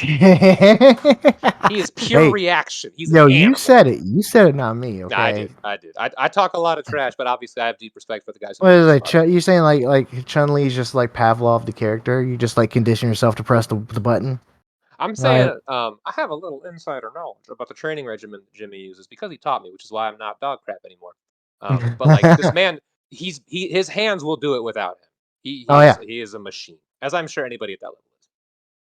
He is pure hey, reaction. He's yo, an you animal. said it. You said it, not me. Okay. Nah, I did. I talk a lot of trash, but obviously I have deep respect for the guys who What make is this it? smart. You saying like Chun Li's just like Pavlov the character? You just like condition yourself to press the button. I'm saying I have a little insider knowledge about the training regimen that Jimmy uses because he taught me, which is why I'm not dog crap anymore. But like this man, his hands will do it without him. Oh, yeah. He is a machine, as I'm sure anybody at that level is.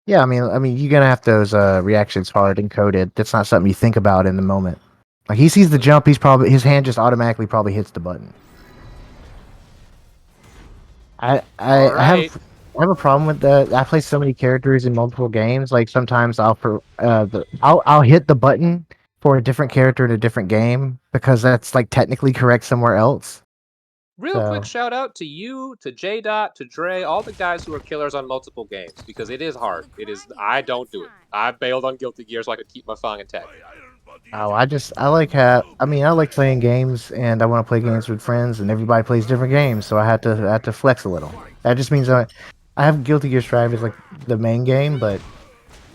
Yeah, I mean, you're gonna have those reactions hard encoded. That's not something you think about in the moment. Like he sees the jump, his hand just automatically probably hits the button. I Alright. have a problem with that. I play so many characters in multiple games. Like sometimes I'll hit the button for a different character in a different game because that's like technically correct somewhere else. Real quick So- shout out to you, to J Dot, to Dre, all the guys who are killers on multiple games because it is hard. It is. I don't do it. I bailed on Guilty Gear so I could keep my Fong intact. Oh, I like playing games and I want to play games with friends and everybody plays different games, so I had to flex a little. That just means I have Guilty Gear Strive as like the main game, but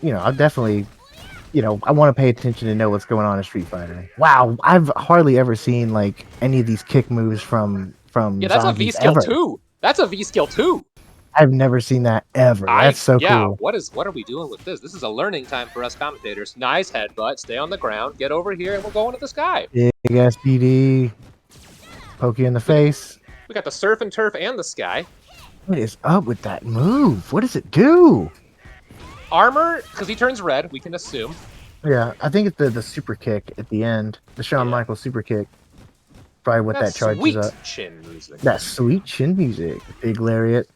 I definitely I want to pay attention to know what's going on in Street Fighter. Wow, I've hardly ever seen like any of these kick moves from Yeah, that's a Zangief V skill ever. too. That's a V skill too. I've never seen that ever. That's so cool. What are we doing with this? This is a learning time for us commentators. Nice headbutt. Stay on the ground. Get over here, and we'll go into the sky. Big ass BD. Poke you in the face. We got the surf and turf and the sky. What is up with that move? What does it do? Armor, because he turns red. We can assume. Yeah, I think it's the super kick at the end. The Shawn Yeah. Michaels super kick. Probably what That's that charges sweet up. chin music. That sweet chin music. Big lariat.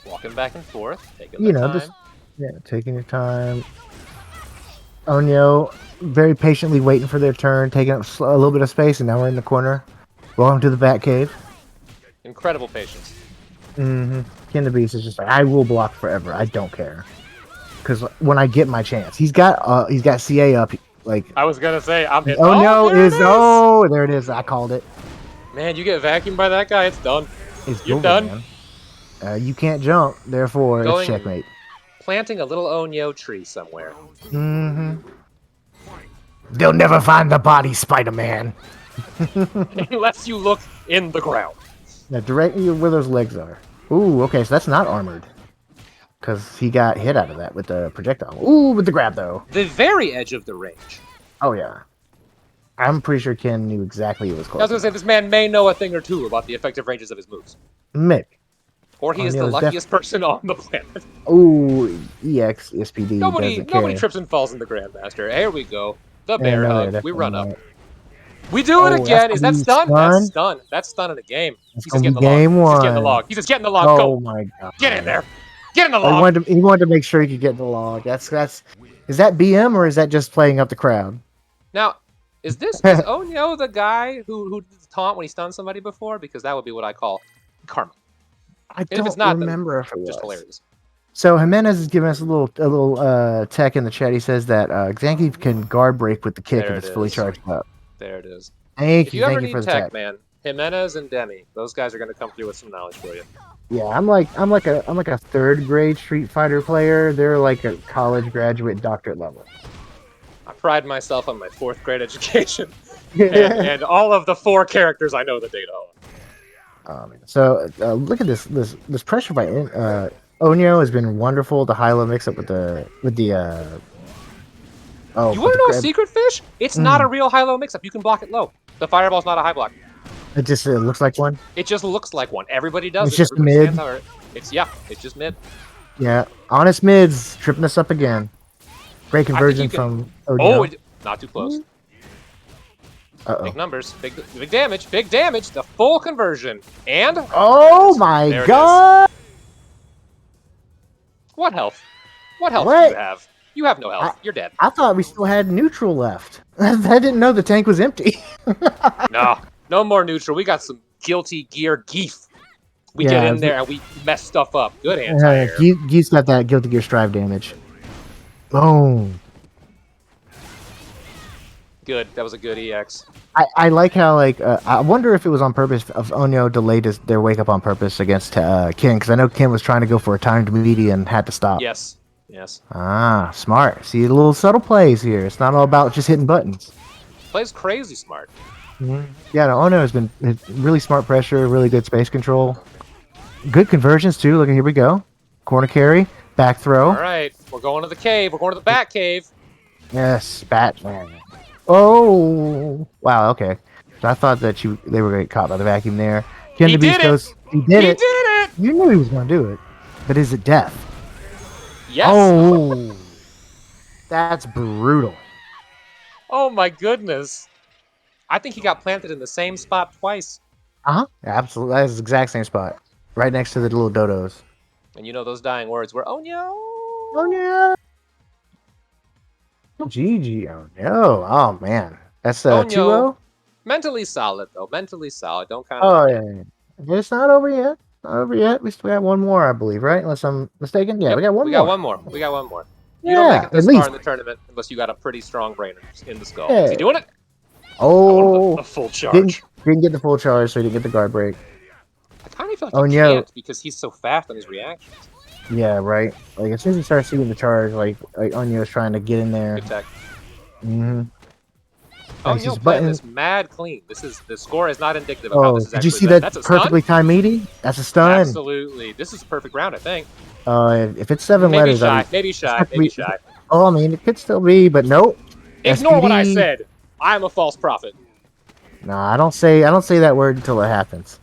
Walking back and forth, taking the time. Taking your time. Onyo, very patiently waiting for their turn, taking up a little bit of space, and now we're in the corner. Welcome to the Batcave. Incredible patience. Mm-hmm. Ken the Beast is just like, I will block forever. I don't care. Because when I get my chance, he's got CA up. Like, I was gonna say I'm hit. there it is. I called it. Man, you get vacuumed by that guy, it's done. It's You're over, done. man. You can't jump, therefore Going- it's checkmate. Planting a little Onyo tree somewhere. Mm-hmm. They'll never find the body, Spider-Man. Unless you look in the ground. Now, directly where those legs are. Ooh, okay, so that's not armored. Because he got hit out of that with the projectile. Ooh, with the grab, though. The very edge of the range. Oh, yeah. I'm pretty sure Ken knew exactly it was I close. was gonna say this man may know a thing or two about the effective ranges of his moves. Mick. Or he is the Onyo is luckiest person on the planet. Ooh, EX, SPD Nobody doesn't care. trips and falls in the Grandmaster. Here we go. The Yeah, bear no, hug. that's We run up. not- We do it Oh, again. that's Is that gonna be stun? stun? That's stun. That's stun in a game. It's He's just gonna getting be the log. game He's just getting the one. log. He's just getting the log. Oh Go. my god. Get in there. Get in the He log. wanted to make sure he could get in the log. That's is that BM or is that just playing up the crowd? Now, is Onyo the guy who did the taunt when he stunned somebody before? Because that would be what I call karma. I if don't it's not, then remember if it was. Just hilarious. So Jimenez is giving us a little tech in the chat. He says that Zangief can guard break with the kick There if it it's fully is. charged up. There it is. Thank If you, you ever thank you need for the tech, tech. man, Jimenez and Demi, those guys are going to come through with some knowledge for you. Yeah, I'm like a third grade Street Fighter player. They're like a college graduate doctorate level. I pride myself on my 4th grade education and all of the 4 characters I know the data on. So look at this pressure by Onyo has been wonderful. The high-low mix-up with the oh, You with want to the know a grab- secret, Fish? It's not a real high-low mix-up. You can block it low. The fireball's not a high block. It just looks like one. It just looks like one. Everybody does It's it. just Everybody mid. stands out. It's just mid. Yeah, honest mids tripping us up again. Great conversion you can- from Oh, Onyo. not too close. Uh-oh. Big numbers, big damage, big damage. The full conversion, and Oh my There it is. god! what health? What health What? do you have? You have no health. You're dead. I thought we still had neutral left. I didn't know the tank was empty. No more neutral. We got some Guilty Gear geef. We Yeah, get in there and we mess stuff up. Good anti-air. Geese got that Guilty Gear Strive damage. Boom. good. That was a good EX. I like how I wonder if it was on purpose of Onyo delayed their wake up on purpose against Ken, because I know Ken was trying to go for a timed meaty and had to stop. Yes. Yes. Ah, smart. See the little subtle plays here. It's not all about just hitting buttons. Plays crazy smart. Yeah, no, Ono has been really smart pressure, really good space control, good conversions too. Look, here we go. Corner carry, back throw. All right, we're going to the cave. We're going to the Bat Cave. Yes, Batman. Oh, wow. Okay, so I thought that they were getting caught by the vacuum there. Ken He the Beast did it! goes. He He did did it. it! You knew he was going to do it, but is it death? Yes. Oh, that's brutal. Oh my goodness. I think he got planted in the same spot twice. Absolutely. That's the exact same spot, right next to the little dodos. And you know those dying words were, "Oh no." Oh yeah. GG. Oh no. Oh man. That's Oh, 2-0. Mentally solid though. Mentally solid. Don't count. Oh yeah. It's not over yet. Not over yet. We still got one more, I believe, right? Unless I'm mistaken. Yeah, we got one We more. got one more. We got one more. You don't make Yeah, it this at far least. in the tournament unless you got a pretty strong brainer in the skull. Yeah. Is he doing it? Oh, The full charge. didn't get the full charge, so he didn't get the guard break. I kind of feel like Oh, he no. can't because he's so fast on his reactions. Yeah, right. Like as soon as he starts seeing the charge, like Onyo's trying to get in there. Good tech. Mm-hmm. Oh, Nice, no, his playing button. this mad clean. The score is not indicative of how Oh, this is did actually you see been. that That's a stun? perfectly timed meaty? That's a stun. Absolutely. This is a perfect round, I think. If it's 7 Maybe letters, shy. Maybe shy. Maybe shy. oh, I mean, it could still be, but nope. Ignore what I SPD. said. I'm a false prophet. No, I don't say that word until it happens.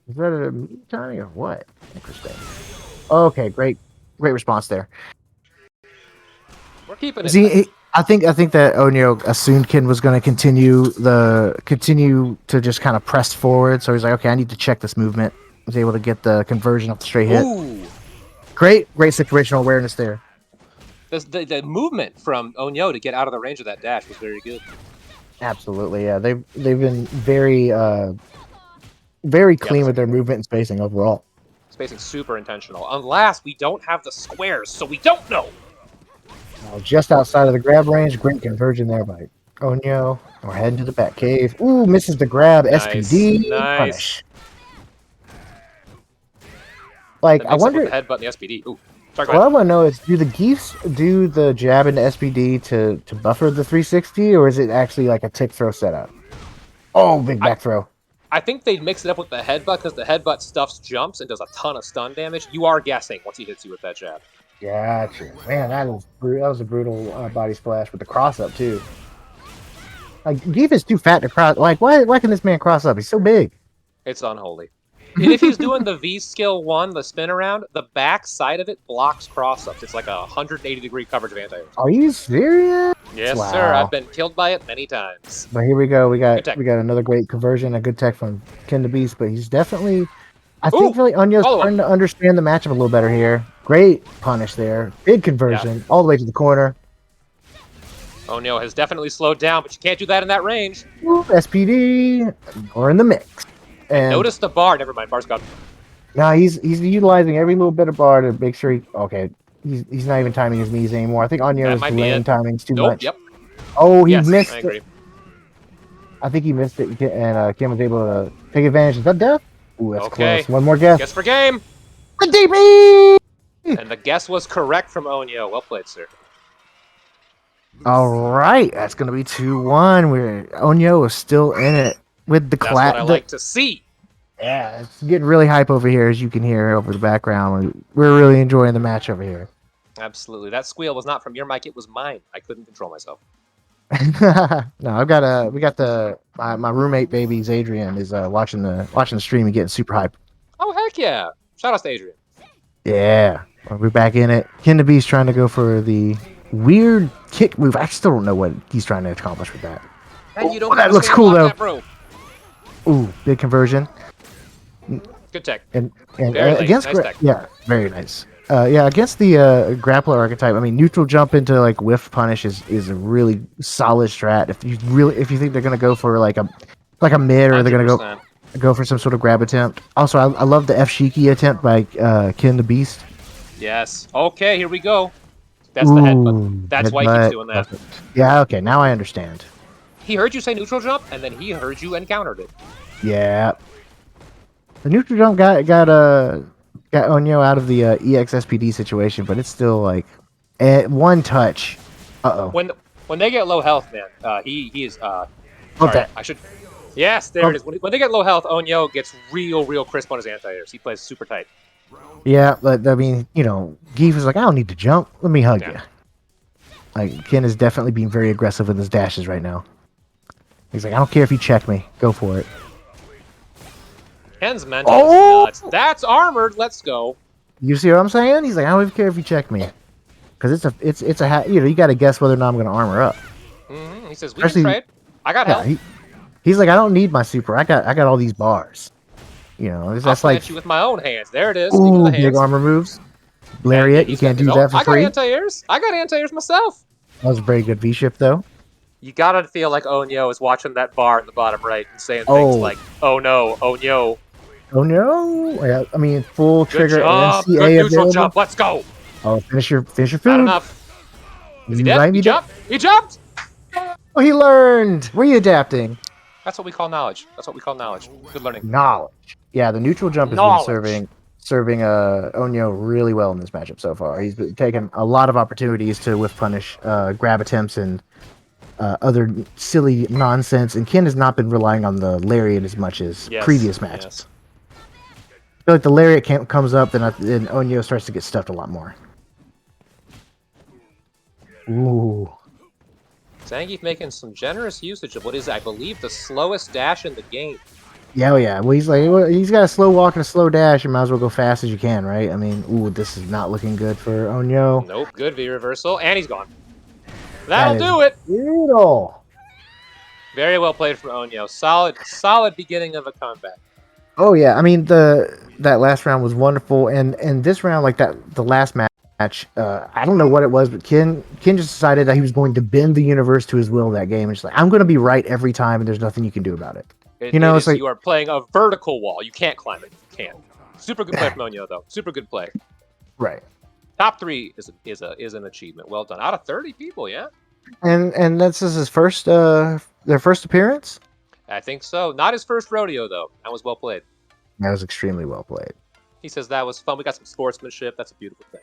Is that a meat timing or what? Interesting. Okay, great response there. We're keeping it. See, I think that Onyo assumed Ken was going to continue to just kind of press forward. So he's like, okay, I need to check this movement. Was able to get the conversion off the straight hit. Ooh. Great situational awareness there. The movement from Onyo to get out of the range of that dash was very good. Absolutely, yeah. They've been very clean with their movement and spacing overall. Spacing super intentional. Unless we don't have the squares, so we don't know. Just outside of the grab range, great conversion there by Onyo. We're heading to the back cave. Ooh, misses the grab. Nice, SPD nice. punish. Like, That I mix up wonder. with the headbutt and the SPD. Ooh. Sorry, go What I ahead. want to know is, do the Geefs do the jab into SPD to buffer the 360, or is it actually like a tick throw setup? Oh, big back throw. I think they mix it up with the headbutt because the headbutt stuffs jumps and does a ton of stun damage. You are guessing once he hits you with that jab. Gotcha. Man, that was a brutal body splash with the cross up too. Like, Geef is too fat to cross. Like, why can this man cross up? He's so big. It's unholy. And if he's doing the V skill 1, the spin around, the back side of it blocks cross ups. It's like a 180-degree coverage of anti-air. Are you serious? Yes, Wow. sir. I've been killed by it many times. But here we go. We Good got tech. another great conversion, a good tech from Ken the Beast. But he's definitely, I Ooh, think, really Onyo's follow-up. starting to understand the matchup a little better here. Great punish there, big conversion all the way to the corner. Onyo has definitely slowed down, but you can't do that in that range. Ooh, SPD, or in the mix. And Notice the bar. Never mind. Bar's gone. now he's utilizing every little bit of bar to make sure he's not even timing his knees anymore. I think That Onyo's might be lane it. timing's too Nope. much. Yep. Oh, he Yes, missed I it. agree. I think he missed it, and Kim was able to take advantage. Is that death? Ooh, that's Okay. close. One more guess. Guess for game. The DP! And the guess was correct from Onyo. Well played, sir. All right, that's gonna be 2-1. Where Onyo is still in it with the That's what I clap. like to see. Yeah, it's getting really hype over here, as you can hear over the background. We're really enjoying the match over here. Absolutely. That squeal was not from your mic. It was mine. I couldn't control myself. No, we got my roommate babies Adrian is watching the stream and getting super hype. Oh, heck yeah. Shout out to Adrian. Yeah, we're back in it. Ken the Beast trying to go for the weird kick move. I still don't know what he's trying to accomplish with that. Hey, you don't Oh, that gotta looks stand cool, block though. that, bro. Ooh, big conversion. Good tech. And Very late. against Nice tech. yeah, very nice. Against the grappler archetype, I mean, neutral jump into like whiff punish is a really solid strat. If you think they're gonna go for like a mid, or they're gonna 100%. go for some sort of grab attempt. Also, I love the F Shiki attempt by Ken the Beast. Yes. Okay, here we go. That's the headbutt. Ooh, That's why he keeps headbutt. doing that. Okay. Yeah, okay, now I understand. He heard you say neutral jump, and then he heard you and countered it. Yeah. The neutral jump got Onyo out of the EXSPD situation, but it's still like one touch. Uh-oh. When they get low health, man, he is sorry, Okay. I should. Yes, there it is. When they get low health, Onyo gets real crisp on his anti-airs. He plays super tight. Yeah, but I mean, Geef is like, I don't need to jump. Let me hug Yeah. you. Like, Ken is definitely being very aggressive with his dashes right now. He's like, I don't care if you check me. Go for it. Ken's mental is nuts. That's armored. Let's go. You see what I'm saying? He's like, I don't even care if you check me. Because it's a you got to guess whether or not I'm going to armor up. He says, we Especially- can trade. I got Yeah, help. he's like, I don't need my super. I got all these bars. I'll That's plant like, you with my own hands. There it is. Speaking ooh, of the big hands. armor moves. Lariat, you He's got can't do his that own- for I free. got anti-airs. I got anti-airs myself. That was a very good V-ship, though. You gotta feel like Onyo is watching that bar in the bottom right and saying Oh. things like, "Oh no, Onyo, Oh no! Yeah, I mean, full good trigger jump, NCA good neutral available. jump. Let's go." Oh, finish your food. Not enough. Is he You dead? right, He you jumped. He jumped. Oh, he learned. Were you adapting? That's what we call knowledge. Good learning. Knowledge. Yeah, the neutral jump has Knowledge. been serving Onyo really well in this matchup so far. He's been taking a lot of opportunities to whiff punish, grab attempts, and other silly nonsense. And Ken has not been relying on the lariat as much as Yes, previous matches. yes. I feel like the lariat comes up, then Onyo starts to get stuffed a lot more. Ooh. Zangief making some generous usage of what is, I believe, the slowest dash in the game. Yeah, oh yeah. Well, he's got a slow walk and a slow dash. You might as well go fast as you can, right? I mean, ooh, this is not looking good for Onyo. Nope, good V reversal, and he's gone. That'll That is do it. Brutal. Very well played from Onyo. Solid beginning of a comeback. Oh yeah, I mean that last round was wonderful, and this round, like the last match, I don't know what it was, but Ken just decided that he was going to bend the universe to his will that game, and just like, I'm going to be right every time, and there's nothing you can do about it. It's like you are playing a vertical wall. You can't climb it. You can't. Super good play from Onyo, though. Super good play. Right. Top 3 is an achievement. Well done. Out of 30 people, yeah. And this is his first their first appearance. I think so. Not his first rodeo, though. That was well played. That was extremely well played. He says that was fun. We got some sportsmanship. That's a beautiful thing.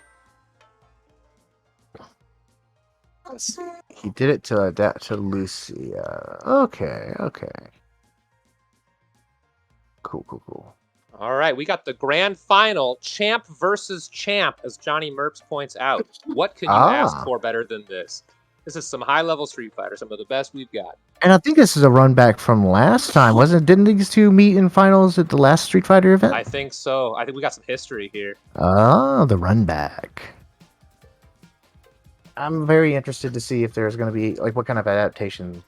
He did it to adapt to Lucia. Okay. Cool. All right, we got the grand final, champ versus champ, as Johnny Merps points out. What could you ask for better than this? This is some high-level Street Fighter, some of the best we've got. And I think this is a run back from last time, wasn't it? Didn't these two meet in finals at the last Street Fighter event? I think so. I think we got some history here. Oh, the run back. I'm very interested to see if there's going to be, like, what kind of adaptation.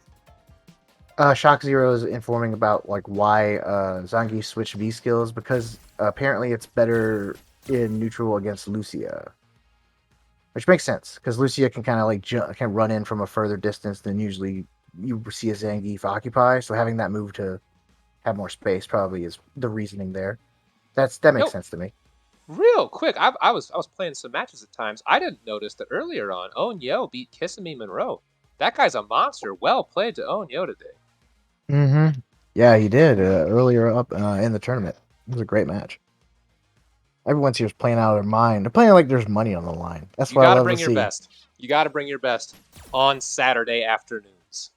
Shock Zero is informing about, like, why Zangief switched V skills, because apparently it's better in neutral against Lucia. Which makes sense, because Lucia can kind of, like, can run in from a further distance than usually you see a Zangief occupy, so having that move to have more space probably is the reasoning there. That makes sense to me. Real quick, I was playing some matches at times. I didn't notice that earlier on, Onyo beat Kissimmee Monroe. That guy's a monster. Well played to Onyo today. Mm-hmm. Yeah, he did earlier up in the tournament. It was a great match. Everyone's here playing out of their mind. They're playing like there's money on the line. That's You what I gotta love bring to your see. best. You gotta bring your best on Saturday afternoons.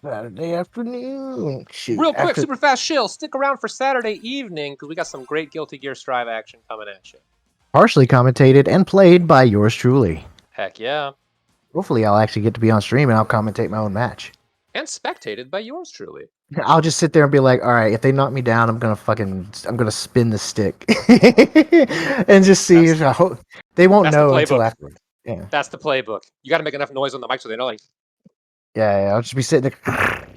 Saturday afternoon. Shoot. Real quick, after- super fast chill. Stick around for Saturday evening because we got some great Guilty Gear Strive action coming at you. Partially commentated and played by yours truly. Heck yeah. Hopefully, I'll actually get to be on stream and I'll commentate my own match. And spectated by yours truly. I'll just sit there and be like, all right, if they knock me down, I'm gonna spin the stick and just see if I hope they won't that's the know until playbook. afterwards. Yeah. That's the playbook. You gotta make enough noise on the mic so they know, like, Yeah, I'll just be sitting there.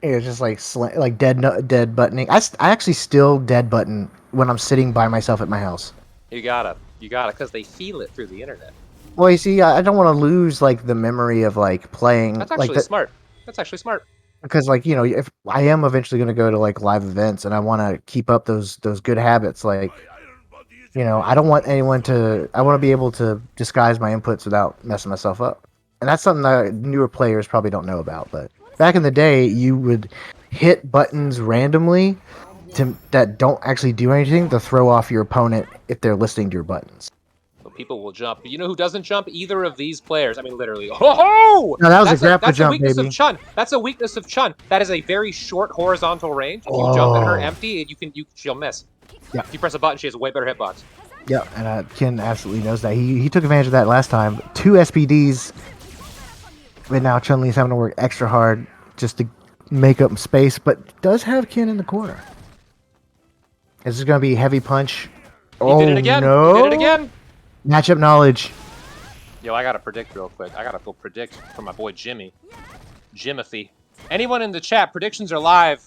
It's just like dead buttoning. I actually still dead button when I'm sitting by myself at my house. you gotta, because they feel it through the internet. Well, you see, I don't want to lose like the memory of like playing. That's like actually smart. That's actually smart. because like if I am eventually going to go to like live events and I want to keep up those good habits, like You know, I don't want anyone to. I want to be able to disguise my inputs without messing myself up, and that's something that newer players probably don't know about. But back in the day, you would hit buttons randomly that don't actually do anything to throw off your opponent if they're listening to your buttons. So people will jump. But you know who doesn't jump? Either of these players. I mean, literally. Oh! No, that was a grappler that's jump, a weakness baby. of Chun. That's a weakness of Chun. That is a very short horizontal range. If you jump at her Oh. empty, she'll miss. Yeah. If you press a button, she has a way better hitbox. Yeah, and Ken absolutely knows that. He took advantage of that last time. 2 SPDs, but now Chun-Li's having to work extra hard just to make up space, but does have Ken in the corner. This is going to be heavy punch. He did it again. No. He did it again. Matchup knowledge. Yo, I gotta predict real quick. I gotta go predict for my boy Jimmy. Jimothy. Anyone in the chat, predictions are live.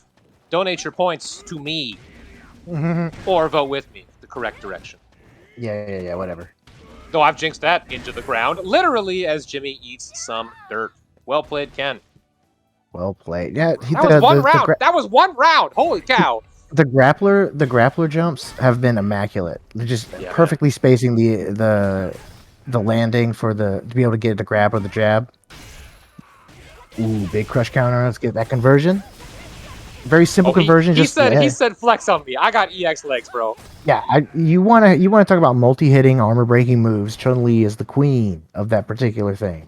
Donate your points to me. Or vote with me, the correct direction. Yeah, whatever. Though I've jinxed that into the ground, literally as Jimmy eats some dirt. Well played, Ken. Well played. Yeah, That was one round. That was one round. Holy cow. The grappler jumps have been immaculate. They're just Yeah, perfectly spacing the landing for to be able to get the grab or the jab. Ooh, big crush counter. Let's get that conversion. Very simple conversion. He just said flex on me. I got EX legs, bro. yeah. You wanna talk about multi-hitting armor breaking moves? Chun-Li is the queen of that particular thing.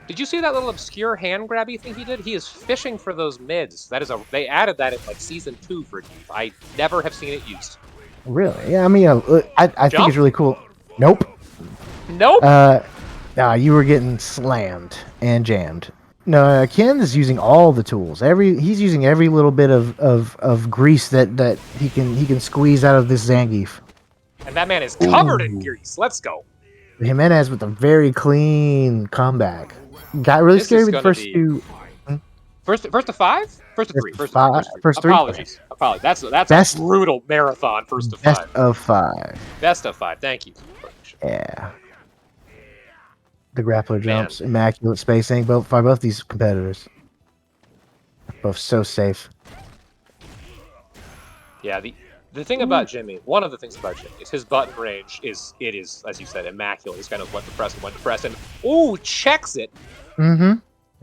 Did you see that little obscure hand grabby thing he did? He is fishing for those mids. They added that in like season 2 for Eve. I never have seen it used. Really? Yeah. I mean, I think Jump? it's really cool. Nope. Nope. Nah, you were getting slammed and jammed. No, Ken is using all the tools. He's using every little bit of grease that he can squeeze out of this Zangief. And that man is covered in grease. Let's go. Jimenez with a very clean comeback. Got really This scary is with the gonna first be- two. First to 5? First to 3. First to five. First three? Apologies. That's Best- a brutal marathon. First to 5. Best of 5. Best of 5. Thank you. Yeah. The grappler jumps, immaculate spacing, by both these competitors. Both so safe. Yeah, the thing about Jimmy, one of the things about Jimmy is his button range is, as you said, immaculate. He's kind of when to press, and ooh, checks it. Mm-hmm.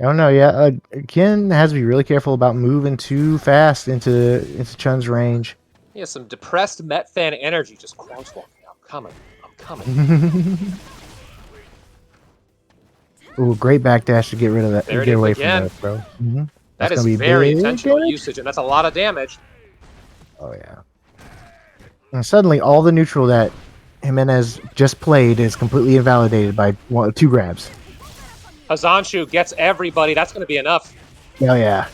Oh no, yeah. Ken has to be really careful about moving too fast into Chun's range. He has some depressed Met fan energy. Just crouch walking. I'm coming. Ooh, great backdash to get rid of that. There it Get is away again. from that, bro. Mm-hmm. That That's is gonna be very big intentional damage. usage, and that's a lot of damage. Oh yeah. And suddenly, all the neutral that Jimenez just played is completely invalidated by 2 grabs. Hazanshu gets everybody. That's going to be enough. Oh yeah.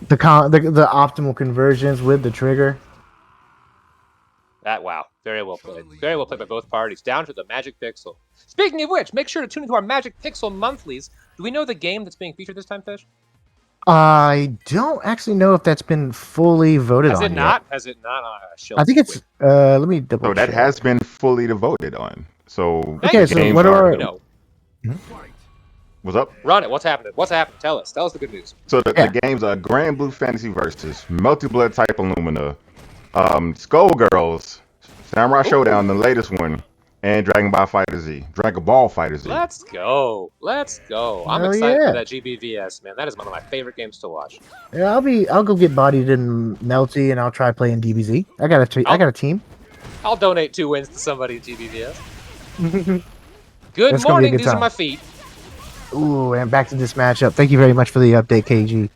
The optimal conversions with the trigger. Wow. Very well played. Very well played by both parties. Down to the Magic Pixel. Speaking of which, make sure to tune into our Magic Pixel monthlies. Do we know the game that's being featured this time, Fish? I don't actually know if that's been fully voted Has on it yet. not? Has it not? I think it's. Let me double. So that check. has been fully voted on. So Okay, the so games what are- are No. What's up? Run it. What's happening? What's happening? Tell us. Tell us the good news. So the games are Grand Blue Fantasy Versus, Melty Blood Type Illumina, Skullgirls, Samurai Showdown, the latest one, and Dragon Ball Fighter Z. Let's go. Let's go. I'm Hell excited yeah. for that GBVS, man. That is one of my favorite games to watch. Yeah, I'll go get bodied in Melty and I'll try playing DBZ. I got a team. I'll donate 2 wins to somebody at GBVS. Good That's gonna be a morning. good These are time. my feet. Ooh, and back to this matchup. Thank you very much for the update, KG.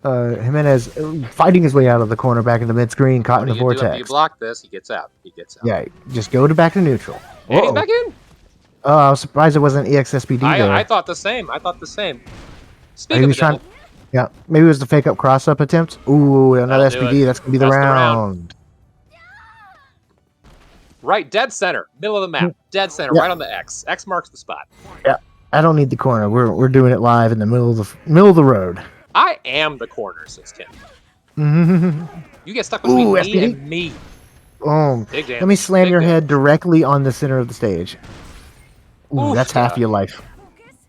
Jimenez fighting his way out of the corner back into mid-screen, caught in the What do you do vortex. if you block this? He gets out. He gets out. Yeah, just go back to neutral. And he's Uh-oh. back in. Oh, I was surprised it wasn't EXSPD there. I thought the same. Speaking Maybe of he's the devil, Yeah, maybe it was the fake up cross up attempt. Ooh, another That'll do SPD. it. That's gonna be the That's the round. right, dead center, middle of the map, dead center, Yeah. right on the X. X marks the spot. I don't need the corner. We're doing it live in the middle of the road. I am the corner, says Tim. Boom. You get stuck between Ooh, me SPD. and me. Big damage. Let me slam Big your damage. head directly on the center of the stage. Ooh, Oof, that's half yeah. your life.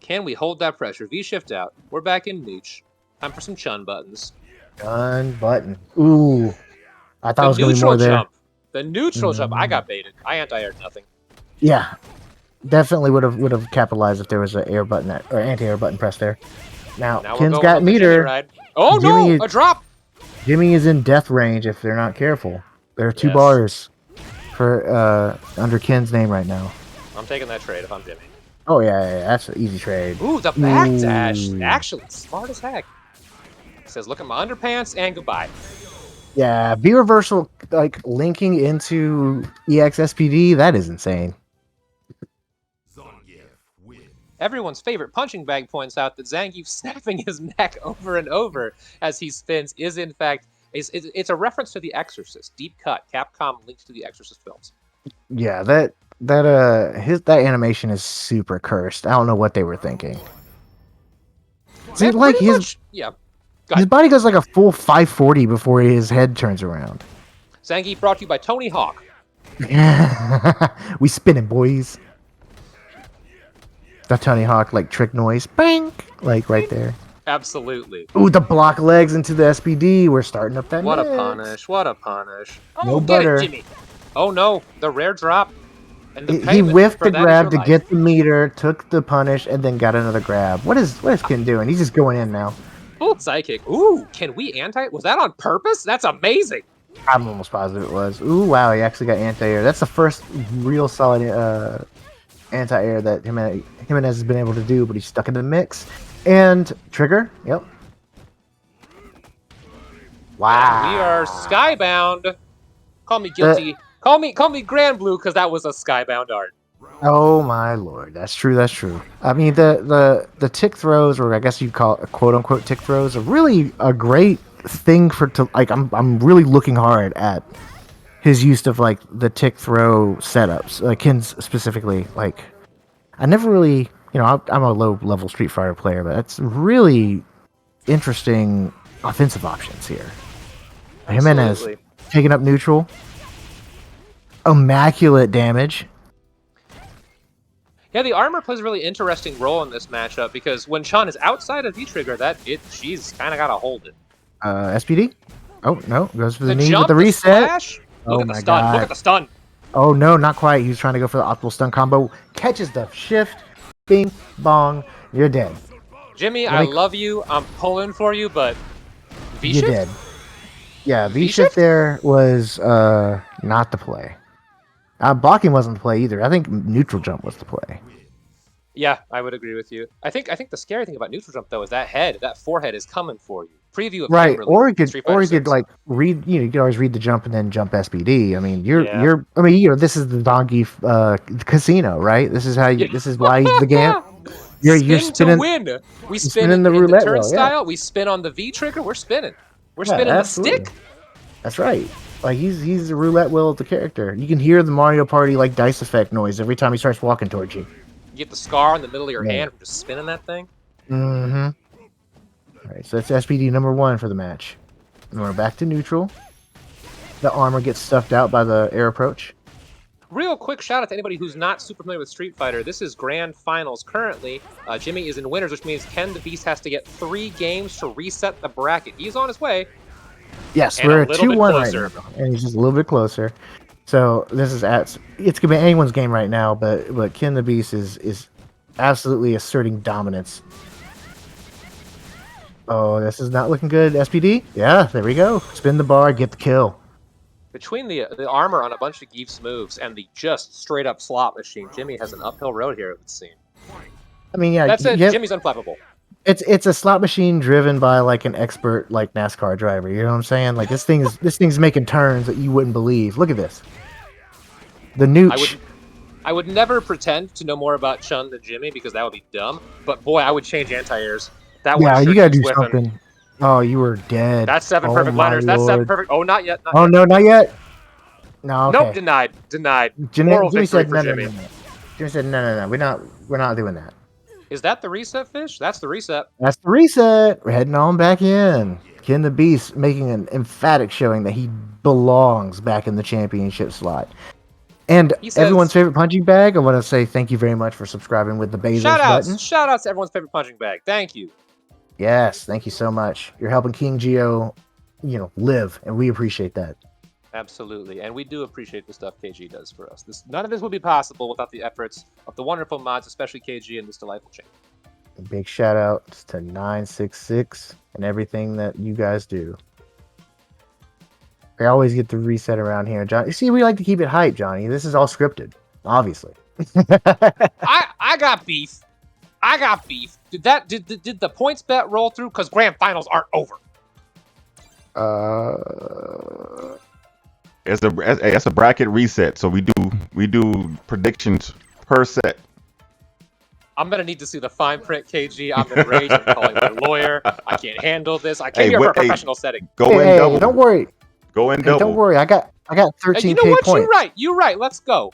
Can we hold that pressure? V shift out. We're back in Nooch. Time for some Chun buttons. Gun button. Ooh, I thought The it was gonna be neutral more there. jump. The neutral jump, I Mm. got baited. I anti-aired nothing. Yeah, definitely would have capitalized if there was an air button or anti-air button pressed there. Now, Now we're Ken's going got on the Jimmy meter. ride. Oh Jimmy- no, a drop. Jimmy is in death range if they're not careful. There are 2 Yes. bars for under Ken's name right now. I'm taking that trade if I'm Jimmy. Oh yeah, that's an easy trade. Ooh, the back dash. Ooh. Actually, smart as heck. Says, look at my underpants and goodbye. Yeah, V reversal like linking into EX SPD, that is insane. Zangief wins. Everyone's favorite punching bag points out that Zangief snapping his neck over and over as he spins is in fact it's a reference to The Exorcist. Deep cut. Capcom links to The Exorcist films. Yeah, that animation is super cursed. I don't know what they were thinking. See, And like pretty his much, yeah. Go his ahead. body goes like a full 540 before his head turns around. Zangief brought to you by Tony Hawk. We spinning, boys. The Tony Hawk like trick noise, bang, like right there. Absolutely. Ooh, the block legs into the SPD. We're starting up that. What a mix. punish. What a punish. Oh, No get butter. it, Jimmy. Oh no, the rare drop. And the He payment whiffed for the that is grab your to life. get the meter, took the punish, and then got another grab. What is Ken doing? He's just going in now. Full psychic. Ooh, can we anti? Was that on purpose? That's amazing. I'm almost positive it was. Ooh, wow, he actually got anti-air. That's the first real solid anti-air that Jimenez has been able to do, but he's stuck in the mix. And trigger, yep. Wow. And we are skybound. Call me guilty. Call me Grand Blue because that was a skybound art. Oh my lord, that's true. That's true. I mean, the tick throws, or I guess you'd call it quote unquote tick throws, are really a great thing to like. I'm really looking hard at his use of like the tick throw setups, like Ken's specifically. Like, I never really, I'm a low level Street Fighter player, but it's really interesting offensive options here. Jimenez Absolutely. taking up neutral, immaculate damage. Yeah, the armor plays a really interesting role in this matchup because when Chun is outside of V-Trigger, she's kind of got to hold it. SPD? Oh, no. Goes for the, The knee jump, with the reset. splash. Oh Look at my the stun. God. Look at the stun. Oh, no, not quite. He was trying to go for the optimal stun combo. Catches the shift. Bing, bong. You're dead. Jimmy, Let I me- love you. I'm pulling for you, but You're V-shift? dead. Yeah, V-shift? V-shift there was not the play. Blocking wasn't the play either. I think neutral jump was the play. Yeah, I would agree with you. I think the scary thing about neutral jump though is that forehead is coming for you. Preview of Right, Kimberly, or he could, Street Fighter 6. like read. You could always read the jump and then jump SPD. I mean, Yeah. this is the Donkey casino, right? This is how you. Yeah. This is why he's the game. You're spin spinning. to win. We spin spinning in the the roulette wheel, turnstile. We spin on the V trigger. We're spinning. We're Yeah, spinning absolutely. the stick. That's right. Like he's a roulette wheel of the character. You can hear the Mario Party like dice effect noise every time he starts walking towards you. You get the scar in the middle of your Yeah. hand from just spinning that thing. Mm-hmm. All right, so that's SPD number 1 for the match. And we're back to neutral. The armor gets stuffed out by the air approach. Real quick shout out to anybody who's not super familiar with Street Fighter. This is grand finals currently. Jimmy is in winners, which means Ken the Beast has to get 3 games to reset the bracket. He's on his way. Yes, And we're a at little bit 2-1 right closer. now, and he's just a little bit closer. So this is it's gonna be anyone's game right now, but Ken the Beast is absolutely asserting dominance. Oh, this is not looking good. SPD? Yeah, there we go. Spin the bar, get the kill. Between the armor on a bunch of Geef's moves and the just straight up slot machine, Jimmy has an uphill road here, it would seem. I mean, yeah, That's it. yeah, Jimmy's unflappable. it's a slot machine driven by like an expert like NASCAR driver. You know what I'm saying? Like this thing's making turns that you wouldn't believe. Look at this. The nooch. I would never pretend to know more about Chun than Jimmy because that would be dumb. But boy, I would change anti-airs. That one Yeah, sure you gotta keeps do whipping. something. Oh, you were dead. That's 7 Oh perfect my liners. That's 7 lord. perfect. Oh, not yet. Not Oh yet. no, not yet. No, okay. Nope, denied. Jimmy Moral victory said for no, Jimmy. no. Jimmy said no. We're not doing that. Is that the reset fish? That's the reset. That's the reset. We're heading on back in. Ken the Beast making an emphatic showing that he belongs back in the championship slot. And He says- everyone's favorite punching bag, I want to say thank you very much for subscribing with the Bezos button. Shout outs to everyone's favorite punching bag. Thank you. Yes, thank you so much. You're helping King Geo, live, and we appreciate that. Absolutely, and we do appreciate the stuff KG does for us. None of this would be possible without the efforts of the wonderful mods, especially KG and this delightful chain. Big shout outs to 966 and everything that you guys do. I always get the reset around here, John. You see, we like to keep it hype, Johnny. This is all scripted, obviously. I got beef. I got beef. Did the points bet roll through? Because grand finals aren't over. It's a bracket reset, so we do predictions per set. I'm gonna need to see the fine print, KG. I'm enraged. I'm calling my lawyer. I can't handle this. I came here for a professional setting. Go in double. Don't worry. Go in Hey, double. don't worry. I got 13K Hey, you know what? points. You're right. Let's go.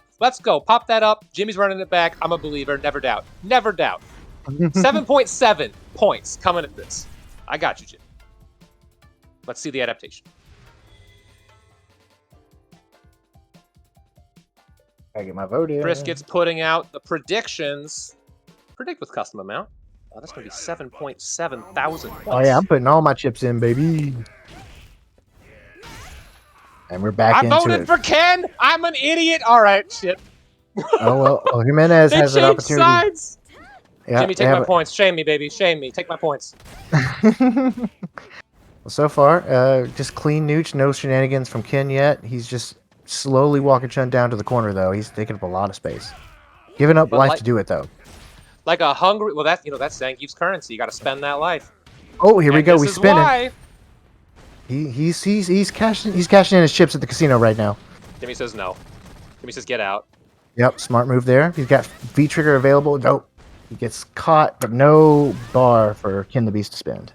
Pop that up. Jimmy's running it back. I'm a believer. Never doubt. 7.7 points coming at this. I got you, Jimmy. Let's see the adaptation. I get my vote in. Brisket's putting out the predictions. Predict with custom amount. Oh, that's going to be 7.7 thousand points. Oh yeah, I'm putting all my chips in, baby. And we're back I into voted it. for Ken. I'm an idiot. All right, shit. Oh well, Jimenez They has an changed opportunity. sides. Yeah, Jimmy, take my points. Shame me, baby. Shame me. Take my points. Well, so far, just clean nooch, no shenanigans from Ken yet. He's just slowly walking Chun down to the corner, though. He's taking up a lot of space. Giving up But life like- to do it, though. Like a hungry. Well, that's that's Zangief's currency. You got to spend that life. Oh, here we And go. this We is spinning. why He's cashing in his chips at the casino right now. Jimmy says no. Jimmy says get out. Yep, smart move there. He's got V trigger available. Nope. He gets caught, but no bar for Ken the Beast to spend.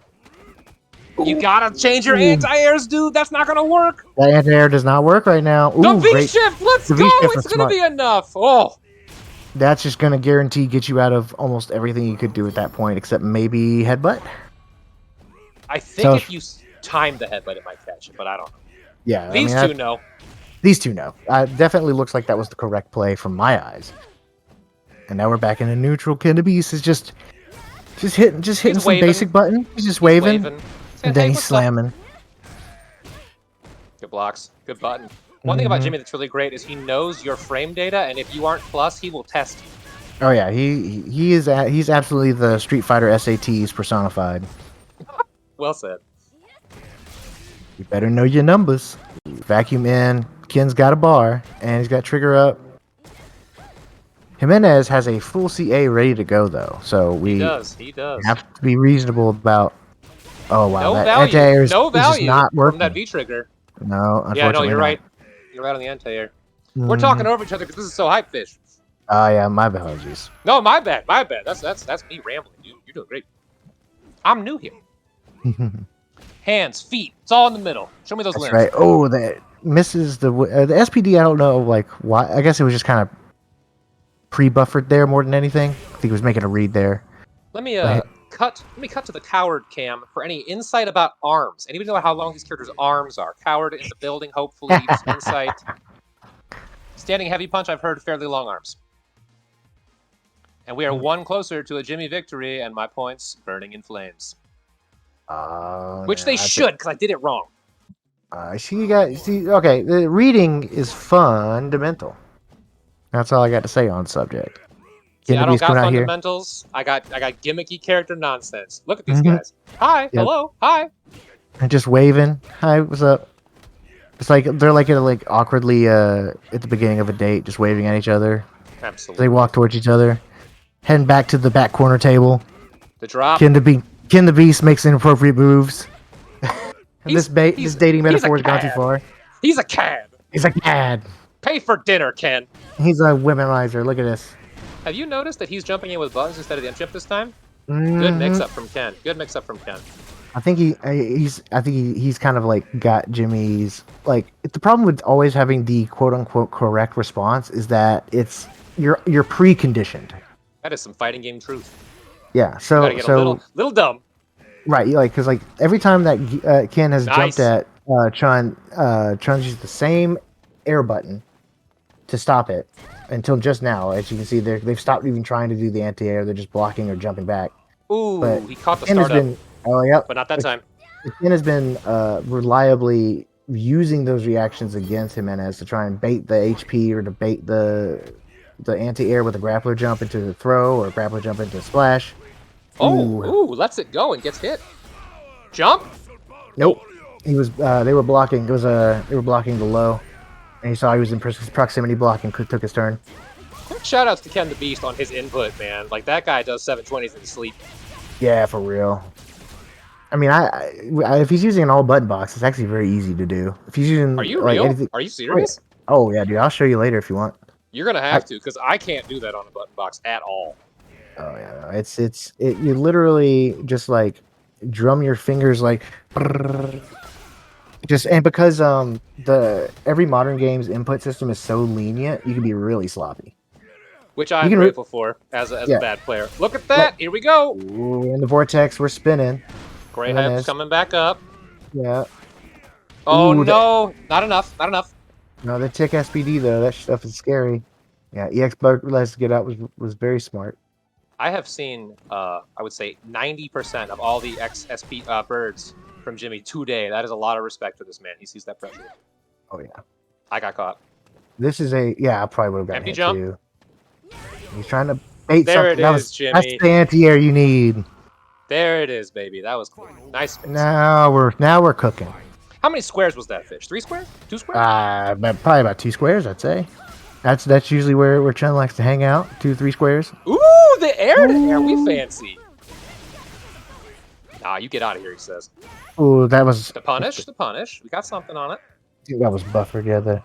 You gotta change your anti-airs, dude. That's not gonna work. That anti-air does not work right now. Ooh, The V great. shift. Let's The go. V-shift It's was gonna smart. be enough. Oh, That's just going to guarantee get you out of almost everything you could do at that point, except maybe headbutt. I think So- if you time the headbutt, it might catch it, but I don't know. Yeah, These two know. These two know. Definitely looks like that was the correct play from my eyes. And now we're back in a neutral. Ken the Beast is just hitting some waving. basic button. He's just waving, Saying, and then "Hey, he's what's up?" slamming. Good blocks. Good button. One thing about Mhm. Jimmy that's really great is he knows your frame data, and if you aren't plus, he will test you. Oh yeah, he's absolutely the Street Fighter SATs personified. Well said. You better know your numbers. Vacuum in. Ken's got a bar, and he's got trigger up. Jimenez has a full CA ready to go though, so we He does. He does. have to be reasonable about. Oh wow, No that value. anti-air is No is just value not from working. that V trigger. No, unfortunately Yeah, no, you're not. right. You're right on the anti-air. We're Mhm. talking over each other because this is so hype, fish. Oh yeah, my apologies. No, my bad. My bad. That's me rambling, dude. You're doing great. I'm new here. Hands, feet. It's all in the middle. Show me those That's limbs. right. Oh, that misses the SPD. I don't know, like why. I guess it was just kind of pre-buffered there more than anything. I think he was making a read there. Let me Right. cut to the coward cam for any insight about arms. Anybody know how long these characters' arms are? Coward in the building, hopefully. Some insight. Standing heavy punch, I've heard fairly long arms. And we are one closer to a Jimmy victory, and my points burning in flames. Which they should, because I did it wrong. Okay, the reading is fundamental. That's all I got to say on the subject. See, Ken I the don't Beast got coming out here. fundamentals. I got gimmicky character nonsense. Look at these Mhm. guys. Hi, hello, hi. And just waving. Hi, what's up? It's like they're like awkwardly at the beginning of a date, just waving at each other. Absolutely. They walk towards each other, heading back to the back corner table. The drop. Ken the Beast makes inappropriate moves. He's- this he's- dating he's a metaphor has gone too cad. far. He's a cad. He's a cad. Pay for dinner, Ken. He's a womanizer. Look at this. Have you noticed that he's jumping in with buttons instead of the M-chip this time? Good Mhm. mix-up from Ken. Good mix-up from Ken. I think he's kind of like got Jimmy's like the problem with always having the quote unquote correct response is that it's you're preconditioned. That is some fighting game truth. Yeah. You So gotta get a little dumb. right, because like every time that Ken has Nice. jumped at Chun, Chun's used the same air button to stop it until just now. As you can see, they've stopped even trying to do the anti-air. They're just blocking or jumping back. Ooh, But he caught the Ken has startup, been yep. but not that time. Ken has been reliably using those reactions against Jimenez to try and bait the HP or to bait the anti-air with a grappler jump into the throw or grappler jump into splash. Oh, ooh, lets it go and gets hit. Jump. Nope. He was. They were blocking. It was They were blocking the low, and he saw he was in proximity block and took his turn. Quick shout outs to Ken the Beast on his input, man. Like that guy does 720s in his sleep. Yeah, for real. I mean, if he's using an all button box, it's actually very easy to do. If he's using, Are you like, real? anything... Are you serious? Oh yeah, dude. I'll show you later if you want. You're gonna have to, because I can't do that on a button box at all. Oh yeah, no, you literally just like drum your fingers like just, and because every modern game's input system is so lenient, you can be really sloppy. Which I'm can grateful for as a bad player. Look at that! Here we go! Ooh, in the vortex, we're spinning. Greyhound's coming back up. Yeah. Oh Ooh, no! Not enough. Not enough. No, the tick SPD though, that stuff is scary. Yeah, EX Let's Get Out was very smart. I have seen, I would say, 90% of all the XSP birds from Jimmy today. That is a lot of respect for this man. He sees that pressure. Oh yeah. I got caught. This is I probably would have gotten Empty hit jump. too. He's trying to bait There something. it is, Jimmy. That's the anti-air you need. There it is, baby. That was cool. Nice space. Now we're cooking. How many squares was that fish? 3 squares? 2 squares? Probably about 2 squares, I'd say. That's usually where Chen likes to hang out. 2-3 squares. Ooh, the air to air. We fancy. Nah, you get out of here, he says. Ooh, that was The punish. The punish. We got something on it. I think that was buffered. Yeah, Again,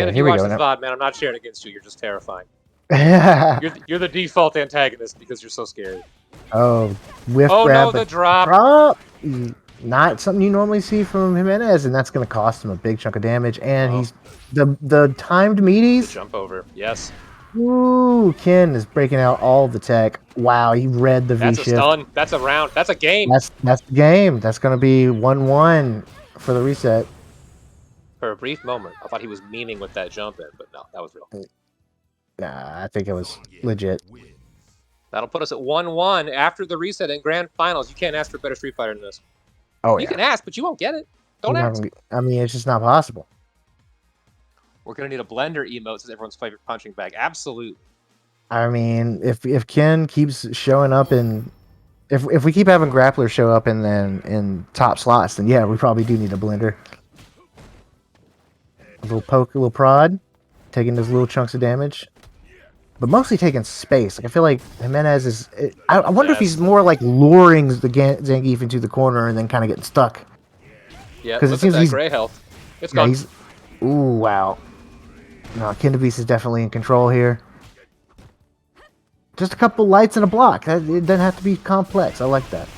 if here you we watch go. this VOD, man, I'm not sharing against you. You're just terrifying. Now. You're the default antagonist because you're so scary. Oh, whiff Oh grab. no, the drop. Drop. Not something you normally see from Jimenez, and that's going to cost him a big chunk of damage. And he's the timed The meaties. jump over. Yes. Ooh, Ken is breaking out all the tech. Wow, he read the That's a V-shift. stun. That's a round. That's a game. That's the game. That's going to be 1-1 for the reset. For a brief moment, I thought he was memeing with that jump in, but no, that was real. Nah, I think it was legit. That'll put us at 1-1 after the reset in grand finals. You can't ask for a better Street Fighter than this. Oh You yeah. can ask, but you won't get it. Don't ask. I mean, it's just not possible. We're gonna need a blender emote as everyone's favorite punching bag. Absolutely. I mean, if Ken keeps showing up if we keep having grapplers show up in top slots, then yeah, we probably do need a blender. A little poke, a little prod, taking those little chunks of damage, but mostly taking space. Like I feel like Jimenez is. I wonder if he's more like luring the Zangief into the corner and then kind of getting stuck. Yeah, 'Cause it look at seems that he's- gray health. It's Yeah, gone. ooh, wow. No, Ken the Beast is definitely in control here. Just a couple lights and a block. It doesn't have to be complex. I like that.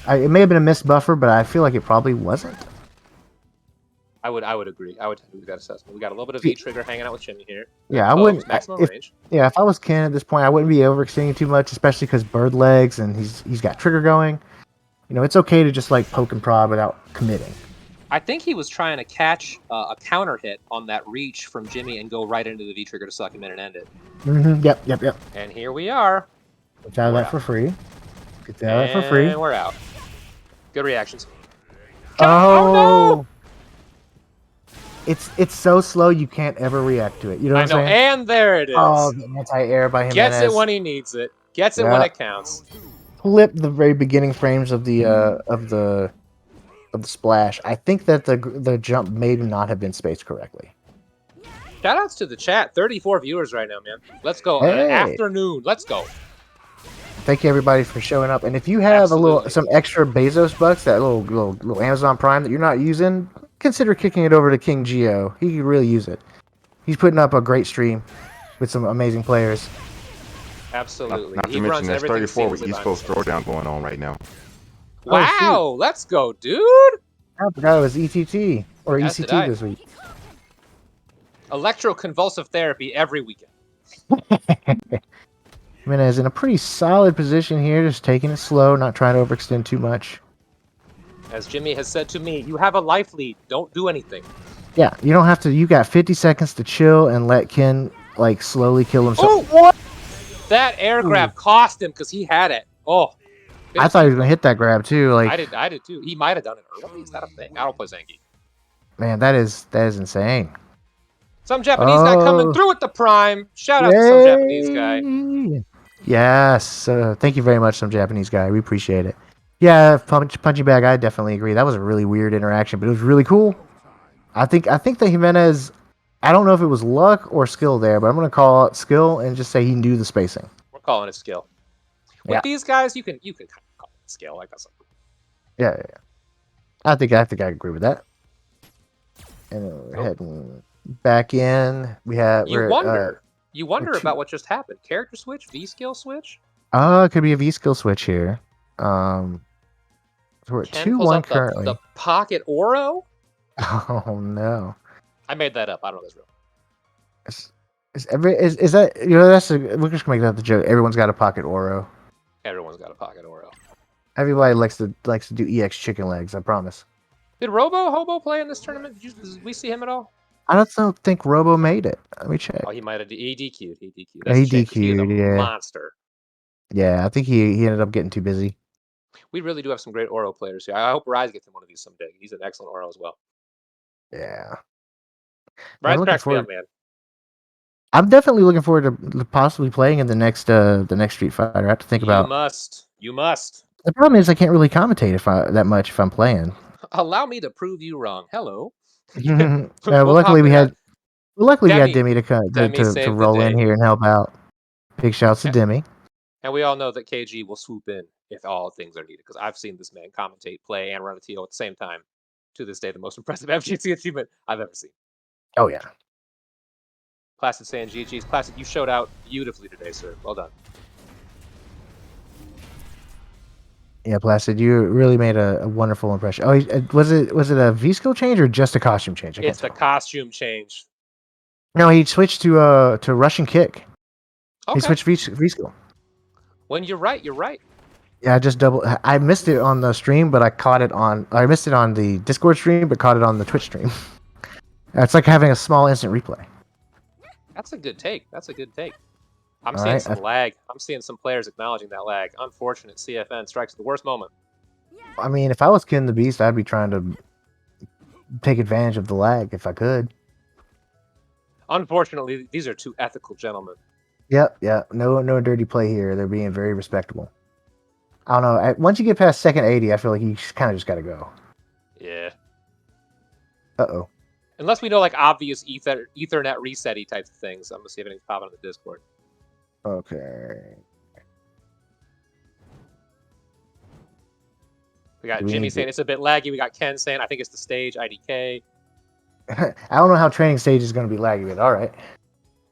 It may have been a missed buffer, but I feel like it probably wasn't. I would agree. I would agree with that assessment. We got a little bit of V trigger hanging out with Jimmy here. Yeah, I Oh, wouldn't. maximum If range. I was Ken at this point, I wouldn't be overextending too much, especially because bird legs and he's got trigger going. You know, it's okay to just like poke and prod without committing. I think he was trying to catch a counter hit on that reach from Jimmy and go right into the V trigger to suck him in and end it. Yep. And here we are. Get out of that for free. Get out of that for free. And we're out. Good reactions. Oh, no! It's so slow you can't ever react to it. You know what I know. I'm saying? And there it is. Oh, the anti-air by Jimenez. Gets it when he needs it. Gets it when Yeah. it counts. Flip the very beginning frames of the splash. I think that the jump may not have been spaced correctly. Shoutouts to the chat. 34 viewers right now, man. Let's go. Hey. Afternoon. Let's go. Thank you everybody for showing up. And if you have Absolutely. some extra Bezos bucks, that little Amazon Prime that you're not using, consider kicking it over to King Geo. He could really use it. He's putting up a great stream with some amazing players. Absolutely. Not He to runs mention there's everything 34 with seamlessly East by Coast himself. Throwdown going on right now. Wow. Let's go, dude. I forgot it was ETT or As did ECT I. this week. Electroconvulsive therapy every weekend. Jimenez in a pretty solid position here, just taking it slow, not trying to overextend too much. As Jimmy has said to me, you have a life lead. Don't do anything. Yeah, you don't have to. You got 50 seconds to chill and let Ken like slowly kill himself. Oh, what? That air grab cost him because he had it. Oh. I thought he was gonna hit that grab too. Like I did too. He might have done it early. Is that a thing? I don't play Zangief. Man, that is insane. Some Japanese guy coming Oh, through with the prime. Shout out to some Japanese guy. yay! Yes, thank you very much, some Japanese guy. We appreciate it. Yeah, punching bag. I definitely agree. That was a really weird interaction, but it was really cool. I think the Jimenez. I don't know if it was luck or skill there, but I'm gonna call it skill and just say he knew the spacing. We're calling it skill. With Yeah. these guys, you can kind of call it skill. I guess. Yeah. I think I agree with that. And then we're Oh. heading back in. You wonder. You wonder two- about what just happened. Character switch, V skill switch. It could be a V skill switch here. So we're at Ken 2-1 pulls out currently. the pocket Oro. Oh no. I made that up. I don't know if it's real. Is that we're just gonna make that the joke. Everyone's got a pocket Oro. Everyone's got a pocket Oro. Everybody likes to do EX chicken legs. I promise. Did Robo Hobo play in this tournament? Did we see him at all? I don't think Robo made it. Let me check. Oh, he might have. He DQ'd. He DQ'd. Yeah, he a shame, 'cause he is a DQ'd, yeah. monster. Yeah, I think he ended up getting too busy. We really do have some great Oro players here. I hope Rise gets him one of these someday. He's an excellent Oro as well. Yeah. Rise looking cracks me forward- up, man. I'm definitely looking forward to possibly playing in the next Street Fighter. I have to think about. You must. The problem is I can't really commentate that much if I'm playing. Allow me to prove you wrong. Hello. Well, We'll luckily hop we in had Demi- Demi to Demi saved the roll in day. here and help out. Big shouts to Yeah. Demi. And we all know that KG will swoop in if all things are needed, because I've seen this man commentate, play, and run a TO at the same time. To this day, the most impressive FGC achievement I've ever seen. Oh yeah. Placid saying GG's. Placid, you showed out beautifully today, sir. Well done. Yeah, Placid, you really made a wonderful impression. Oh, was it a V skill change or just a costume change? I can't It's the tell. costume change. No, he switched to Russian kick. Okay. He switched V skill. When you're right, you're right. Yeah, I missed it on the stream, but I missed it on the Discord stream, but caught it on the Twitch stream. It's like having a small instant replay. That's a good take. That's a good take. I'm All seeing right, some lag. I'm seeing some players acknowledging that lag. Unfortunate CFN strikes at the worst moment. I mean, if I was Ken the Beast, I'd be trying to take advantage of the lag if I could. Unfortunately, these are two ethical gentlemen. Yep, yeah. No dirty play here. They're being very respectable. I don't know. Once you get past second 80, I feel like you kind of just got to go. Yeah. Uh-oh. Unless we know like obvious Ethernet reset-y types of things. I'm gonna see if anything's popping on the Discord. Okay. We got Do we Jimmy need saying it's a bit laggy. We got Ken saying I think it's the stage, IDK. I don't know how training stage is going to be laggy, but all right.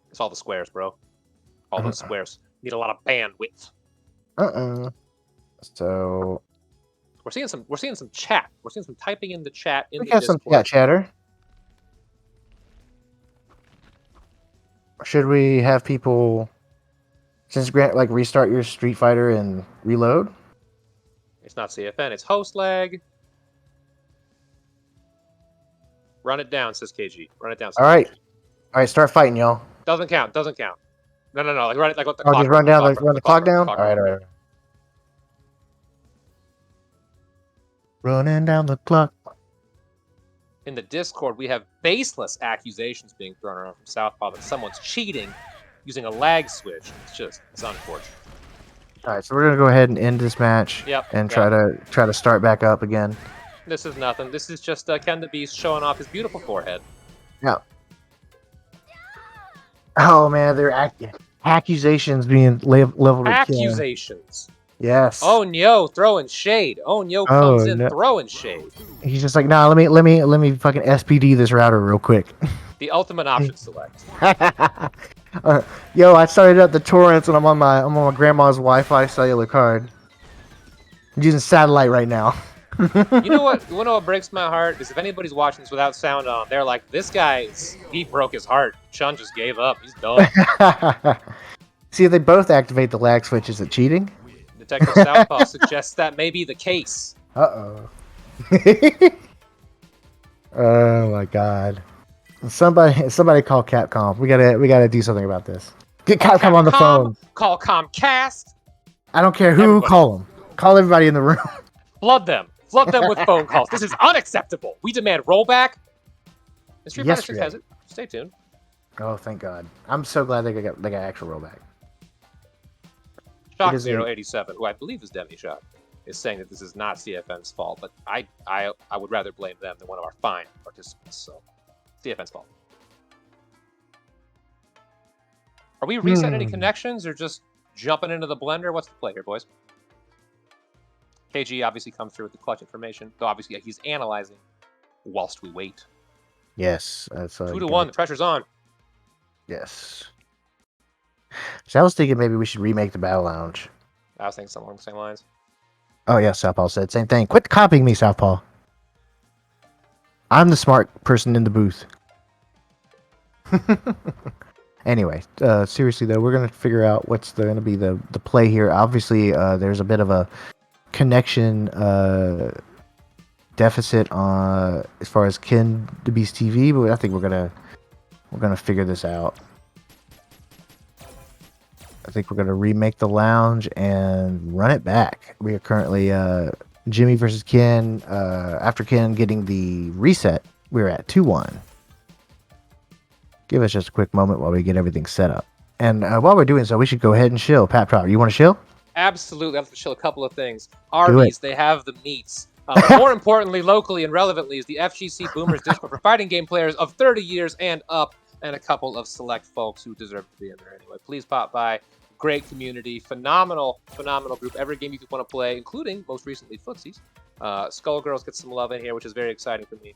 It's all the squares, bro. All those squares. Need a lot of bandwidth. So We're seeing some chat. We're seeing some typing in the chat in we the have some Discord. chatter. Should we have people, since Grant, like restart your Street Fighter and reload? It's not CFN, it's host lag. Run it down, says KG. Run it down. Says All right. KG. All right, start fighting, y'all. Doesn't count. No. Like run it like what the Oh, clock. just run down, run the clock run, down. All right. Running down the clock. In the Discord, we have baseless accusations being thrown around from Southpaw that someone's cheating using a lag switch. It's unfortunate. All right, so we're gonna go ahead and end this match. Yep, And yep. try to start back up again. This is nothing. This is just Ken the Beast showing off his beautiful forehead. Yeah. Oh man, they're accusations being leveled at Ken. Accusations. Yes. Oh no, throwing shade. Oh no, Oh, comes in no. throwing shade. He's just like, nah. Let me fucking SPD this router real quick. The ultimate option select. Yo, I started up the torrents and I'm on my grandma's Wi-Fi cellular card. I'm using satellite right now. You know what? You know what breaks my heart is if anybody's watching this without sound on, they're like, "This guy, he broke his heart. Chun just gave up. He's done." See, if they both activate the lag switch, is it cheating? Detective Southpaw suggests that may be the case. Uh-oh. Oh my god. Somebody call Capcom. We gotta do something about this. Get Capcom on the phone. Call Comcast. I don't care who. Everybody. Call them. Call everybody in the room. Flood them. Flood them with phone calls. This is unacceptable. We demand rollback. Street Fighter 6 Yesterday. has it. Stay tuned. Oh, thank God! I'm so glad they got actual rollback. Shock is a- 087, who I believe is Demi Shock, is saying that this is not CFN's fault, but I would rather blame them than one of our fine participants. So, CFN's fault. Are we resetting any connections or just jumping into the blender? What's the play here, boys? KG obviously comes through with the clutch information, though obviously he's analyzing whilst we wait. Yes, that's 2 to 1, the pressure's on. Yes. So I was thinking maybe we should remake the Battle Lounge. I was thinking something along the same lines. Oh yeah, Southpaw said same thing. Quit copying me, Southpaw. I'm the smart person in the booth. Anyway, seriously though, we're gonna figure out what's gonna be the play here. Obviously, there's a bit of a connection deficit as far as Ken the Beast TV, but I think we're gonna figure this out. I think we're gonna remake the lounge and run it back. We are currently Jimmy versus Ken. After Ken getting the reset, we're at 2-1. Give us just a quick moment while we get everything set up. And while we're doing so, we should go ahead and chill. Pap Trot, you want to chill? Absolutely. I have to chill a couple of things. Do Arby's, they have the meats. But more importantly, locally and relevantly, is the FGC Boomers Discord for fighting game players of 30 years and up, and a couple of select folks who deserve to be in there anyway. Please pop by. Great community. Phenomenal group. Every game you could want to play, including, most recently, Footsies. Skullgirls get some love in here, which is very exciting for me.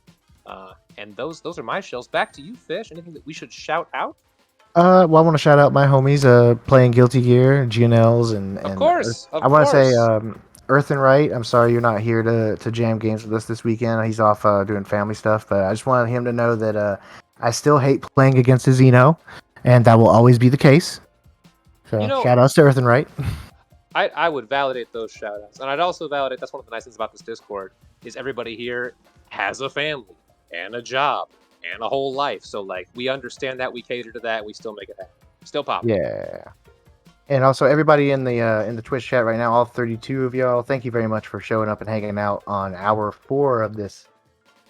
And those are my shills. Back to you, Fish. Anything that we should shout out? Well, I want to shout out my homies playing Guilty Gear, GNLs, and Of course. I want to say Earth and Right. I'm sorry you're not here to jam games with us this weekend. He's off doing family stuff, but I just wanted him to know that I still hate playing against his Xeno, and that will always be the case. So shout outs to Earth and Right. I would validate those shout outs. And I'd also validate, that's one of the nice things about this Discord, is everybody here has a family and a job and a whole life. So like we understand that, we cater to that, we still make it happen. Still pop. Yeah. And also everybody in the Twitch chat right now, all 32 of y'all, thank you very much for showing up and hanging out on hour 4 of this.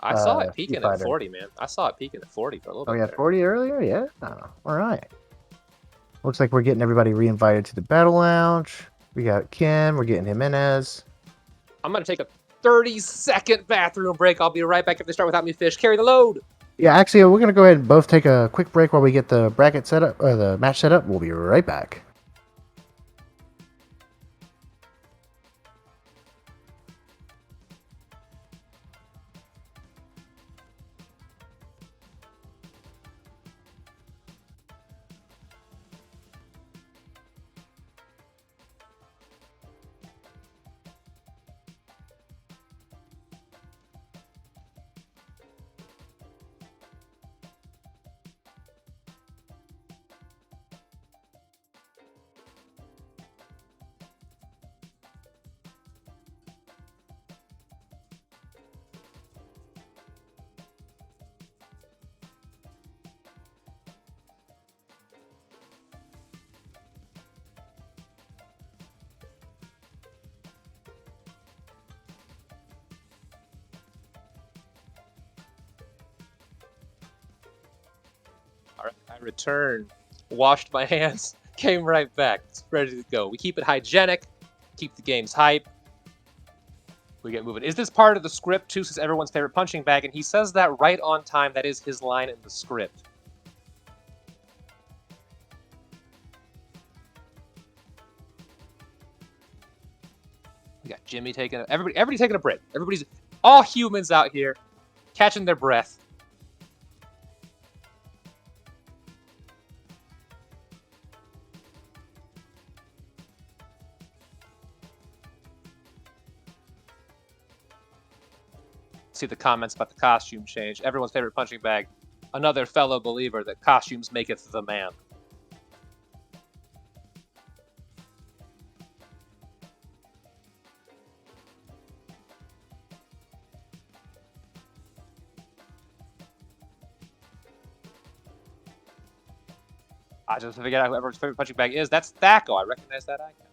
I saw it peaking Street at Fighter. 40, man. I saw it peaking at 40 for a little bit. Oh yeah, there. 40 earlier? Yeah. Oh, all right. Looks like we're getting everybody reinvited to the Battle Lounge. We got Ken, we're getting Jimenez. I'm going to take a 30-second bathroom break. I'll be right back if they start without me, Fish. Carry the load. Yeah, actually, we're going to go ahead and both take a quick break while we get the bracket set up, or the match set up. We'll be right back. All right, I returned, washed my hands, came right back. It's ready to go. We keep it hygienic, keep the games hype. We get moving. Is this part of the script? Too says everyone's favorite punching bag, and he says that right on time. That is his line in the script. We got Jimmy taking everybody taking a break. Everybody's all humans out here catching their breath. See the comments about the costume change. Everyone's favorite punching bag. Another fellow believer that costumes maketh the man. I just figured out who everyone's favorite punching bag is. That's Thaco. I recognize that icon.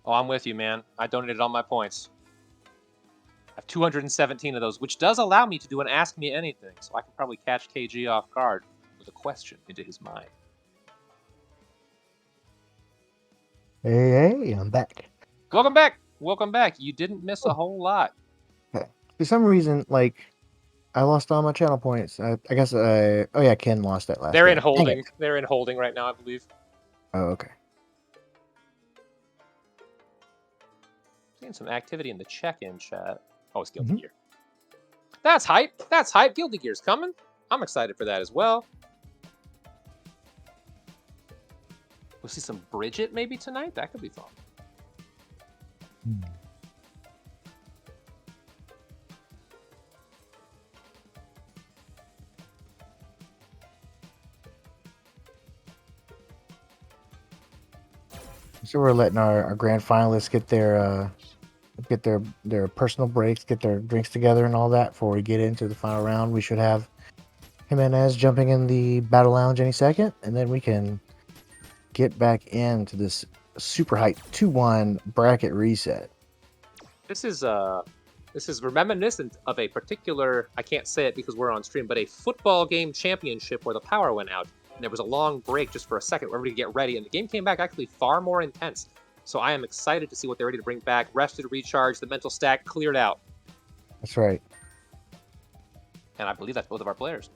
Oh, I'm with you, man. I donated all my points. 217 of those, which does allow me to do an Ask Me Anything, so I can probably catch KG off guard with a question into his mind. Hey, I'm back. Welcome back! Welcome back. You didn't miss a whole lot. For some reason, like, I lost all my channel points. I guess oh yeah, Ken lost that last They're game. in Dang holding. it. They're in holding right now, I believe. Oh, okay. Seeing some activity in the check-in chat. Oh, it's Guilty Gear. That's hype. That's hype. Guilty Gear's coming. I'm excited for that as well. We'll see some Bridget maybe tonight. That could be fun. So we're letting our grand finalists get their personal breaks, get their drinks together and all that before we get into the final round. We should have Jimenez jumping in the battle lounge any second, and then we can get back into this super hype 2-1 bracket reset. This is reminiscent of a particular, I can't say it because we're on stream, but a football game championship where the power went out. And there was a long break just for a second where everybody could get ready, and the game came back actually far more intense. So I am excited to see what they're ready to bring back. Rested, recharged, the mental stack cleared out. That's right. And I believe that's both of our players.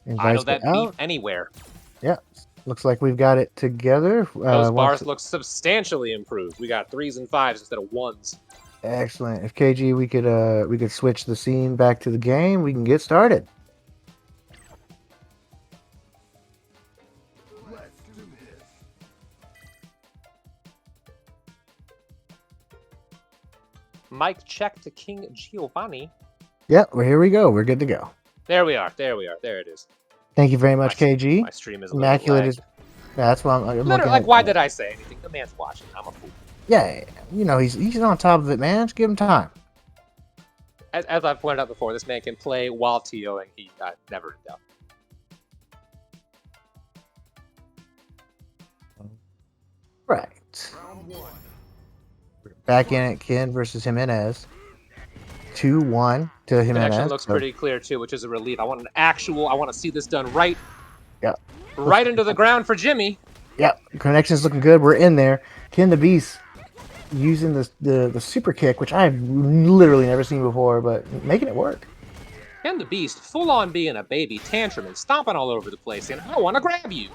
I Invites know that get beat out. anywhere. Yeah, looks like we've got it together. Those once- bars look substantially improved. We got 3s and 5s instead of 1s. Excellent. If KG, we could switch the scene back to the game. We can get started. Let's do this. Mike check to King Giovanni. Yeah, well, here we go. We're good to go. There we are. There we are. There it is. Thank you very much, My- KG. My stream is a little Immaculate lagged. is. Yeah, that's why I'm Literally, looking like, at. why did I say anything? The man's watching. I'm a fool. Yeah, you know he's on top of it, man. Just give him time. As I've pointed out before, this man can play while TOing. He never in doubt. Right. Round one. Back in it, Ken versus Jimenez. 2-1 to Jimenez. Connection looks So- pretty clear too, which is a relief. I want an actual. I want to see this done right. Yeah. Right into the ground for Jimmy. Yeah, connection's looking good. We're in there. Ken the Beast using the super kick, which I've literally never seen before, but making it work. And the Beast, full on being a baby, tantrum and stomping all over the place, saying, "I want to grab you."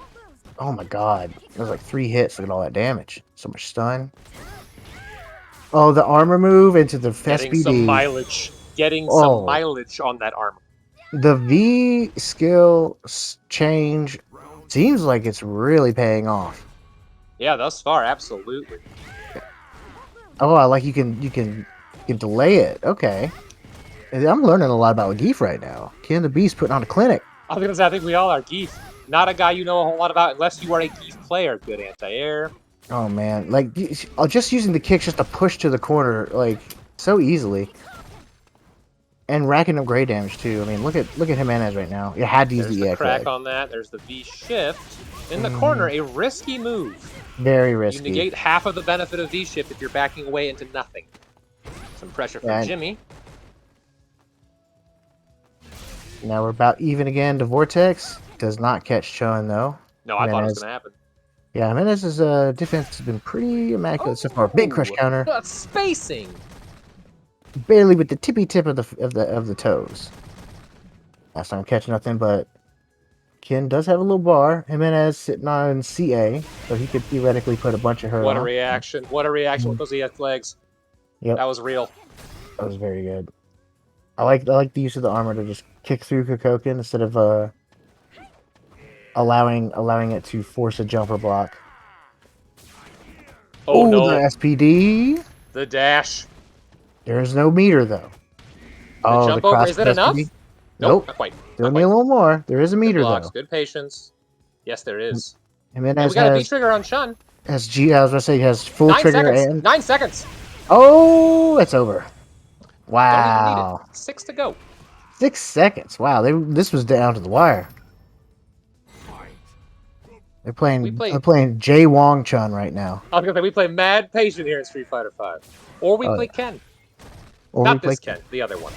Oh my god. It was like 3 hits. Look at all that damage. So much stun. Oh, the armor move into the Getting SPD. some mileage. Getting Oh. some mileage on that armor. The V skill change seems like it's really paying off. Yeah, thus far, absolutely. Oh, I like you can delay it. Okay. And I'm learning a lot about Geef right now. Ken the Beast putting on a clinic. I was gonna say, I think we all are Geef. Not a guy you know a whole lot about unless you are a Geef player. Good anti-air. Oh man, like just using the kicks just to push to the corner, like so easily, and racking up gray damage too. I mean, look at Jimenez right now. You had to use There's the the EX crack leg. on that. There's the V shift. In the corner, a risky move. Very You risky. negate half of the benefit of V shift if you're backing away into nothing. Some pressure from Yeah. Jimmy. Now we're about even again to Vortex. Does not catch Chun though. No, I thought it was Jimenez. gonna happen. Yeah, Jimenez's defense has been pretty immaculate so far. Big crush Oh, counter, The spacing. barely with the tippy tip of the toes. Last time catch nothing, but Ken does have a little bar. Jimenez sitting on CA, so he could theoretically put a bunch of her What a on. reaction. What a reaction with those EX legs. Yep. That was real. That was very good. I like the use of the armor to just kick through Kokokin instead of allowing it to force a jumper block. Oh, no. The SPD. The dash. There's no meter though. The jump over. Is it enough? Nope. Not quite. Throw Not me quite. a little more. There is a Good meter blocks. though. Good patience. Yes, there is. And Jimenez we got a V has trigger on Chun. I was about to say he has full 9 trigger seconds. and 9 seconds. oh, it's over. Don't even Wow. need it. 6 to go. 6 seconds. Wow, this was down to the wire. They're playing. We They're playing Jay Wong Chun right now. I was gonna say we play mad patient here in Street Fighter 5, or we Oh, play Ken. Or Not we play this Ken, the other one.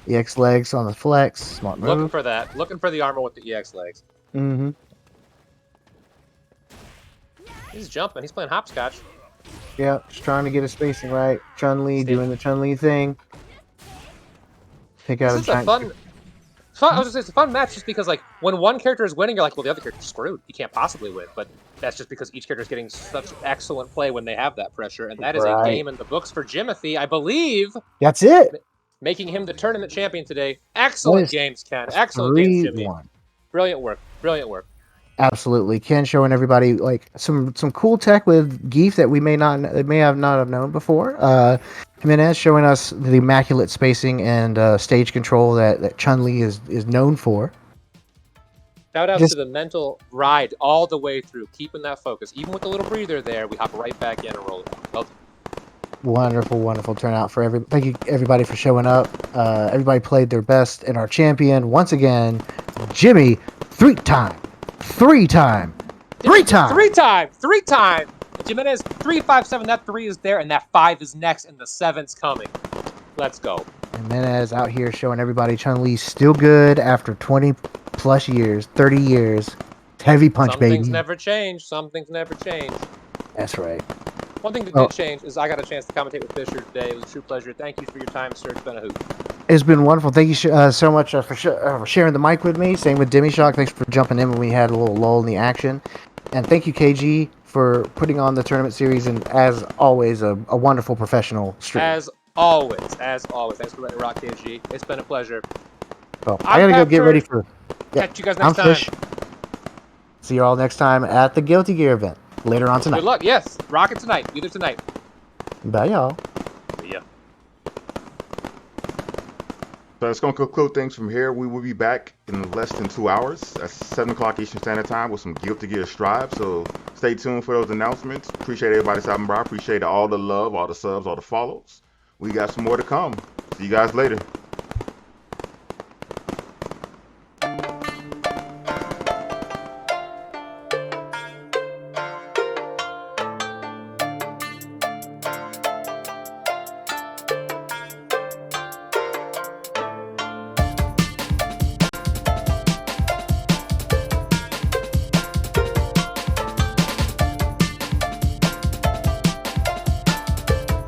EX legs on the flex. Smart Looking move. for that. Looking for the armor with the EX legs. Mm-hmm. He's jumping. He's playing hopscotch. Yeah, just trying to get his spacing right. Chun-Li Stay- doing the Chun-Li thing. Pick out This is a giant- fun. I was gonna say it's a fun match just because like when one character is winning, you're like, well, the other character's screwed. He can't possibly win. But that's just because each character is getting such excellent play when they have that pressure, and that is a Right. game in the books for Jimothy, I believe, That's it. making him the tournament champion today. Excellent Nice. games, Ken. Excellent games, Jimmy. 3-1. Brilliant work. Brilliant work. Absolutely. Ken showing everybody like some cool tech with Geef that we may not have known before. Jimenez showing us the immaculate spacing and stage control that Chun-Li is known for. Shout out Just- to the mental ride all the way through, keeping that focus. Even with the little breather there, we hop right back in and roll it out. Well, Wonderful, wonderful turnout for thank you everybody for showing up. Everybody played their best, and our champion once again, Jimmy, three-time. Three times! Jimenez 3-5-7. That 3 is there, and that 5 is next, and the 7's coming. Let's go. Jimenez out here showing everybody Chun-Li still good after 20 plus years, 30 years. Heavy punch, Some baby. things never change. Some things never change. That's right. One thing that Oh. did change is I got a chance to commentate with Fisher today. It was a true pleasure. Thank you for your time, sir. It's been a hoot. It's been wonderful. Thank you so much for sharing the mic with me. Same with Demi Shock. Thanks for jumping in when we had a little lull in the action. And thank you, KG, for putting on the tournament series. And as always, a wonderful professional stream. As always. Thanks for letting me rock, KG. It's been a pleasure. So, I gotta go get ready for. Yeah, Catch you guys I'm next time. Fish. See you all next time at the Guilty Gear event later on tonight. Good luck. Yes. Rock it tonight. Either tonight. Bye, y'all. See ya. So that's going to conclude things from here. We will be back in less than 2 hours at 7 o'clock Eastern Standard Time with some Guilty Gear Strive. So stay tuned for those announcements. Appreciate everybody stopping by. Appreciate all the love, all the subs, all the follows. We got some more to come. See you guys later.